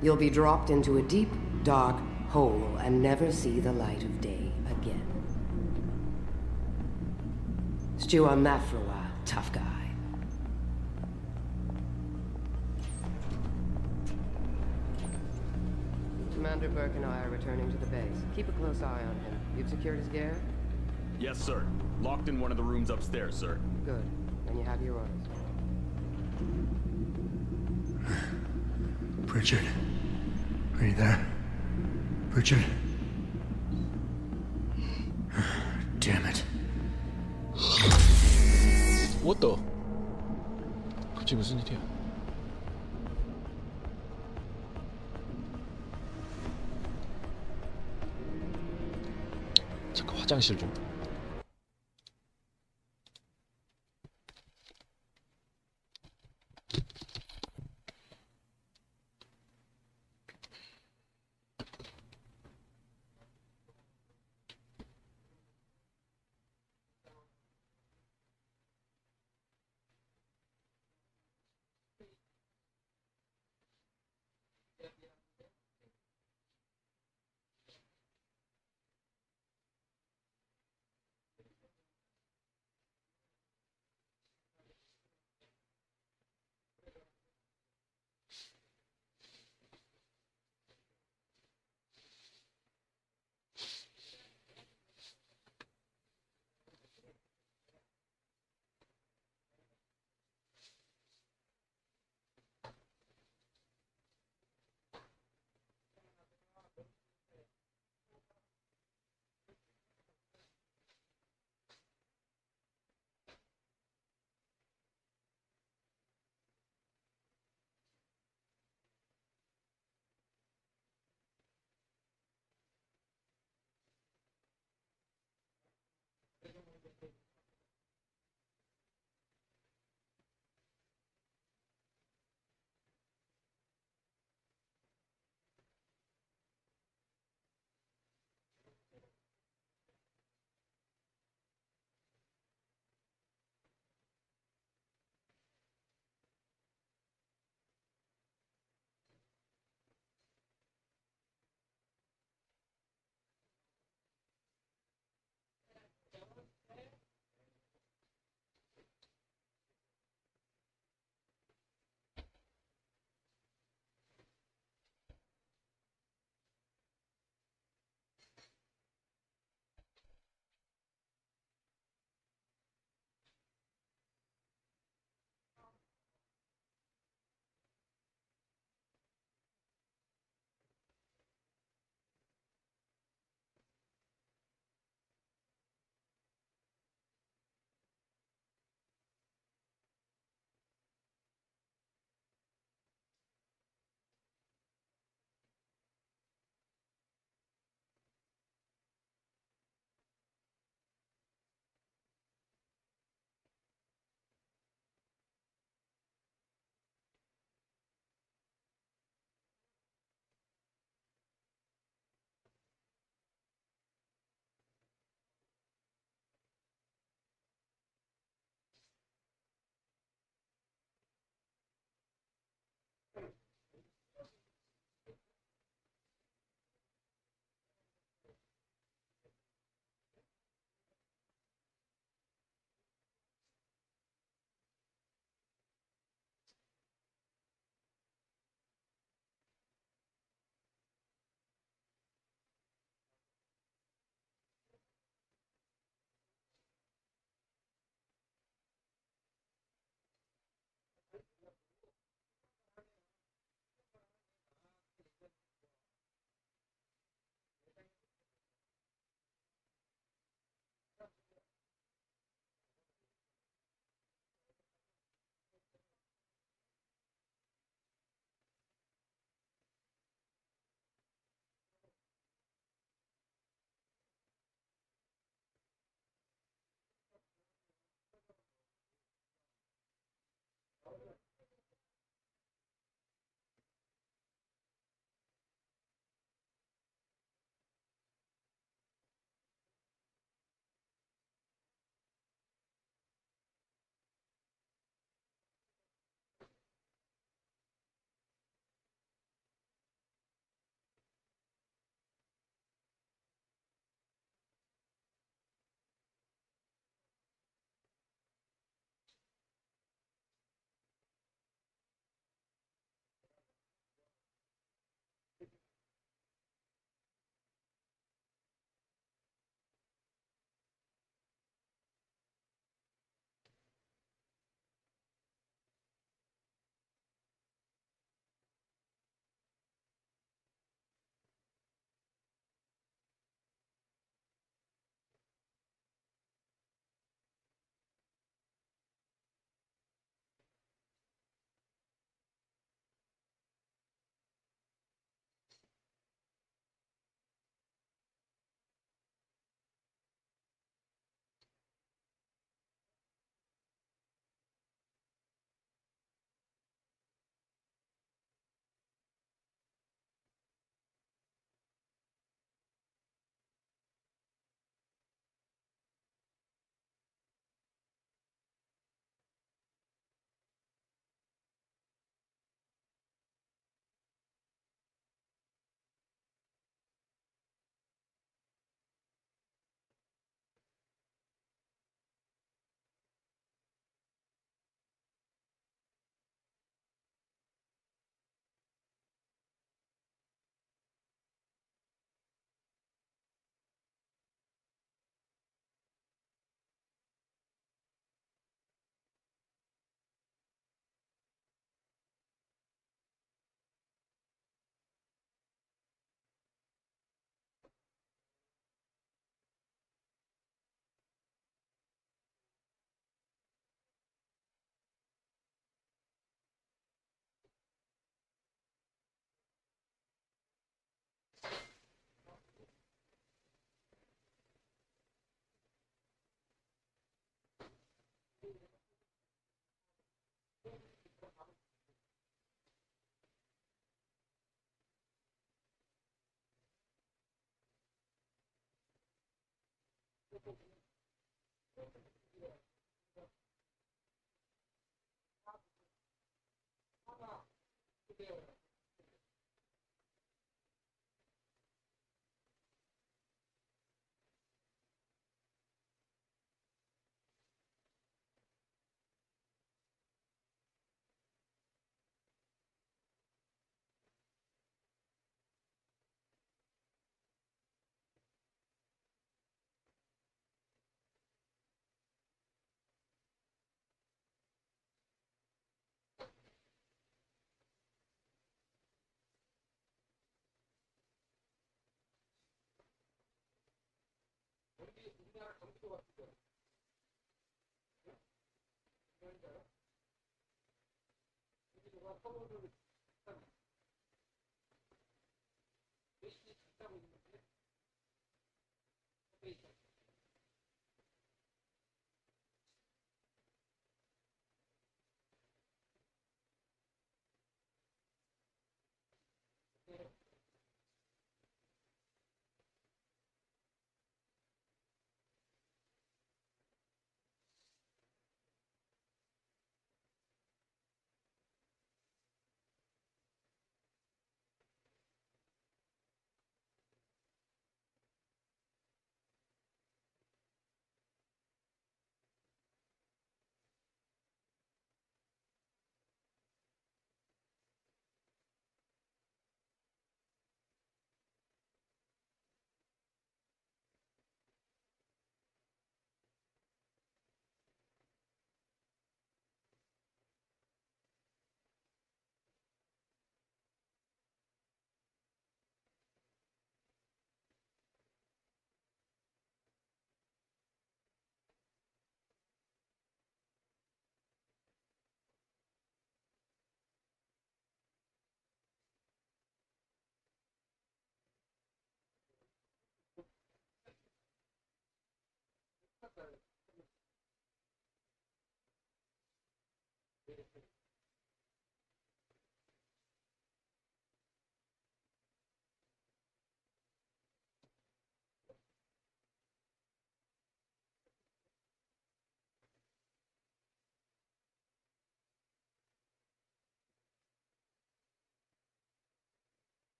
Speaker 23: You'll be dropped into a deep, dark hole and never see the light of day again. Stew on that for a while, tough guy. Commander Burke and I are returning to the base. Keep a close eye on him. You've secured his gear?
Speaker 3: Yes, sir. Locked in one of the rooms upstairs, sir.
Speaker 23: Good. Then you have your orders.
Speaker 10: Pritchard. Are you there? Pritchard? Damn it.
Speaker 11: What the? 갑자기 무슨 일이야? 잠깐 화장실 좀.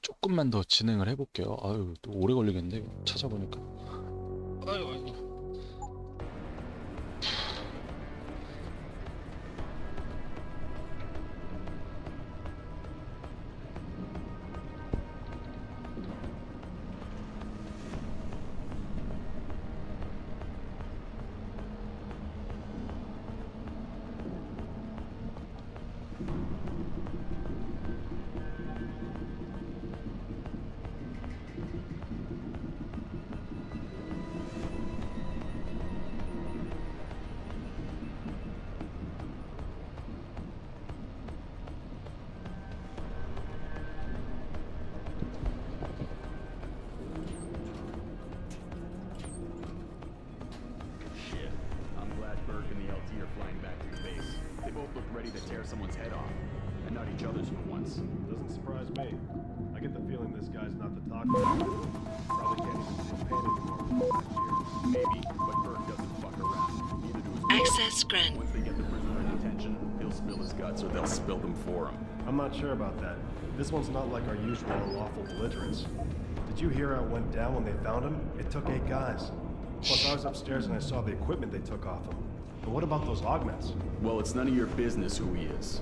Speaker 11: 조금만 더 진행을 해볼게요. 아유, 또 오래 걸리겠는데 이거 찾아보니까. 아유, 아유.
Speaker 3: Someone's head off, and not each other's for once.
Speaker 2: Doesn't surprise me. I get the feeling this guy's not the talk about. Probably can't even see pain anymore.
Speaker 3: Maybe, but Burke doesn't fuck around. Neither do his
Speaker 7: Access granted.
Speaker 3: Once they get the prisoner in detention, he'll spill his guts, or they'll spill them for him.
Speaker 2: I'm not sure about that. This one's not like our usual unlawful belligerents. Did you hear how it went down when they found him? It took 8 guys. Plus, I was upstairs and I saw the equipment they took off him. But what about those augments?
Speaker 3: Well, it's none of your business who he is.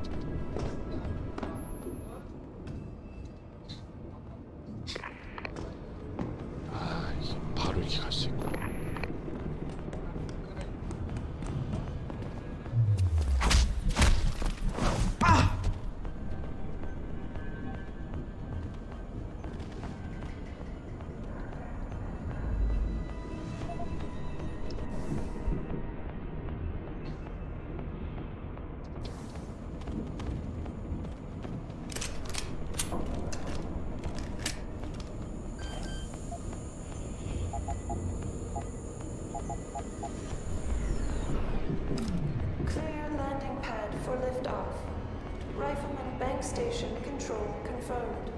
Speaker 14: control confirmed.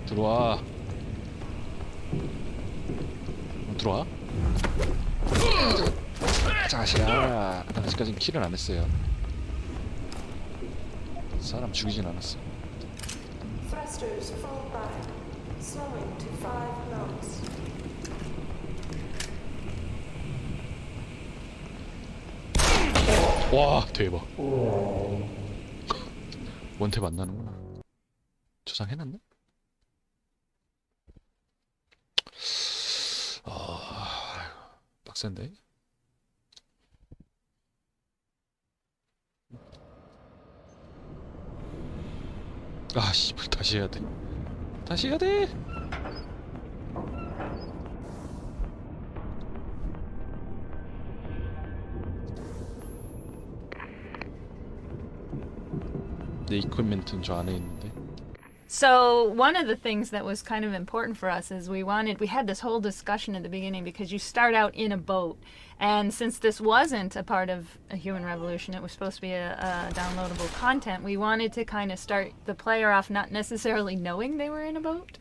Speaker 11: 들어와. 들어와. 자식아. 아직까지는 킬은 안 했어요. 사람 죽이진 않았어.
Speaker 14: Thrusters fall back, slowing to 5 knots.
Speaker 11: 와, 대박. 원탭 안 나는구나. 저장해놨네? 빡센데? 아, 씨발, 다시 해야 돼. 다시 해야 돼! 내 이퀄멘트는 저 안에 있는데.
Speaker 4: So one of the things that was kind of important for us is we had this whole discussion at the beginning because you start out in a boat, and since this wasn't a part of a Human Revolution, it was supposed to be a downloadable content, we wanted to kind of start the player off not necessarily knowing they were in a boat,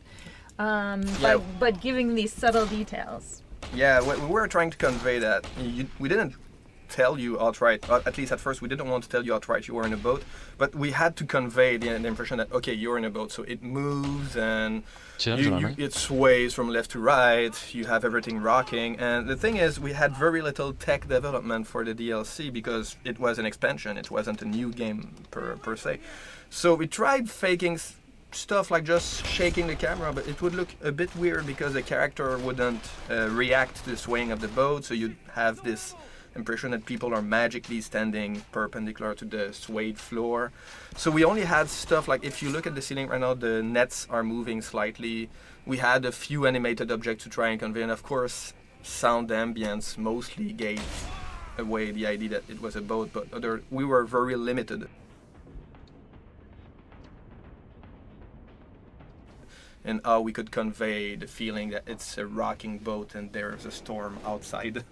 Speaker 4: but giving these subtle details.
Speaker 8: Yeah, we were trying to convey that. We didn't tell you outright, at least at first we didn't want to tell you outright you were in a boat, but we had to convey the impression that, okay, you're in a boat, so it moves and it sways from left to right, you have everything rocking, and the thing is, we had very little tech development for the DLC because it was an expansion, it wasn't a new game per se. So we tried faking stuff like just shaking the camera, but it would look a bit weird because the character wouldn't react to the swaying of the boat, so you'd have this impression that people are magically standing perpendicular to the swayed floor. So we only had stuff like, if you look at the ceiling right now, the nets are moving slightly. We had a few animated objects to try and convey, and of course sound ambience mostly gave away the idea that it was a boat, but we were very limited in how we could convey the feeling that it's a rocking boat and there's a storm outside.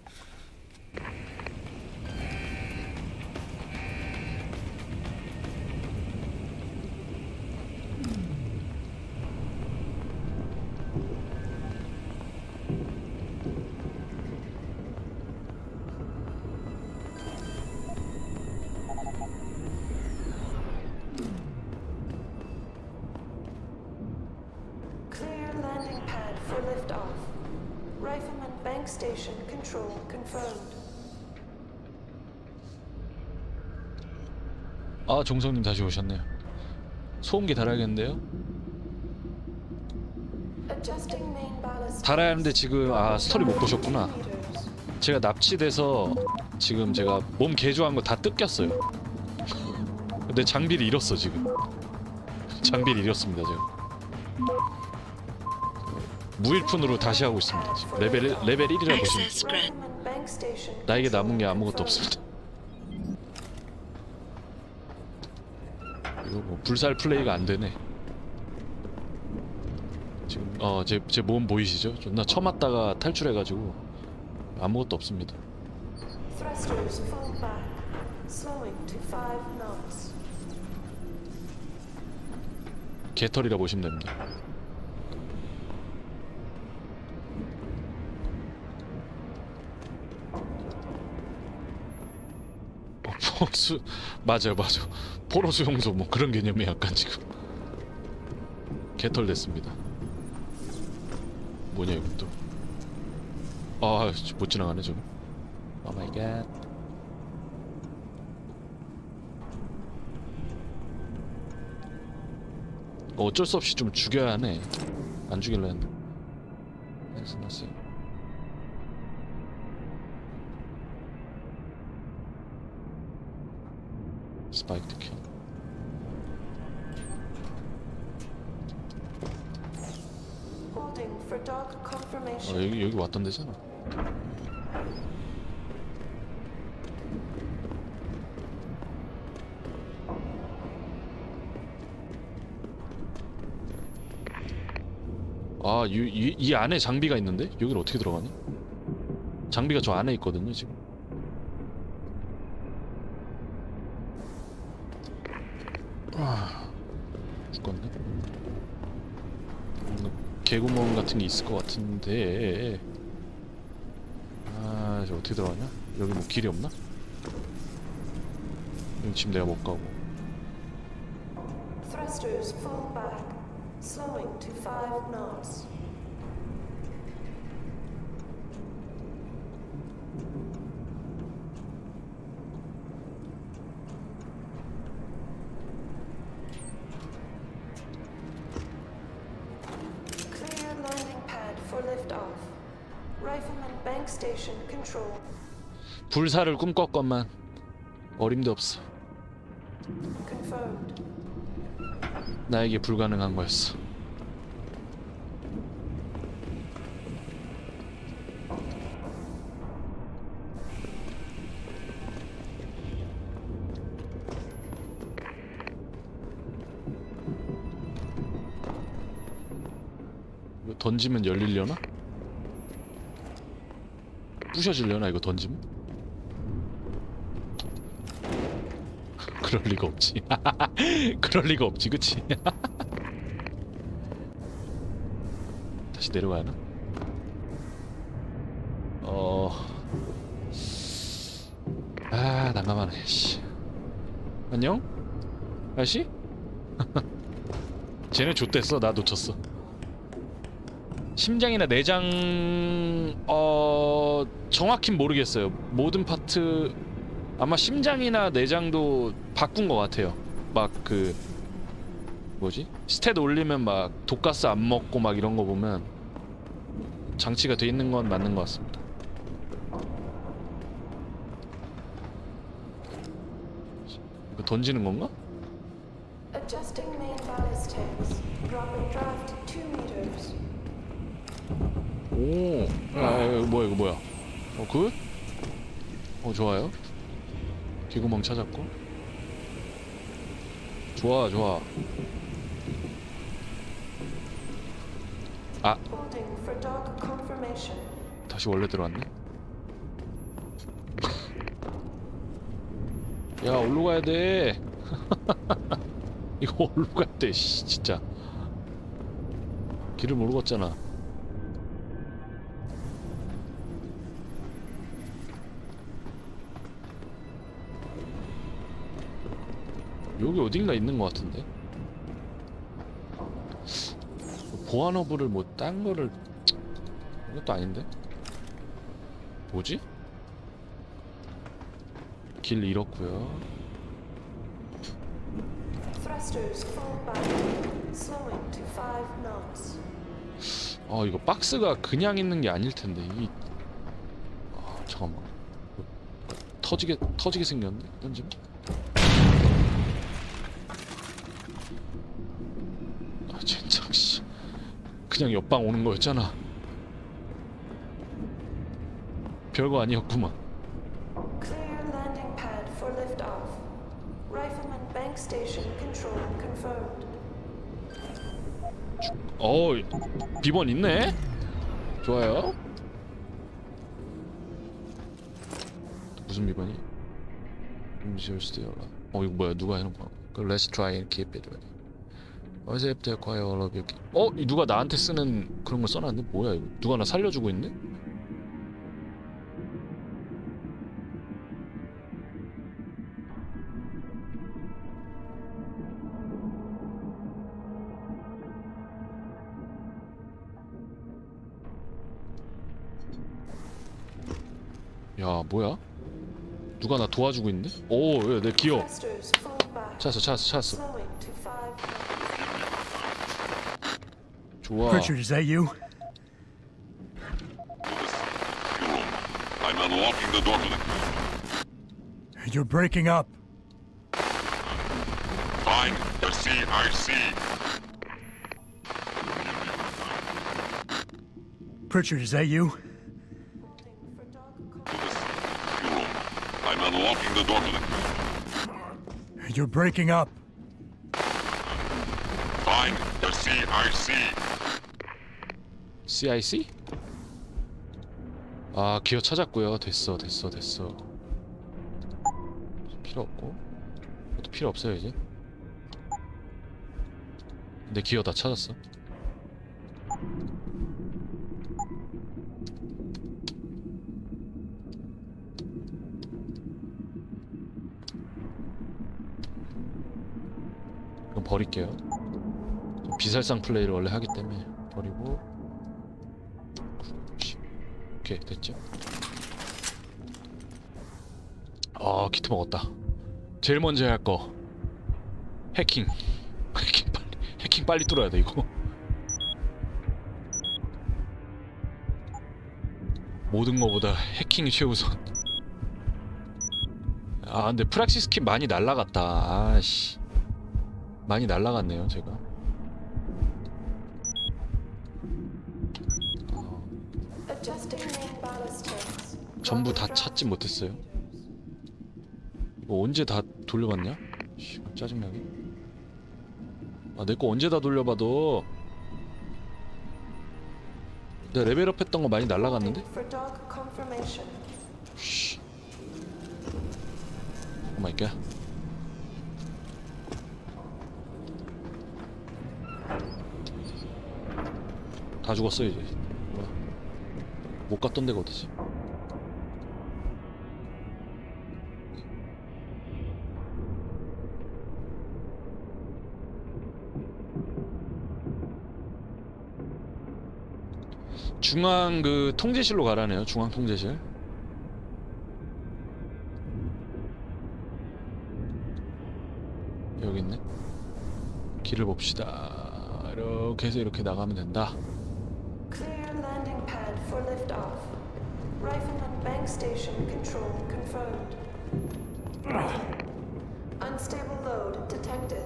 Speaker 14: Clear landing pad for liftoff. Rifleman bank station control confirmed.
Speaker 11: 아, 종성님 다시 오셨네요. 소음기 달아야겠는데요?
Speaker 14: Adjusting main ballast.
Speaker 11: 달아야 하는데 지금 스토리 못 보셨구나. 제가 납치돼서 지금 제가 몸 개조한 거 다 뜯겼어요. 근데 장비를 잃었어 지금. 장비를 잃었습니다 제가. 무일푼으로 다시 하고 있습니다. 지금. 레벨 1이라 보시면 나에게 남은 게 아무것도 없습니다. 이거 뭐 불살 플레이가 안 되네. 지금 제 몸 보이시죠? 존나 쳐맞다가 탈출해가지고 아무것도 없습니다.
Speaker 14: Thrusters fall back, slowing to 5 knots.
Speaker 11: 개털이라 보시면 됩니다. 맞아 포로 수용소 뭐 그런 개념이 약간 지금 개털 됐습니다. 뭐냐 이것도. 못 지나가네 저거. 오 마이 갓. 어쩔 수 없이 좀 죽여야 하네. 안 죽일라 했는데. 났어요. 스파이크 킬.
Speaker 14: Holding for dog confirmation.
Speaker 11: 여기 왔던 데잖아. 아, 이 안에 장비가 있는데? 여기를 어떻게 들어가니? 장비가 저 안에 있거든요, 지금. 죽겠네. 뭔가 개구멍 같은 게 있을 것 같은데. 아, 이제 어떻게 들어가냐? 여기 뭐 길이 없나? 여기 지금 내가 못 가고.
Speaker 14: Thrusters fall back, slowing to 5 knots. Clear landing pad for liftoff. Rifleman bank station control.
Speaker 11: 불사를 꿈꿨건만 어림도 없어.
Speaker 14: Confirmed.
Speaker 11: 나에게 불가능한 거였어. 이거 던지면 열리려나? 부셔지려나 이거 던지면? 그럴 리가 없지. 그럴 리가 없지, 그치? 다시 내려가야 하나? 난감하네. 씨. 안녕? 아저씨? 쟤네 좆됐어. 나 놓쳤어. 심장이나 내장 정확히는 모르겠어요. 모든 파트 아마 심장이나 내장도 바꾼 것 같아요. 막 그 뭐지? 스탯 올리면 막 독가스 안 먹고 막 이런 거 보면 장치가 돼 있는 건 맞는 것 같습니다. 이거 던지는 건가?
Speaker 14: Adjusting main ballistics. Dropping draft 2 meters.
Speaker 11: 오, 이거 뭐야, 이거 뭐야? 굿? 좋아요. 개구멍 찾았고. 좋아. 아,
Speaker 14: Holding for dog confirmation.
Speaker 11: 다시 원래 들어왔네. 야, 올로 가야 돼. 이거 올로 가야 돼, 진짜. 길을 모르고 갔잖아. 여기 어딘가 있는 것 같은데. 보안 허브를 뭐 딴 거를 이것도 아닌데? 뭐지? 길 잃었고요.
Speaker 14: Thrusters fall back, slowing to 5 knots.
Speaker 11: 이거 박스가 그냥 있는 게 아닐 텐데. 이 잠깐만. 터지게 생겼네. 던지면. 진짜 씨. 그냥 옆방 오는 거였잖아. 별거 아니었구만.
Speaker 14: Clear landing pad for liftoff. Rifleman bank station control confirmed.
Speaker 11: 비번 있네? 좋아요. 무슨 비번이? 이거 뭐야? 누가 해놓은 거야? Let's try and keep it ready. 어제 앱 acquire all of your 누가 나한테 쓰는 그런 거 써놨는데? 뭐야 이거? 누가 나 살려주고 있네? 야, 뭐야? 누가 나 도와주고 있는데? 야, 내 기어. 찾았어. 좋아.
Speaker 10: Pritchard, is that you?
Speaker 5: I'm unlocking the door.
Speaker 10: You're breaking up.
Speaker 5: Fine, I see.
Speaker 10: Pritchard, is that you?
Speaker 5: I'm unlocking the door.
Speaker 10: You're breaking up.
Speaker 5: Fine, I see.
Speaker 11: CIC? 아 기어 찾았고요. 됐어. 필요 없고 그것도 필요 없어요 이제. 근데 기어 다 찾았어. 이건 버릴게요. 비살상 플레이를 원래 하기 때문에 버리고. 오케이 됐죠. 아 키트 먹었다. 제일 먼저 할 거 해킹. 해킹 빨리 뚫어야 돼 이거. 모든 거보다 해킹이 최우선. 아 근데 프락시 스킨 많이 날라갔다. 아씨 많이 날라갔네요 제가. 전부 다 찾지 못했어요. 이거 언제 다 돌려봤냐? 씨, 짜증나게. 아, 내 거 언제 다 돌려봐도. 내가 레벨업 했던 거 많이 날라갔는데? 씨. 오 마이 갓. 다 죽었어 이제. 뭐야. 못 갔던 데가 어디지? 중앙 그 통제실로 가라네요. 중앙 통제실. 여기 있네. 길을 봅시다. 이렇게 해서 이렇게 나가면 된다.
Speaker 14: Clear landing pad for liftoff. Rifleman bank station control confirmed. Unstable load detected.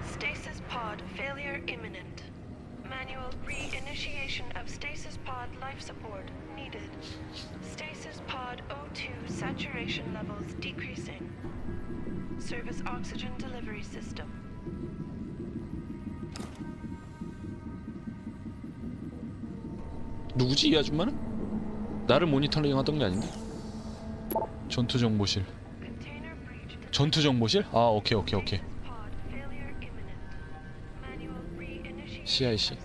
Speaker 14: Stasis pod failure imminent. Manual re-initiation of stasis pod life support needed. Stasis pod O2 saturation levels decreasing. Service oxygen delivery system.
Speaker 11: 누구지 이 아줌마는? 나를 모니터링 하던 게 아닌데? 전투 정보실. 전투 정보실? 아 오케이. CIC.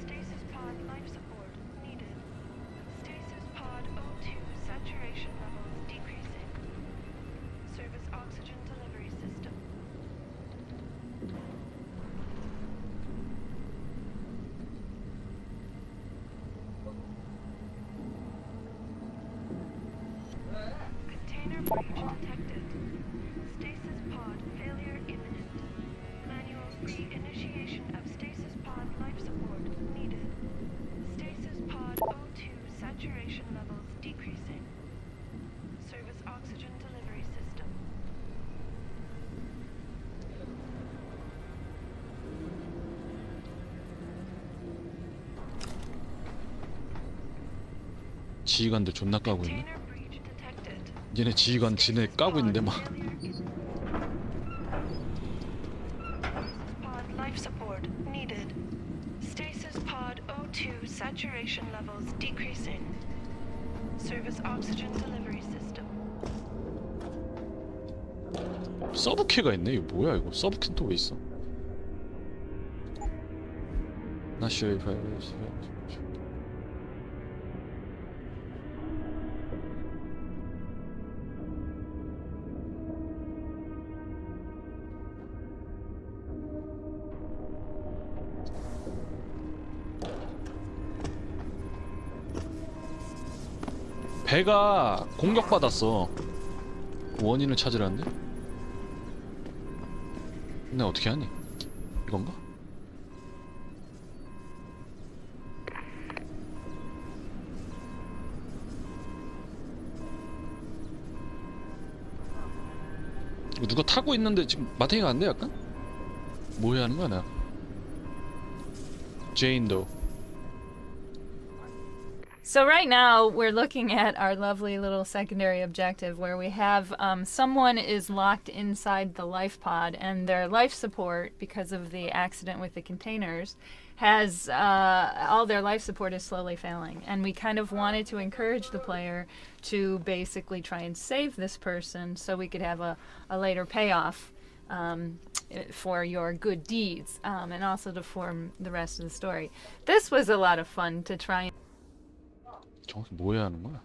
Speaker 11: 지휘관들 존나 까고 있네. 얘네 지휘관 지네 까고 있는데 막.
Speaker 14: Pod life support needed. Stasis pod O2 saturation levels decreasing. Service oxygen delivery system.
Speaker 11: 서브캐가 있네. 이거 뭐야 이거. 서브캐는 또 왜 있어? Not sure if I was... 배가 공격받았어. 원인을 찾으라는데? 근데 어떻게 하니? 이건가? 이거 누가 타고 있는데 지금 마탱이가 안 돼 약간? 뭐 해야 하는 거야 나? 제인도
Speaker 4: So right now we're looking at our lovely little secondary objective where we have someone is locked inside the life pod and their life support, because of the accident with the containers, has all their life support is slowly failing. And we kind of wanted to encourage the player to basically try and save this person so we could have a later payoff for your good deeds, and also to form the rest of the story. This was a lot of fun to try and
Speaker 11: 정확히 뭐 해야 하는 거야?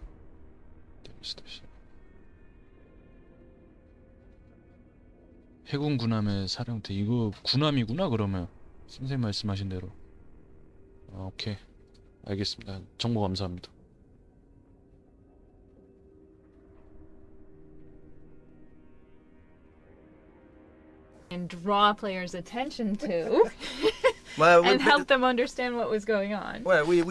Speaker 11: 해군 군함의 사령대. 이거 군함이구나 그러면. 선생님 말씀하신 대로. 아, 오케이. 알겠습니다. 정보 감사합니다.
Speaker 4: and draw players' attention to.
Speaker 8: Well,
Speaker 4: and help them understand what was going on.
Speaker 8: Well, we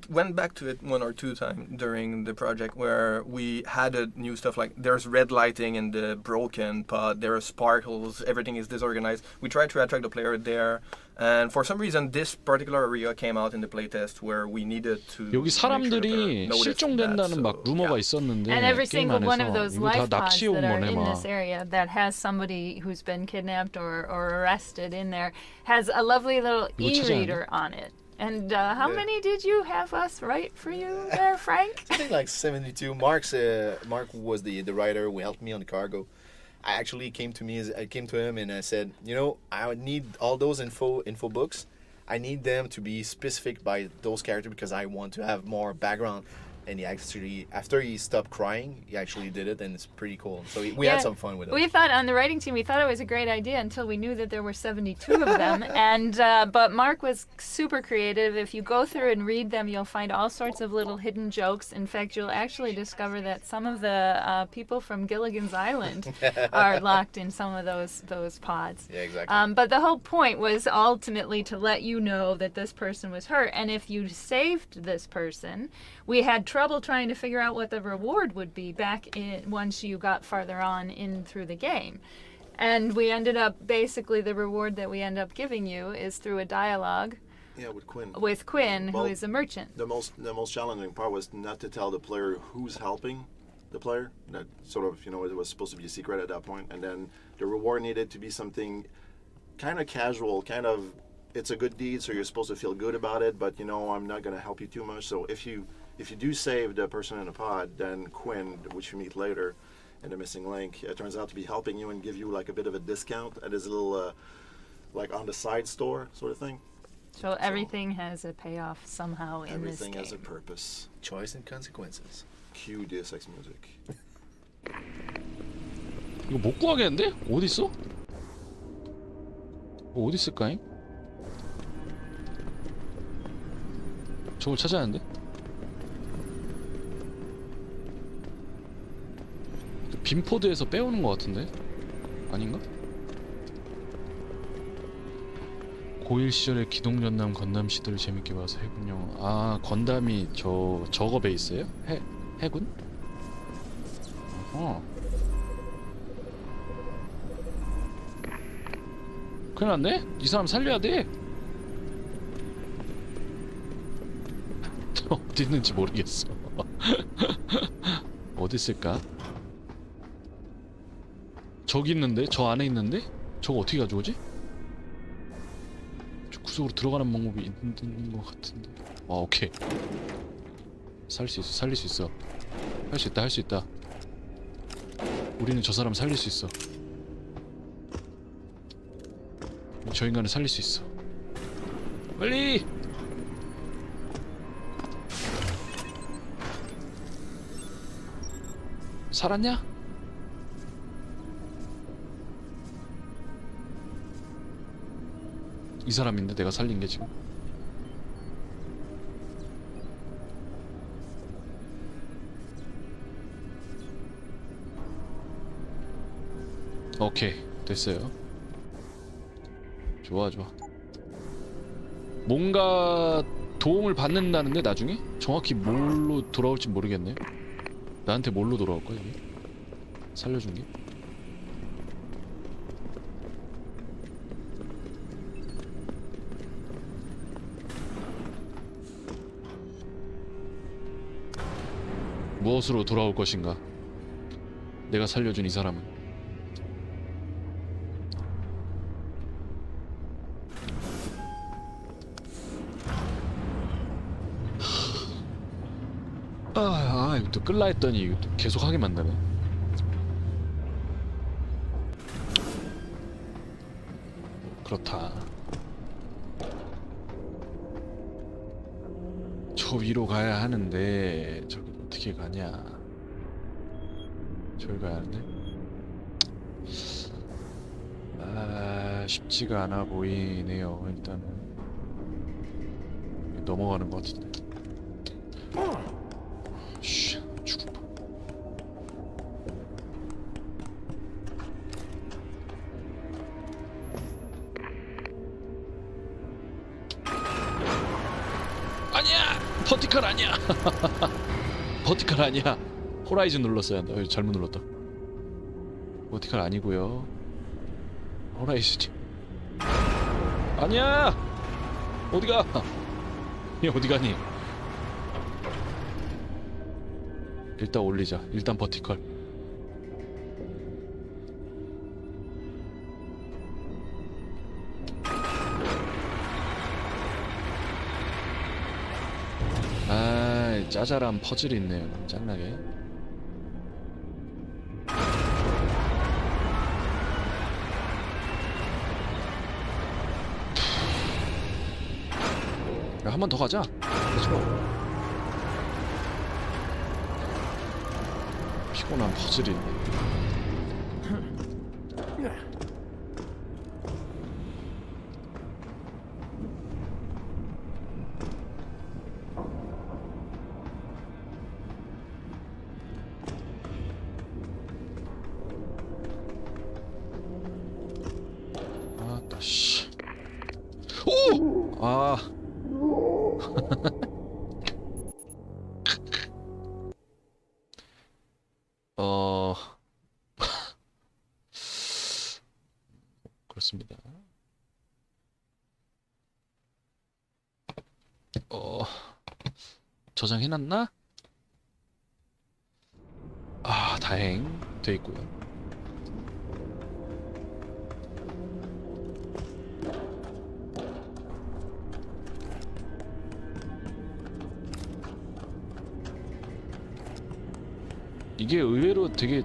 Speaker 8: went back to it 1 or 2 times during the project where we added new stuff like there's red lighting in the broken pod, there are sparkles, everything is disorganized. We tried to attract the player there, and for some reason this particular area came out in the playtest where we needed to.
Speaker 11: 여기 사람들이 실종된다는 막 루머가 있었는데
Speaker 4: and every
Speaker 11: 게임
Speaker 4: single one
Speaker 11: 안에서
Speaker 4: of those
Speaker 11: 이거 다
Speaker 4: life pods
Speaker 11: 낚시 온
Speaker 4: that are
Speaker 11: 거네
Speaker 4: in
Speaker 11: 막.
Speaker 4: this area that has somebody who's been kidnapped or arrested in there has a lovely little e-reader on it. And how many did you have us write for you there, Frank?
Speaker 9: I think like 72. Mark was the writer who helped me on the cargo. I actually came to him and I said, you know, I would need all those info books. I need them to be specific by those characters because I want to have more background. And he actually, after he stopped crying, he actually did it, and it's pretty cool. So we had some fun with it.
Speaker 4: We thought on the writing team, we thought it was a great idea until we knew that there were 72 of them. And but Mark was super creative. If you go through and read them, you'll find all sorts of little hidden jokes. In fact, you'll actually discover that some of the people from Gilligan's Island are locked in some of those pods.
Speaker 9: Yeah, exactly.
Speaker 4: But the whole point was ultimately to let you know that this person was hurt. And if you saved this person, we had trouble trying to figure out what the reward would be back in once you got farther on in through the game. And we ended up, basically the reward that we end up giving you is through a dialogue.
Speaker 16: Yeah, with Quinn.
Speaker 4: With Quinn,
Speaker 16: Well,
Speaker 4: who is a merchant.
Speaker 16: The most challenging part was not to tell the player who's helping the player. That sort of, it was supposed to be a secret at that point. And then the reward needed to be something kind of casual, it's a good deed, so you're supposed to feel good about it, but I'm not going to help you too much. So if you do save the person in the pod, then Quinn, which you meet later in the missing link, it turns out to be helping you and give you like a bit of a discount at his little like on the side store sort of thing.
Speaker 4: So everything has a payoff somehow in this game.
Speaker 16: Everything has a purpose.
Speaker 9: Choice and consequences.
Speaker 16: Cue Deus Ex music.
Speaker 11: 이거 못 구하겠는데? 어디 있어? 어디 있을까잉? 저걸 찾아야 하는데? 빈포드에서 빼오는 것 같은데? 아닌가? 고1 시절에 기동전남 건담 시대를 재밌게 봐서 해군 영화. 아, 건담이 저거 베이스예요? 해군? 큰일 났네? 이 사람 살려야 돼! 어디 있는지 모르겠어. 어디 있을까? 저기 있는데? 저 안에 있는데? 저거 어떻게 가져오지? 저 구석으로 들어가는 방법이 있는 것 같은데. 아, 오케이. 살릴 수 있어. 할 수 있다. 우리는 저 사람 살릴 수 있어. 저 인간을 살릴 수 있어. 빨리! 살았냐? 이 사람인데 내가 살린 게 지금. 오케이, 됐어요. 좋아. 뭔가 도움을 받는다는데 나중에? 정확히 뭘로 돌아올지 모르겠네. 나한테 뭘로 돌아올 거야 이게? 살려준 게? 무엇으로 돌아올 것인가? 내가 살려준 이 사람은. 이거 또 끌라 했더니 이거 또 계속 하게 만드네. 그렇다. 저 위로 가야 하는데 저기 어떻게 가냐? 저기 가야 하는데? 쉽지가 않아 보이네요. 일단은 넘어가는 것 같은데. 죽을 뻔. 아니야! 버티컬 아니야! 버티컬 아니야! 호라이즌 눌렀어야 한다. 잘못 눌렀다. 버티컬 아니고요. 호라이즌. 아니야! 어디가? 얘 어디 가니? 일단 올리자. 일단 버티컬. 짜잘한 퍼즐이 있네요. 짱나게. 한 번 더 가자. 피곤한 퍼즐이 있네. 씨. 오! 그렇습니다. 저장해놨나? 다행 돼 있고요. 이게 의외로 되게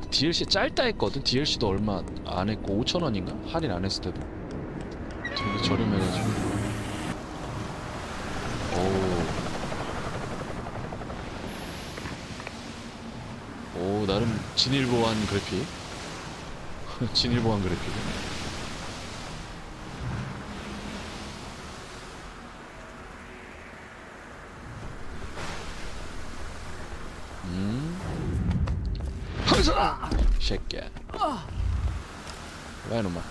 Speaker 11: DLC 짧다 했거든. DLC도 얼마 안 했고 5,000원인가? 할인 안 했을 때도 되게 저렴해가지고. 오, 나름 진일보한 그래픽. 진일보한 그래픽. 새끼야. 왜 이놈아.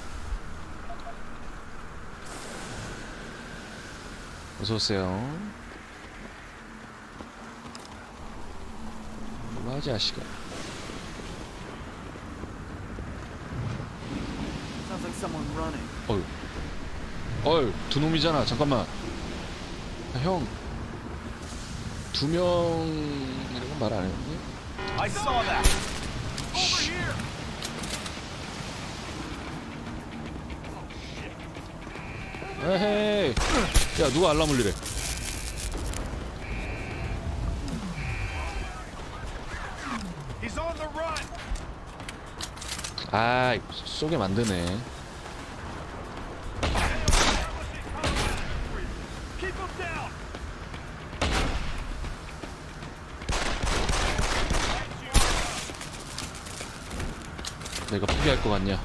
Speaker 11: 어서오세요. 뭐 자식아. 어휴, 두 놈이잖아. 잠깐만. 형, 두 명이라고 말 안 했니?
Speaker 22: I saw that. Over here.
Speaker 11: 에헤이. 야, 누가 알람 울리래?
Speaker 22: He's on the run.
Speaker 11: 쏘게 만드네.
Speaker 22: Keep him down.
Speaker 11: 내가 포기할 것 같냐?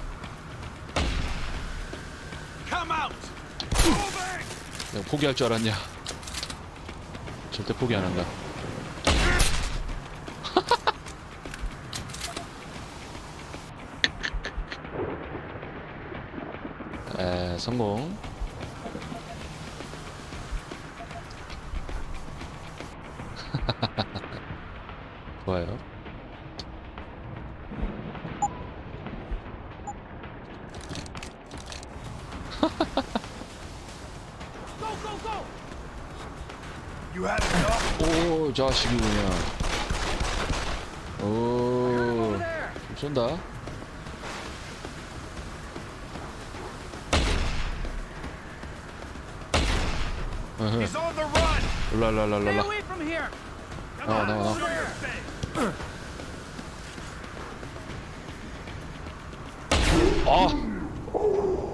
Speaker 22: Come out.
Speaker 11: 내가 포기할 줄 알았냐? 절대 포기 안 한다. 성공. 좋아요. 오, 자식이 그냥. 오, 쏜다.
Speaker 22: He's on the run.
Speaker 11: 올라.
Speaker 22: Stay away from here.
Speaker 11: 나와.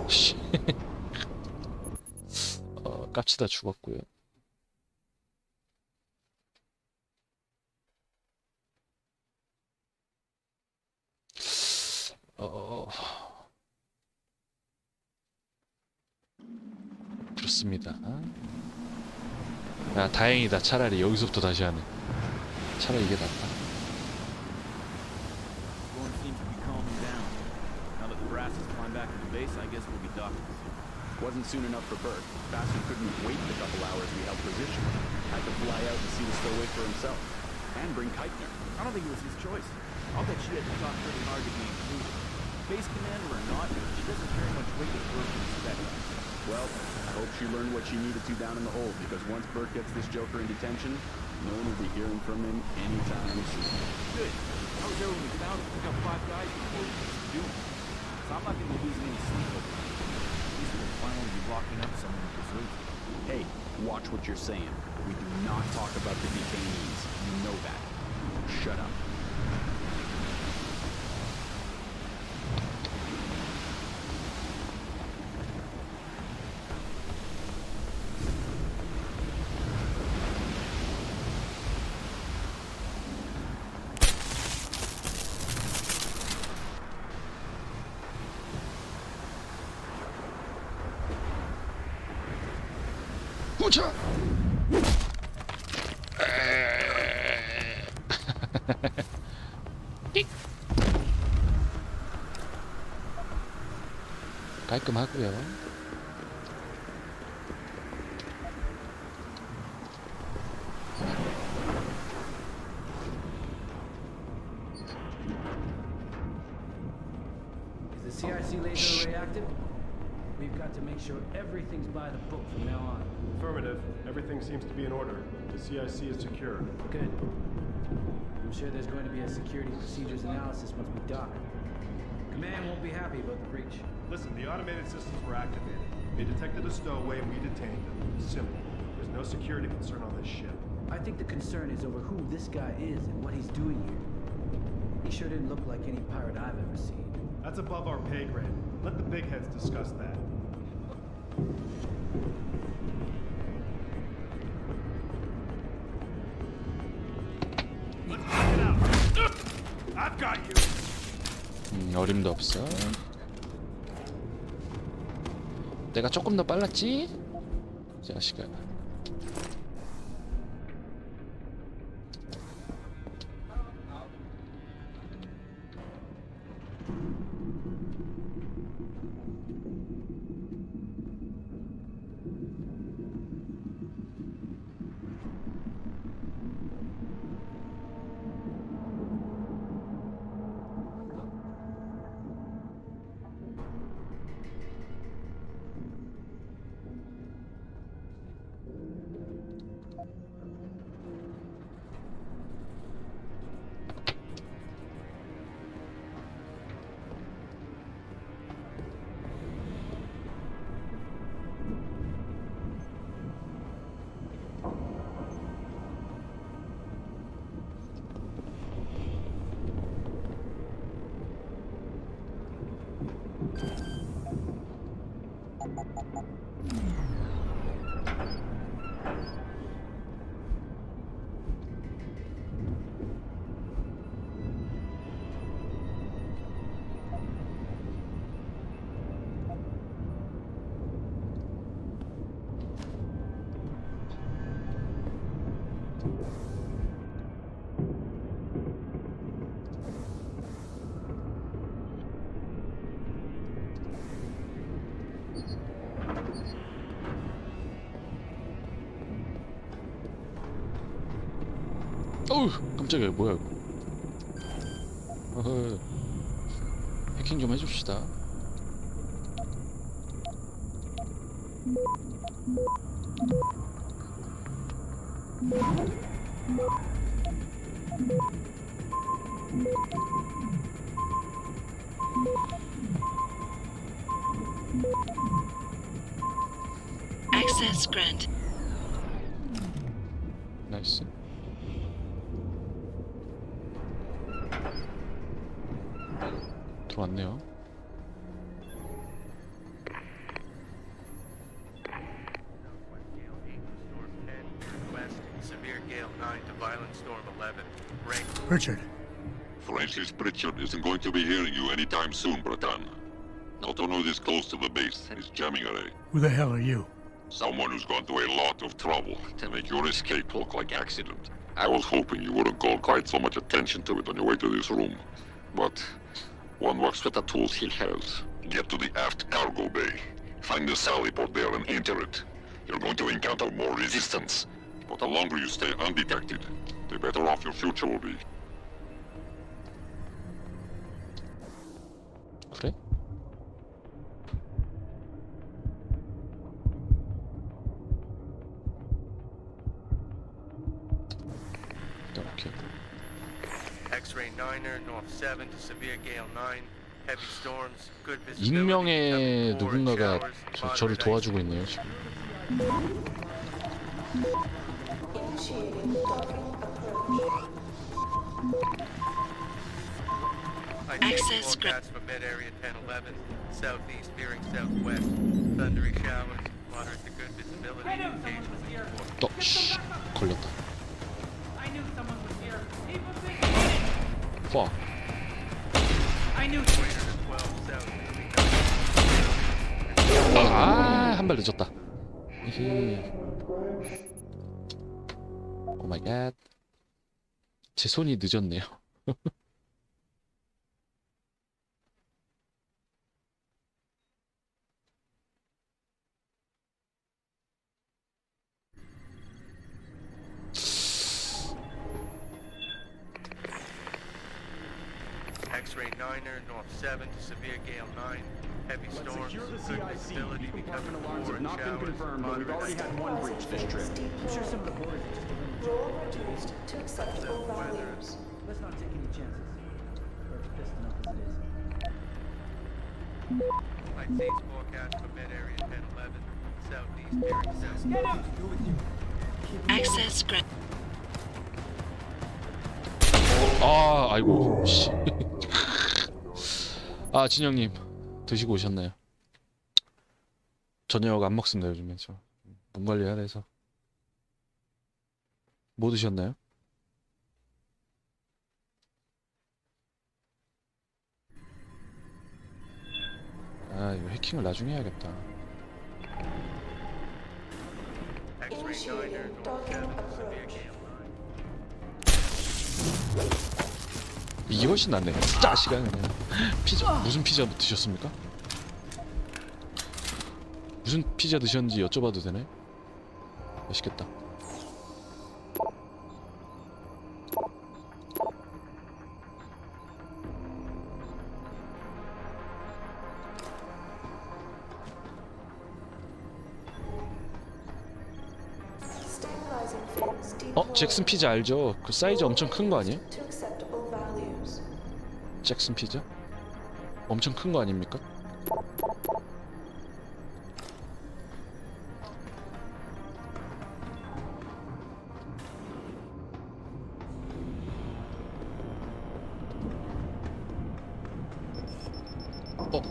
Speaker 11: 씨. 깝치다 죽었고요. 좋습니다. 야, 다행이다. 차라리 여기서부터 다시 하네. 차라리 이게 낫다.
Speaker 1: Everyone seems to be calming down. Now that the brass has climbed back to the base, I guess we'll be docking soon.
Speaker 3: Wasn't soon enough for Bert. Bastard couldn't wait the couple hours we held position. Had to fly out and see the stowaway for himself. And bring Keitner.
Speaker 1: I don't think it was his choice. I'll bet she had to talk pretty hard to be included. Base commander or not, she doesn't carry much weight with Bert and respect.
Speaker 3: Well, I hope she learned what she needed to down in the hold, because once Bert gets this joker in detention, no one will be hearing from him anytime soon.
Speaker 1: Good. I was there when we found him, pick up 5 guys before we could do it. So I'm not going to be losing any sleep over it. At least we'll finally be locking up someone who deserves it.
Speaker 3: Hey, watch what you're saying. We do not talk about the detainees. You know that. Shut up.
Speaker 11: 꽂아! 깔끔하고요.
Speaker 15: Is the CIC laser array active? We've got to make sure everything's by the book from now on.
Speaker 2: Affirmative. Everything seems to be in order. The CIC is secure.
Speaker 15: Good. I'm sure there's going to be a security procedures analysis once we dock. Command won't be happy about the breach.
Speaker 2: Listen, the automated systems were activated. They detected a stowaway and we detained him. Simple. There's no security concern on this ship.
Speaker 15: I think the concern is over who this guy is and what he's doing here. He sure didn't look like any pirate I've ever seen.
Speaker 2: That's above our pay grade. Let the big heads discuss that.
Speaker 22: Let's check it out. I've got you.
Speaker 11: 어림도 없어. 내가 조금 더 빨랐지? 자식아. 어우 깜짝이야 뭐야 이거. 어허. 해킹 좀 해줍시다.
Speaker 7: Access grant.
Speaker 11: 나이스. 들어왔네요.
Speaker 17: Severe gale 9 to violent storm 11. Rank.
Speaker 10: Richard.
Speaker 5: Francis Pritchard isn't going to be hearing you anytime soon, Bratan. Not to know this close to the base is jamming array.
Speaker 10: Who the hell are you?
Speaker 5: Someone who's gone through a lot of trouble to make your escape look like accident. I was hoping you wouldn't call quite so much attention to it on your way to this room. But one works with the tools he has. Get to the aft cargo bay. Find the sally port there and enter it. You're going to encounter more resistance. But the longer you stay undetected, the better off your future will be.
Speaker 11: 그래? 오케이.
Speaker 17: X-ray 9er, north 7 to severe gale 9. Heavy storms, good visibility.
Speaker 11: 익명의
Speaker 17: Heavy pour and
Speaker 11: 누군가가
Speaker 17: showers,
Speaker 11: 저를
Speaker 17: moderate
Speaker 11: 도와주고 있네요 지금.
Speaker 17: Access forecast for mid area 10-11, southeast veering southwest. Thundery showers, moderate to good visibility, occasionally
Speaker 11: 또 걸렸다.
Speaker 1: I knew someone was here. People think.
Speaker 11: 와.
Speaker 1: I knew.
Speaker 11: 한 발 늦었다. 히히. 오 마이 갓. 제 손이 늦었네요.
Speaker 17: X-ray 9er, north 7 to severe gale 9. Heavy storms, good visibility, becoming
Speaker 3: alarms have
Speaker 17: and
Speaker 3: not been
Speaker 17: showers,
Speaker 3: confirmed, but we've already had one breach this trip.
Speaker 1: I'm sure some of the boys are just
Speaker 14: Roll reduced to acceptable values.
Speaker 1: Let's not take any chances. We're pissed enough as it is.
Speaker 17: High seas forecast for mid area 10-11, southeast veering southwest.
Speaker 1: Get out!
Speaker 7: Access grant.
Speaker 11: 아, 아이고. 씨. 아, 진영님 드시고 오셨나요? 저녁 안 먹습니다 요즘에 저 몸 관리해야 돼서. 뭐 드셨나요? 아, 이거 해킹을 나중에 해야겠다.
Speaker 17: X-ray 9er, north 7 to severe gale 9.
Speaker 11: 이게 훨씬 낫네. 짜시가 그냥. 피자 무슨 피자 드셨습니까? 무슨 피자 드셨는지 여쭤봐도 되나요? 맛있겠다. 잭슨 피자 알죠? 그 사이즈 엄청 큰 거 아니에요? 잭슨 피자? 엄청 큰 거 아닙니까?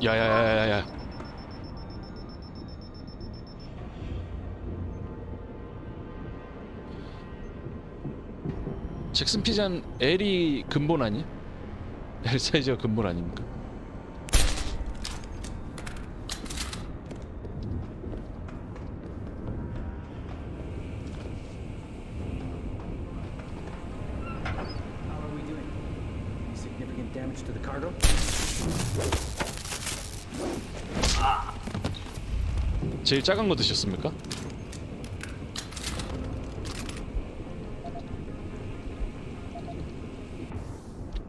Speaker 11: 야야야야야. 잭슨 피자는 L이 근본 아니? L 사이즈가 근본 아닙니까?
Speaker 15: How are we doing? Any significant damage to the cargo?
Speaker 11: 제일 작은 거 드셨습니까?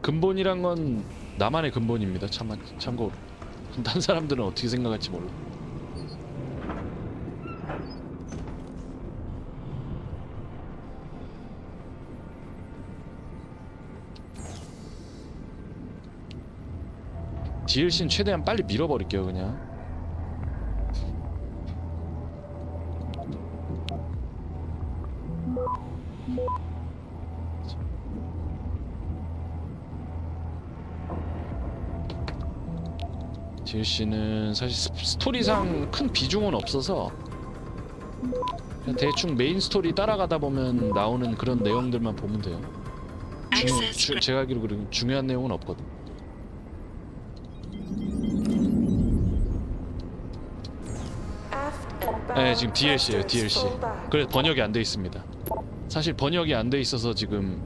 Speaker 11: 근본이란 건 나만의 근본입니다. 참고로. 다른 사람들은 어떻게 생각할지 몰라. DLC는 최대한 빨리 밀어버릴게요 그냥. DLC는 사실 스토리상 큰 비중은 없어서 그냥 대충 메인 스토리 따라가다 보면 나오는 그런 내용들만 보면 돼요. 제가 알기로 그런 중요한 내용은 없거든. 네, 지금 DLC예요, DLC. 그래 번역이 안 돼 있습니다. 사실 번역이 안 돼 있어서 지금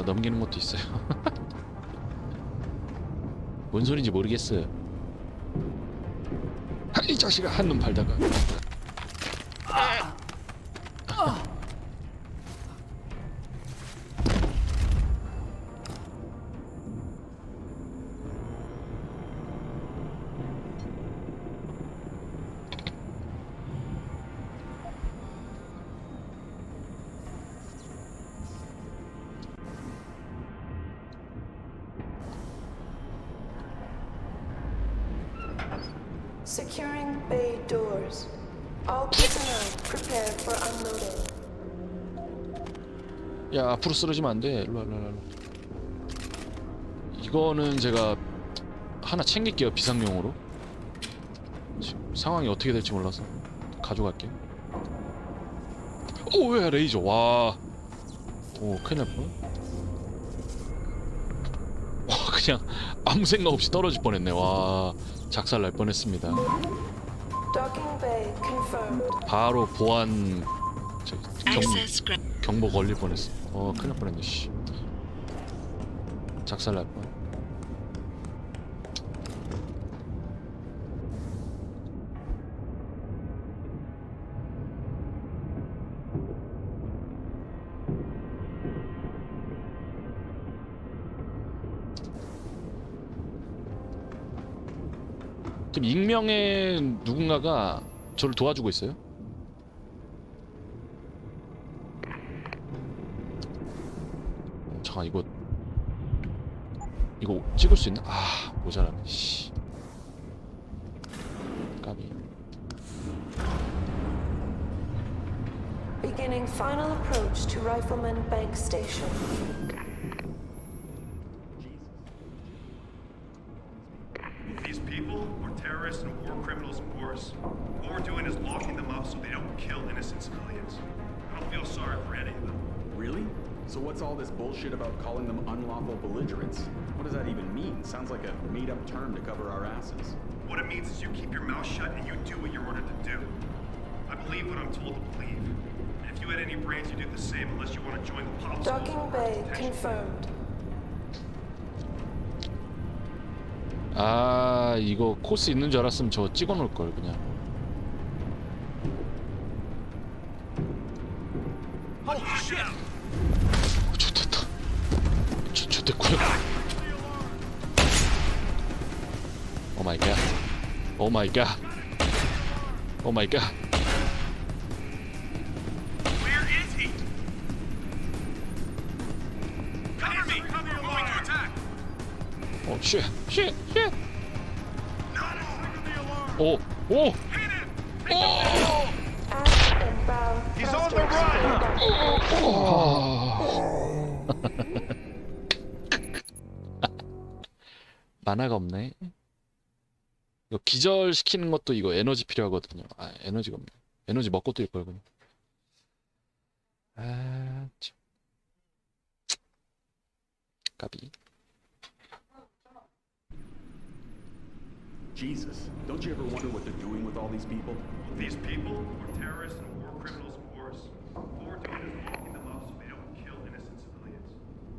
Speaker 11: 넘기는 것도 있어요. 뭔 소린지 모르겠어요. 이 자식아 한눈 팔다가.
Speaker 14: Securing bay doors. All personnel prepared for unloading.
Speaker 11: 야 앞으로 쓰러지면 안 돼. 일로 와. 이거는 제가 하나 챙길게요 비상용으로. 지금 상황이 어떻게 될지 몰라서 가져갈게요. 오야 레이저 와. 오 큰일 날 뻔. 와 그냥 아무 생각 없이 떨어질 뻔했네. 와 작살 날 뻔했습니다.
Speaker 14: Docking bay confirmed.
Speaker 11: 바로 보안 경보 걸릴 뻔했어. 큰일 날 뻔했네. 씨. 작살 날 뻔. 지금 익명의 누군가가 저를 도와주고 있어요. 잠깐 이거 찍을 수 있나? 아 모자라네. 씨. 까비.
Speaker 14: Beginning final approach to Rifleman Bank Station.
Speaker 2: These people are terrorists and war criminals and worse. What we're doing is locking them up so they don't kill innocent civilians. I don't feel sorry for any of them.
Speaker 3: Really? So what's all this bullshit about calling them unlawful belligerents? What does that even mean? Sounds like a made-up term to cover our asses.
Speaker 2: What it means is you keep your mouth shut and you do what you're ordered to do. I believe what I'm told to believe. And if you had any brains, you do the same unless you want to join the pop.
Speaker 14: Docking bay confirmed.
Speaker 11: 아 이거 코스 있는 줄 알았으면 저거 찍어놓을 걸 그냥. 좋됐다. 좋됐고요. 오 마이 갓. 오 마이 갓. 오 마이 갓.
Speaker 2: Where is he? Cover me! I'm going to attack!
Speaker 11: 오 쉣. 오.
Speaker 22: He's on the run!
Speaker 11: 만화가 없네. 이거 기절시키는 것도 이거 에너지 필요하거든요. 아 에너지가 없네. 에너지 먹고 뛸 걸 그냥. 아 참. 까비.
Speaker 3: Jesus, don't you ever wonder what they're doing with all these people?
Speaker 2: These people are terrorists and war criminals and worse. What we're doing is locking them up so they don't kill innocent civilians.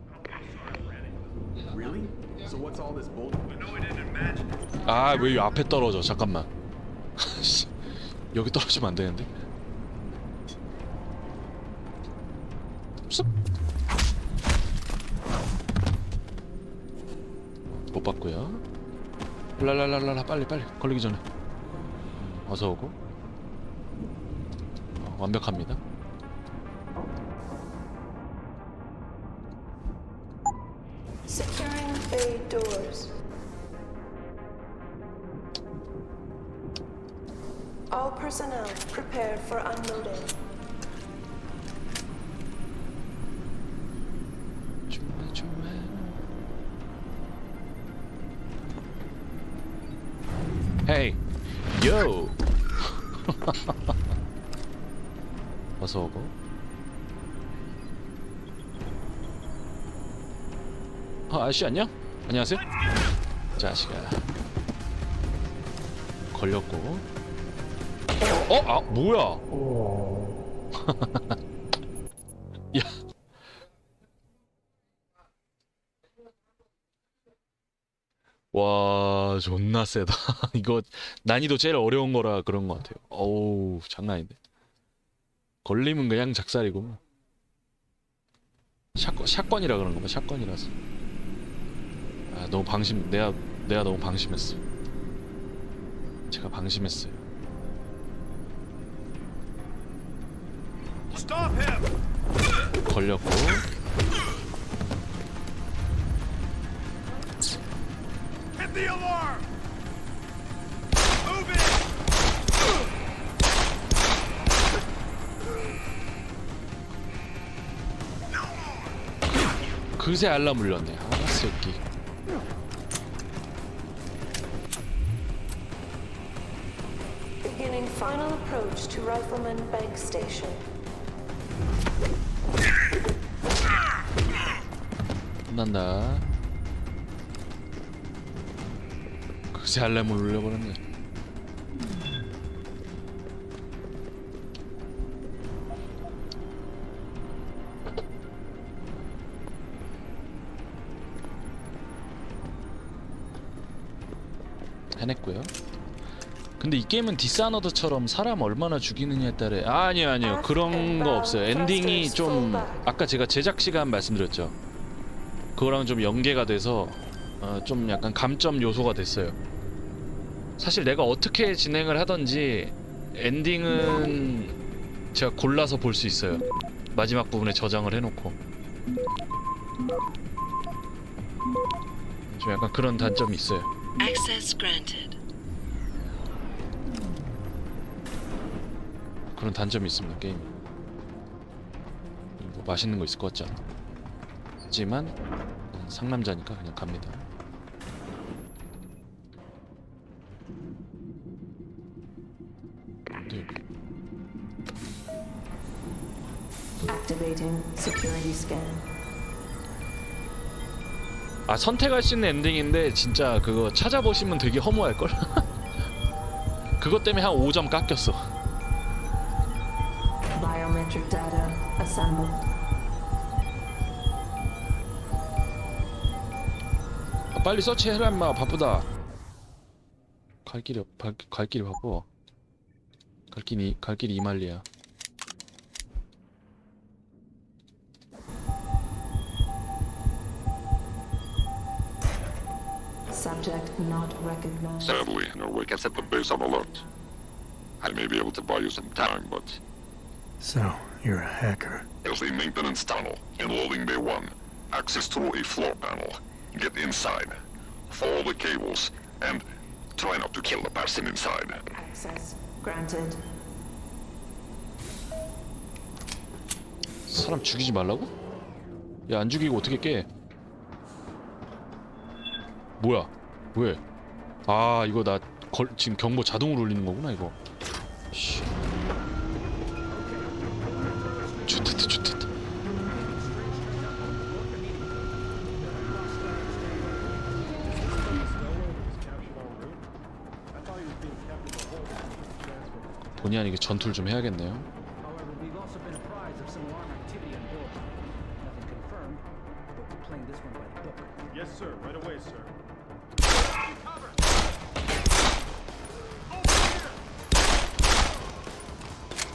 Speaker 2: I don't feel sorry for any of them.
Speaker 3: Really? So what's all this bullshit?
Speaker 2: I know I didn't imagine it.
Speaker 11: 아 왜 앞에 떨어져? 잠깐만. 여기 떨어지면 안 되는데. 습. 못 봤고요. 랄랄랄랄라 빨리 걸리기 전에 어서 오고. 완벽합니다.
Speaker 14: Securing bay doors. All personnel prepared for unloading.
Speaker 11: Hey, yo. 어서 오고. 아저씨 안녕? 안녕하세요. 자식아. 걸렸고. 아 뭐야? 야. 와 존나 세다. 이거 난이도 제일 어려운 거라 그런 것 같아요. 어우 장난 아닌데. 걸리면 그냥 작살이고. 샷건이라 그런 거봐. 샷건이라서. 아 너무 내가 너무 방심했어. 제가 방심했어요. 걸렸고.
Speaker 22: Hit the alarm! Move it!
Speaker 11: 그새 알람 울렸네. 아 새끼.
Speaker 14: Beginning final approach to Rifleman Bank Station.
Speaker 11: 끝난다. 그새 알람을 울려버렸네. 해냈고요. 근데 이 게임은 디스아너드처럼 사람 얼마나 죽이느냐에 따라 아니요 그런 거 없어요. 엔딩이 좀 아까 제가 제작 시간 말씀드렸죠. 그거랑 좀 연계가 돼서 좀 약간 감점 요소가 됐어요. 사실 내가 어떻게 진행을 하던지 엔딩은 제가 골라서 볼 수 있어요. 마지막 부분에 저장을 해놓고 좀 약간 그런 단점이 있어요.
Speaker 7: Access granted.
Speaker 11: 그런 단점이 있습니다. 게임이 뭐 맛있는 거 있을 것 같지 않아. 하지만 상남자니까 그냥 갑니다. 네.
Speaker 14: Activating security scan.
Speaker 11: 아 선택할 수 있는 엔딩인데 진짜 그거 찾아보시면 되게 허무할걸? 그것 때문에 한 5점 깎였어.
Speaker 14: Biometric data assembled.
Speaker 11: 빨리 서치해라 임마. 바쁘다. 갈 길이 바빠. 갈 길이 이말리야.
Speaker 14: Subject not recognized.
Speaker 5: Sadly, Norway can set the base on alert. I may be able to buy you some time, but...
Speaker 10: So, you're a hacker.
Speaker 5: There's a maintenance tunnel in loading bay 1. Access through a floor panel. Get inside. Follow the cables, and try not to kill the person inside.
Speaker 14: Access granted.
Speaker 11: 사람 죽이지 말라고? 야, 안 죽이고 어떻게 깨? 뭐야? 왜? 아, 이거 나 지금 경보 자동으로 울리는 거구나, 이거. 씨. 좋다. 본의 아니게 전투를 좀 해야겠네요.
Speaker 2: Yes, sir. Right away, sir.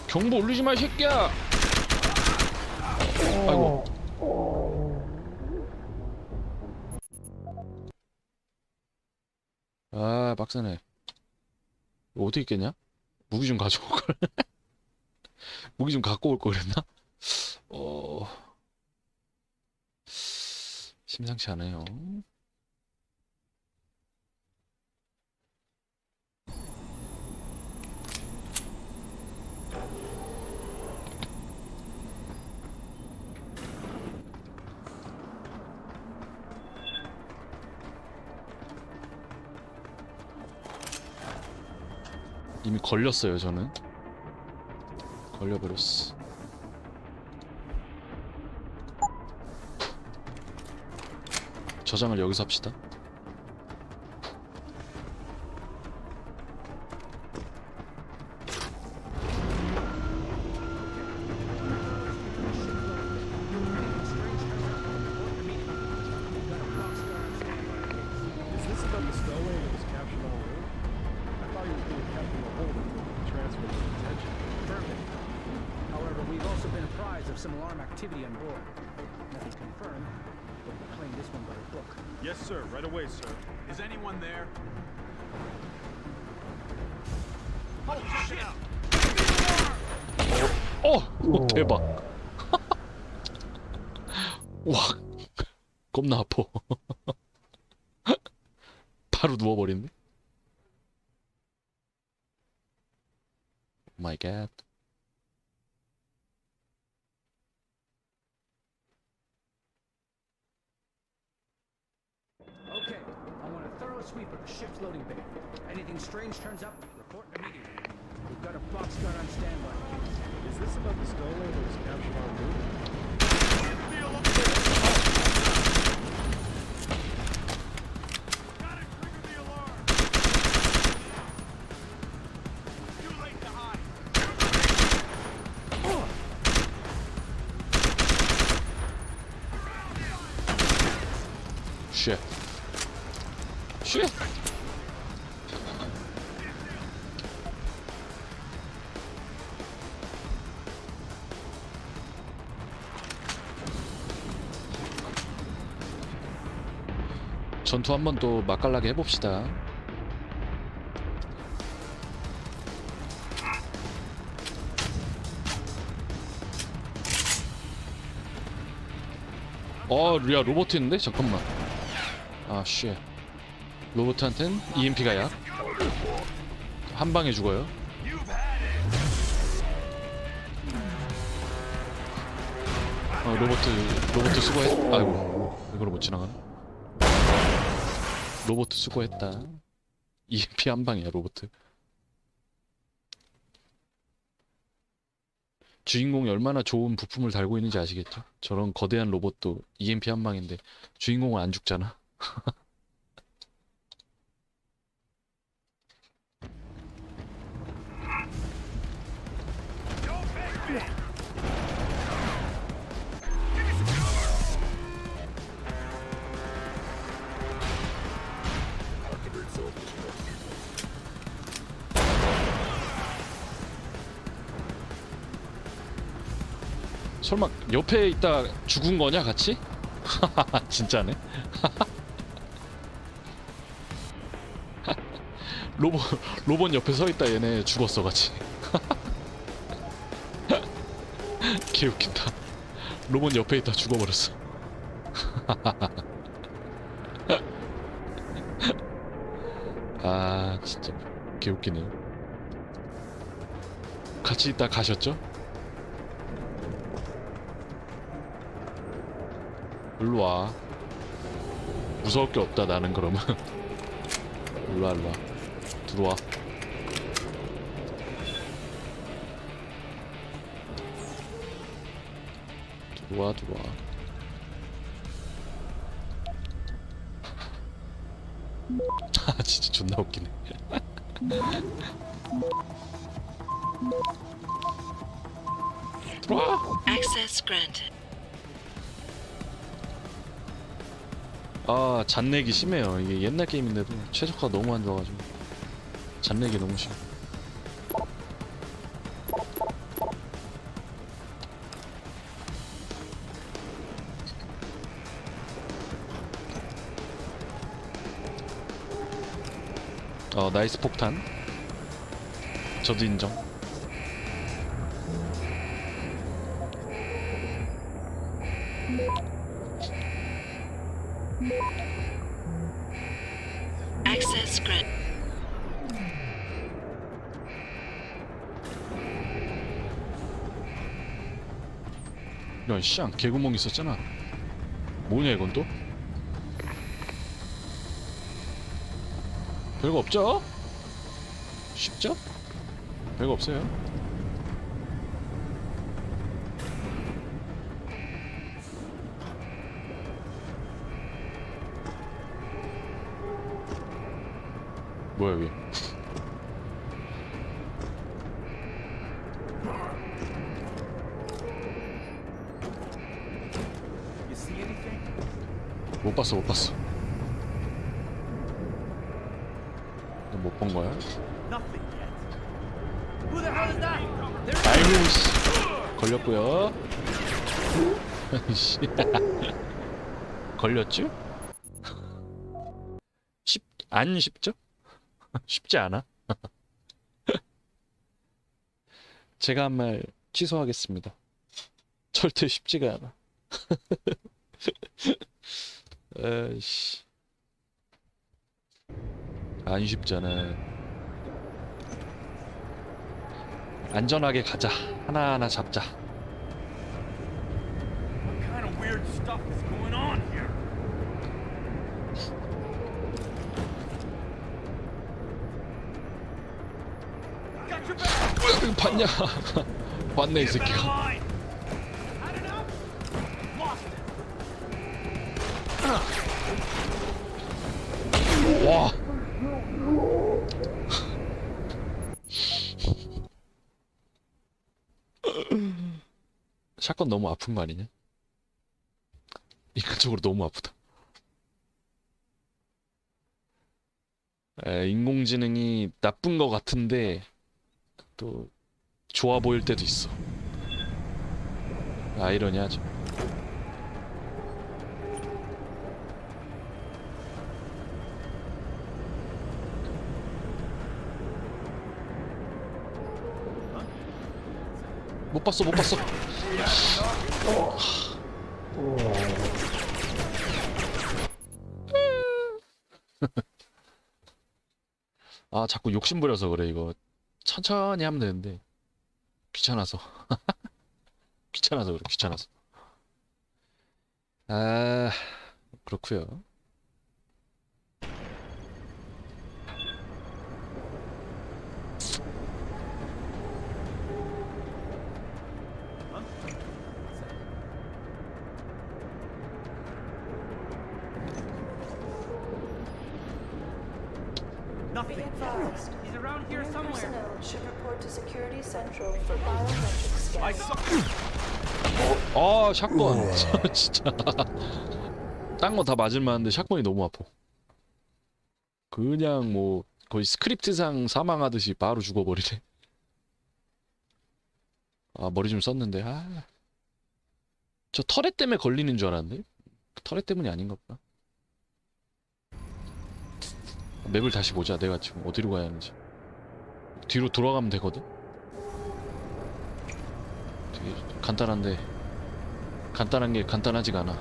Speaker 11: 경보 울리지 마, 이 새끼야! 아이고. 아, 빡세네. 이거 어떻게 깼냐? 무기 좀 가져올 걸. 무기 좀 갖고 올 걸 그랬나? 심상치 않아요. 이미 걸렸어요. 저는 걸려버렸어. 저장을 여기서 합시다.
Speaker 15: Some alarm activity on board. Nothing confirmed, but we're playing this one by the book.
Speaker 2: Yes, sir. Right away, sir.
Speaker 1: Is anyone there?
Speaker 11: 대박. 와, 겁나 아파. 바로 누워버리네. 마이 갓.
Speaker 15: Okay, I want a thorough sweep of the ship's loading bay. Anything strange turns up, report immediately. We've got a box guard on standby.
Speaker 2: Is this about the stowaway that was captured on board?
Speaker 11: Shit. Shit. 전투 한 번 또 맛깔나게 해봅시다. 야, 로봇 있는데? 잠깐만. 아, 쉣. 로봇한텐 EMP가 약. 한 방에 죽어요. 로봇 수고했. 아이고, 이걸 못 지나가네. 로봇 수고했다. EMP 한 방이야, 로봇. 주인공이 얼마나 좋은 부품을 달고 있는지 아시겠죠? 저런 거대한 로봇도 EMP 한 방인데 주인공은 안 죽잖아. 설마 옆에 있다 죽은 거냐 같이? 진짜네. 로봇 옆에 서 있다 얘네 죽었어 같이. 개웃긴다. 로봇 옆에 있다 죽어버렸어. 아 진짜 개웃기네요. 같이 있다 가셨죠? 일로와. 무서울 게 없다 나는 그러면. 일로와 일로와. 들어와. 들어와. 아 진짜 존나 웃기네. 들어와.
Speaker 7: Access granted.
Speaker 11: 아 잔내기 심해요. 이게 옛날 게임인데도 최저가가 너무 안 좋아가지고 잔내기 너무 심해. 나이스 폭탄. 저도 인정.
Speaker 7: Access grant.
Speaker 11: 야, 쌍 개구멍 있었잖아. 뭐냐 이건 또? 별거 없죠? 쉽죠? 별거 없어요. 뭐야 여기? 못 봤어. 못 본 거야? 아이고 씨. 걸렸고요. 씨. 걸렸죠? 안 쉽죠? 쉽지 않아. 제가 한 말 취소하겠습니다. 절대 쉽지가 않아. 에이씨. 안 쉽잖아. 안전하게 가자. 하나하나 잡자.
Speaker 1: What kind of weird stuff is going on here?
Speaker 11: 봤냐? 봤네 이 새끼가. 와. 샷건 너무 아픈 거 아니냐? 인간적으로 너무 아프다. 인공지능이 나쁜 거 같은데 또 좋아 보일 때도 있어. 아이러니하죠. 못 봤어. 아, 자꾸 욕심부려서 그래. 이거 천천히 하면 되는데 귀찮아서. 귀찮아서 그래. 귀찮아서. 아, 그렇구요.
Speaker 14: Be advised. He's around here somewhere. Personnel should report to Security Central for biometric scanning.
Speaker 11: 아, 샷건. 진짜. 딴 거 다 맞을만한데 샷건이 너무 아파. 그냥 뭐 거의 스크립트상 사망하듯이 바로 죽어버리네. 아, 머리 좀 썼는데. 아, 저 터렛 때문에 걸리는 줄 알았는데 터렛 때문이 아닌가 보다. 맵을 다시 보자. 내가 지금 어디로 가야 하는지. 뒤로 돌아가면 되거든. 되게 간단한데 간단한 게 간단하지가 않아.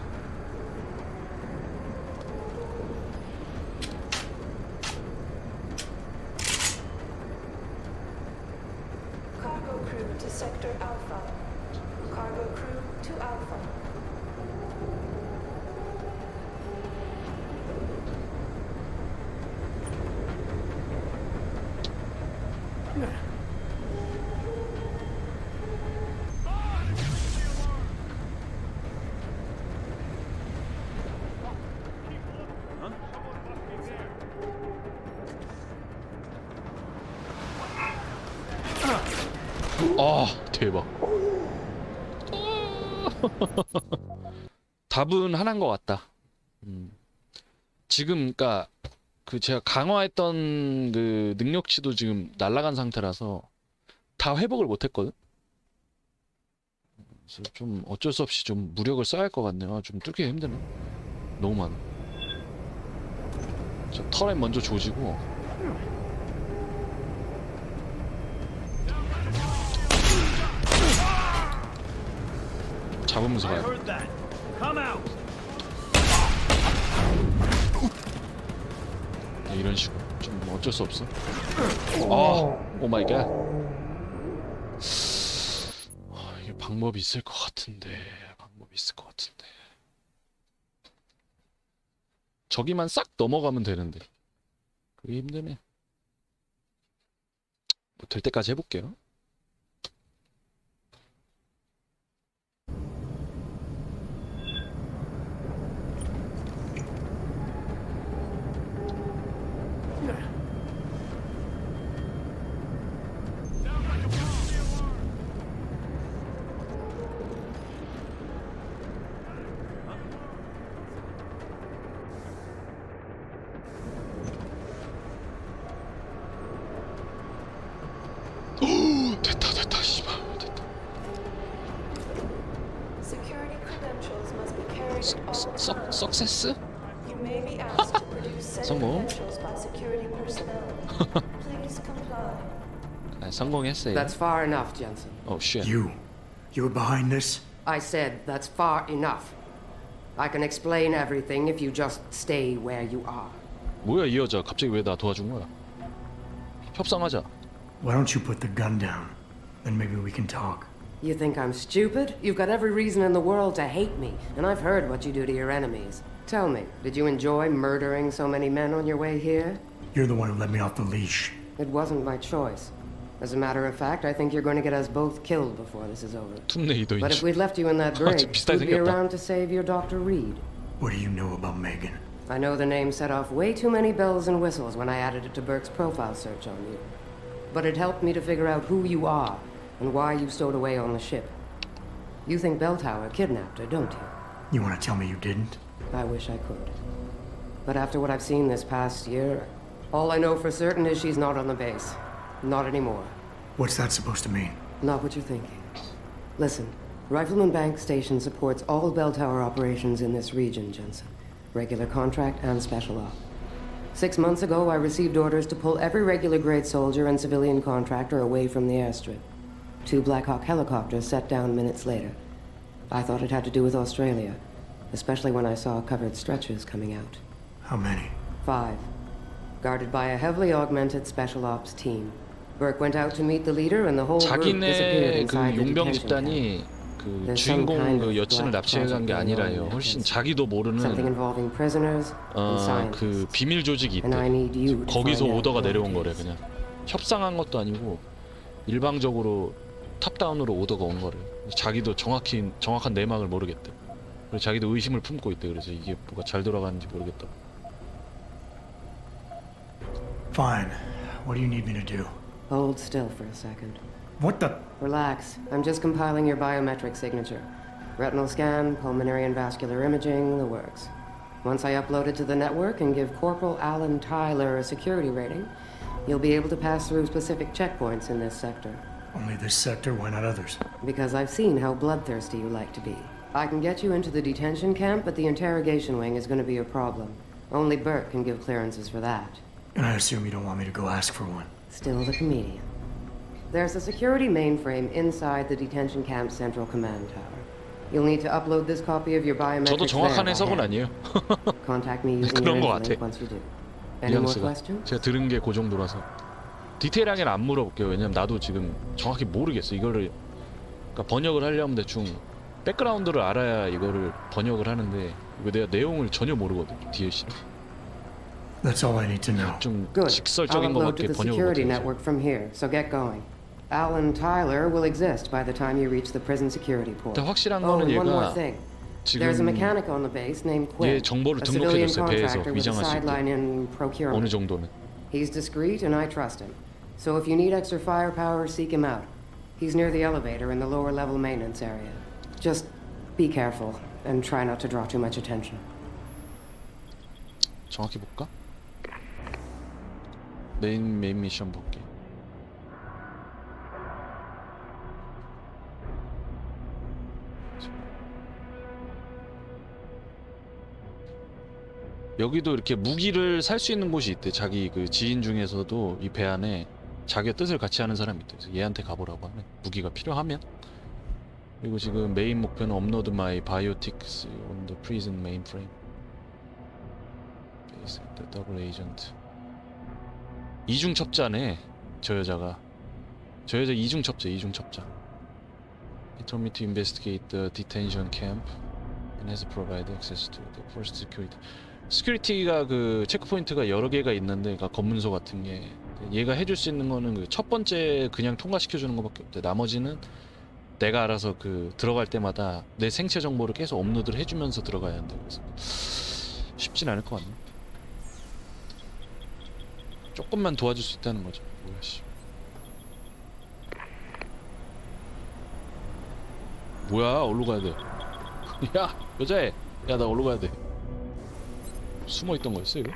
Speaker 14: Cargo crew to Sector Alpha. Cargo crew to Alpha.
Speaker 11: 아, 대박. 답은 하나인 것 같다. 지금 그러니까 그 제가 강화했던 그 능력치도 지금 날아간 상태라서 다 회복을 못했거든. 그래서 좀 어쩔 수 없이 좀 무력을 써야 할 것 같네요. 좀 뚫기가 힘드네. 너무 많아. 저 터렛 먼저 조지고. 잡으면서 가요. 네, 이런 식으로 좀 어쩔 수 없어. 아, 오 마이 갓. 이게 방법이 있을 것 같은데. 방법이 있을 것 같은데. 저기만 싹 넘어가면 되는데. 그게 힘드네. 될 때까지 해볼게요. 됐다 씨발 됐다.
Speaker 14: Security credentials must be carried at all times.
Speaker 11: 석세스?
Speaker 14: You may be asked to produce said
Speaker 11: 성공.
Speaker 14: credentials by security personnel. Please comply.
Speaker 11: 아, 성공했어요.
Speaker 23: That's far enough, Jensen.
Speaker 11: Oh shit.
Speaker 10: You're behind this?
Speaker 23: I said that's far enough. I can explain everything if you just stay where you are.
Speaker 11: 뭐야 이 여자 갑자기 왜 나 도와준 거야? 협상하자.
Speaker 10: Why don't you put the gun down? Then maybe we can talk.
Speaker 23: You think I'm stupid? You've got every reason in the world to hate me, and I've heard what you do to your enemies. Tell me, did you enjoy murdering so many men on your way here?
Speaker 10: You're the one who let me off the leash.
Speaker 23: It wasn't my choice. As a matter of fact, I think you're going to get us both killed before this is over.
Speaker 11: 툼네이도
Speaker 23: But if we'd left you in that brig, you'd be around to save your Dr. Reed.
Speaker 10: What do you know about Megan?
Speaker 23: I know the name set off way too many bells and whistles when I added it to Burke's profile search on you. But it helped me to figure out who you are and why you stowed away on the ship. You think Belltower kidnapped her, don't you?
Speaker 10: You want to tell me you didn't?
Speaker 23: I wish I could. But after what I've seen this past year, all I know for certain is she's not on the base. Not anymore.
Speaker 10: What's that supposed to mean?
Speaker 23: Not what you're thinking. Listen, Rifleman Bank Station supports all Belltower operations in this region, Jensen. Regular contract and special op. 6 months ago, I received orders to pull every regular grade soldier and civilian contractor away from the airstrip. 2 Black Hawk helicopters set down minutes later. I thought it had to do with Australia, especially when I saw covered stretchers coming out.
Speaker 10: How many?
Speaker 23: 5. Guarded by a heavily augmented special ops team. Burke went out to meet the leader and the whole group disappeared
Speaker 11: 자기네 그
Speaker 23: inside the
Speaker 11: 용병
Speaker 23: detention camp.
Speaker 11: 집단이 그 주인공 그 여친을 납치해간 게 아니라요. 훨씬 자기도 모르는 그 비밀 조직이 있대. 거기서 오더가 내려온 거래. 그냥 협상한 것도 아니고 일방적으로 탑다운으로 오더가 온 거래. 자기도 정확한 내막을 모르겠대. 그래서 자기도 의심을 품고 있대. 그래서 이게 뭐가 잘 돌아가는지 모르겠다.
Speaker 10: Fine. What do you need me to do?
Speaker 23: Hold still for a second.
Speaker 10: What the?
Speaker 23: Relax. I'm just compiling your biometric signature. Retinal scan, pulmonary and vascular imaging, the works. Once I upload it to the network and give Corporal Alan Tyler a security rating, you'll be able to pass through specific checkpoints in this sector.
Speaker 10: Only this sector? Why not others?
Speaker 23: Because I've seen how bloodthirsty you like to be. I can get you into the detention camp, but the interrogation wing is going to be a problem. Only Burke can give clearances for that.
Speaker 10: And I assume you don't want me to go ask for one.
Speaker 23: Still the comedian. There's a security mainframe inside the detention camp's central command tower. You'll need to upload this copy of your biometrics
Speaker 11: 저도 정확한
Speaker 23: there
Speaker 11: 해석은
Speaker 23: by
Speaker 11: 아니에요.
Speaker 23: hand. Contact me using your
Speaker 11: 그런 거 같아.
Speaker 23: interlink once you do. Any more
Speaker 11: 뉘앙스가.
Speaker 23: questions?
Speaker 11: 제가 들은 게 그 정도라서 디테일하게는 안 물어볼게요. 왜냐면 나도 지금 정확히 모르겠어. 이거를 그러니까 번역을 하려면 대충 백그라운드를 알아야 이거를 번역을 하는데 이거 내가 내용을 전혀 모르거든. DLC.
Speaker 10: That's all I need to know.
Speaker 11: 좀
Speaker 23: Good. I'll
Speaker 11: 직설적인
Speaker 23: upload to
Speaker 11: 거밖에
Speaker 23: the
Speaker 11: 번역을
Speaker 23: security
Speaker 11: 못해요.
Speaker 23: network from here, so get going. Alan Tyler will exist by the time you reach the prison security port.
Speaker 11: 근데 확실한
Speaker 23: Oh,
Speaker 11: 거는
Speaker 23: and one more
Speaker 11: 얘가
Speaker 23: thing. There's a
Speaker 11: 지금
Speaker 23: mechanic on the base named Quinn,
Speaker 11: 얘 정보를
Speaker 23: a civilian
Speaker 11: 등록해줬어요. 배에서
Speaker 23: contractor with a
Speaker 11: 위장할 수
Speaker 23: sideline
Speaker 11: 있게
Speaker 23: in procurement.
Speaker 11: 어느 정도는.
Speaker 23: He's discreet and I trust him. So if you need extra firepower, seek him out. He's near the elevator in the lower level maintenance area. Just be careful and try not to draw too much attention.
Speaker 11: 정확히 볼까? 메인 미션 볼게. 여기도 이렇게 무기를 살 수 있는 곳이 있대. 자기 그 지인 중에서도 이 배 안에 자기의 뜻을 같이 하는 사람이 있대. 그래서 얘한테 가보라고 하네. 무기가 필요하면. 그리고 지금 메인 목표는 업로드 마이 바이오틱스 on the prison mainframe. 더블 에이전트. 이중 첩자네. 저 여자 이중 첩자. He told me to investigate the detention camp and has provided access to the first security. 스큐리티가 그 체크포인트가 여러 개가 있는데, 그러니까 검문소 같은 게 얘가 해줄 수 있는 거는 그 첫 번째 그냥 통과시켜 주는 것밖에 없대. 나머지는 내가 알아서 그 들어갈 때마다 내 생체 정보를 계속 업로드를 해주면서 들어가야 한대. 그래서 쉽진 않을 것 같네. 조금만 도와줄 수 있다는 거죠. 뭐야 씨. 뭐야? 어디로 가야 돼? 야 여자애. 야 나 어디로 가야 돼? 숨어 있던 거였어 이거?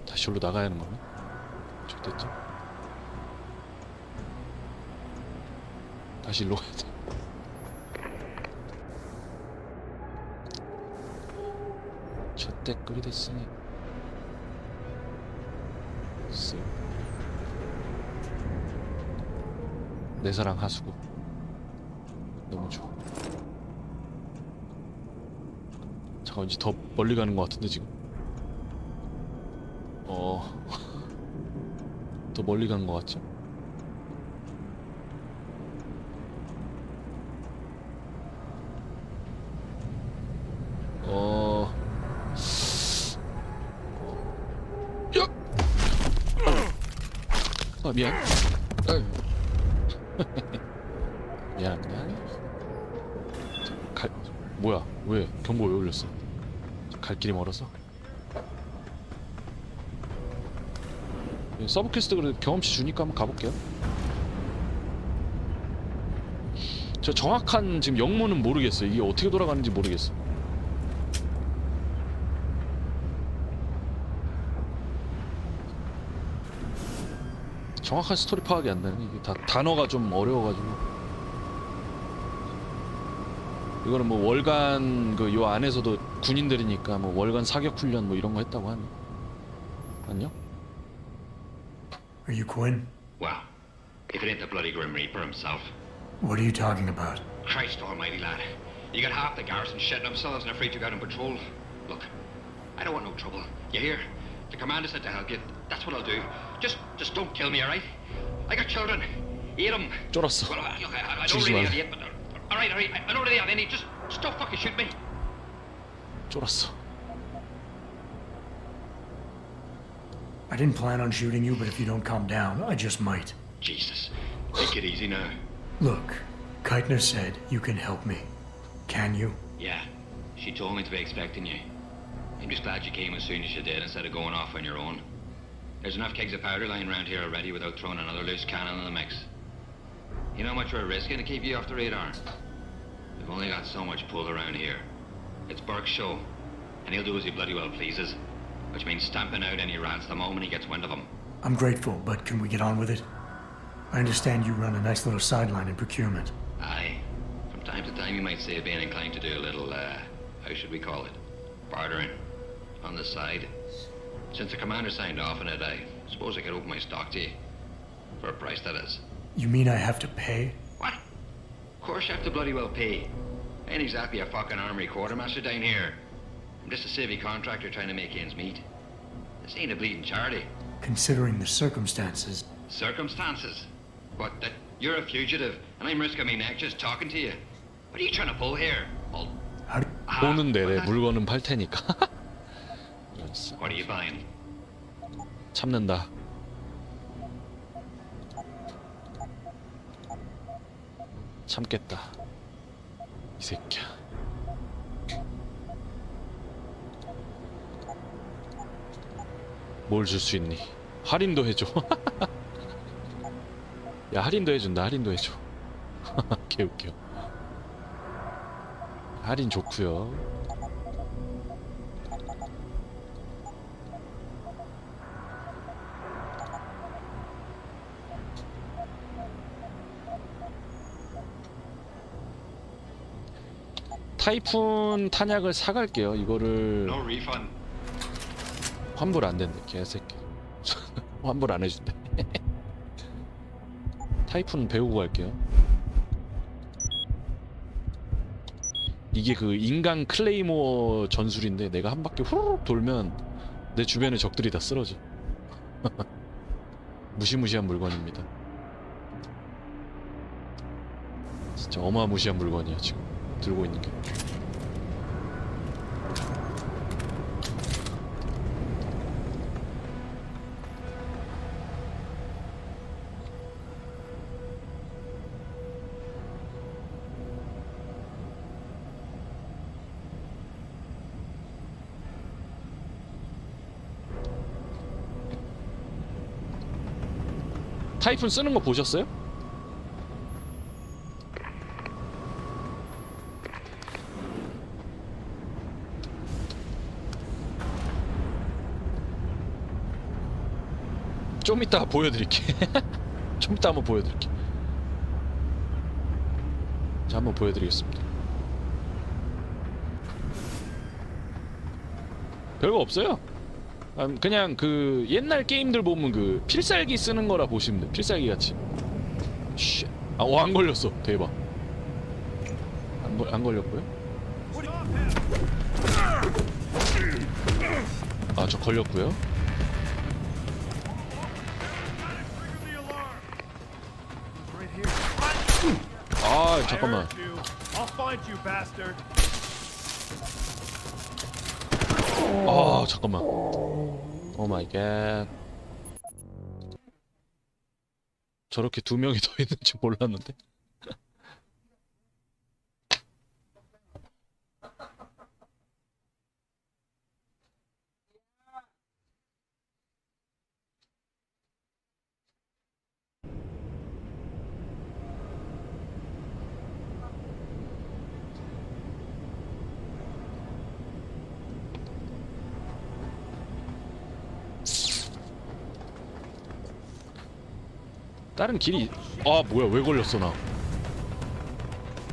Speaker 11: 다시 절로 나가야 하는 거네. 좋됐죠? 다시 일로 가야 돼. 저때 끓이 됐으니 내 사랑 하수구 너무 좋아. 잠깐 이제 더 멀리 가는 것 같은데 지금. 더 멀리 가는 것 같죠? 야! 아 미안. 미안. 뭐야? 왜? 경보 왜 올렸어? 갈 길이 멀어서? 서브 퀘스트 그래도 경험치 주니까 한번 가볼게요. 저 정확한 지금 영문은 모르겠어요. 이게 어떻게 돌아가는지 모르겠어. 정확한 스토리 파악이 안 되네. 이게 다 단어가 좀 어려워가지고. 이거는 뭐 월간 그 요 안에서도 군인들이니까 뭐 월간 사격 훈련 뭐 이런 거 했다고 하네. 아니요?
Speaker 10: Are you Quinn?
Speaker 13: Well, if it ain't the bloody Grim Reaper himself.
Speaker 10: What are you talking about?
Speaker 13: Christ almighty, lad. You got half the garrison shitting themselves and afraid you got on patrol. Look, I don't want no trouble. You hear? The commander said to help you. That's what I'll do. Just don't kill me, alright? I got children. Eat them.
Speaker 11: 쫄았어.
Speaker 13: Well, look, I don't really have yet, but... Alright, I don't really have any. Just don't fucking shoot me.
Speaker 11: 쫄았어.
Speaker 10: I didn't plan on shooting you, but if you don't calm down, I just might.
Speaker 13: Jesus. Take it easy now.
Speaker 10: Look, Keitner said you can help me. Can you?
Speaker 13: Yeah. She told me to be expecting you. I'm just glad you came as soon as you did instead of going off on your own. There's enough kegs of powder lying around here already without throwing another loose cannon in the mix. You know how much we're risking to keep you off the radar? We've only got so much pull around here. It's Burke's show, and he'll do as he bloody well pleases, which means stamping out any rats the moment he gets wind of them.
Speaker 10: I'm grateful, but can we get on with it? I understand you run a nice little sideline in procurement.
Speaker 13: Aye. From time to time you might say being inclined to do a little, how should we call it? Bartering. On the side. Since the commander signed off on it, I suppose I could open my stock to you. For a price, that is.
Speaker 10: You mean I have to pay?
Speaker 13: What? Of course you have to bloody well pay. I ain't exactly a fucking armory quartermaster down here. I'm just a civvy contractor trying to make ends meet. This ain't a bleeding charity.
Speaker 10: Considering the circumstances.
Speaker 13: Circumstances? What, that you're a fugitive and I'm risking my neck just talking to you? What are you trying to pull here?
Speaker 11: 오는 내내 물건은 팔 테니까.
Speaker 13: What are you buying?
Speaker 11: 참는다. 참겠다. 이 새끼야. 뭘 줄 수 있니? 할인도 해줘. 야 할인도 해준다. 할인도 해줘. 개웃겨. 할인 좋구요. 타이푼 탄약을 사갈게요. 이거를
Speaker 13: No refund.
Speaker 11: 환불 안 된대. 개새끼. 환불 안 해준대. 타이푼 배우고 갈게요. 이게 그 인간 클레이모어 전술인데 내가 한 바퀴 후루룩 돌면 내 주변에 적들이 다 쓰러져. 무시무시한 물건입니다. 진짜 어마무시한 물건이야 지금 들고 있는 게. 타이푼 쓰는 거 보셨어요? 좀 이따 보여드릴게. 좀 이따 한번 보여드릴게. 자, 한번 보여드리겠습니다. 별거 없어요. 그냥 그 옛날 게임들 보면 그 필살기 쓰는 거라 보시면 돼. 필살기 같이. 쉣. 아, 안 걸렸어. 대박. 안 걸렸고요. 아, 저 걸렸고요. 아, 잠깐만. 아, 잠깐만. 오 마이 갓. 저렇게 두 명이 더 있는지 몰랐는데. 다른 길이. 아, 뭐야, 왜 걸렸어 나.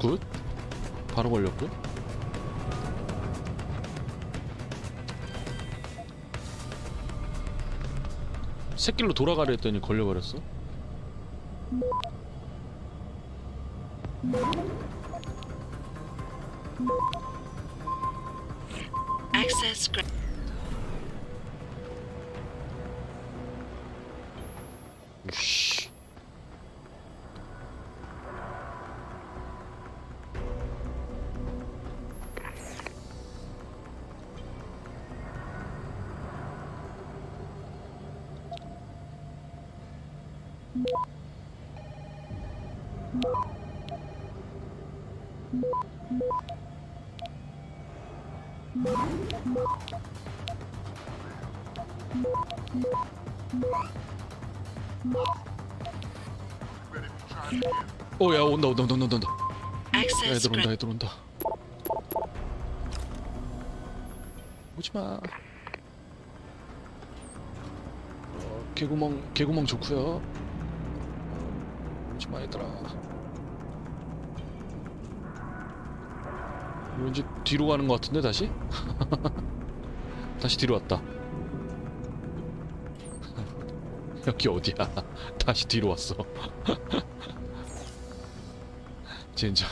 Speaker 11: 굿. 바로 걸렸고요. 새길로 돌아가려 했더니 걸려버렸어.
Speaker 7: Access granted.
Speaker 11: 우씨. 오, 야, 온다. 야, 애들 온다, 애들 온다. 오지마. 개구멍 좋구요. 오지마, 얘들아. 왠지 뒤로 가는 것 같은데, 다시? 다시 뒤로 왔다. 여기 어디야? 다시 뒤로 왔어. 진짜.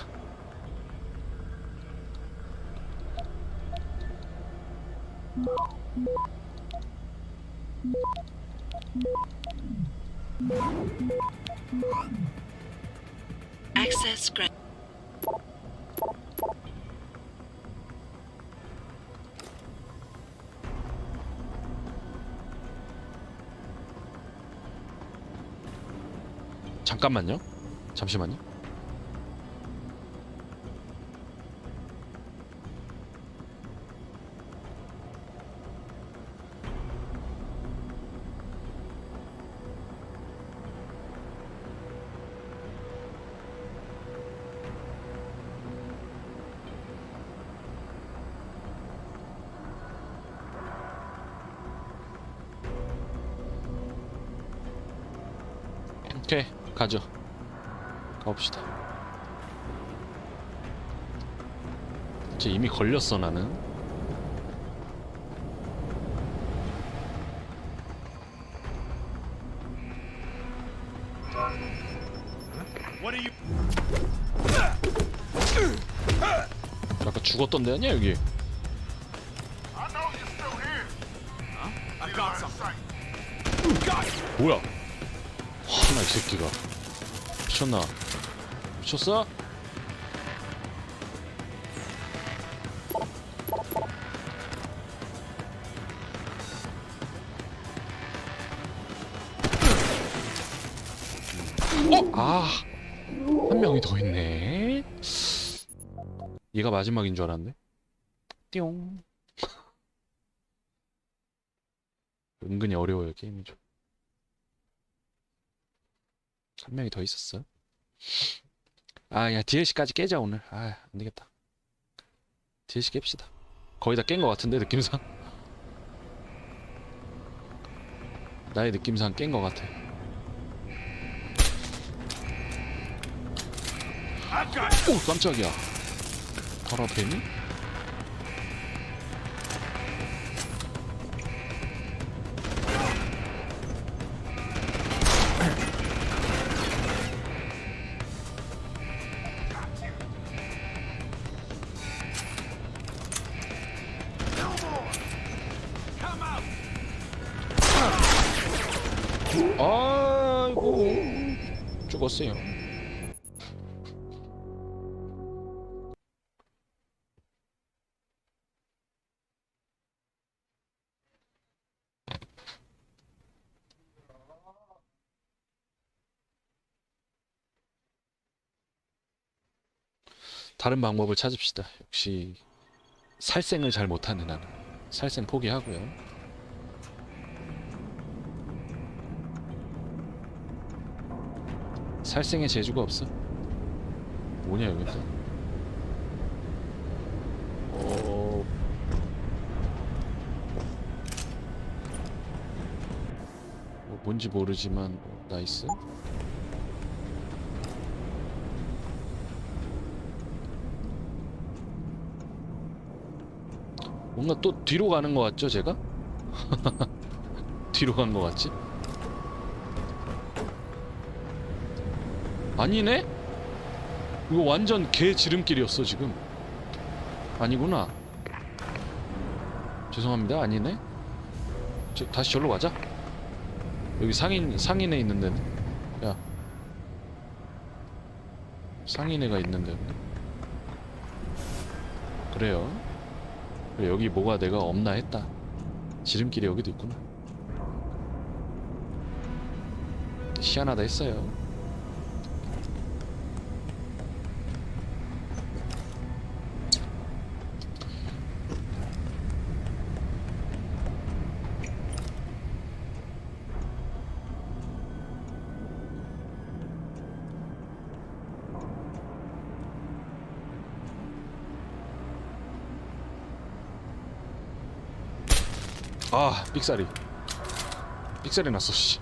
Speaker 7: Access granted.
Speaker 11: 잠깐만요. 잠시만요. 오케이, 가죠. 가봅시다. 쟤 이미 걸렸어, 나는. 아까 죽었던 데 아니야, 여기? 뭐야? 하나, 이 새끼가. 미쳤나? 미쳤어? 아, 한 명이 더 있네. 얘가 마지막인 줄 알았네. 띠용. 은근히 어려워요, 게임이 좀. 한 명이 더 있었어. 아, 야, DLC까지 깨자 오늘. 아, 안 되겠다. DLC 깹시다. 거의 다 깬 것 같은데 느낌상. 나의 느낌상 깬 것 같아. 오, 깜짝이야. 바로 앞에 있니? 아이고, 죽었어요. 다른 방법을 찾읍시다. 역시 살생을 잘 못하는 나는 살생 포기하고요. 살생의 재주가 없어. 뭐냐 여기 또. 뭐 뭔지 모르지만 나이스. 뭔가 또 뒤로 가는 것 같죠, 제가? 뒤로 간 것 같지? 아니네? 이거 완전 개 지름길이었어, 지금. 아니구나. 죄송합니다, 아니네? 다시 절로 가자. 여기 상인에 있는 데는? 야. 상인애가 있는 데는? 그래요. 그래, 여기 뭐가 내가 없나 했다. 지름길이 여기도 있구나. 희한하다 했어요. 아, 삑사리 났어, 씨.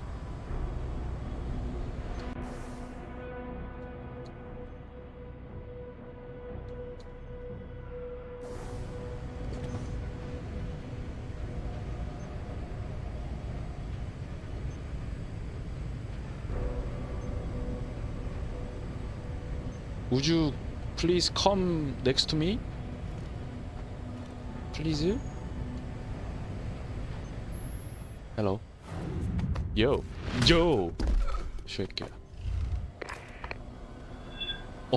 Speaker 11: Would you please come next to me? Please? Hello. Yo. Yo. 쉐이키야.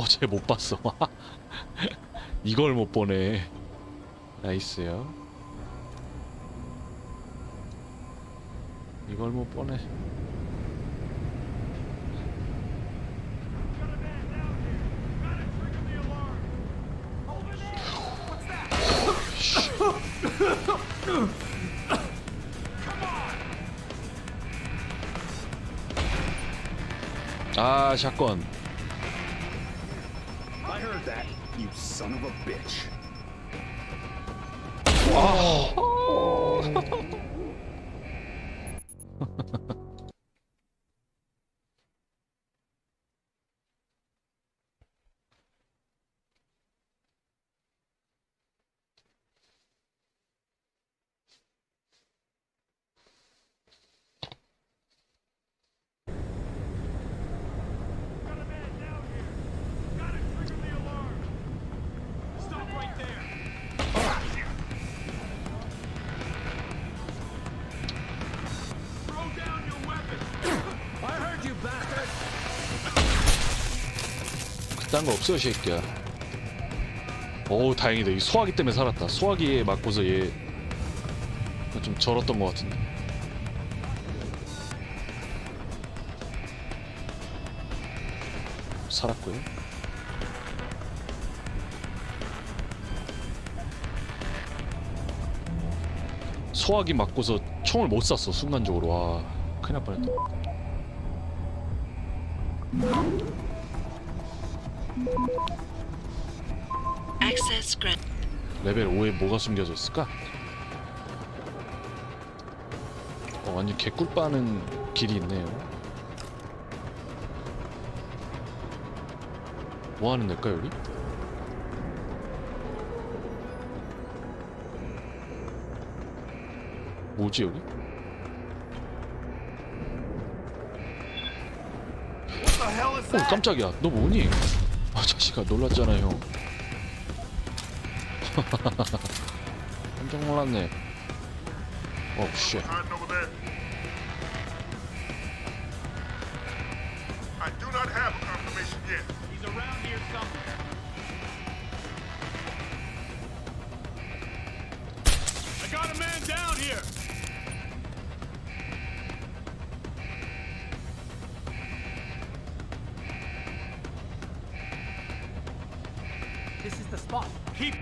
Speaker 11: 쟤 못 봤어. 이걸 못 보네. 나이스요. 이걸 못 보네. 아, 샷건.
Speaker 3: I heard that, you son of a bitch.
Speaker 11: 그딴 거 없어, 이 새끼야. 어우, 다행이다. 이 소화기 때문에 살았다. 소화기에 맞고서 얘 좀 절었던 것 같은데. 살았고요. 소화기 맞고서 총을 못 쐈어, 순간적으로. 와, 큰일 날 뻔했다.
Speaker 7: Access grant.
Speaker 11: 레벨 5에 뭐가 숨겨져 있을까? 완전 개꿀 빠는 길이 있네요. 뭐 하는 데일까 여기? 뭐지 여기? 깜짝이야. 너 뭐니? 아 자식아 놀랐잖아 형. 깜짝 놀랐네. 쉣.
Speaker 22: I do not have a confirmation yet. He's around here somewhere. I got a man down here.
Speaker 1: This is the spot.
Speaker 22: Keep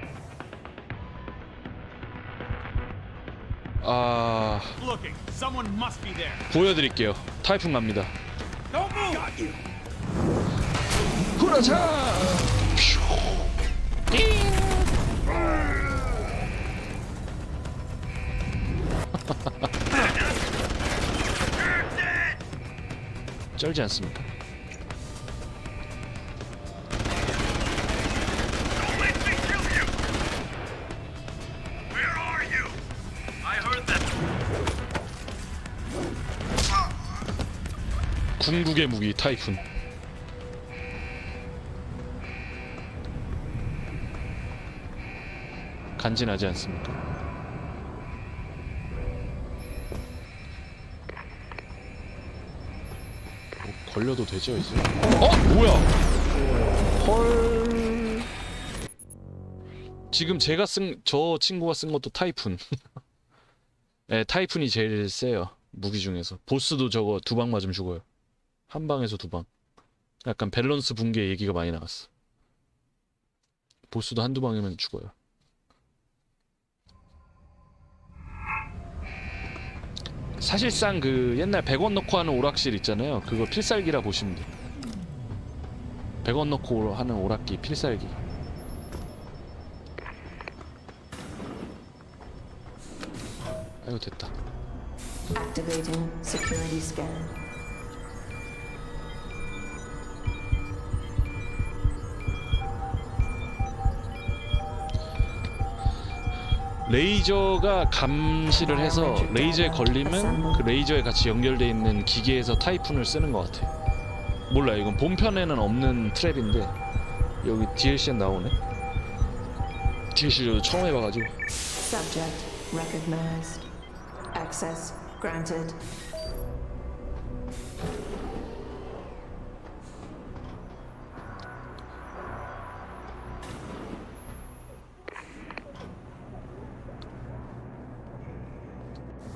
Speaker 1: looking. Someone must be there.
Speaker 11: 보여드릴게요. 타이푼 갑니다.
Speaker 1: Don't move. Got you.
Speaker 11: 후라차! 쩔지 않습니까? 궁극의 무기 타이푼. 간지나지 않습니까? 걸려도 되죠 이제? 뭐야? 헐. 지금 제가 저 친구가 쓴 것도 타이푼. 네, 타이푼이 제일 세요. 무기 중에서. 보스도 저거 2방 맞으면 죽어요. 한 방에서 2방. 약간 밸런스 붕괴 얘기가 많이 나왔어. 보스도 1-2방이면 죽어요. 사실상 그 옛날 100원 넣고 하는 오락실 있잖아요. 그거 필살기라 보시면 돼요. 100원 넣고 하는 오락기 필살기. 아이고 됐다.
Speaker 14: Activating security scan.
Speaker 11: 레이저가 감시를 해서 레이저에 걸리면 그 레이저에 같이 연결되어 있는 기계에서 타이푼을 쓰는 것 같아요. 몰라요. 이건 본편에는 없는 트랩인데 여기 DLC에 나오네. DLC를 처음 해봐가지고.
Speaker 14: Subject recognized. Access granted.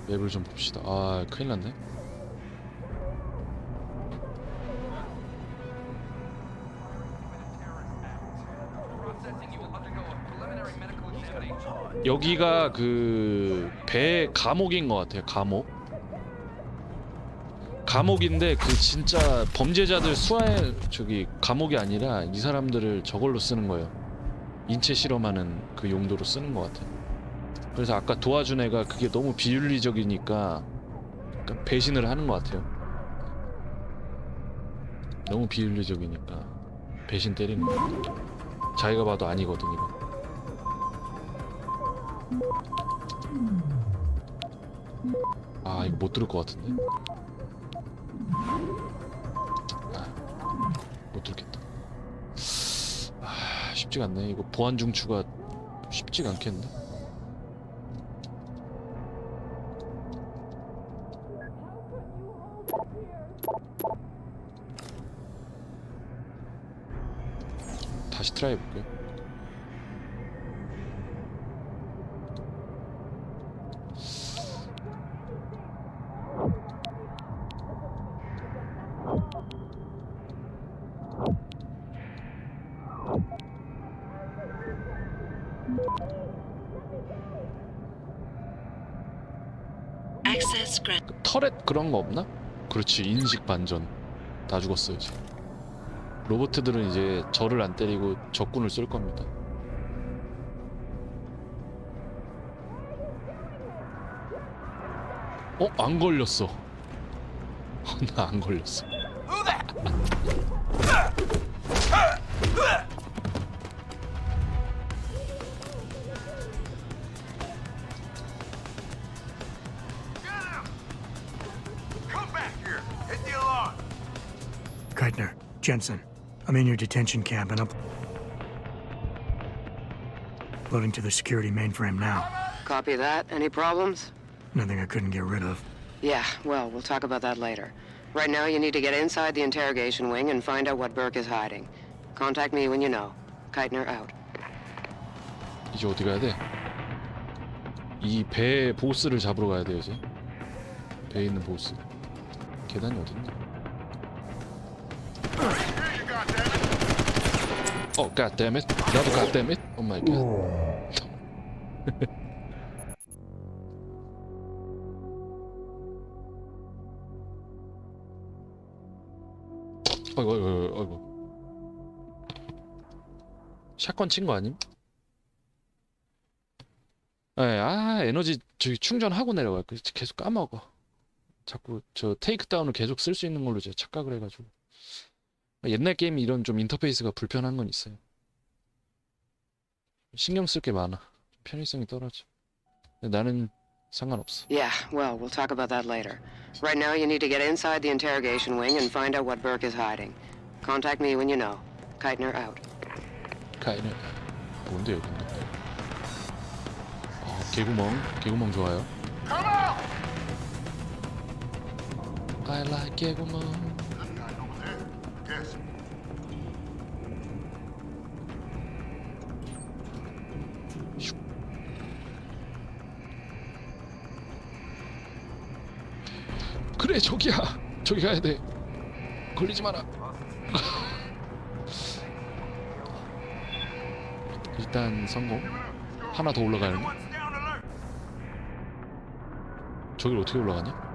Speaker 11: 맵을 좀 봅시다. 아 큰일 났네. 여기가 그 배 감옥인 것 같아요. 감옥인데 그 진짜 범죄자들 수하의 저기 감옥이 아니라 이 사람들을 저걸로 쓰는 거예요. 인체 실험하는 그 용도로 쓰는 것 같아요. 그래서 아까 도와준 애가 그게 너무 비윤리적이니까 약간 배신을 하는 것 같아요. 너무 비윤리적이니까 배신 때리는 거예요. 자기가 봐도 아니거든 이거. 아 이거 못 들을 것 같은데. 못 들겠다. 쉽지가 않네. 이거 보안 중추가 쉽지가 않겠는데. 다시 트라이 해볼게요.
Speaker 7: Access grant.
Speaker 11: 터렛 그런 거 없나? 그렇지. 인식 반전. 다 죽었어요 지금. 로봇들은 이제 저를 안 때리고 적군을 쏠 겁니다. 안 걸렸어. 나 안 걸렸어.
Speaker 10: Keitner, Jensen, I'm in your detention camp and I'm loading to the security mainframe now.
Speaker 23: Copy that. Any problems?
Speaker 10: Nothing I couldn't get rid of.
Speaker 23: Yeah, well, we'll talk about that later. Right now, you need to get inside the interrogation wing and find out what Burke is hiding. Contact me when you know. Keitner out.
Speaker 11: 이제 어디 가야 돼? 이 배 보스를 잡으러 가야 돼 이제. 배에 있는 보스. 계단이 어딨냐? God damn it. 나도 God damn it. Oh my god. 아이고. 샷건 친 거 아님? 에너지 저기 충전하고 내려가요. 계속 까먹어. 자꾸 저 테이크다운을 계속 쓸 수 있는 걸로 제가 착각을 해가지고. 옛날 게임이 이런 좀 인터페이스가 불편한 건 있어요. 신경 쓸 게 많아. 편의성이 떨어져. 근데 나는 상관없어.
Speaker 23: Yeah, well, we'll talk about that later. Right now, you need to get inside the interrogation wing and find out what Burke is hiding. Contact me when you know. Keitner out.
Speaker 11: Keitner. 뭔데 여기? 개구멍 좋아요. I like 개구멍. 그래 저기야. 저기 가야 돼. 걸리지 마라. 일단 성공. 하나 더 올라가야네. 저길 어떻게 올라가냐?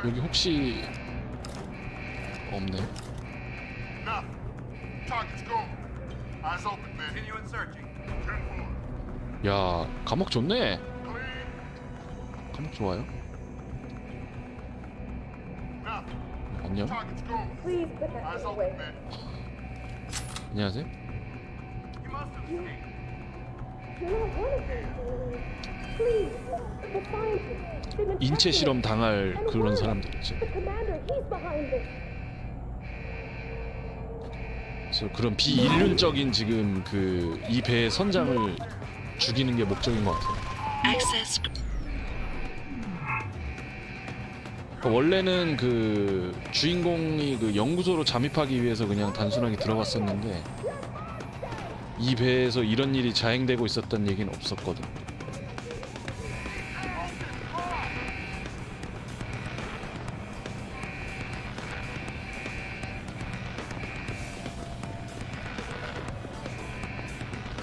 Speaker 11: 여기 혹시 없네. 야, 감옥 좋네. 감옥 좋아요. 안녕. 안녕하세요. 인체 실험 당할 그런 사람들 있죠. 그래서 그런 비인륜적인 지금 그 이 배의 선장을 죽이는 게 목적인 것 같아요. 그러니까 원래는 그 주인공이 그 연구소로 잠입하기 위해서 그냥 단순하게 들어갔었는데 이 배에서 이런 일이 자행되고 있었다는 얘기는 없었거든.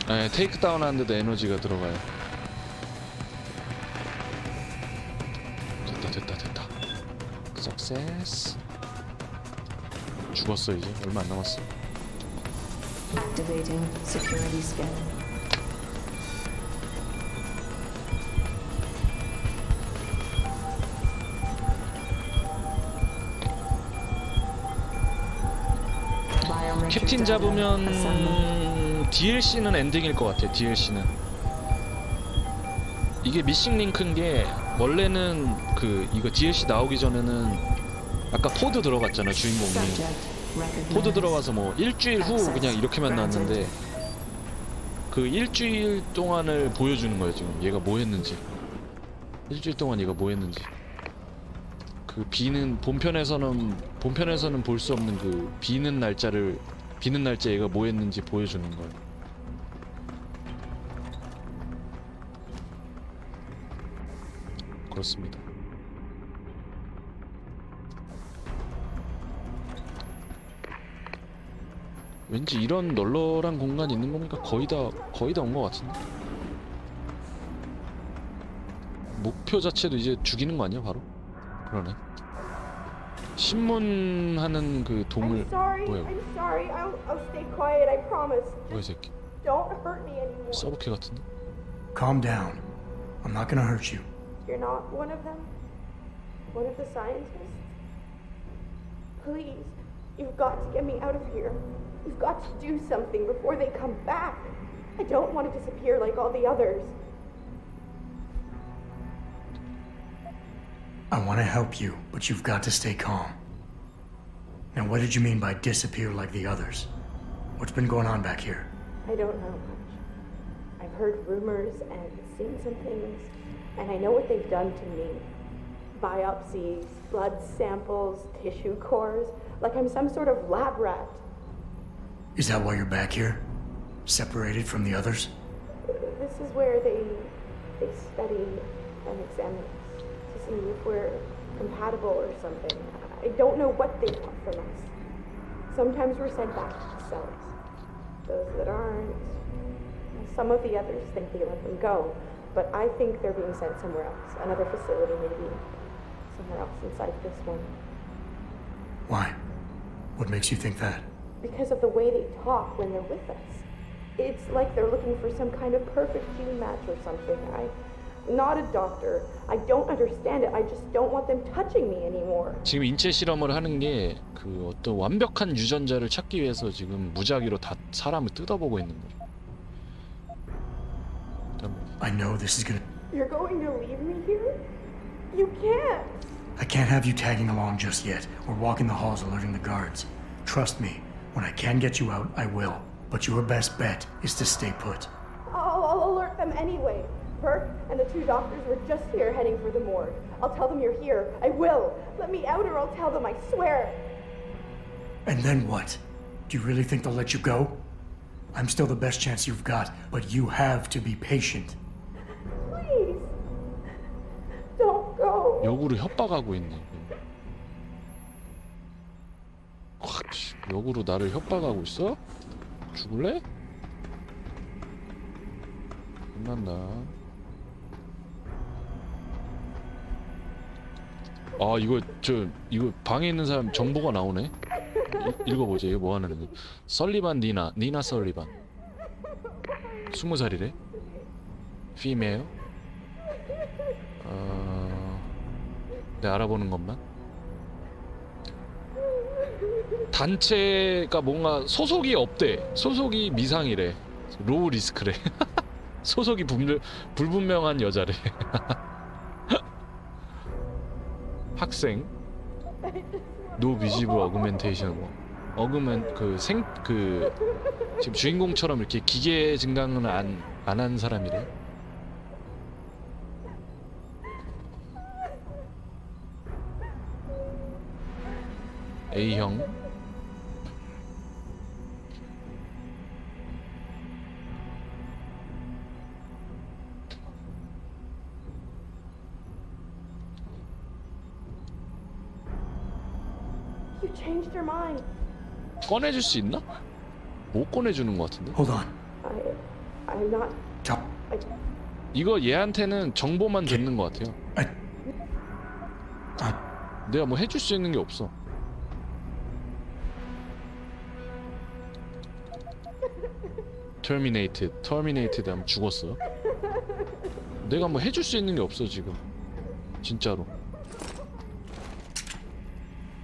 Speaker 11: 네, 테이크다운 하는데도 에너지가 들어가요. 됐다. 석세스. 죽었어 이제. 얼마 안 남았어.
Speaker 6: Activating security scan.
Speaker 11: 캡틴 잡으면 DLC는 엔딩일 것 같아. DLC는 이게 미싱 링크인 게 원래는 그 이거 DLC 나오기 전에는 아까 포드 들어갔잖아 주인공이. 포드 들어가서 뭐 일주일 후 그냥 이렇게만 나왔는데 그 일주일 동안을 보여주는 거예요 지금. 얘가 뭐 했는지. 일주일 동안 얘가 뭐 했는지. 그 비는 본편에서는 볼 수 없는 그 비는 날짜 얘가 뭐 했는지 보여주는 거예요. 그렇습니다. 왠지 이런 널널한 공간이 있는 거니까 거의 다 온 것 같은데. 목표 자체도 이제 죽이는 거 아니야 바로? 그러네. 신문하는 그 동물
Speaker 14: I'm sorry.
Speaker 11: 뭐야?
Speaker 14: I'm sorry. I'll stay quiet. I promise.
Speaker 11: 뭐야 이 새끼?
Speaker 14: Don't hurt me anymore.
Speaker 11: 서브캐 같은데?
Speaker 10: Calm down. I'm not gonna hurt you.
Speaker 14: You're not one of them? One of the scientists? Please, you've got to get me out of here. You've got to do something before they come back. I don't want to disappear like all the others.
Speaker 10: I want to help you, but you've got to stay calm. Now, what did you mean by disappear like the others? What's been going on back here?
Speaker 14: I don't know much. I've heard rumors and seen some things, and I know what they've done to me. Biopsies, blood samples, tissue cores, like I'm some sort of lab rat.
Speaker 10: Is that why you're back here? Separated from the others?
Speaker 14: This is where they study and examine us to see if we're compatible or something. I don't know what they want from us. Sometimes we're sent back to cells. Those that aren't, some of the others think they let them go, but I think they're being sent somewhere else, another facility maybe, somewhere else inside this one.
Speaker 10: Why? What makes you think that?
Speaker 14: Because of the way they talk when they're with us. It's like they're looking for some kind of perfect gene match or something. I'm not a doctor. I don't understand it. I just don't want them touching me anymore.
Speaker 11: 지금 인체 실험을 하는 게 그 어떤 완벽한 유전자를 찾기 위해서 지금 무작위로 다 사람을 뜯어보고 있는 거죠.
Speaker 10: I know this is gonna...
Speaker 14: You're going to leave me here? You can't.
Speaker 10: I can't have you tagging along just yet, or walking the halls alerting the guards. Trust me, when I can get you out, I will. But your best bet is to stay put.
Speaker 14: I'll alert them anyway. Burke and the 2 doctors were just here heading for the morgue. I'll tell them you're here. I will. Let me out or I'll tell them, I swear.
Speaker 10: And then what? Do you really think they'll let you go? I'm still the best chance you've got, but you have to be patient.
Speaker 14: Please. Don't go.
Speaker 11: 역으로 협박하고 있네. 역으로 나를 협박하고 있어? 죽을래? 끝난다. 아 이거 방에 있는 사람 정보가 나오네. 읽어보자. 이거 뭐 하는 거? 설리반 니나 설리반. 20살이래. female. 네, 알아보는 것만. 단체가 뭔가 소속이 없대. 소속이 미상이래. 로우 리스크래. 소속이 불분명한 여자래. 학생. 노 비지블 어그멘테이션. 지금 주인공처럼 이렇게 기계 증강은 안 한 사람이래. A형.
Speaker 14: You changed your mind.
Speaker 11: 꺼내줄 수 있나? 못 꺼내주는 것 같은데?
Speaker 10: Hold on.
Speaker 14: I'm not.
Speaker 11: 이거 얘한테는 정보만 듣는 것 같아요. 내가 뭐 해줄 수 있는 게 없어. Terminated 하면 죽었어. 내가 뭐 해줄 수 있는 게 없어 지금. 진짜로.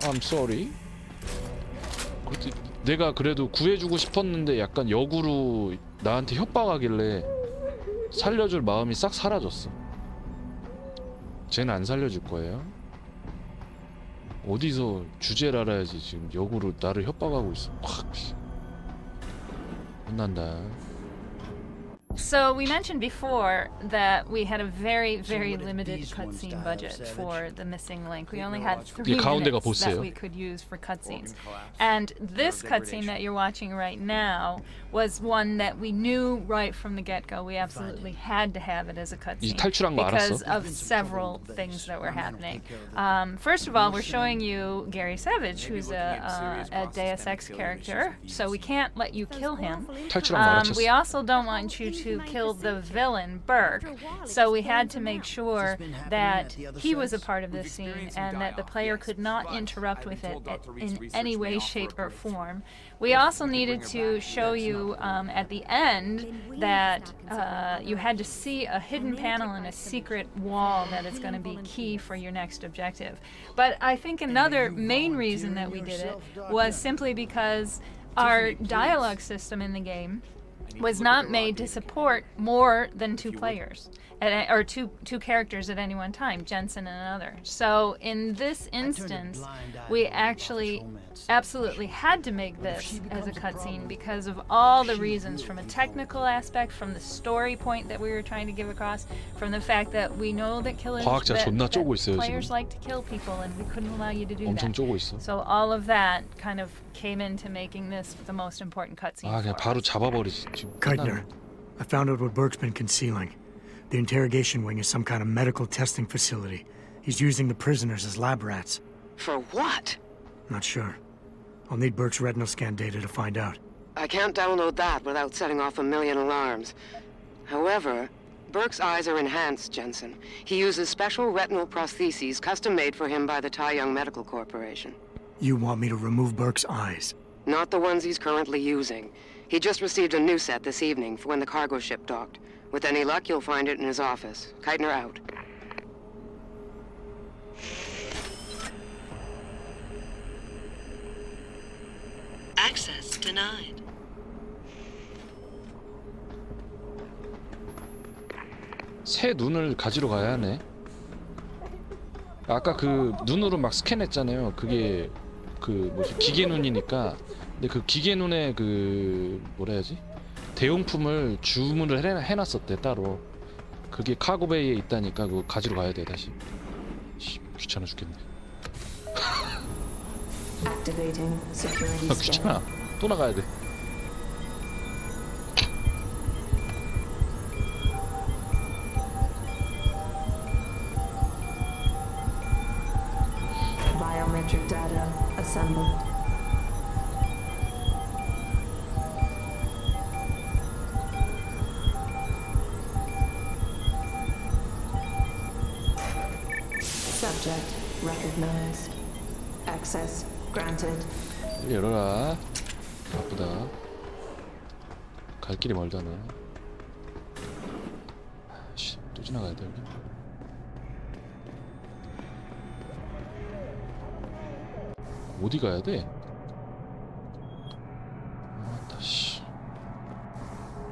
Speaker 11: I'm sorry. 내가 그래도 구해주고 싶었는데 약간 역으로 나한테 협박하길래 살려줄 마음이 싹 사라졌어. 쟤는 안 살려줄 거예요. 어디서 주제를 알아야지 지금 역으로 나를 협박하고 있어. 혼난다.
Speaker 4: So we mentioned before that we had a very, very limited cutscene budget for the missing link. We only had 3 minutes that we could use for cutscenes. And this cutscene that you're watching right now was one that we knew right from the get-go. We absolutely had to have it as a cutscene because of several things that were happening. First of all, we're showing you Gary Savage, who's a Deus Ex character, so we can't let you kill him. We also don't want you to to kill the villain, Burke. So we had to make sure that he was a part of this scene and that the player could not interrupt with it in any way, shape, or form. We also needed to show you at the end that you had to see a hidden panel in a secret wall that is going to be key for your next objective. But I think another main reason that we did it was simply because our dialogue system in the game was not made to support more than 2 players, or two characters at any one time, Jensen and another. So in this instance, we actually absolutely had to make this as a cutscene because of all the reasons, from a technical aspect, from the story point that we were trying to give across, from the fact that we know that players like to kill people and we couldn't allow you to do that. So all of that kind of came into making this the most important cutscene.
Speaker 11: 그냥 바로 잡아버리지.
Speaker 10: Keitner, I found out what Burke's been concealing. The interrogation wing is some kind of medical testing facility. He's using the prisoners as lab rats.
Speaker 23: For what?
Speaker 10: Not sure. I'll need Burke's retinal scan data to find out.
Speaker 23: I can't download that without setting off a million alarms. However, Burke's eyes are enhanced, Jensen. He uses special retinal prostheses custom-made for him by the Taiyang Medical Corporation.
Speaker 10: You want me to remove Burke's eyes?
Speaker 23: Not the ones he's currently using. He just received a new set this evening for when the cargo ship docked. With any luck, you'll find it in his office. Keitner out.
Speaker 7: Access denied.
Speaker 11: 새 눈을 가지러 가야 하네. 아까 그 눈으로 막 스캔했잖아요. 그게 그 뭐지 기계 눈이니까. 근데 그 기계 눈에 그 뭐라 해야지? 대용품을 주문을 해놨었대 따로. 그게 카고베이에 있다니까 그거 가지러 가야 돼 다시. 귀찮아 죽겠네. 귀찮아. 또 나가야 돼.
Speaker 6: Biometric data assembled. Subject recognized. Access granted.
Speaker 11: 열어라. 바쁘다. 갈 길이 멀다 너. 씨, 또 지나가야 돼 여기. 어디 가야 돼? 아따 씨.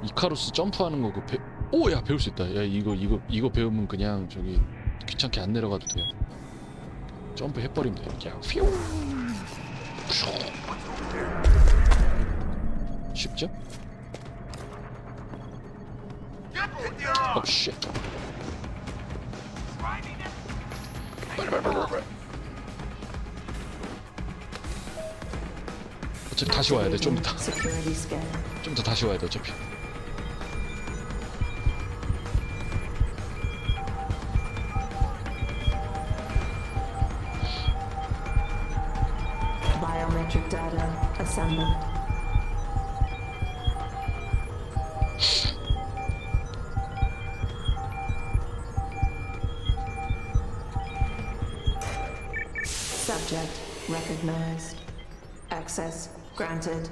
Speaker 11: 이카루스 점프하는 거 그 오야 배울 수 있다. 야 이거 배우면 그냥 저기 귀찮게 안 내려가도 돼요. 점프 해버리면 돼. 그냥 휘우. 쉽죠? 어 쉣. 빨리. 어차피 다시 와야 돼. 좀 이따. 좀 더 다시 와야 돼 어차피.
Speaker 6: Biometric data assembled. Subject recognized. Access granted.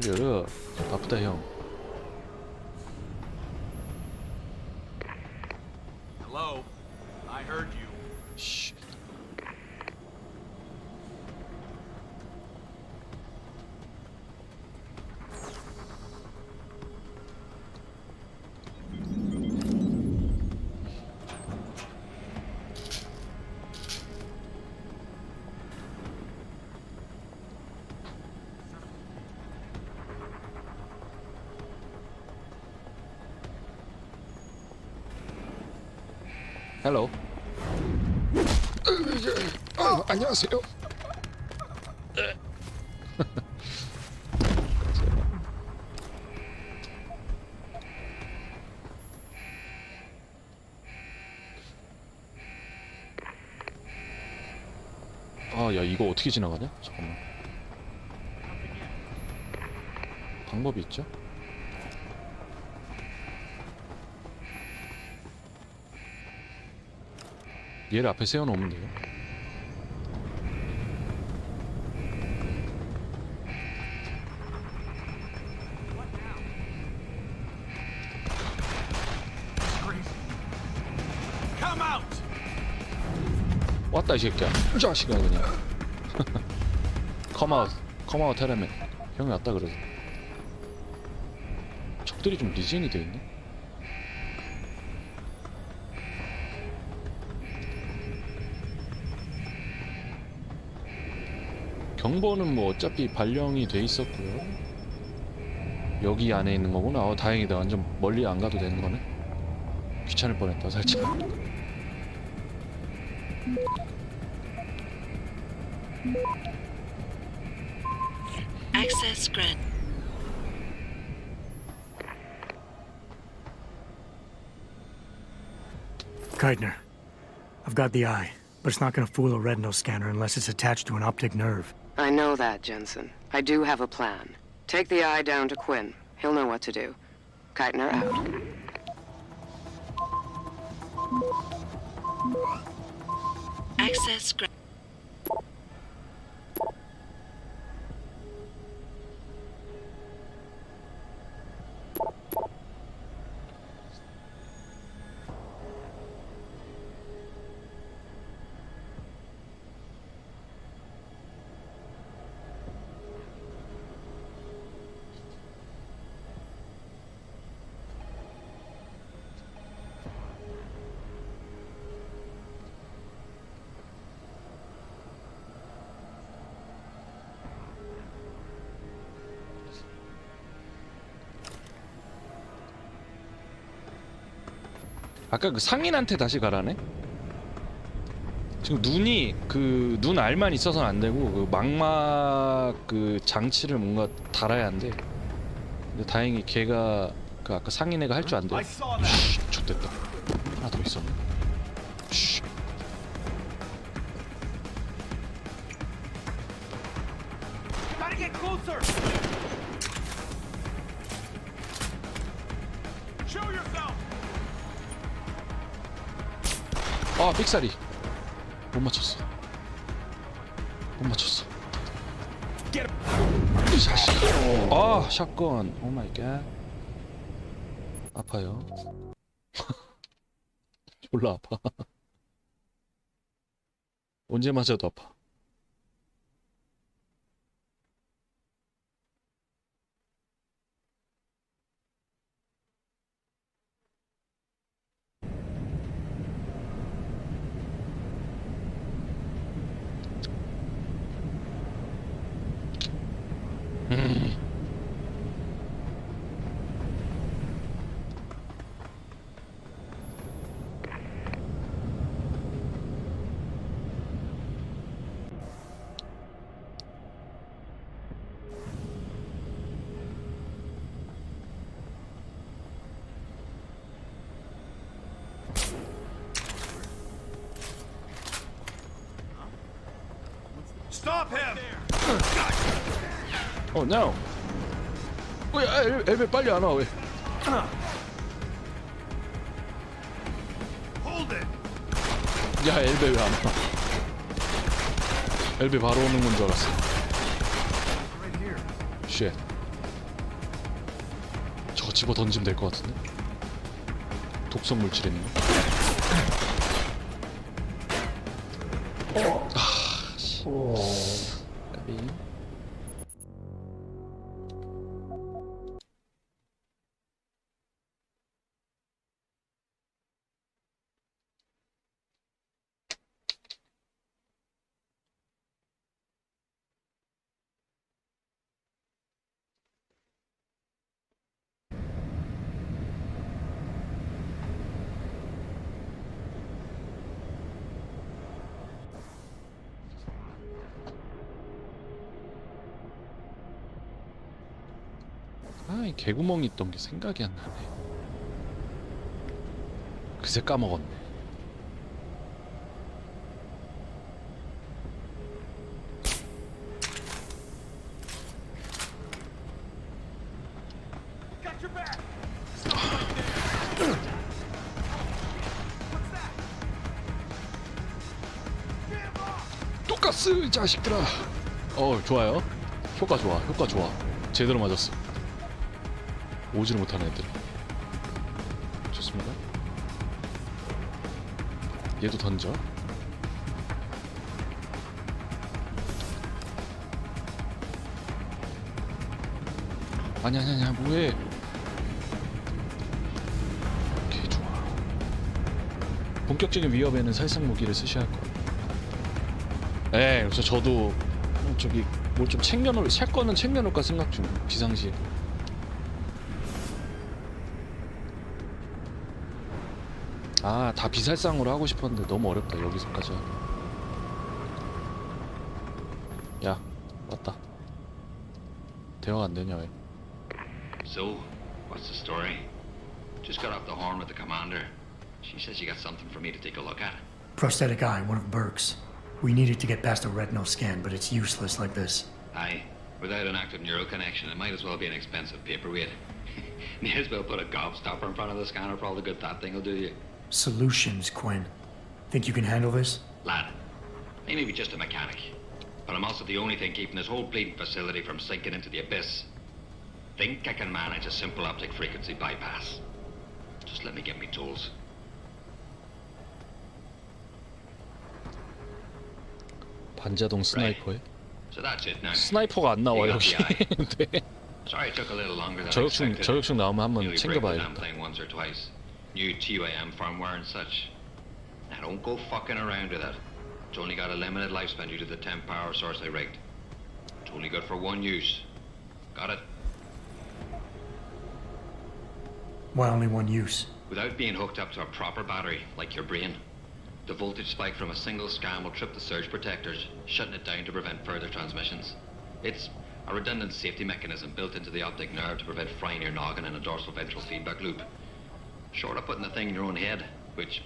Speaker 11: 열어. 바쁘다 형.
Speaker 1: Hello? I heard you.
Speaker 11: 씨. 헬로. 안녕하세요. 아, 야 이거 어떻게 지나가냐? 잠깐만. 방법이 있죠? 얘를 앞에 세워놓으면 돼요. 왔다 이 새끼야. 이 자식아 그냥. 컴아웃 해라며. 형이 왔다 그러지. 적들이 좀 리젠이 돼 있네. 경보는 뭐 어차피 발령이 돼 있었고요. 여기 안에 있는 거구나. 다행이다. 완전 멀리 안 가도 되는 거네. 귀찮을 뻔했다 살짝.
Speaker 7: Access grant.
Speaker 10: Keitner, I've got the eye, but it's not going to fool a retinal scanner unless it's attached to an optic nerve.
Speaker 23: I know that, Jensen. I do have a plan. Take the eye down to Quinn. He'll know what to do. Keitner out.
Speaker 7: Access grant.
Speaker 11: 아까 그 상인한테 다시 가라네? 지금 눈이 그 눈 알만 있어서는 안 되고 그 망막 그 장치를 뭔가 달아야 한대. 근데 다행히 걔가 그 아까 상인 애가 할 줄 안 돼. 좋됐다. 하나 더 있었네. 쉿.
Speaker 22: Gotta get closer. Show yourself.
Speaker 11: 아 삑사리. 못 맞췄어. 이 자식. 아 샷건. 오 마이 갓. 아파요. 졸라 아파. 언제 맞아도 아파.
Speaker 22: Stop him.
Speaker 11: Oh no. 왜 엘베 빨리 안 와 왜?
Speaker 22: Hold it.
Speaker 11: 야 엘베 왜 안 와? 엘베 바로 오는 건 줄 알았어. 쉣. 저거 집어 던지면 될 것 같은데? 독성 물질 있는 거. 아, 씨. 까비. 아, 이 개구멍이 있던 게 생각이 안 나네. 그새 까먹었네. 포커스 이 자식들아. 좋아요. 효과 좋아. 효과 좋아. 제대로 맞았어. 오지를 못하는 애들. 좋습니다. 얘도 던져. 아니야 뭐해. 오케이 좋아. 본격적인 위협에는 살상 무기를 쓰셔야 할 거예요. 그래서 저도 저기 뭘 좀 챙겨놓을, 샷건은 챙겨놓을까 생각 중. 비상시에. 다 비살상으로 하고 싶었는데 너무 어렵다 여기서까지 하기. 야 왔다. 대화가 안 되냐 왜?
Speaker 13: So, what's the story? Just got off the horn with the commander. She says she got something for me to take a look at.
Speaker 10: Prosthetic eye, one of Burke's. We needed to get past a retinal scan, but it's useless like this.
Speaker 13: Aye, without an active neural connection, it might as well be an expensive paperweight. May as well put a gobstopper in front of the scanner for all the good that thing will do you.
Speaker 10: Solutions, Quinn. Think you can handle this?
Speaker 13: Lad, I may be just a mechanic, but I'm also the only thing keeping this whole bleeding facility from sinking into the abyss. Think I can manage a simple optic frequency bypass. Just let me get me tools.
Speaker 11: 반자동 스나이퍼에?
Speaker 13: So that's it now.
Speaker 11: 스나이퍼가 안 나와 여기. 네.
Speaker 13: Sorry it took a little longer than I expected.
Speaker 11: 저격충 나오면 한번
Speaker 13: Nearly
Speaker 11: 챙겨봐야겠다.
Speaker 13: break the damn thing once or twice. New TYM firmware and such. Now don't go fucking around with it. It's only got a limited lifespan due to the 10 power source I rigged. It's only good for one use. Got it?
Speaker 10: Why only one use?
Speaker 13: Without being hooked up to a proper battery, like your brain. The voltage spike from a single scan will trip the surge protectors, shutting it down to prevent further transmissions. It's a redundant safety mechanism built into the optic nerve to prevent frying your noggin in a dorsal ventral feedback loop. Short of putting the thing in your own head, which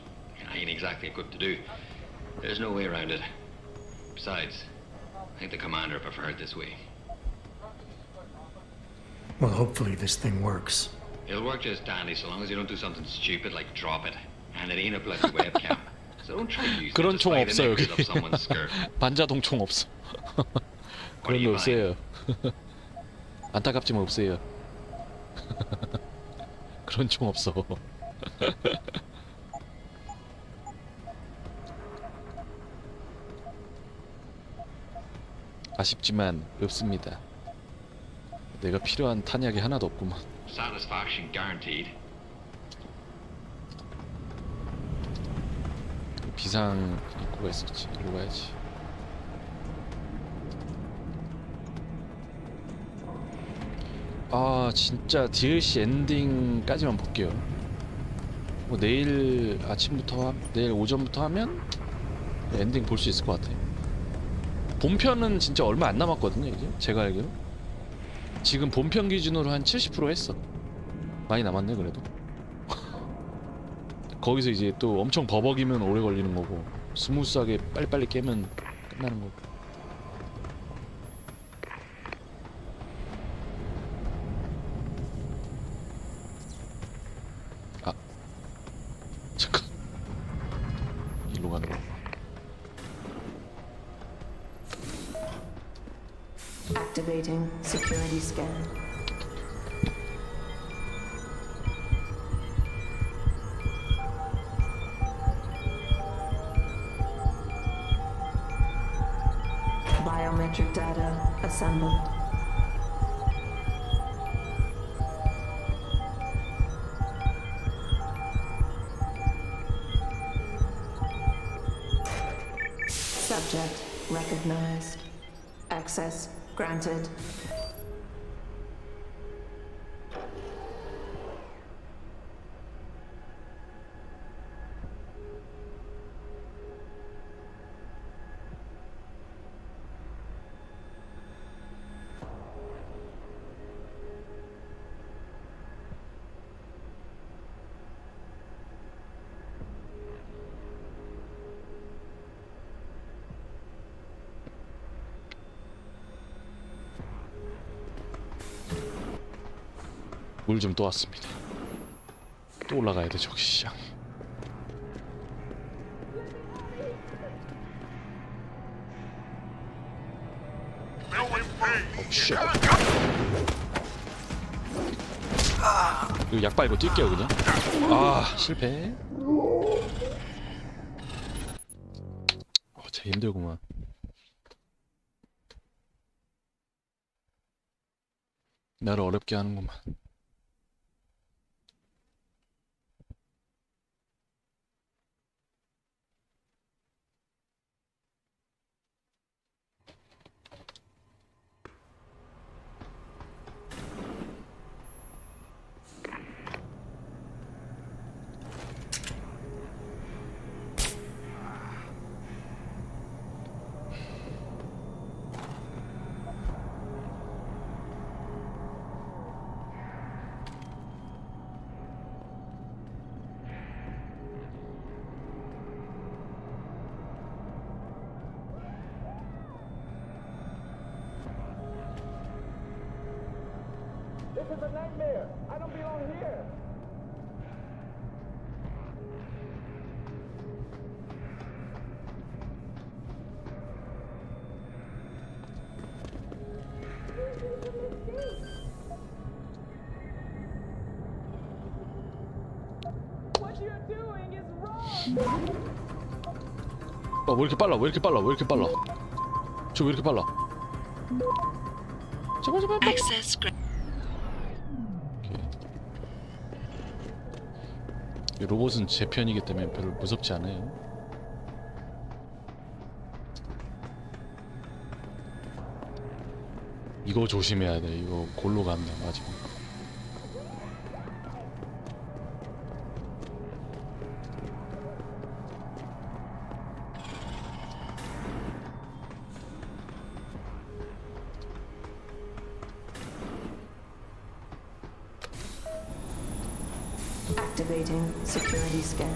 Speaker 13: I ain't exactly equipped to do, there's no way around it. Besides, I think the commander preferred this way.
Speaker 10: Well, hopefully this thing works.
Speaker 13: It'll work just dandy so long as you don't do something stupid like drop it. And it ain't a bloody webcam. So don't try to use
Speaker 11: 그런
Speaker 13: it to
Speaker 11: 총
Speaker 13: spy the
Speaker 11: 없어 여기.
Speaker 13: knickers of someone's skirt.
Speaker 11: 반자동 총 없어. 그런 거 없어요. 안타깝지만 없어요. 그런 총 없어. 아쉽지만 없습니다. 내가 필요한 탄약이 하나도 없구만.
Speaker 13: Satisfaction guaranteed.
Speaker 11: 비상 입구가 있었지. 일로 가야지. 진짜 DLC 엔딩까지만 볼게요. 뭐 내일 아침부터 내일 오전부터 하면 엔딩 볼 수 있을 것 같아. 본편은 진짜 얼마 안 남았거든요. 이제 제가 알기로 지금 본편 기준으로 한 70% 했어. 많이 남았네 그래도. 거기서 이제 또 엄청 버벅이면 오래 걸리는 거고 스무스하게 빨리빨리 깨면 끝나는 거고. 잠깐 일로 가는 거.
Speaker 6: Activating security scan. Biometric data assembled. Subject recognized. Access granted.
Speaker 11: 물 좀 또 왔습니다. 또 올라가야 돼 저기 시장. 쉣. 이거 약 빨고 뛸게요 그냥. 아 실패. 참 힘들구만. 나를 어렵게 하는구만.
Speaker 22: This is a nightmare. I don't belong here.
Speaker 14: What you're doing is wrong.
Speaker 11: 왜 이렇게 빨라? 왜 이렇게 빨라? 왜 이렇게 빨라? 저 왜 이렇게 빨라? 제발 제발.
Speaker 7: Access
Speaker 11: 이 로봇은 제 편이기 때문에 별로 무섭지 않아요. 이거 조심해야 돼. 이거 골로 간다. 맞아.
Speaker 6: Activating security scan.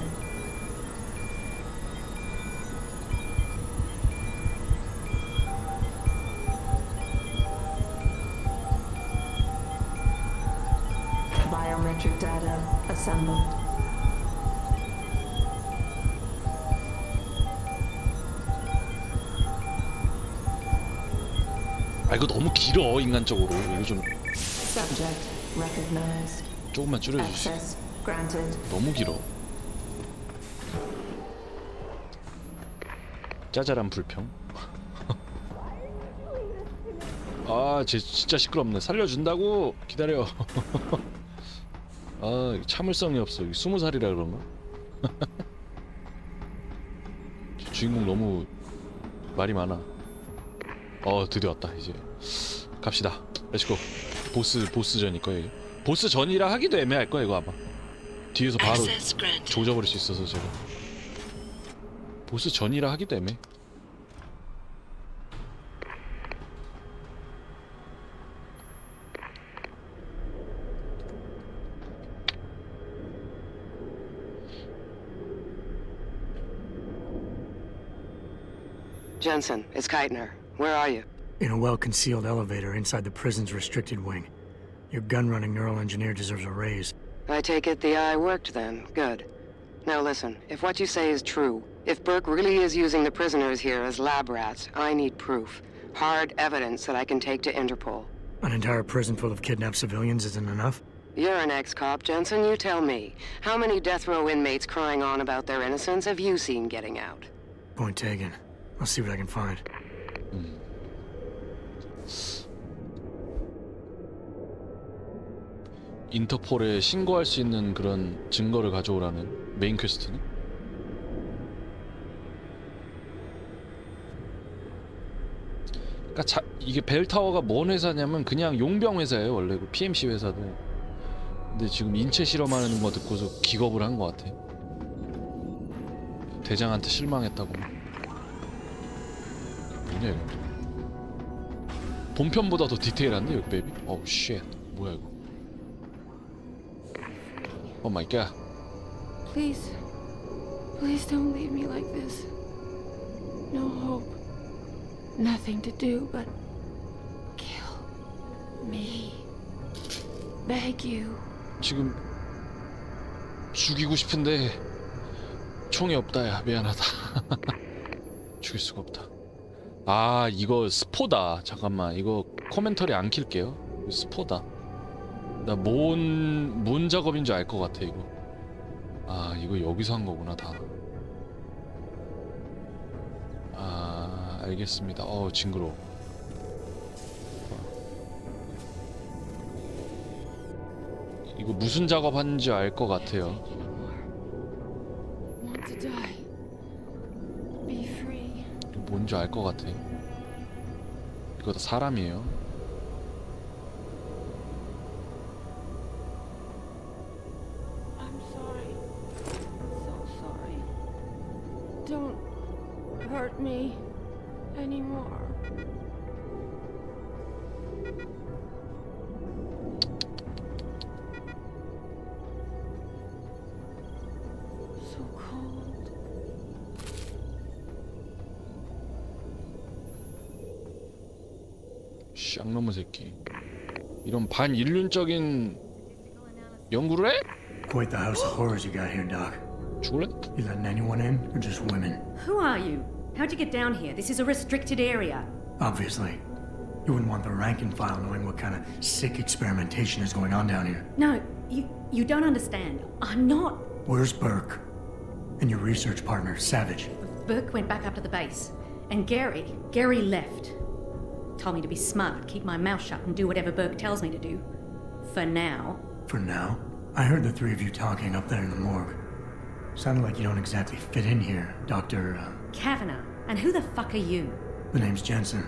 Speaker 6: Biometric data assembled.
Speaker 11: 아 이거 너무 길어 인간적으로. 이거 좀
Speaker 6: Subject recognized.
Speaker 11: 조금만 줄여주시.
Speaker 6: Access granted.
Speaker 11: 너무 길어. 짜잘한 불평. 아, 쟤 진짜 시끄럽네. 살려준다고 기다려. 아, 참을성이 없어. 20살이라 그런가? 주인공 너무 말이 많아. 드디어 왔다. 이제 갑시다. 렛츠고. 보스전일 거예요. 이게. 보스전이라 하기도 애매할 거야 이거 아마. 뒤에서 바로 조져버릴 수 있어서 제가. 보스전이라 하기도 애매해.
Speaker 23: Jensen, it's Keitner. Where are you?
Speaker 10: In a well-concealed elevator inside the prison's restricted wing. Your gun-running neural engineer deserves a raise.
Speaker 23: I take it the eye worked then. Good. Now listen, if what you say is true, if Burke really is using the prisoners here as lab rats, I need proof. Hard evidence that I can take to Interpol.
Speaker 10: An entire prison full of kidnapped civilians isn't enough?
Speaker 23: You're an ex-cop, Jensen. You tell me. How many death row inmates crying on about their innocence have you seen getting out?
Speaker 10: Point taken. I'll see what I can find.
Speaker 11: 인터폴에 신고할 수 있는 그런 증거를 가져오라는 메인 퀘스트네. 그러니까 이게 벨타워가 뭔 회사냐면 그냥 용병 회사예요 원래. 그 PMC 회사도. 근데 지금 인체 실험하는 거 듣고서 기겁을 한 것 같아. 대장한테 실망했다고. 뭐냐 이거. 본편보다 더 디테일한데 여기 베이비? 어우 쉣. 뭐야 이거. Oh my god.
Speaker 14: Please. Please don't leave me like this. No hope. Nothing to do but kill me. Beg you.
Speaker 11: 지금 죽이고 싶은데 총이 없다. 야 미안하다. 죽일 수가 없다. 아 이거 스포다. 잠깐만 이거 코멘터리 안 킬게요. 스포다. 나 뭔 작업인 줄 알 것 같아 이거. 아 이거 여기서 한 거구나 다. 아 알겠습니다. 징그러워. 이거 무슨 작업하는지 알 것 같아요.
Speaker 12: Want to die. Be free.
Speaker 11: 뭔지 알 것 같아. 이거 다 사람이에요.
Speaker 12: I'm sorry. So sorry. Don't hurt me anymore. So cold.
Speaker 11: 쌍놈의 새끼. 이런 반인륜적인 연구를 해?
Speaker 10: Quite the house of horrors you got here, Doc.
Speaker 11: 죽을래?
Speaker 10: You letting anyone in, or just women?
Speaker 19: Who are you? How'd you get down here? This is a restricted area.
Speaker 10: Obviously. You wouldn't want the rank and file knowing what kind of sick experimentation is going on down here.
Speaker 19: No, you don't understand. I'm not.
Speaker 10: Where's Burke? And your research partner, Savage?
Speaker 19: Burke went back up to the base. And Gary left. Told me to be smart, keep my mouth shut, and do whatever Burke tells me to do. For now.
Speaker 10: For now? I heard the three of you talking up there in the morgue. Sounded like you don't exactly fit in here, Dr.
Speaker 19: Kavanagh. And who the fuck are you?
Speaker 10: The name's Jensen.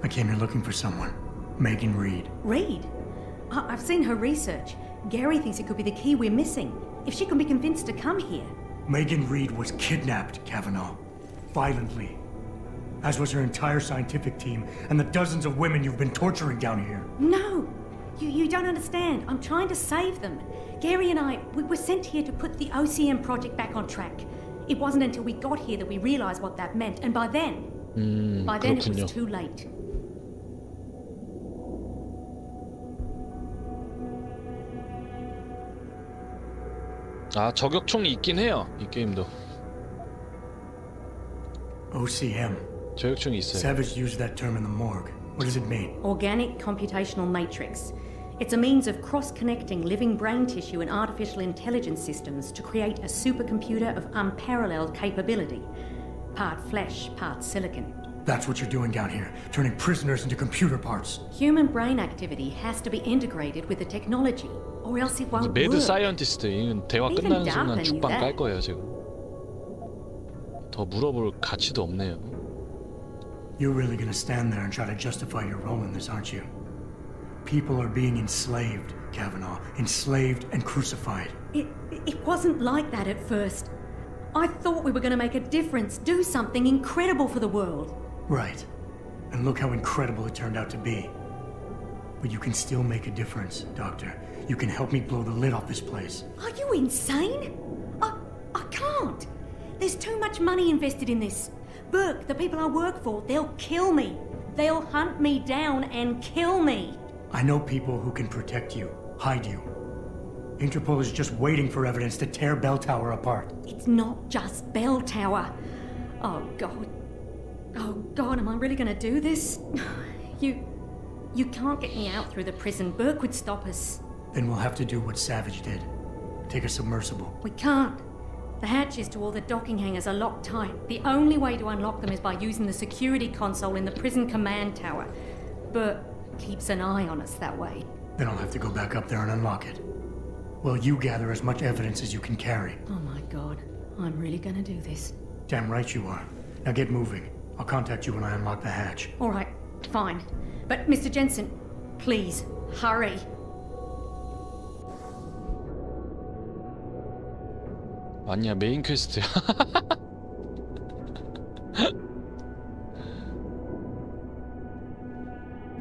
Speaker 10: I came here looking for someone. Megan Reed.
Speaker 19: Reed? I've seen her research. Gary thinks it could be the key we're missing. If she can be convinced to come here.
Speaker 10: Megan Reed was kidnapped, Kavanaugh. Violently. As was her entire scientific team and the dozens of women you've been torturing down here.
Speaker 19: No! You don't understand. I'm trying to save them. Gary and I, we were sent here to put the OCM project back on track. It wasn't until we got here that we realized what that meant, and by then it was too late.
Speaker 11: 아 저격총이 있긴 해요 이 게임도.
Speaker 10: OCM.
Speaker 11: 저격총이 있어요.
Speaker 10: Savage used that term in the morgue. What does it mean?
Speaker 19: Organic computational matrix. It's a means of cross-connecting living brain tissue and artificial intelligence systems to create a supercomputer of unparalleled capability. Part flesh, part silicon.
Speaker 10: That's what you're doing down here, turning prisoners into computer parts.
Speaker 19: Human brain activity has to be integrated with the technology, or else it won't
Speaker 11: 매드
Speaker 19: work.
Speaker 11: 사이언티스트 이건 대화
Speaker 19: Even
Speaker 11: 끝나는
Speaker 19: DARPA
Speaker 11: 순간
Speaker 19: knew
Speaker 11: 죽방
Speaker 19: that.
Speaker 11: 깔 거예요 지금. 더 물어볼 가치도 없네요.
Speaker 10: You're really gonna stand there and try to justify your role in this, aren't you? People are being enslaved, Kavanaugh. Enslaved and crucified.
Speaker 19: It wasn't like that at first. I thought we were going to make a difference, do something incredible for the world.
Speaker 10: Right. And look how incredible it turned out to be. But you can still make a difference, Doctor. You can help me blow the lid off this place.
Speaker 19: Are you insane? I can't. There's too much money invested in this. Burke, the people I work for, they'll kill me. They'll hunt me down and kill me.
Speaker 10: I know people who can protect you, hide you. Interpol is just waiting for evidence to tear Bell Tower apart.
Speaker 19: It's not just Bell Tower. Oh, God. Oh, God, am I really going to do this? You can't get me out through the prison. Burke would stop us.
Speaker 10: Then we'll have to do what Savage did. Take a submersible.
Speaker 19: We can't. The hatches to all the docking hangars are locked tight. The only way to unlock them is by using the security console in the prison command tower. Burke keeps an eye on us that way.
Speaker 10: Then I'll have to go back up there and unlock it. Well, you gather as much evidence as you can carry.
Speaker 19: Oh my God, I'm really gonna do this.
Speaker 10: Damn right you are. Now get moving. I'll contact you when I unlock the hatch.
Speaker 19: All right, fine. But Mr. Jensen, please, hurry.
Speaker 11: 아니야 메인 퀘스트야.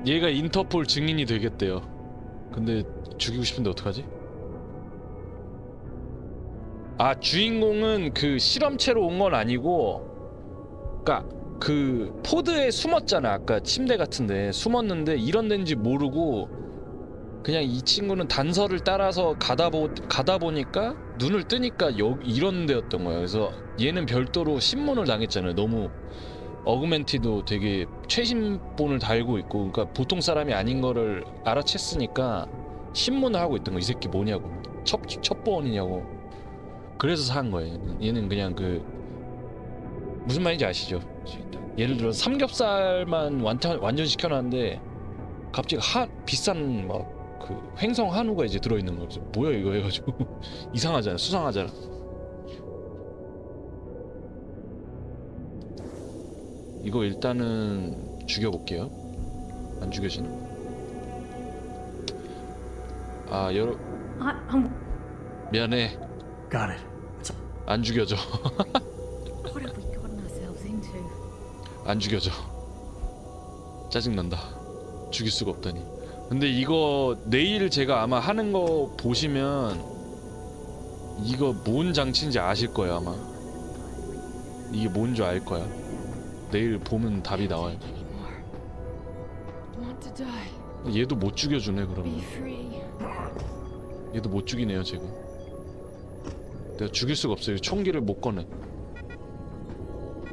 Speaker 11: 얘가 인터폴 증인이 되겠대요. 근데 죽이고 싶은데 어떡하지? 아 주인공은 그 실험체로 온 건 아니고, 그니까 그 포드에 숨었잖아. 아까 침대 같은데 숨었는데 이런 데인지 모르고 그냥 이 친구는 단서를 따라서 가다 보니까 눈을 뜨니까 이런 데였던 거예요. 그래서 얘는 별도로 신문을 당했잖아요. 너무 어그멘티도 되게 최신본을 달고 있고, 그러니까 보통 사람이 아닌 거를 알아챘으니까 신문을 하고 있던 거. 이 새끼 뭐냐고, 첩보원이냐고. 그래서 산 거예요. 얘는 그냥 그 무슨 말인지 아시죠? 예를 들어 삼겹살만 완전 시켜놨는데 갑자기 비싼 막 그 횡성 한우가 이제 들어있는 거죠. 뭐야 이거 해가지고 이상하잖아, 수상하잖아. 이거 일단은 죽여볼게요. 안 죽여지나? 미안해.
Speaker 10: Got it.
Speaker 11: 안 죽여져.
Speaker 19: What have we gotten ourselves into?
Speaker 11: 안 죽여져. 짜증난다. 죽일 수가 없다니. 근데 이거 내일 제가 아마 하는 거 보시면 이거 뭔 장치인지 아실 거예요. 아마 이게 뭔 줄 알 거야. 내일 보면 답이 나와요. 얘도 못 죽여주네. 그러면 얘도 못 죽이네요. 제가 내가 죽일 수가 없어요. 총기를 못 꺼내.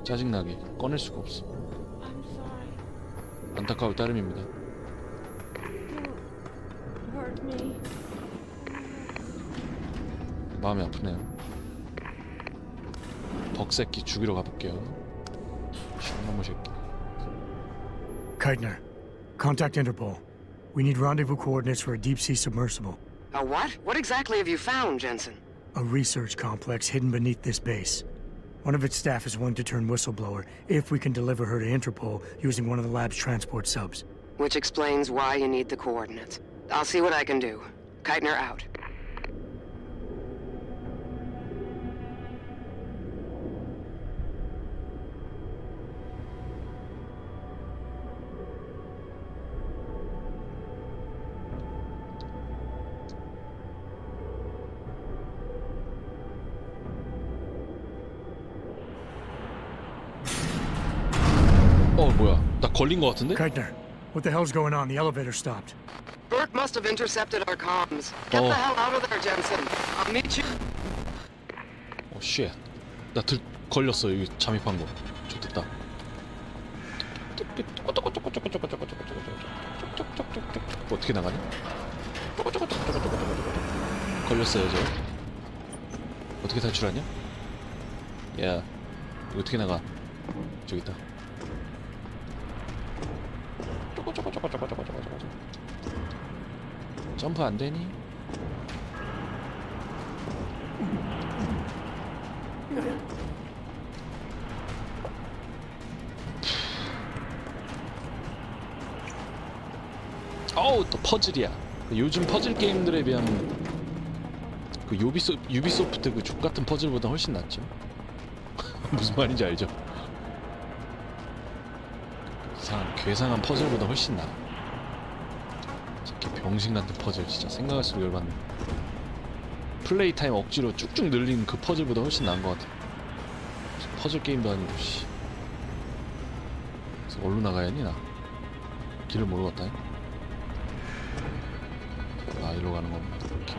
Speaker 11: 짜증나게 꺼낼 수가 없어. 안타까울 따름입니다. 마음이 아프네요. 덕새끼 죽이러 가볼게요. 놈의 새끼.
Speaker 10: Keitner, contact Interpol. We need rendezvous coordinates for a deep-sea submersible.
Speaker 23: A what? What exactly have you found, Jensen?
Speaker 10: A research complex hidden beneath this base. One of its staff is willing to turn whistleblower if we can deliver her to Interpol using one of the lab's transport subs.
Speaker 23: Which explains why you need the coordinates. I'll see what I can do. Keitner out.
Speaker 11: 뭐야? 나 걸린 거 같은데?
Speaker 10: Keitner, what the hell's going on? The elevator stopped.
Speaker 23: Bert must have intercepted our comms. Get the hell out of there, Jensen. I'll meet you.
Speaker 11: 쉣. 나 걸렸어. 여기 잠입한 거. 좋겠다. 어떻게 나가냐? 걸렸어요, 저. 어떻게 탈출하냐? 야, 이거 어떻게 나가? 저기 있다. 점프 안 되니? 어우, 또 퍼즐이야. 요즘 퍼즐 게임들에 비하면 그 유비소프트 그 족같은 퍼즐보다 훨씬 낫죠. 무슨 말인지 알죠? 괴상한 퍼즐보다 훨씬 나아. 저렇게 병신 같은 퍼즐 진짜 생각할수록 열받네. 플레이 타임 억지로 쭉쭉 늘린 그 퍼즐보다 훨씬 나은 것 같아. 퍼즐 게임도 아니고 씨. 그래서 어디로 나가야 하니 나? 길을 모르겠다. 아, 이리로 가는 겁니다. 이렇게.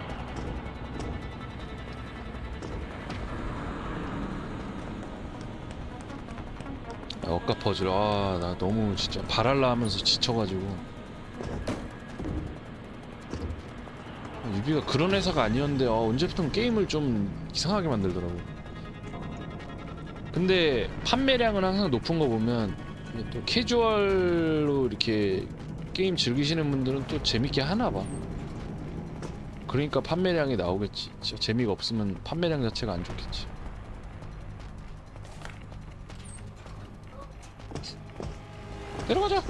Speaker 11: 억까 퍼즐. 아, 나 너무 진짜 발할라 하면서 지쳐가지고. 유비가 그런 회사가 아니었는데 언제부터 게임을 좀 이상하게 만들더라고. 근데 판매량은 항상 높은 거 보면 또 캐주얼로 이렇게 게임 즐기시는 분들은 또 재밌게 하나 봐. 그러니까 판매량이 나오겠지. 진짜 재미가 없으면 판매량 자체가 안 좋겠지. 내려가자.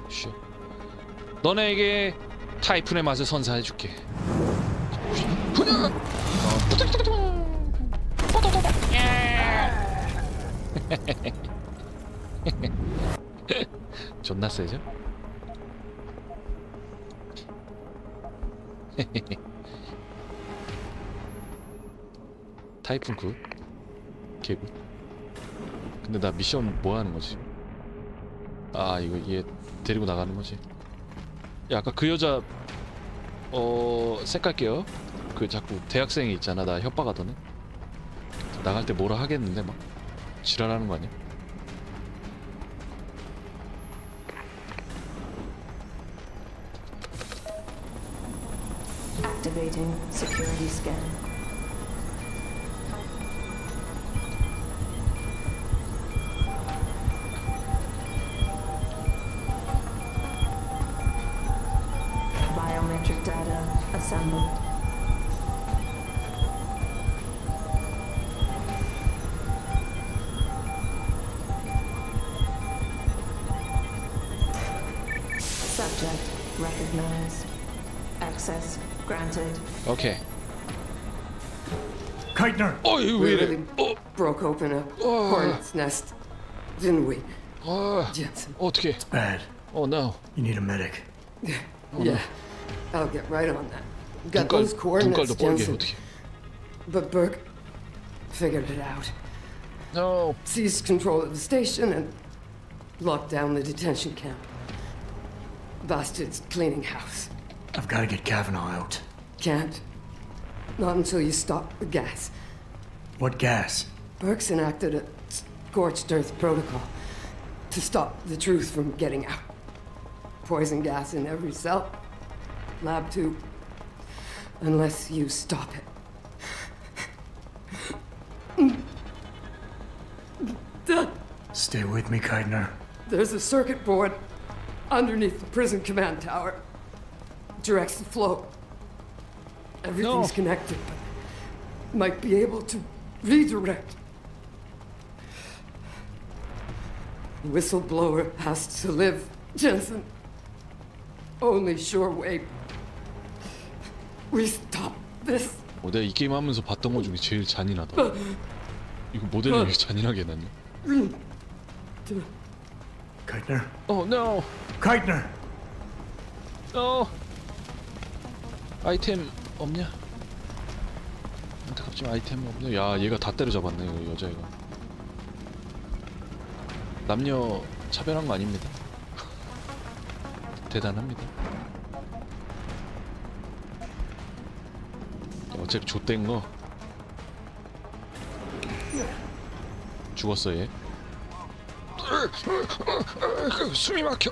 Speaker 11: 씨. 너네에게 타이푼의 맛을 선사해줄게. 존나 세죠? 타이푼 굿. 개굿. 근데 나 미션 뭐 하는 거지? 아, 이거 얘 데리고 나가는 거지. 야, 아까 그 여자 색깔게요. 그 자꾸 대학생이 있잖아. 나 협박하더네. 나갈 때 뭐라 하겠는데 막. 지랄하는 거 아니야?
Speaker 6: Activating security scan. Biometric data assembled. Subject recognized. Access granted.
Speaker 11: 오케이.
Speaker 10: Keitner!
Speaker 11: 어이 왜 이래?
Speaker 23: Broke open a hornet's nest, didn't we? Jensen.
Speaker 11: 어떻게?
Speaker 10: It's bad.
Speaker 11: Oh no.
Speaker 10: You need a medic.
Speaker 23: Yeah, I'll get right on that. Got
Speaker 11: 눈깔,
Speaker 23: those coordinates,
Speaker 11: 눈깔도 뻘게
Speaker 23: Jensen.
Speaker 11: 어떻게?
Speaker 23: But Burke figured it out.
Speaker 11: No.
Speaker 23: Seized control of the station and locked down the detention camp. Bastard's cleaning house.
Speaker 10: I've got to get Kavanaugh out.
Speaker 23: Can't. Not until you stop the gas.
Speaker 10: What gas?
Speaker 23: Burke's enacted a scorched earth protocol to stop the truth from getting out. Poison gas in every cell. Lab tube. Unless you stop it.
Speaker 10: Stay with me, Keitner.
Speaker 23: There's a circuit board underneath the prison command tower. Directs the flow. Everything's connected, but might be able to redirect. The whistleblower has to live, Jensen. Only sure way we stop this.
Speaker 11: 내가 이 게임 하면서 봤던 것 중에 제일 잔인하다. 이거 모델이 왜 잔인하게 해놨냐?
Speaker 10: Keitner?
Speaker 11: Oh no!
Speaker 10: Keitner!
Speaker 11: No! 아이템 없냐? 안타깝지만 아이템이 없네. 야 얘가 다 때려잡았네 여자애가. 남녀 차별한 거 아닙니다. 대단합니다. 어차피 좆된 거 죽었어 얘. 숨이 막혀.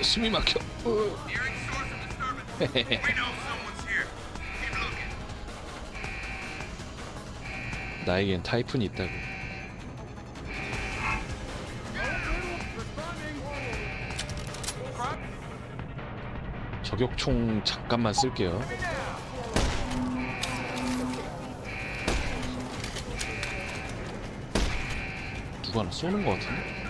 Speaker 11: 숨이 막혀. 나에겐 타이푼이 있다고. 저격총 잠깐만 쓸게요. 누가 하나 쏘는 것 같은데?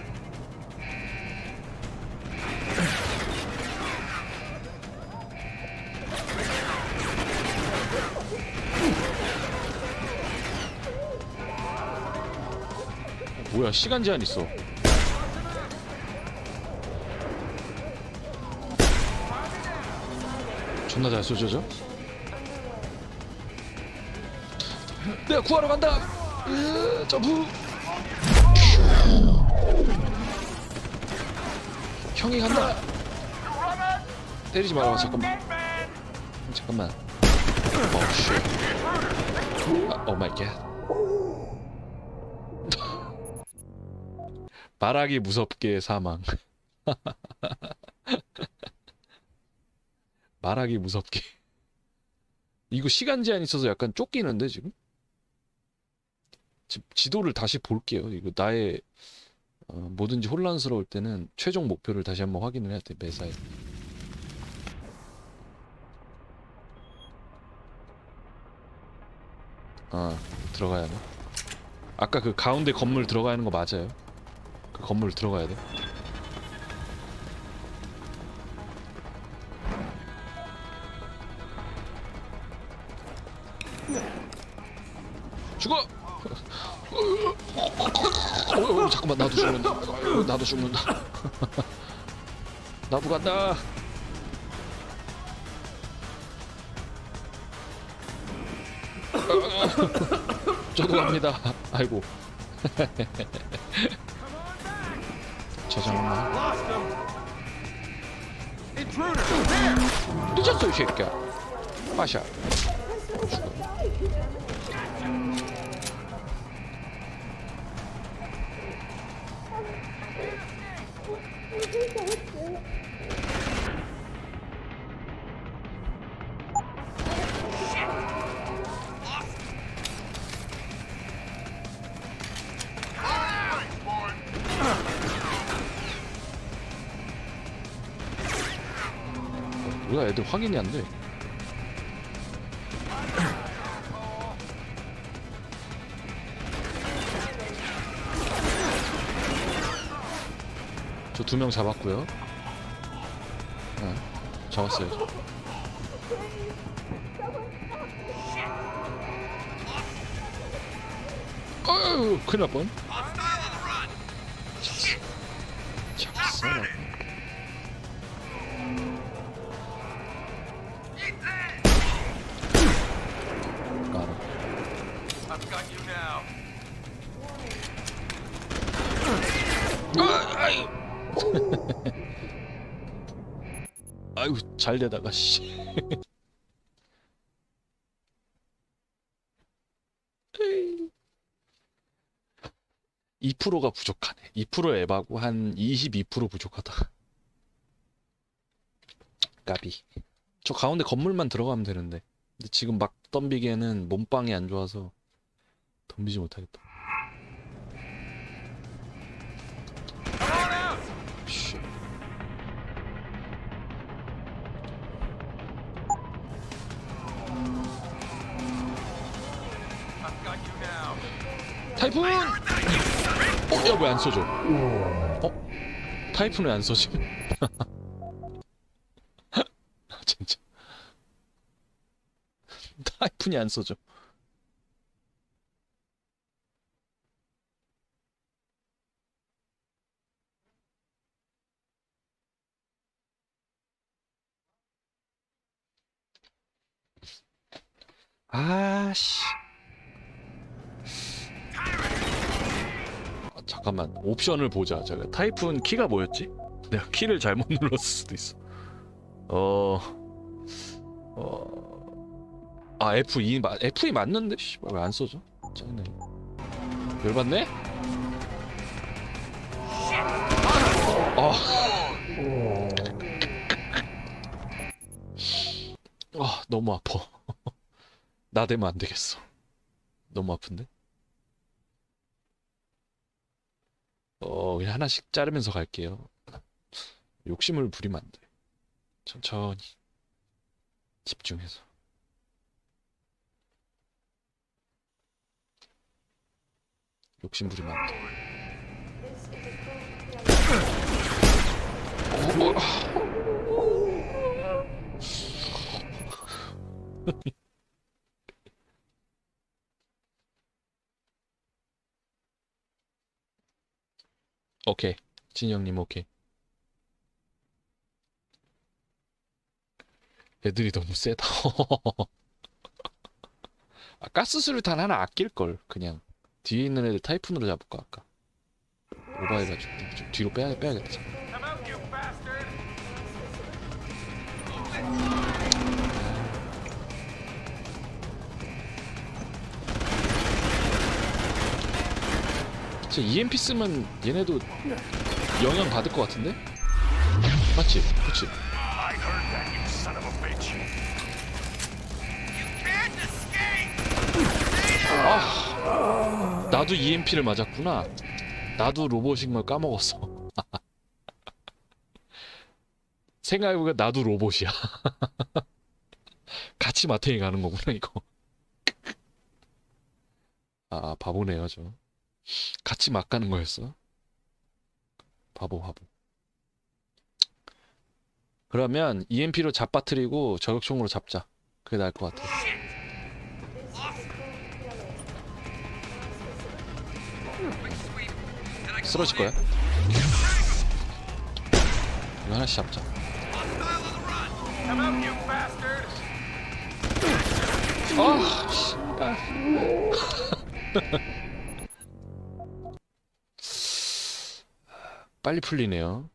Speaker 11: 뭐야 시간 제한 있어. 존나 잘 쏘죠? 내가 구하러 간다. 점프. 형이 간다. 때리지 마라. 잠깐만. 잠깐만. 오 마이 갓. 말하기 무섭게 사망. 말하기 무섭게. 이거 시간 제한 있어서 약간 쫓기는데 지금? 지도를 다시 볼게요. 이거 나의 뭐든지 혼란스러울 때는 최종 목표를 다시 한번 확인을 해야 돼. 매사에. 들어가야 돼. 아까 그 가운데 건물 들어가야 하는 거 맞아요. 그 건물 들어가야 돼. 죽어! 잠깐만 나도 죽는다. 나도 죽는다. 나도 간다. 저도 갑니다. 아이고. 저장만. 늦었어 이 새끼야. 빠샤. 뭐야, 애들 확인이 안 돼. 저 2명 잡았고요. 네, 잡았어요. 어휴, 큰일 날 뻔. 잡았어.
Speaker 1: I've got you now.
Speaker 11: 아이고, 잘 되다가 씨. 2%가 부족하네. 2% 에바고 한 22% 부족하다. 까비. 저 가운데 건물만 들어가면 되는데. 근데 지금 막 덤비기에는 몸빵이 안 좋아서 덤비지 못하겠다. 씨. 타이푼! 야, 왜 안 써져? 타이푼 왜 안 써지? 진짜. 타이푼이 안 써져. 아씨. 잠깐만, 옵션을 보자. 제가 타이푼 키가 뭐였지? 내가 키를 잘못 눌렀을 수도 있어. F2 F2 맞는데 왜 안 써져? 짜증나. 열받네? 너무 아파. 나대면 안 되겠어. 너무 아픈데? 그냥 하나씩 자르면서 갈게요. 욕심을 부리면 안 돼. 천천히 집중해서. 욕심 부리면 안 돼. 오케이, 진영님 오케이. 애들이 너무 세다. 가스 수류탄 하나 아낄걸. 그냥 뒤에 있는 애들 타이푼으로 잡을까. 아까 오버해가지고 좀 뒤로 빼야겠다. 잠깐. 진짜 EMP 쓰면 얘네도 영향 받을 것 같은데? 맞지? 그치? 나도 EMP를 맞았구나. 나도 로봇인 걸 까먹었어. 생각해보니까 나도 로봇이야. 같이 마탱이 가는 거구나 이거. 바보네요 저. 같이 막 가는 거였어. 바보. 그러면 EMP로 잡아뜨리고 저격총으로 잡자. 그게 나을 것 같아. 쓰러질 거야. 이거 하나씩 잡자. 빨리 풀리네요.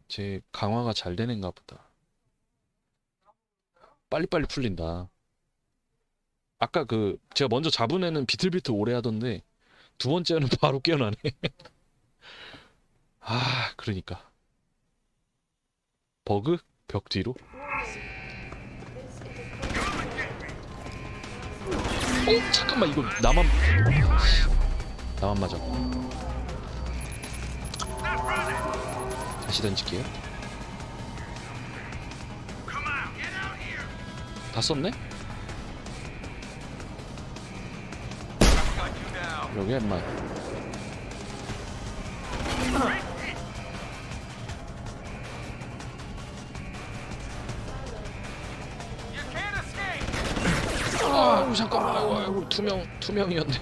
Speaker 11: 제 강화가 잘 되는가 보다. 빨리빨리 풀린다. 아까 그 제가 먼저 잡은 애는 비틀비틀 오래 하던데 두 번째는 바로 깨어나네. 아, 그러니까 버그? 벽 뒤로? 잠깐만, 이거 나만 맞아. 다시 던질게요. 다 썼네? 여기 인마. 아이고, 잠깐만. 아이고, 투명이었네.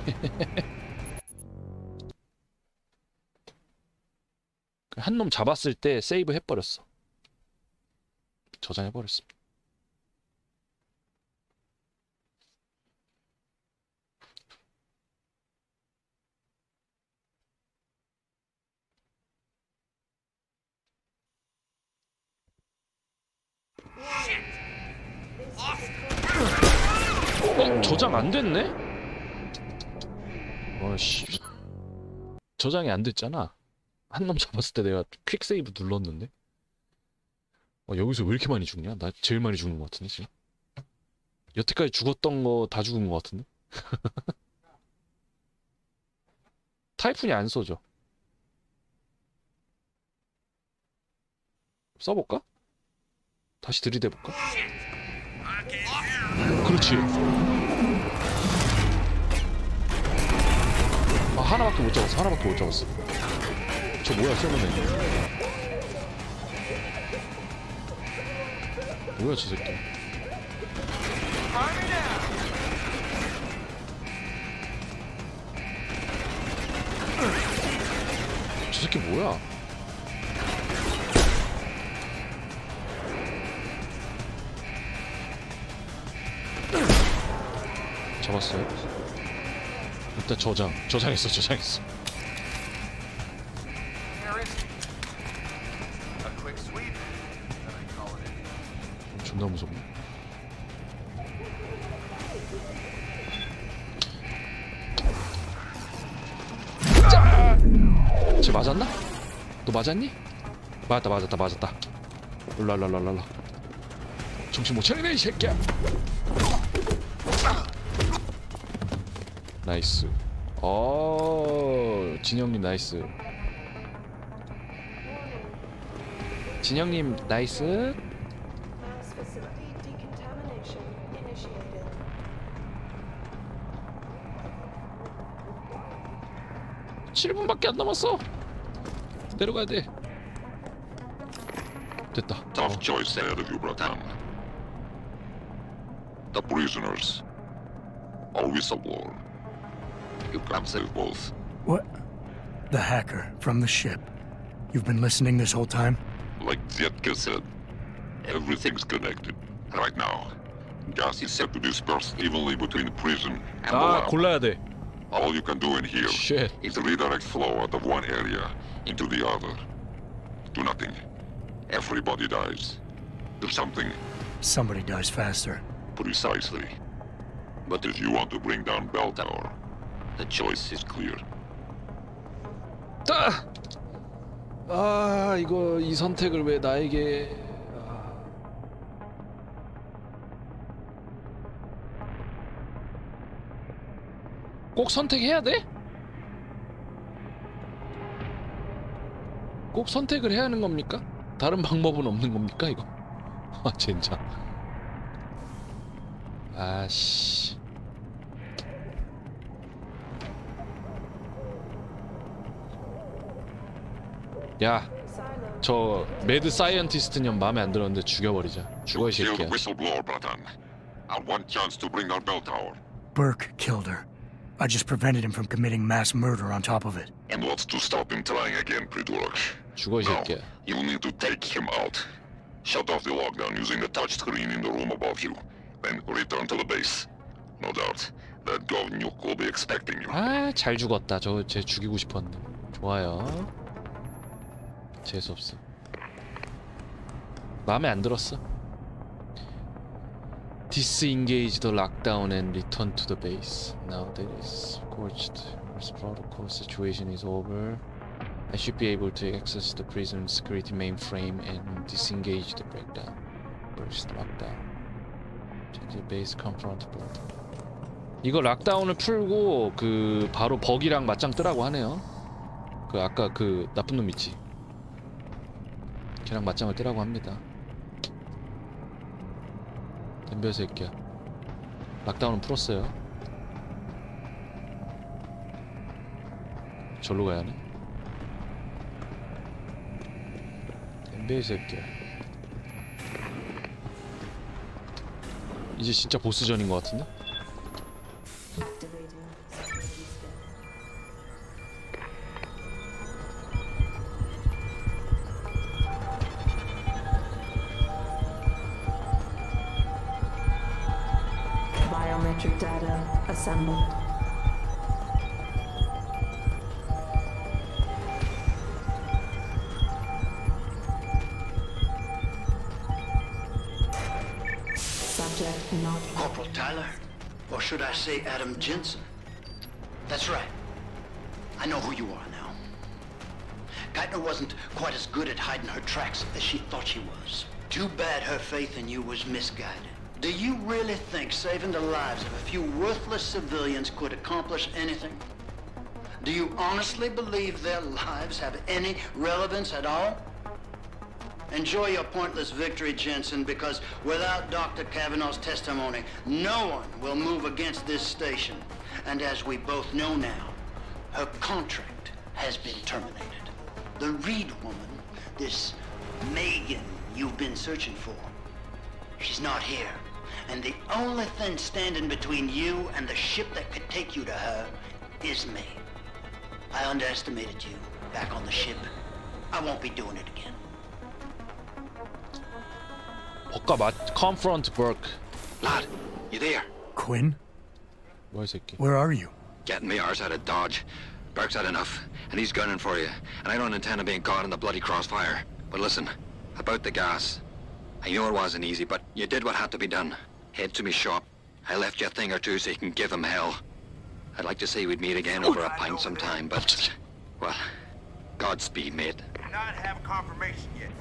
Speaker 11: 한 놈 잡았을 때 세이브 해버렸어. 저장해버렸어. 저장 안 됐네? 어씨, 저장이 안 됐잖아. 한 놈 잡았을 때 내가 퀵 세이브 눌렀는데. 여기서 왜 이렇게 많이 죽냐? 나 제일 많이 죽는 것 같은데 지금. 여태까지 죽었던 거 다 죽은 것 같은데. 타이푼이 안 써져. 써볼까? 다시 들이대볼까? 그렇지. 아, 하나밖에 못 잡았어. 저 뭐야, 쏘는 애. 뭐야, 저 새끼. 저 새끼 뭐야? 잡았어요. 일단 저장했어. 존나 무섭네. 쟤 맞았나? 너 맞았니? 맞았다. 랄랄랄랄라. 정신 못 차리네, 이 새끼야. 나이스. 진영님 나이스. 진영님 나이스.
Speaker 14: Mass facility decontamination initiated.
Speaker 11: 7분밖에 안 남았어. 내려가야 돼. 됐다.
Speaker 5: Tough choice ahead of you, Bratan. The prisoners. Or whistleblower. You can't save both.
Speaker 10: What? The hacker from the ship. You've been listening this whole time?
Speaker 5: Like Zetka said, everything's connected. Right now, gas is set to disperse evenly between the prison and the lab.
Speaker 11: 골라야 돼.
Speaker 5: All you can do in here
Speaker 11: Shit.
Speaker 5: is redirect flow out of one area into the other. Do nothing. Everybody dies. Do something.
Speaker 10: Somebody dies faster.
Speaker 5: Precisely. But if you want to bring down Bell Tower, the choice is clear.
Speaker 11: 이거 이 선택을 왜 나에게? 꼭 선택해야 돼? 꼭 선택을 해야 하는 겁니까? 다른 방법은 없는 겁니까 이거? 진짜. 아씨. 야, 저 매드 사이언티스트 년 마음에 안 들었는데 죽여버리자. 죽어 이
Speaker 5: Kill the
Speaker 11: 새끼야.
Speaker 5: whistleblower, Bratan. Our one chance to bring down Bell Tower.
Speaker 10: Burke killed her. I just prevented him from committing mass murder on top of it.
Speaker 5: And what's to stop him trying again, Pridurk?
Speaker 11: 죽어 이
Speaker 5: Now,
Speaker 11: 새끼야.
Speaker 5: you'll need to take him out. Shut off the lockdown using the touchscreen in the room above you. Then return to the base. No doubt, that Gov Nuke will be expecting you.
Speaker 11: 잘 죽었다. 저 쟤 죽이고 싶었는데. 좋아요. 재수 없어. 마음에 안 들었어. disengage the lockdown and return to the base. Now that is scorched. This protocol situation is over. I should be able to access the prison security mainframe and disengage the breakdown. First lockdown. Check the base confront board. 이거 락다운을 풀고 그 바로 버기랑 맞짱 뜨라고 하네요. 그 아까 그 나쁜 놈 있지. 걔랑 맞짱을 뜨라고 합니다. 덤벼 새끼야. 락다운은 풀었어요. 절로 가야 하네. 덤벼 새끼야. 이제 진짜 보스전인 것 같은데?
Speaker 6: Biometric data assembled. Subject not.
Speaker 18: Corporal Tyler, or should I say Adam Jensen? That's right. I know who you are now. Geithner wasn't quite as good at hiding her tracks as she thought she was. Too bad her faith in you was misguided. Do you really think saving the lives of a few worthless civilians could accomplish anything? Do you honestly believe their lives have any relevance at all? Enjoy your pointless victory, Jensen, because without Dr. Kavanaugh's testimony, no one will move against this station. And as we both know now, her contract has been terminated. The Reed woman, this Megan you've been searching for, she's not here. And the only thing standing between you and the ship that could take you to her is me. I underestimated you back on the ship. I won't be doing it again.
Speaker 11: Confront Burke.
Speaker 18: Lad, you there?
Speaker 10: Quinn?
Speaker 11: 뭐야 이 새끼?
Speaker 10: Where are you?
Speaker 13: Getting me arse out of Dodge. Burke's had enough, and he's gunning for you. And I don't intend on being caught in the bloody crossfire. But listen, about the gas. I know it wasn't easy, but you did what had to be done. Head to me shop. I left you a thing or two so you can give him hell. I'd like to say we'd meet again over a pint sometime, but... Well, Godspeed, mate.
Speaker 22: Not have confirmation yet.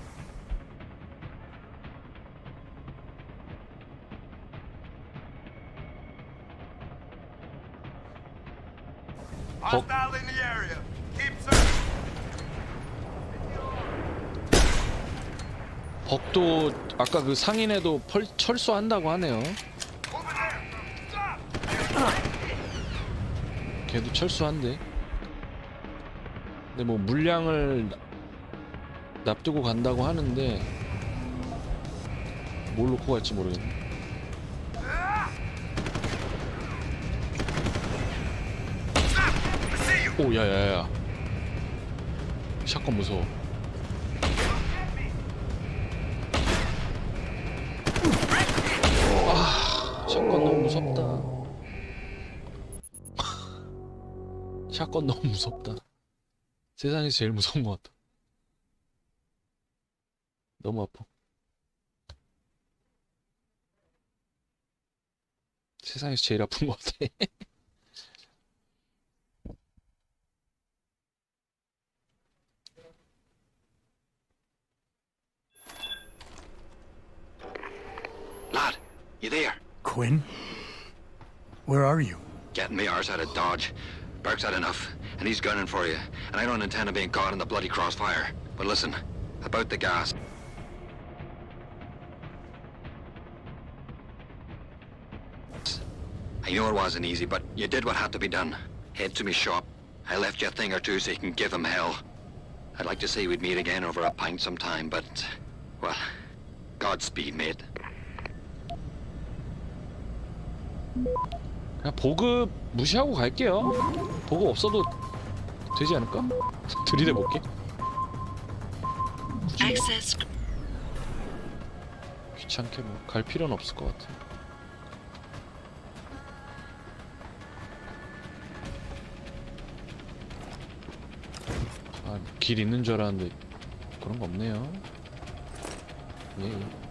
Speaker 22: Hostile in the area. Keep searching.
Speaker 11: 벅도 아까 그 상인에도 철수한다고 하네요. 걔도 철수한대. 근데 뭐 물량을 납두고 간다고 하는데 뭘 놓고 갈지 모르겠네. 오 야야야. 샷건 무서워. 샷건 너무 무섭다. 샷건 너무 무섭다. 세상에서 제일 무서운 것 같다. 너무 아파. 세상에서 제일 아픈 것 같아.
Speaker 18: Lad, you there?
Speaker 10: Quinn? Where are you?
Speaker 13: Getting me arse out of Dodge. Burke's had enough, and he's gunning for you. And I don't intend on being caught in the bloody crossfire. But listen, about the gas. I know it wasn't easy, but you did what had to be done. Head to me shop. I left you a thing or two so you can give him hell. I'd like to say we'd meet again over a pint sometime, but... Well, Godspeed, mate.
Speaker 11: 그냥 보급 무시하고 갈게요. 보급 없어도 되지 않을까? 들이대볼게.
Speaker 7: Access.
Speaker 11: 귀찮게 뭐 갈 필요는 없을 것 같아. 아, 길 있는 줄 알았는데 그런 거 없네요. 예.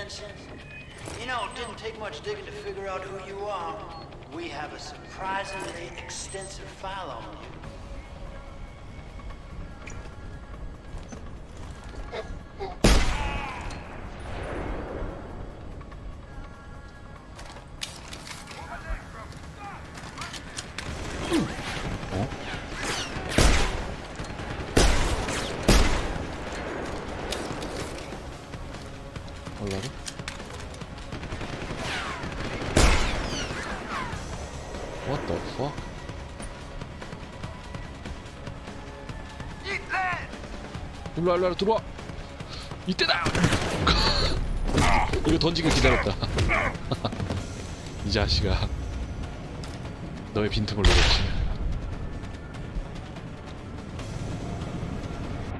Speaker 18: Jensen. You know, it didn't take much digging to figure out who you are. We have a surprisingly extensive file on you.
Speaker 11: 올라가? What the fuck? 일로와 들어와. 이때다. 이거 던지길 기다렸다. 이 자식아, 너의 빈틈을 노렸지.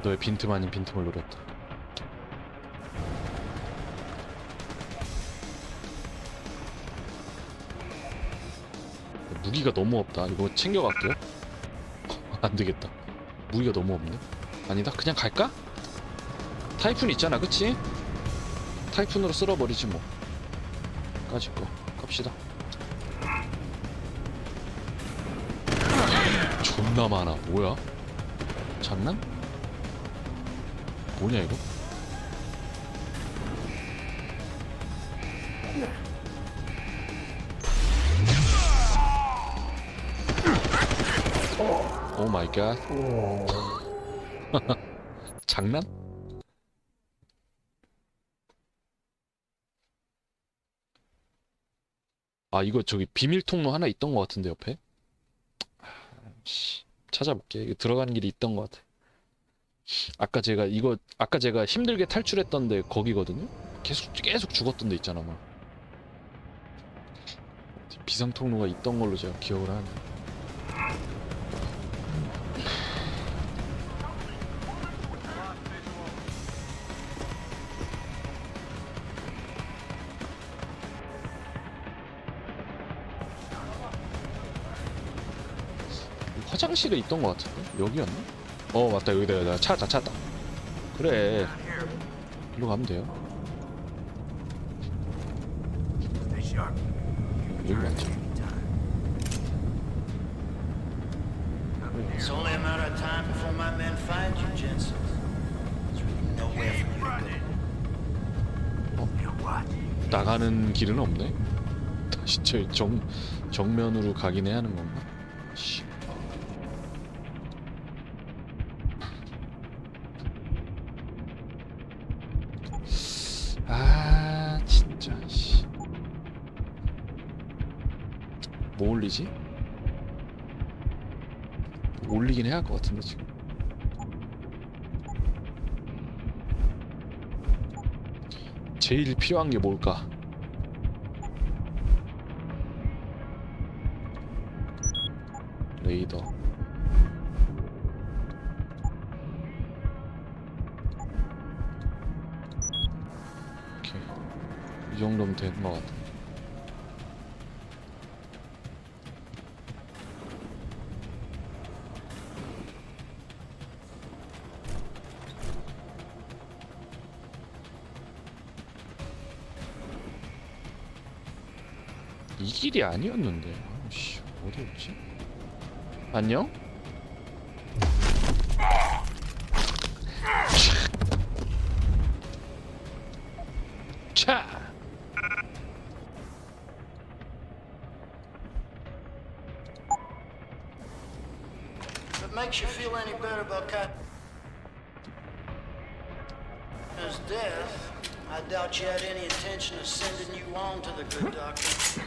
Speaker 11: 너의 빈틈 아닌 빈틈을 노렸다. 무기가 너무 없다. 이거 챙겨갈게요. 안되겠다. 무기가 너무 없네. 아니다, 그냥 갈까? 타이푼 있잖아, 그치? 타이푼으로 쓸어버리지 뭐. 까짓거 갑시다. 존나 많아. 뭐야? 장난? 뭐냐 이거? 오 마이 갓. 장난? 아, 이거 저기 비밀 통로 하나 있던 것 같은데 옆에? 찾아볼게. 이거 들어가는 길이 있던 것 같아. 아까 제가 힘들게 탈출했던데 거기거든요? 계속 죽었던 데 있잖아 막. 비상 통로가 있던 걸로 제가 기억을 하는데. 화장실에 있던 것 같은데? 여기였나? 어 맞다, 여기다. 찾았다. 그래, 일로 가면 돼요. 여기 맞죠?
Speaker 18: It's only a matter of time before my men find you, Jensen. There's really nowhere for you to go.
Speaker 11: 나가는 길은 없네? 다시 정면으로 가긴 해야 하는 건가? 씨. 아 진짜 씨. 뭐 올리지? 올리긴 해야 할 것 같은데 지금. 제일 필요한 게 뭘까? 레이더. 오케이. 이 정도면 되는 것 같아. 이 길이 아니었는데. 아씨, 어디였지? 안녕? 차!
Speaker 18: If it makes you feel any better about Kat's death, I doubt you had any intention of sending you on to the good doctor.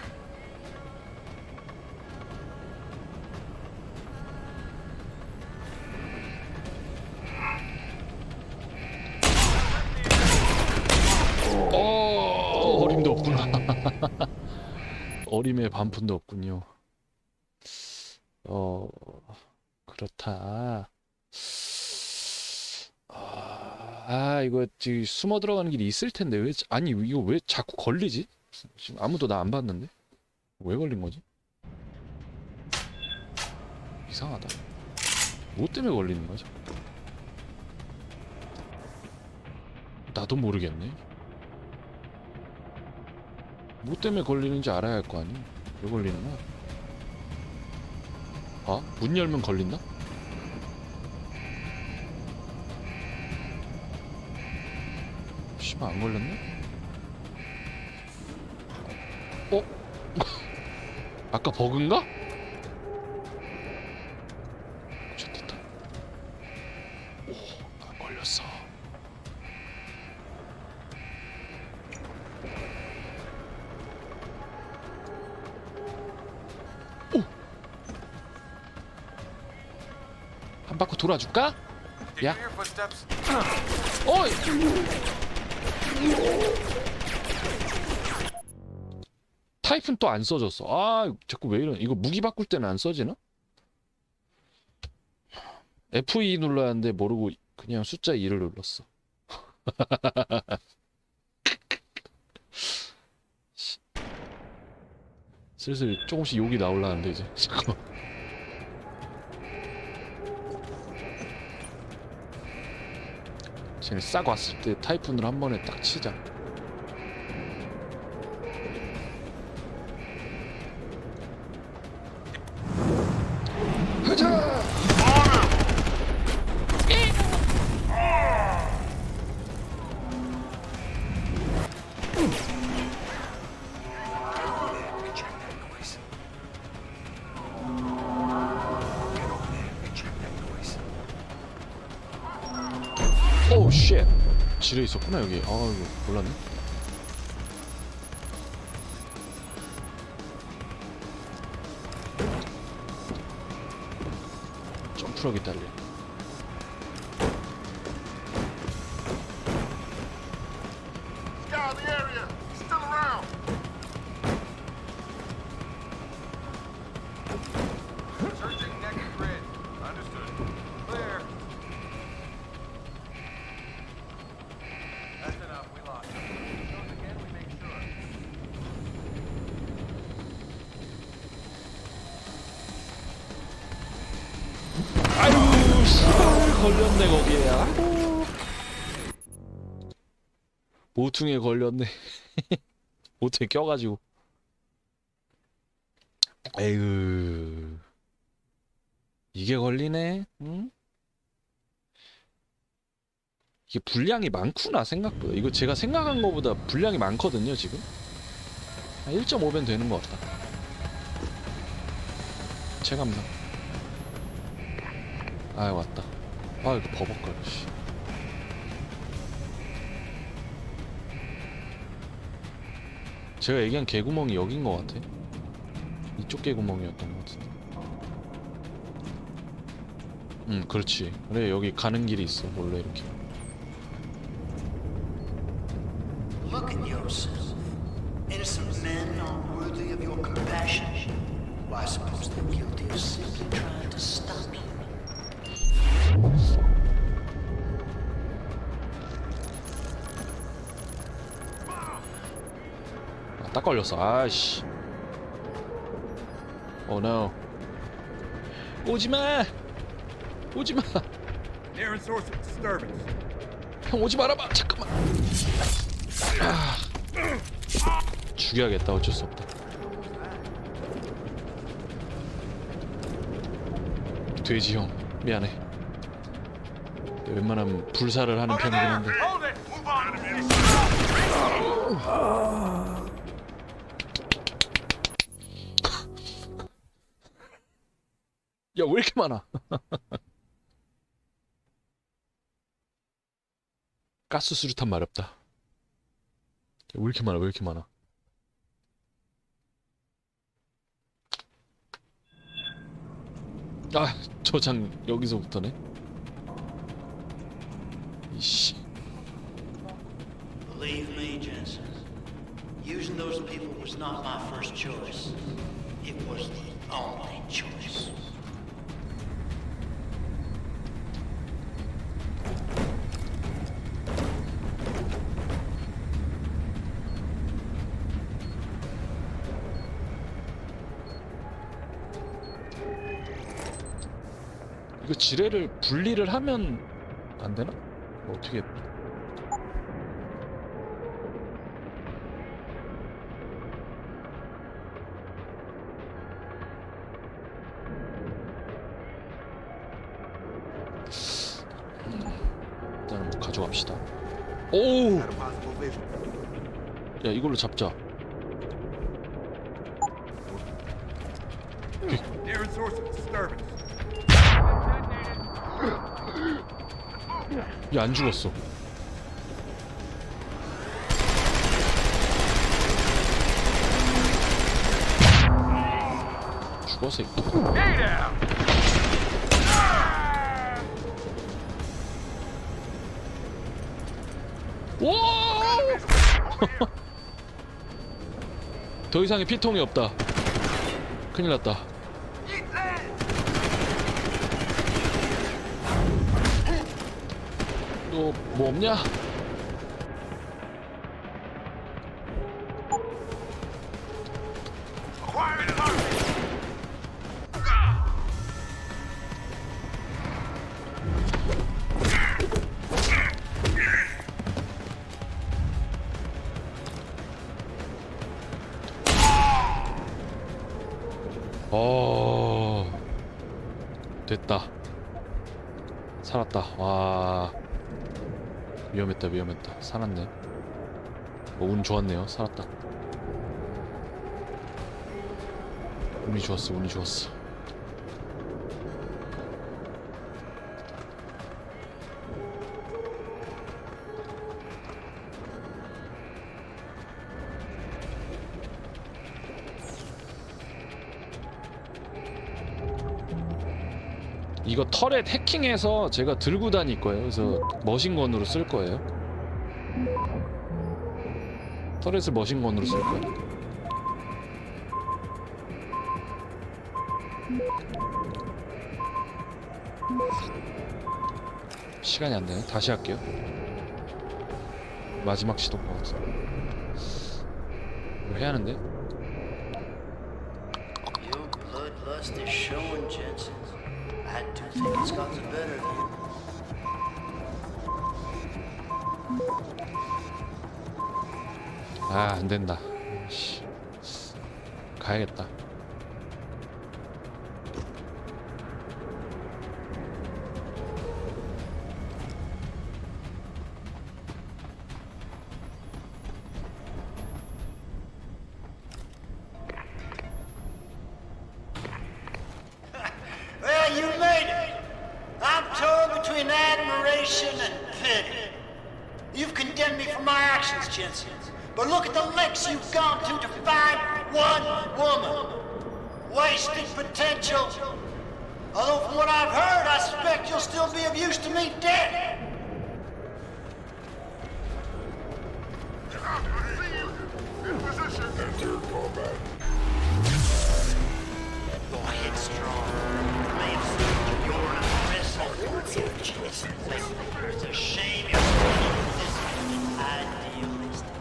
Speaker 11: 어림도 없구나. 어림의 반푼도 없군요. 그렇다. 이거 지금 숨어 들어가는 길이 있을 텐데 아니 이거 왜 자꾸 걸리지? 지금 아무도 나 안 봤는데 왜 걸린 거지? 이상하다. 뭐 때문에 걸리는 거지? 나도 모르겠네. 뭐 때문에 걸리는지 알아야 할 거 아니? 왜 걸리는 거야? 아? 문 열면 걸린다? 씨발 안 걸렸네? 어? 아까 버그인가? 좋겠다. 오, 안 걸렸어. 오! 한 바퀴 돌아줄까? 야. 어이! 타입은 또 안 써졌어. 아, 자꾸 왜 이런? 이거 무기 바꿀 때는 안 써지나? F2 눌러야하는데 모르고 그냥 숫자 2를 눌렀어. 슬슬 조금씩 욕이 나올라는데 이제. 잠깐만. 쟤네 싹 왔을 때 타이푼을 한 번에 딱 치자. 가자! 오우 쉣! 지뢰 있었구나 여기. 아 이거 몰랐네. 점프력이 달려.
Speaker 22: Scour the area. He's still around. Searching next grid. Understood. Clear. That's enough. We lost him. Goes again, we make sure.
Speaker 11: 아유 씨발 걸렸네 거기에. 아이고 모퉁이에 걸렸네. 모퉁이에 껴가지고. 에휴 이게 걸리네. 응? 이게 분량이 많구나 생각보다. 이거 제가 생각한 거보다 분량이 많거든요 지금. 1.5배 되는 것 같다. 체감상. 아 왔다. 아 이거 버벅거려 씨. 제가 얘기한 개구멍이 여긴 것 같아. 이쪽 개구멍이었던 것 같은데. 그렇지. 그래 여기 가는 길이 있어 원래 이렇게.
Speaker 18: Look at yourself. Innocent men aren't worthy of your compassion. Why, I suppose they're guilty of simply trying to stop you.
Speaker 11: 아, 딱 걸렸어. 아이씨. Oh no. 오지마. 오지마.
Speaker 22: Nearest source of disturbance.
Speaker 11: 형 오지 말아봐. 잠깐만. 아. 죽여야겠다. 어쩔 수 없다. 돼지 형 미안해. 웬만하면 불사를 하는 편이긴 한데. 야 왜 이렇게 많아? 가스 수류탄 마렵다. 야, 왜 이렇게 많아? 왜 이렇게 많아? 아 저장 여기서부터네. 이씨.
Speaker 18: Believe me, Jensen. Using those people was not my first choice. It was the only choice.
Speaker 11: 이거 지뢰를 분리를 하면 안 되나? 뭐 어떻게? 가져갑시다. 오우! 야, 이걸로 잡자.
Speaker 22: Nearest source of disturbance.
Speaker 11: 얘 안 죽었어. 죽었어. 와! 더 이상의 피통이 없다. 큰일 났다. 너 뭐 없냐? 됐다. 살았다. 와, 위험했다. 살았네. 운 좋았네요. 살았다. 운이 좋았어. 이거 터렛 해킹해서 제가 들고 다닐 거예요. 그래서 머신건으로 쓸 거예요. 터렛을 머신건으로 쓸 거예요. 시간이 안 되네. 다시 할게요. 마지막 시도인 것 같아. 뭐 해야 하는데?
Speaker 18: Your bloodlust is showing, Jensen. I do think it's gotten better of you.
Speaker 11: 아, 안 된다. 씨. 가야겠다.
Speaker 18: Well, you made it. I'm torn between admiration and pity. You've condemned me for my actions, Jensen. But look at the lengths you've gone to find one woman. Wasted potential. Although from what I've heard, I suspect you'll still be of use to me dead.
Speaker 5: Enter combat.
Speaker 18: Go ahead, strong. May have seen you're an impressive Jensen. It's a shame you're this idealistic.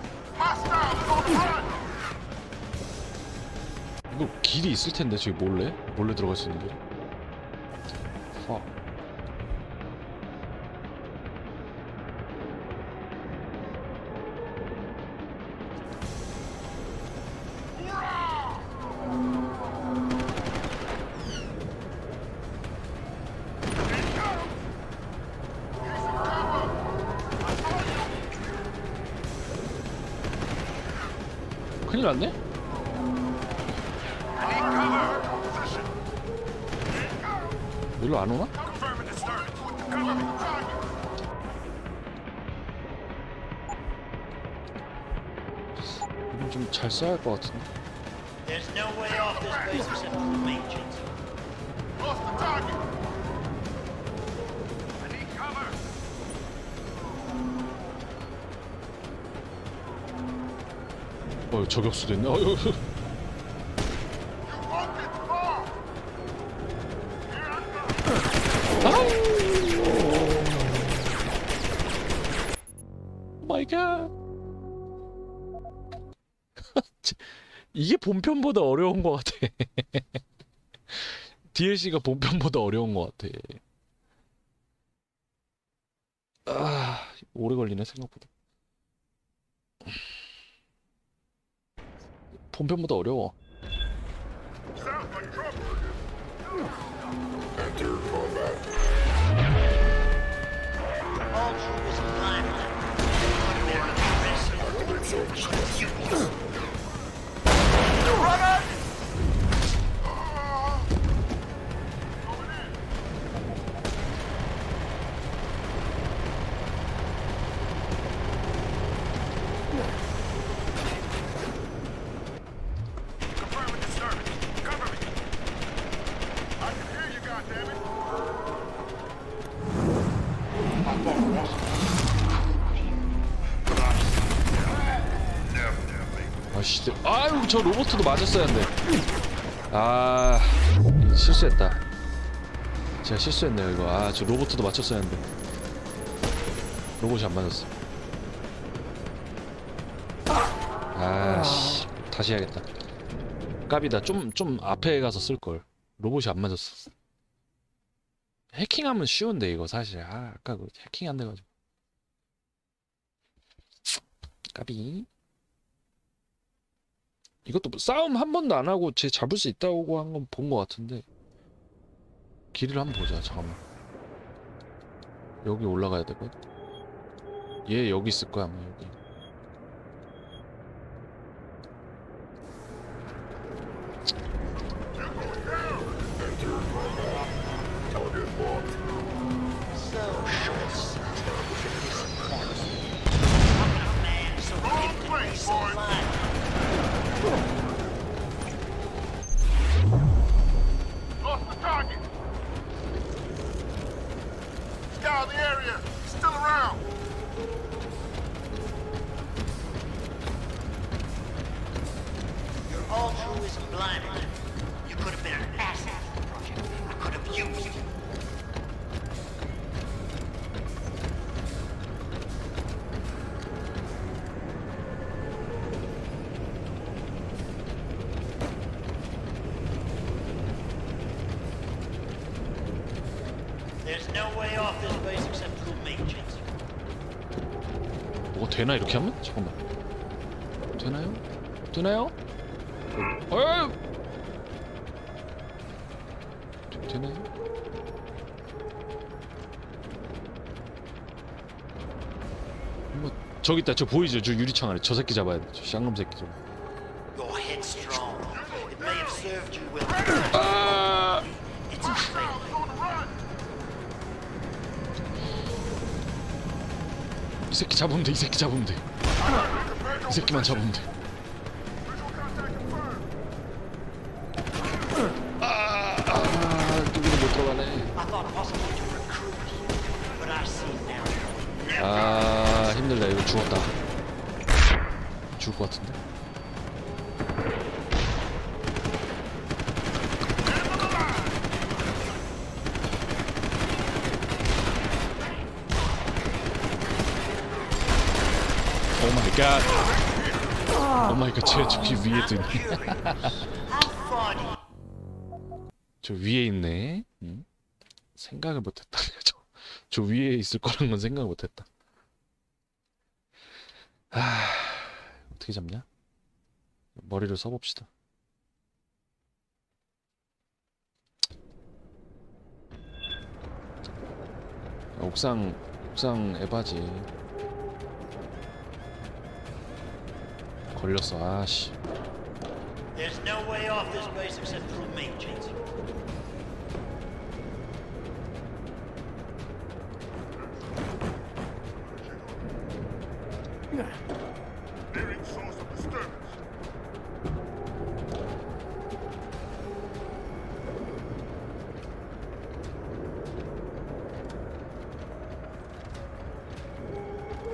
Speaker 11: 이거 길이 있을 텐데 저기 몰래 들어갈 수 있는 길. 큰일 났네? 일로 안 오나? 이건 좀 잘 써야 할 것 같은데.
Speaker 18: There's no way off this base except through me, Jensen. Lost the target. I need cover.
Speaker 11: 저격수도 있네. 어휴. 마이 갓. 이게 본편보다 어려운 것 같아. DLC가 본편보다 어려운 것 같아. 아, 오래 걸리네 생각보다. 본편보다 어려워.
Speaker 5: Enter combat.
Speaker 11: 아씨, 아유 저 로봇도 맞았어야 한대. 아 실수했다. 제가 실수했네요 이거. 아 저 로봇도 맞췄어야 한대. 로봇이 안 맞았어. 아씨 다시 해야겠다. 깝이다. 좀 앞에 가서 쓸 걸. 로봇이 안 맞았어. 해킹하면 쉬운데 이거 사실. 아 아까 그 해킹 안 돼가지고. 까비. 이것도 싸움 한 번도 안 하고 쟤 잡을 수 있다고 한 건 본 것 같은데. 길을 한번 보자. 잠깐만. 여기 올라가야 되거든. 얘 여기 있을 거야 아마 여기.
Speaker 22: Lost the target. Scour the area. Still around.
Speaker 18: Your altruism blinded you. You could have been an asset to the project. I could have used you. There's no way off this base except through me, Jensen.
Speaker 11: 뭐가 되나 이렇게 하면? 잠깐만. 되나요? 되나요? 어이! 되나요? 뭐 저기 있다. 저 보이죠? 저 유리창 아래. 저 새끼 잡아야 돼. 저 쌍놈 새끼 좀.
Speaker 18: You're headstrong. It may have served you well.
Speaker 11: 아!
Speaker 18: It's a failure.
Speaker 11: 이 새끼 잡으면 돼. 이 새끼 잡으면 돼. 이 새끼만 잡으면 돼. 여기도 못 들어가네. 아 힘들다. 이거 죽었다. 죽을 것 같은데. 오 마이 갓. 오 마이 갓. 쟤 저기 위에도 있네. 저 위에 있네. 응? 생각을 못했다. 저 위에 있을 거란 건 생각을 못했다. 아 어떻게 잡냐? 머리를 써봅시다. 옥상 에바지. 걸렸어. 아씨.
Speaker 18: There's no way off this base except through me, Jensen.
Speaker 22: Nearing source of disturbance.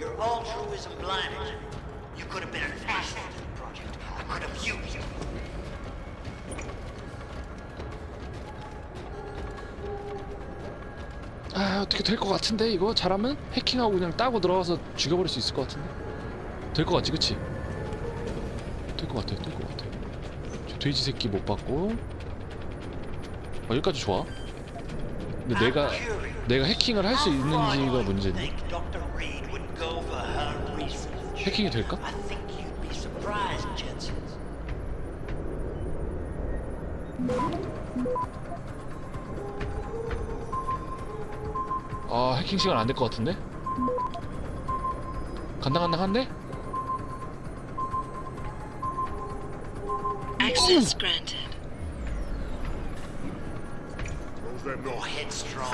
Speaker 18: Your altruism blinded you. You could have been an asset to the project. I could have used you.
Speaker 11: 아 어떻게 될 것 같은데 이거 잘하면 해킹하고 그냥 따고 들어가서 죽여버릴 수 있을 것 같은데. 될 것 같지 그치? 될 것 같아. 될 것 같아. 저 돼지 새끼 못 봤고. 여기까지 좋아. 근데 내가 해킹을 할 수 있는지가 문제인데. 해킹이 될까? 아 해킹 시간 안 될 것 같은데? 간다.
Speaker 7: Access granted.
Speaker 18: Go headstrong.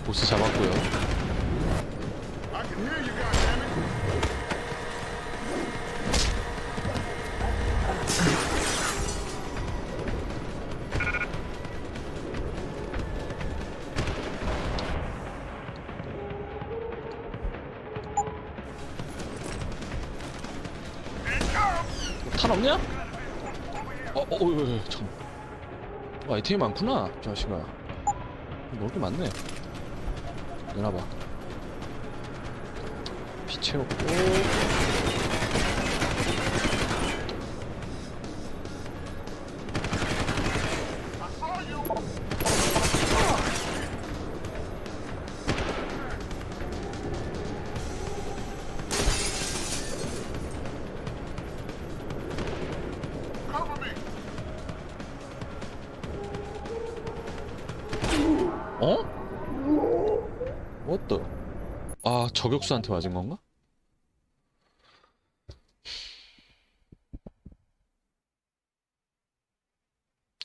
Speaker 11: 보스 잡았고요.
Speaker 22: I can hear you, goddammit.
Speaker 11: 탄 없냐? 참. 아이템이 많구나, 자식아. 먹을 게 많네. 내놔봐. 피 채웠고. 어? What the? 아, 저격수한테 맞은 건가?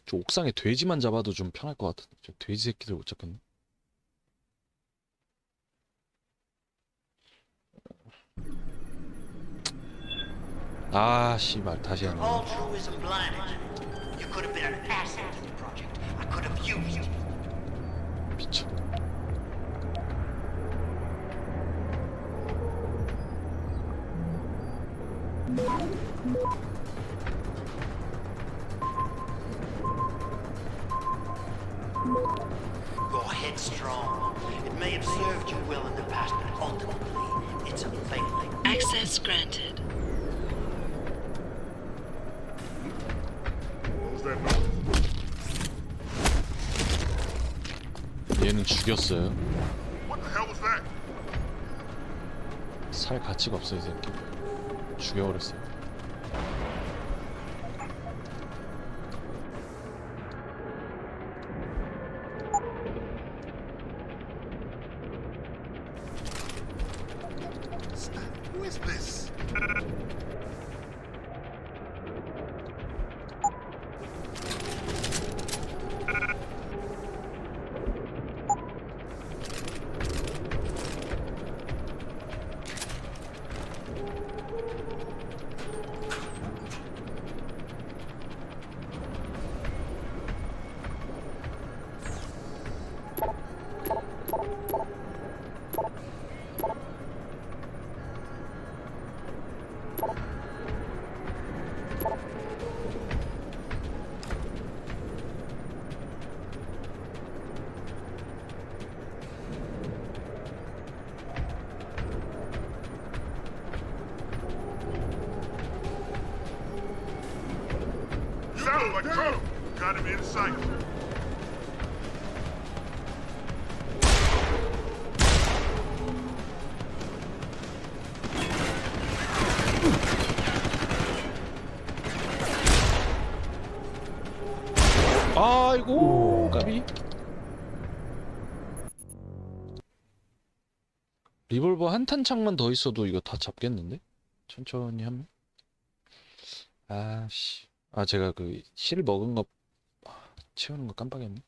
Speaker 11: 저 옥상에 돼지만 잡아도 좀 편할 것 같은데. 저 돼지 새끼들 못 잡겠네. 아, 씨발, 다시 하네.
Speaker 18: Altruism blinded you. You could have been an asset to the project. I could have used you.
Speaker 11: 미쳐.
Speaker 18: Go headstrong. It may have served you well in the past, but ultimately, it's a failing.
Speaker 7: Access granted.
Speaker 11: 얘는 죽였어요.
Speaker 22: What the hell was that?
Speaker 11: 살 가치가 없어 이 새끼. 죽여버렸어요.
Speaker 22: Who is this? Sound like trouble. Got him in sight.
Speaker 11: 아이고, 까비. 리볼버 한 탄창만 더 있어도 이거 다 잡겠는데? 천천히 하면. 아씨. 아, 제가 그 실 먹은 거 채우는 거 깜빡했네.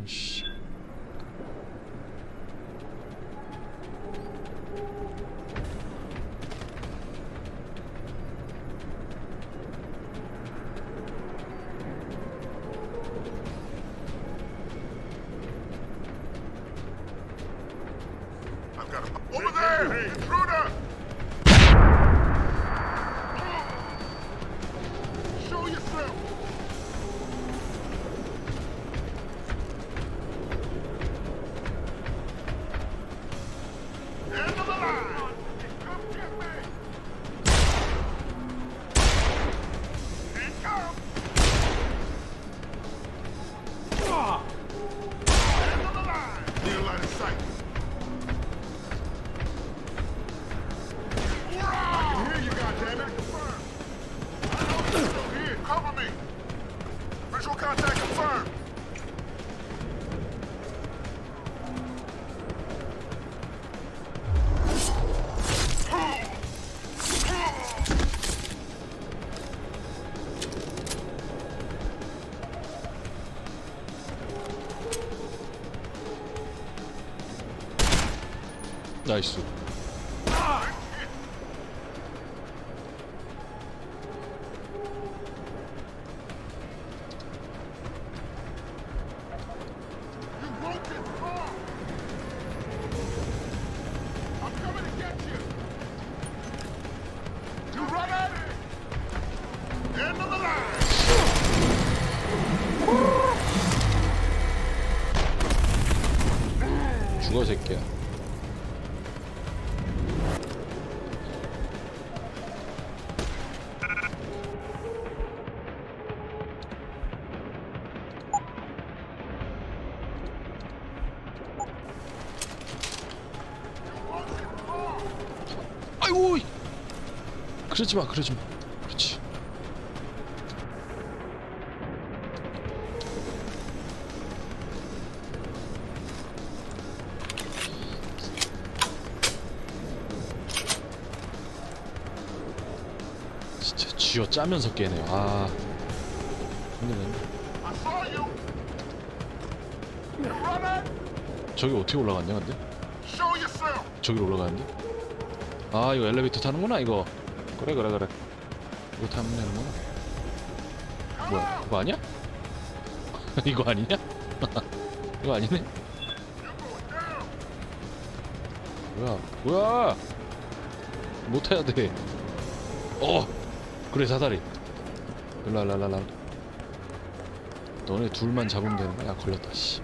Speaker 11: 아씨.
Speaker 22: I've got him. Over there! Intruder! Show yourself! End of the line! Come get me! Here it comes! End of the line! Need a line of sight.
Speaker 11: 나이스. 죽어 새끼야. 아이고. 그러지 마. 그러지 마. 그렇지. 진짜 쥐어 짜면서 깨네요. 아, 힘드네. 저기 어떻게 올라갔냐 근데? 저기로 올라가는데? 아, 이거 엘리베이터 타는구나 이거. 그래. 이거 타면 되는구나. 뭐야, 이거 아니야? 이거 아니냐? 이거 아니네? 뭐야? 못 해야 돼. 그래, 사다리. 일라. 너네 둘만 잡으면 되는 거야. 걸렸다. 씨.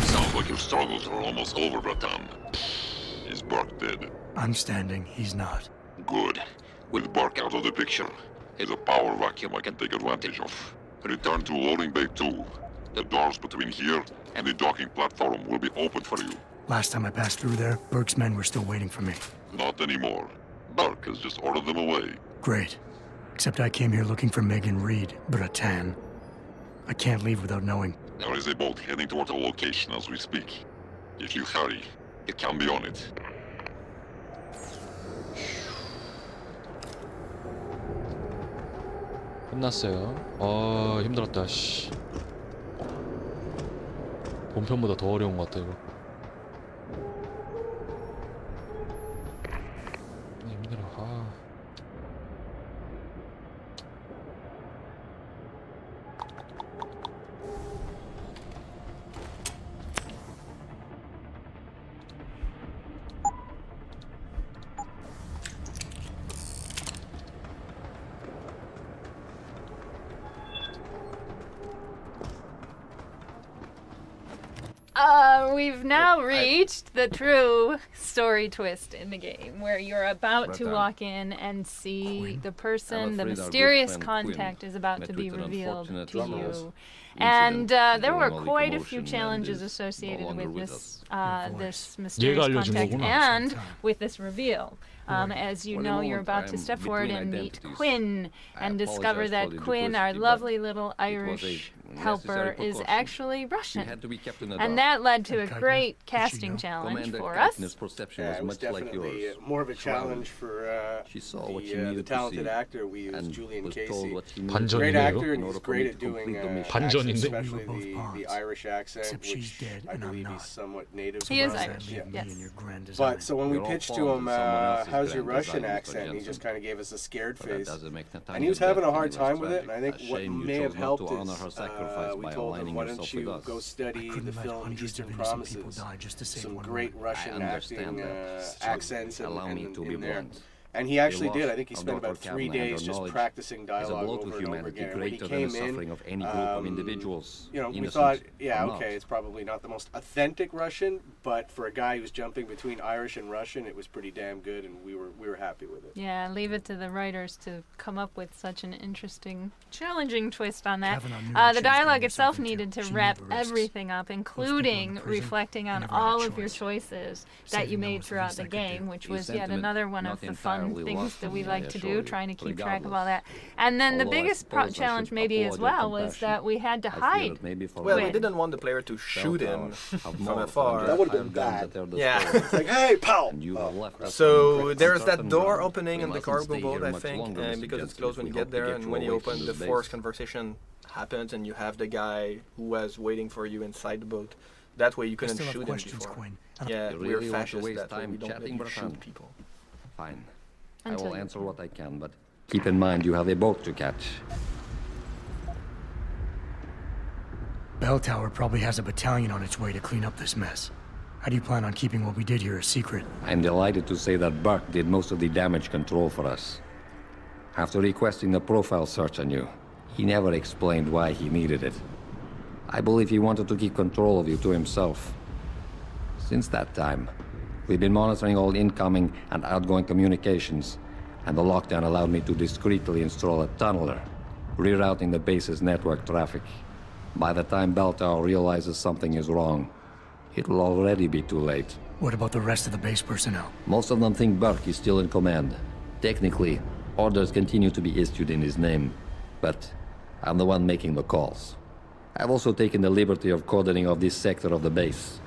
Speaker 5: Sounds like your struggles are almost over, Bratan. Is Bark dead?
Speaker 10: I'm standing. He's not.
Speaker 5: Good. With Bark out of the picture, there's a power vacuum I can take advantage of. Return to loading bay 2. The doors between here and the docking platform will be open for you.
Speaker 10: Last time I passed through there, Burke's men were still waiting for me.
Speaker 5: Not anymore. Bark has just ordered them away.
Speaker 10: Great. Except I came here looking for Megan Reed, Bratan. I can't leave without knowing.
Speaker 5: There is a boat heading toward the location as we speak. If you hurry, it can be on it.
Speaker 11: 끝났어요. 힘들었다. 씨. 본편보다 더 어려운 것 같다 이거. 힘들어.
Speaker 4: We've now reached the true story twist in the game, where you're about to walk in and see the person, the mysterious contact is about to be revealed to you. And there were quite a few challenges associated with this this mysterious contact and with this reveal. As you know, you're about to step forward and meet Quinn and discover that Quinn, our lovely little Irish helper, is actually Russian. And that led to a great casting challenge for us.
Speaker 8: Yeah, it was definitely more of a challenge for the talented actor we used, Julian Casey. Great actor, and he's great at doing accents, especially the Irish accent, which I believe he's somewhat native.
Speaker 4: He is Irish, yes.
Speaker 8: But so when we pitched to him, how's your Russian accent? He just kind of gave us a scared face. And he was having a hard time with it, and I think what may have helped is we told him, why don't you go study the film Eastern Promises? Some great Russian acting accents in there. And he actually did. I think he spent about 3 days just practicing dialogue over and over again. And when he came in, you know, we thought, yeah, okay, it's probably not the most authentic Russian, but for a guy who's jumping between Irish and Russian, it was pretty damn good, and we were happy with it.
Speaker 4: Yeah, leave it to the writers to come up with such an interesting, challenging twist on that. The dialogue itself needed to wrap everything up, including reflecting on all of your choices that you made throughout the game, which was yet another one of the fun things that we like to do, trying to keep track of all that. And then the biggest challenge maybe as well was that we had to hide.
Speaker 20: Well, we didn't want the player to shoot him from afar.
Speaker 8: That would have been bad.
Speaker 20: Yeah.
Speaker 8: It's like, hey, pal!
Speaker 20: So there's that door opening in the cargo boat, I think, because it's closed when you get there, and when you open, the forced conversation happens and you have the guy who was waiting for you inside the boat. That way you couldn't
Speaker 10: still have
Speaker 20: shoot him
Speaker 10: questions,
Speaker 20: before.
Speaker 10: Quinn.
Speaker 20: Yeah,
Speaker 5: You
Speaker 20: we're
Speaker 5: really want to
Speaker 20: fascists
Speaker 5: waste
Speaker 20: that way.
Speaker 5: time
Speaker 20: We don't
Speaker 5: chatting,
Speaker 20: really
Speaker 5: Bertrand?
Speaker 20: shoot people.
Speaker 5: Fine. I
Speaker 4: Until
Speaker 5: will
Speaker 4: you
Speaker 5: answer
Speaker 4: can.
Speaker 5: what I can, but keep in mind you have a boat to catch.
Speaker 10: Bell Tower probably has a battalion on its way to clean up this mess. How do you plan on keeping what we did here a secret?
Speaker 5: I'm delighted to say that Burke did most of the damage control for us. After requesting a profile search on you, he never explained why he needed it. I believe he wanted to keep control of you to himself. Since that time, we've been monitoring all incoming and outgoing communications, and the lockdown allowed me to discreetly install a tunneler, rerouting the base's network traffic. By the time Bell Tower realizes something is wrong, it will already be too late.
Speaker 10: What about the rest of the base personnel?
Speaker 5: Most of them think Burke is still in command. Technically, orders continue to be issued in his name, but I'm the one making the calls. I've also taken the liberty of coordinating of this sector of the base.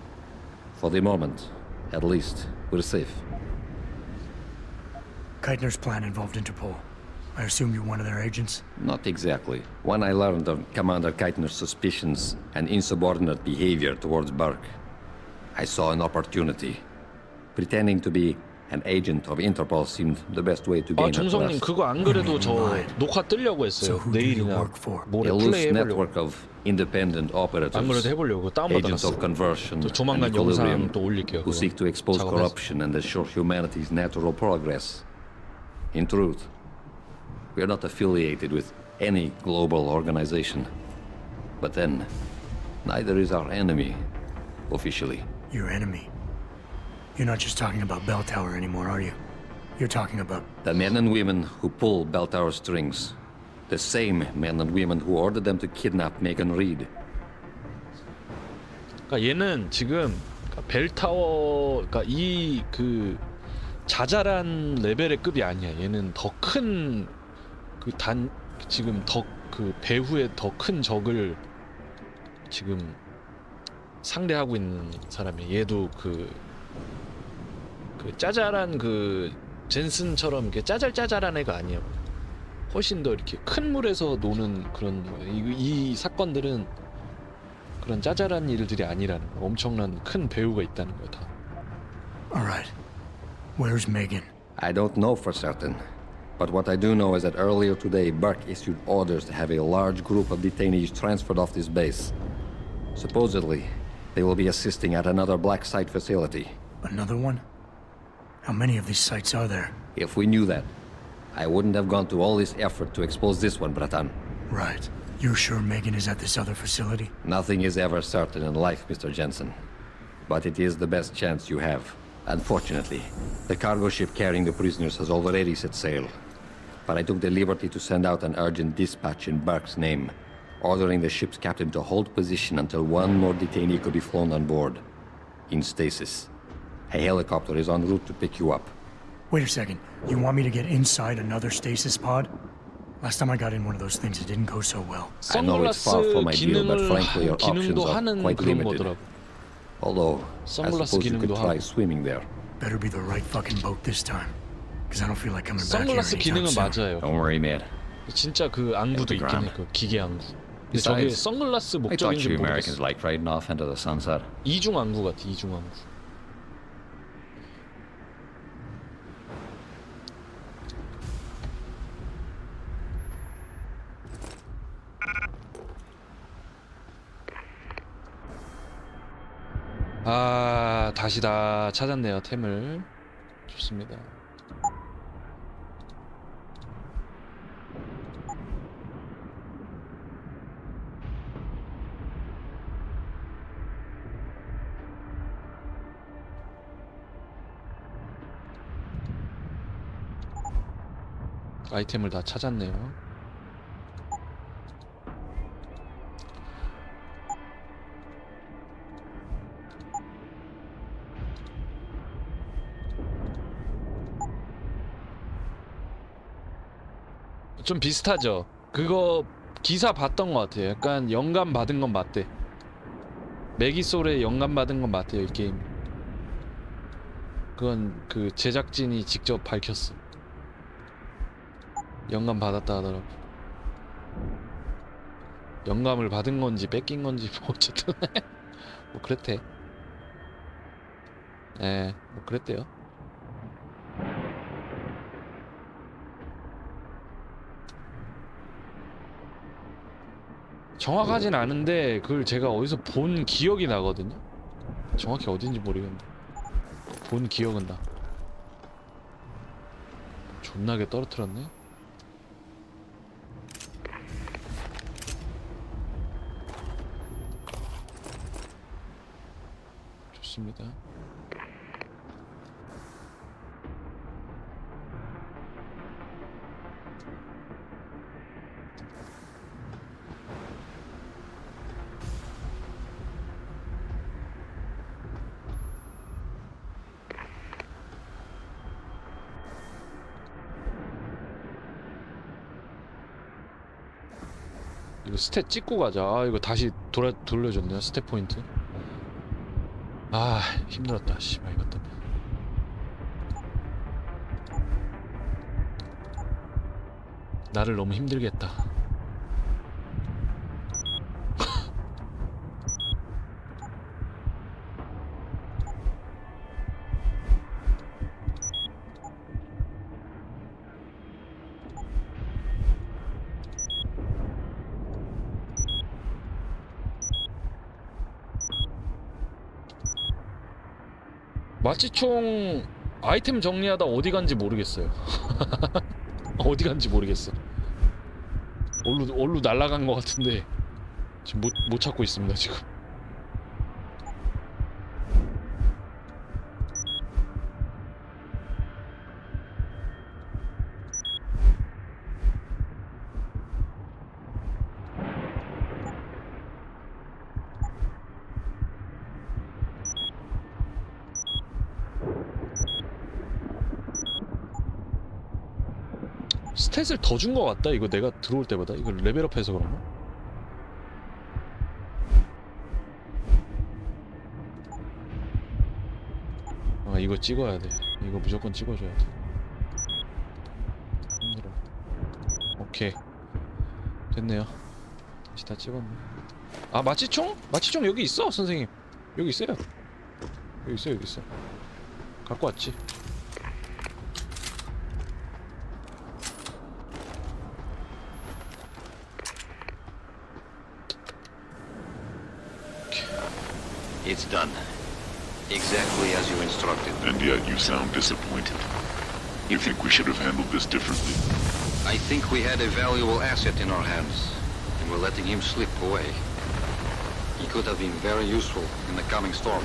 Speaker 5: For the moment, at least, we're safe.
Speaker 10: Keitner's plan involved Interpol. I assume you're one of their agents?
Speaker 5: Not exactly. When I learned of Commander Keitner's suspicions and insubordinate behavior towards Burke, I saw an opportunity. Pretending to be an agent of Interpol seemed the best way to gain a
Speaker 11: 정성님
Speaker 5: trust.
Speaker 11: 그거 안 그래도 저 녹화 뜨려고
Speaker 10: So
Speaker 11: 했어요.
Speaker 10: who do you
Speaker 11: 내일이나
Speaker 10: work for?
Speaker 11: 모레
Speaker 5: A loose
Speaker 11: 플레이 해보려고.
Speaker 5: network of independent operatives,
Speaker 11: 안 그래도 해보려고
Speaker 5: agents
Speaker 11: 다운받아놨어.
Speaker 5: of conversion
Speaker 11: 또
Speaker 5: and
Speaker 11: 조만간
Speaker 5: equilibrium
Speaker 11: 영상 또 올릴게요.
Speaker 5: who
Speaker 11: 그거.
Speaker 5: seek to expose
Speaker 11: 작업해서.
Speaker 5: corruption and assure humanity's natural progress. In truth, we are not affiliated with any global organization. But then, neither is our enemy, officially.
Speaker 10: Your enemy. You're not just talking about Bell Tower anymore, are you? You're talking about...
Speaker 5: The men and women who pull Bell Tower strings. The same men and women who ordered them to kidnap Megan Reed.
Speaker 11: 그러니까 얘는 지금 벨타워, 그러니까 이 그 자잘한 레벨의 급이 아니야. 얘는 더 큰 그 지금 더 그 배후에 더 큰 적을 지금 상대하고 있는 사람이야. 얘도 그 짜잘한 그 젠슨처럼 이렇게 짜잘짜잘한 애가 아니야. 훨씬 더 이렇게 큰 물에서 노는 그런 이 사건들은 그런 짜잘한 일들이 아니라는 거. 엄청난 큰 배우가 있다는 거야 다.
Speaker 10: All right. Where's Megan?
Speaker 5: I don't know for certain. But what I do know is that earlier today, Burke issued orders to have a large group of detainees transferred off this base. Supposedly, they will be assisting at another black site facility.
Speaker 10: Another one? How many of these sites are there?
Speaker 5: If we knew that, I wouldn't have gone to all this effort to expose this one, Bratan.
Speaker 10: Right. You're sure Megan is at this other facility?
Speaker 5: Nothing is ever certain in life, Mr. Jensen. But it is the best chance you have. Unfortunately, the cargo ship carrying the prisoners has already set sail. But I took the liberty to send out an urgent dispatch in Burke's name, ordering the ship's captain to hold position until one more detainee could be flown on board. In stasis. A helicopter is en route to pick you up.
Speaker 10: Wait a second. You want me to get inside another stasis pod? Last time I got in one of those things, it didn't go so well.
Speaker 5: I know it's far from ideal, but frankly, your options
Speaker 11: 기능도
Speaker 5: are
Speaker 11: 하는
Speaker 5: quite
Speaker 11: 그런
Speaker 5: limited.
Speaker 11: 거더라고.
Speaker 5: Although, I
Speaker 11: 선글라스
Speaker 5: suppose you could
Speaker 11: 기능도
Speaker 5: try
Speaker 11: 하고.
Speaker 5: swimming there.
Speaker 10: Better be the right fucking boat this time. Because I don't feel like coming back here
Speaker 11: 선글라스
Speaker 10: anytime
Speaker 11: 기능은
Speaker 10: soon.
Speaker 11: 맞아요.
Speaker 5: Don't worry, man.
Speaker 11: 진짜 그 안구도
Speaker 5: Hit the
Speaker 11: 있긴 해.
Speaker 5: ground.
Speaker 11: 그 기계 안구. 근데 저게
Speaker 5: Besides,
Speaker 11: 선글라스
Speaker 5: I thought
Speaker 11: 목적인지
Speaker 5: you
Speaker 11: 모르겠어.
Speaker 5: Americans like riding off into the sunset.
Speaker 11: 이중 안구 같아. 이중 안구. 아, 다시 다 찾았네요, 템을. 좋습니다. 아이템을 다 찾았네요. 좀 비슷하죠. 그거 기사 봤던 것 같아요. 약간 영감 받은 건 맞대. 매기솔에 영감 받은 건 맞대요, 이 게임. 그건 그 제작진이 직접 밝혔어. 영감 받았다 하더라고. 영감을 받은 건지 뺏긴 건지 뭐 어쨌든 뭐 그랬대. 예, 뭐 그랬대요. 정확하진 않은데 그걸 제가 어디서 본 기억이 나거든요. 정확히 어딘지 모르겠는데 본 기억은 나. 존나게 떨어뜨렸네. 좋습니다. 이거 스탯 찍고 가자. 아, 이거 다시 돌려줬네요. 스탯 포인트. 아, 힘들었다. 씨발 이것 때문에. 나를 너무 힘들게 했다. 마취총 아이템 정리하다 어디 간지 모르겠어요. 어디 간지 모르겠어. 얼루 날아간 것 같은데 지금 못 찾고 있습니다 지금. 스탯을 더 준 것 같다. 이거 내가 들어올 때보다. 이거 레벨업해서 그런가? 아, 이거 찍어야 돼. 이거 무조건 찍어줘야 돼. 힘들어. 오케이, 됐네요. 다시 다 찍었네. 아, 마취총? 마취총 여기 있어 선생님. 여기 있어요. 여기 있어, 여기 있어. 갖고 왔지.
Speaker 5: It's done. Exactly as you instructed. And yet you sound disappointed. You think we should have handled this differently? I think we had a valuable asset in our hands, and we're letting him slip away. He could have been very useful in the coming storm.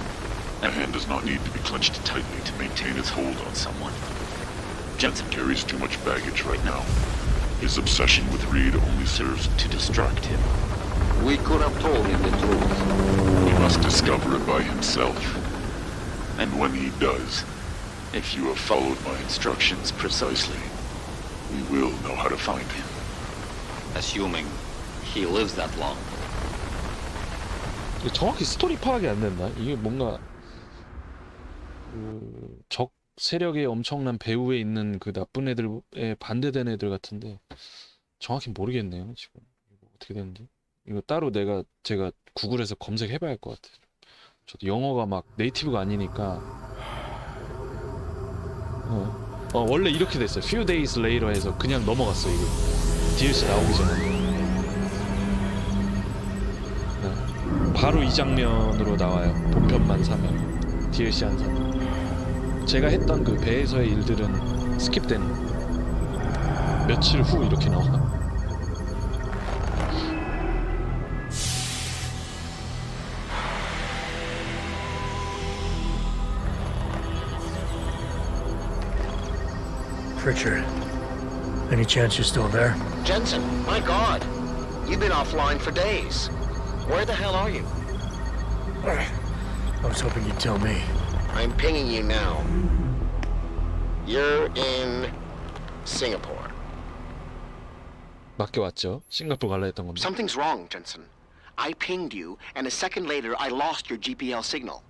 Speaker 5: A hand does not need to be clenched tightly to maintain its hold on someone. Jensen carries too much baggage right now. His obsession with Reed only serves to distract him. We could have told him the truth. He must discover it by himself. And when he does, if you have followed my instructions precisely, we will know how to find him. Assuming he lives that long.
Speaker 11: 정확히 스토리 파악이 안 된다. 이게 뭔가 적 세력의 엄청난 배후에 있는 그 나쁜 애들에 반대되는 애들 같은데 정확히 모르겠네요 지금. 이거 어떻게 되는지. 이거 따로 제가 구글에서 검색해봐야 할 것 같아요. 저도 영어가 막 네이티브가 아니니까. 원래 이렇게 됐어요. Few days later 해서 그냥 넘어갔어 이거. DLC 나오기 전에. 바로 이 장면으로 나와요. 본편만 사면. DLC 안 사면. 제가 했던 그 배에서의 일들은 스킵되는. 며칠 후 이렇게 나와.
Speaker 10: Pritchard, any chance you're still there?
Speaker 18: Jensen, my God. You've been offline for days. Where the hell are you?
Speaker 10: I was hoping you'd tell me.
Speaker 18: I'm pinging you now. You're in Singapore.
Speaker 11: 맡겨왔죠. 싱가포르 갈라 했던 겁니다.
Speaker 18: Something's wrong, Jensen. I pinged you, and a second later I lost your GPL signal.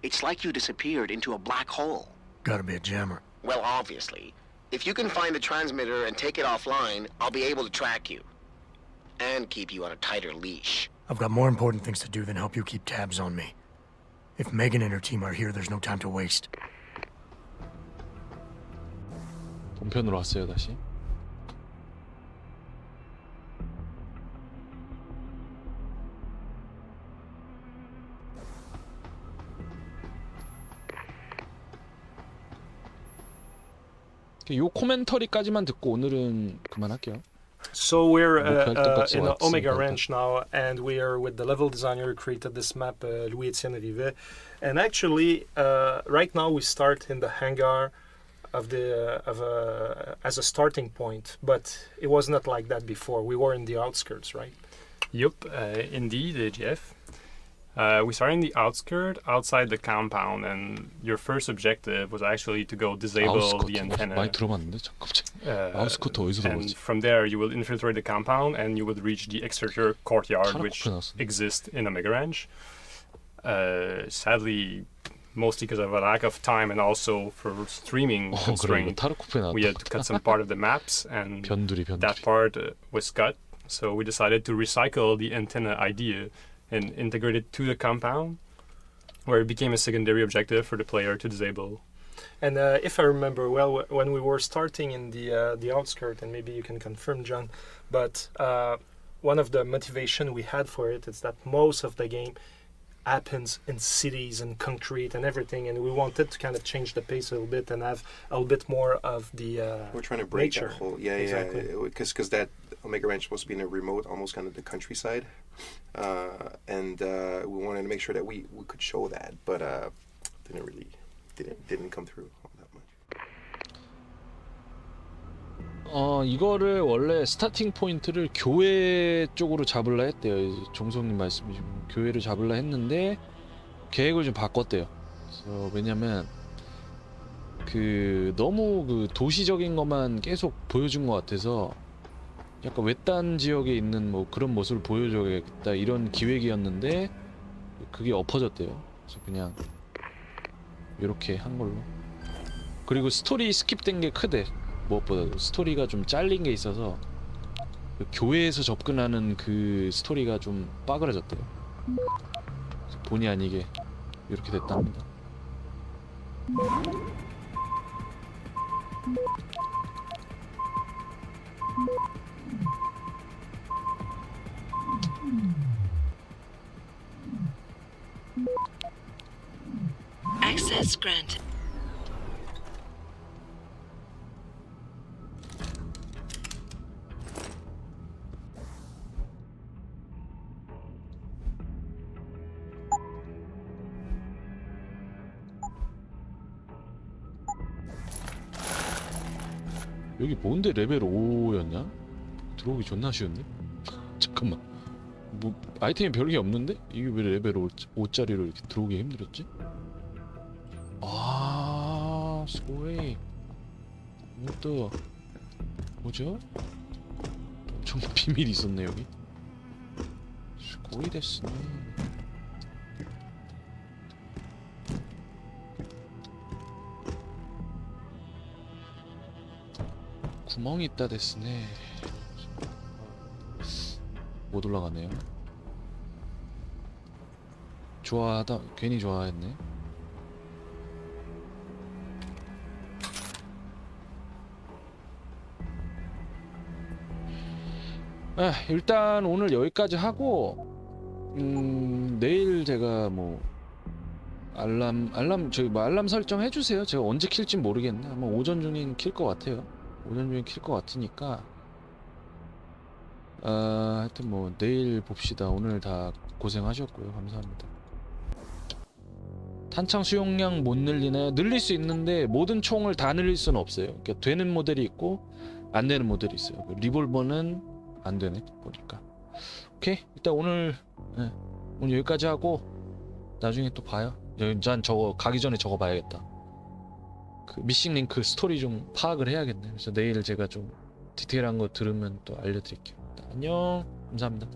Speaker 18: It's like you disappeared into a black hole.
Speaker 10: Gotta be a jammer.
Speaker 18: Well, obviously. If you can find the transmitter and take it offline, I'll be able to track you. and keep you on a tighter leash.
Speaker 10: I've got more important things to do than help you keep tabs on me. If Megan and her team are here, there's no time to waste.
Speaker 11: 본편으로 왔어요 다시. 요 코멘터리까지만 듣고 오늘은 그만할게요.
Speaker 9: So we're in Omega Ranch now, and we are with the level designer who created this map, Louis-Étienne Rivet. And actually, right now we start in the hangar as a starting point, but it was not like that before. We were in the outskirts, right?
Speaker 16: Yup, indeed, Jeff. We started in the outskirts, outside the compound, and your first objective was actually to go disable the antenna.
Speaker 11: 많이 들어봤는데 갑자기. 아웃스커트 어디서
Speaker 16: And
Speaker 11: 들어봤지?
Speaker 16: from there, you will infiltrate the compound, and you would reach the exterior courtyard, which exists in Omega Ranch. Sadly, mostly because of a lack of time and also for streaming constraint, we had to cut some part of the maps, and that part was cut. So we decided to recycle the antenna idea and integrate it to the compound, where it became a secondary objective for the player to disable.
Speaker 9: And if I remember well, when we were starting in the outskirts, and maybe you can confirm, John, but one of the motivation we had for it is that most of the game happens in cities and concrete and everything, and we wanted to kind of change the pace a little bit and have a little bit more of the
Speaker 8: we're trying to break
Speaker 9: nature.
Speaker 8: that whole
Speaker 9: Exactly.
Speaker 8: because that Omega Ranch is supposed to be in a remote, almost kind of the countryside, and we wanted to make sure that we could show that, but didn't come through all that much.
Speaker 11: 이거를 원래 스타팅 포인트를 교회 쪽으로 잡으려 했대요. 이제 종성님 말씀이시고 교회를 잡으려 했는데 계획을 좀 바꿨대요. 그래서 왜냐면 너무 도시적인 것만 계속 보여준 것 같아서 약간 외딴 지역에 있는 뭐 그런 모습을 보여줘야겠다 이런 기획이었는데 그게 엎어졌대요. 그래서 그냥 이렇게 한 걸로. 그리고 스토리 스킵된 게 크대. 무엇보다도 스토리가 좀 잘린 게 있어서 교회에서 접근하는 그 스토리가 좀 빠그라졌대요. 본의 아니게 이렇게 됐답니다.
Speaker 7: Access granted.
Speaker 11: 여기 뭔데 레벨 5였냐? 들어오기 존나 쉬운데? 잠깐만, 뭐 아이템이 별게 없는데? 이게 왜 레벨 5짜리로 이렇게 들어오기 힘들었지? 아, 소웨이. 이것도 뭐죠? 엄청 비밀이 있었네 여기. 스고이 데스네. 구멍이 있다 데스네. 못 올라가네요. 좋아하다 괜히 좋아했네. 일단 오늘 여기까지 하고 내일 제가 뭐 알람 저희 뭐 알람 설정 해주세요. 제가 언제 킬지 모르겠네. 아마 오전 중엔 킬 것 같아요. 오전 중에 킬 것 같으니까 하여튼 뭐 내일 봅시다. 오늘 다 고생하셨고요. 감사합니다. 탄창 수용량 못 늘리나요? 늘릴 수 있는데 모든 총을 다 늘릴 수는 없어요. 그러니까 되는 모델이 있고 안 되는 모델이 있어요. 리볼버는 안 되네 보니까. 오케이, 일단 오늘 여기까지 하고 나중에 또 봐요. 난 저거 가기 전에 저거 봐야겠다. 그 미싱 링크 스토리 좀 파악을 해야겠네. 그래서 내일 제가 좀 디테일한 거 들으면 또 알려드릴게요. 안녕, 감사합니다.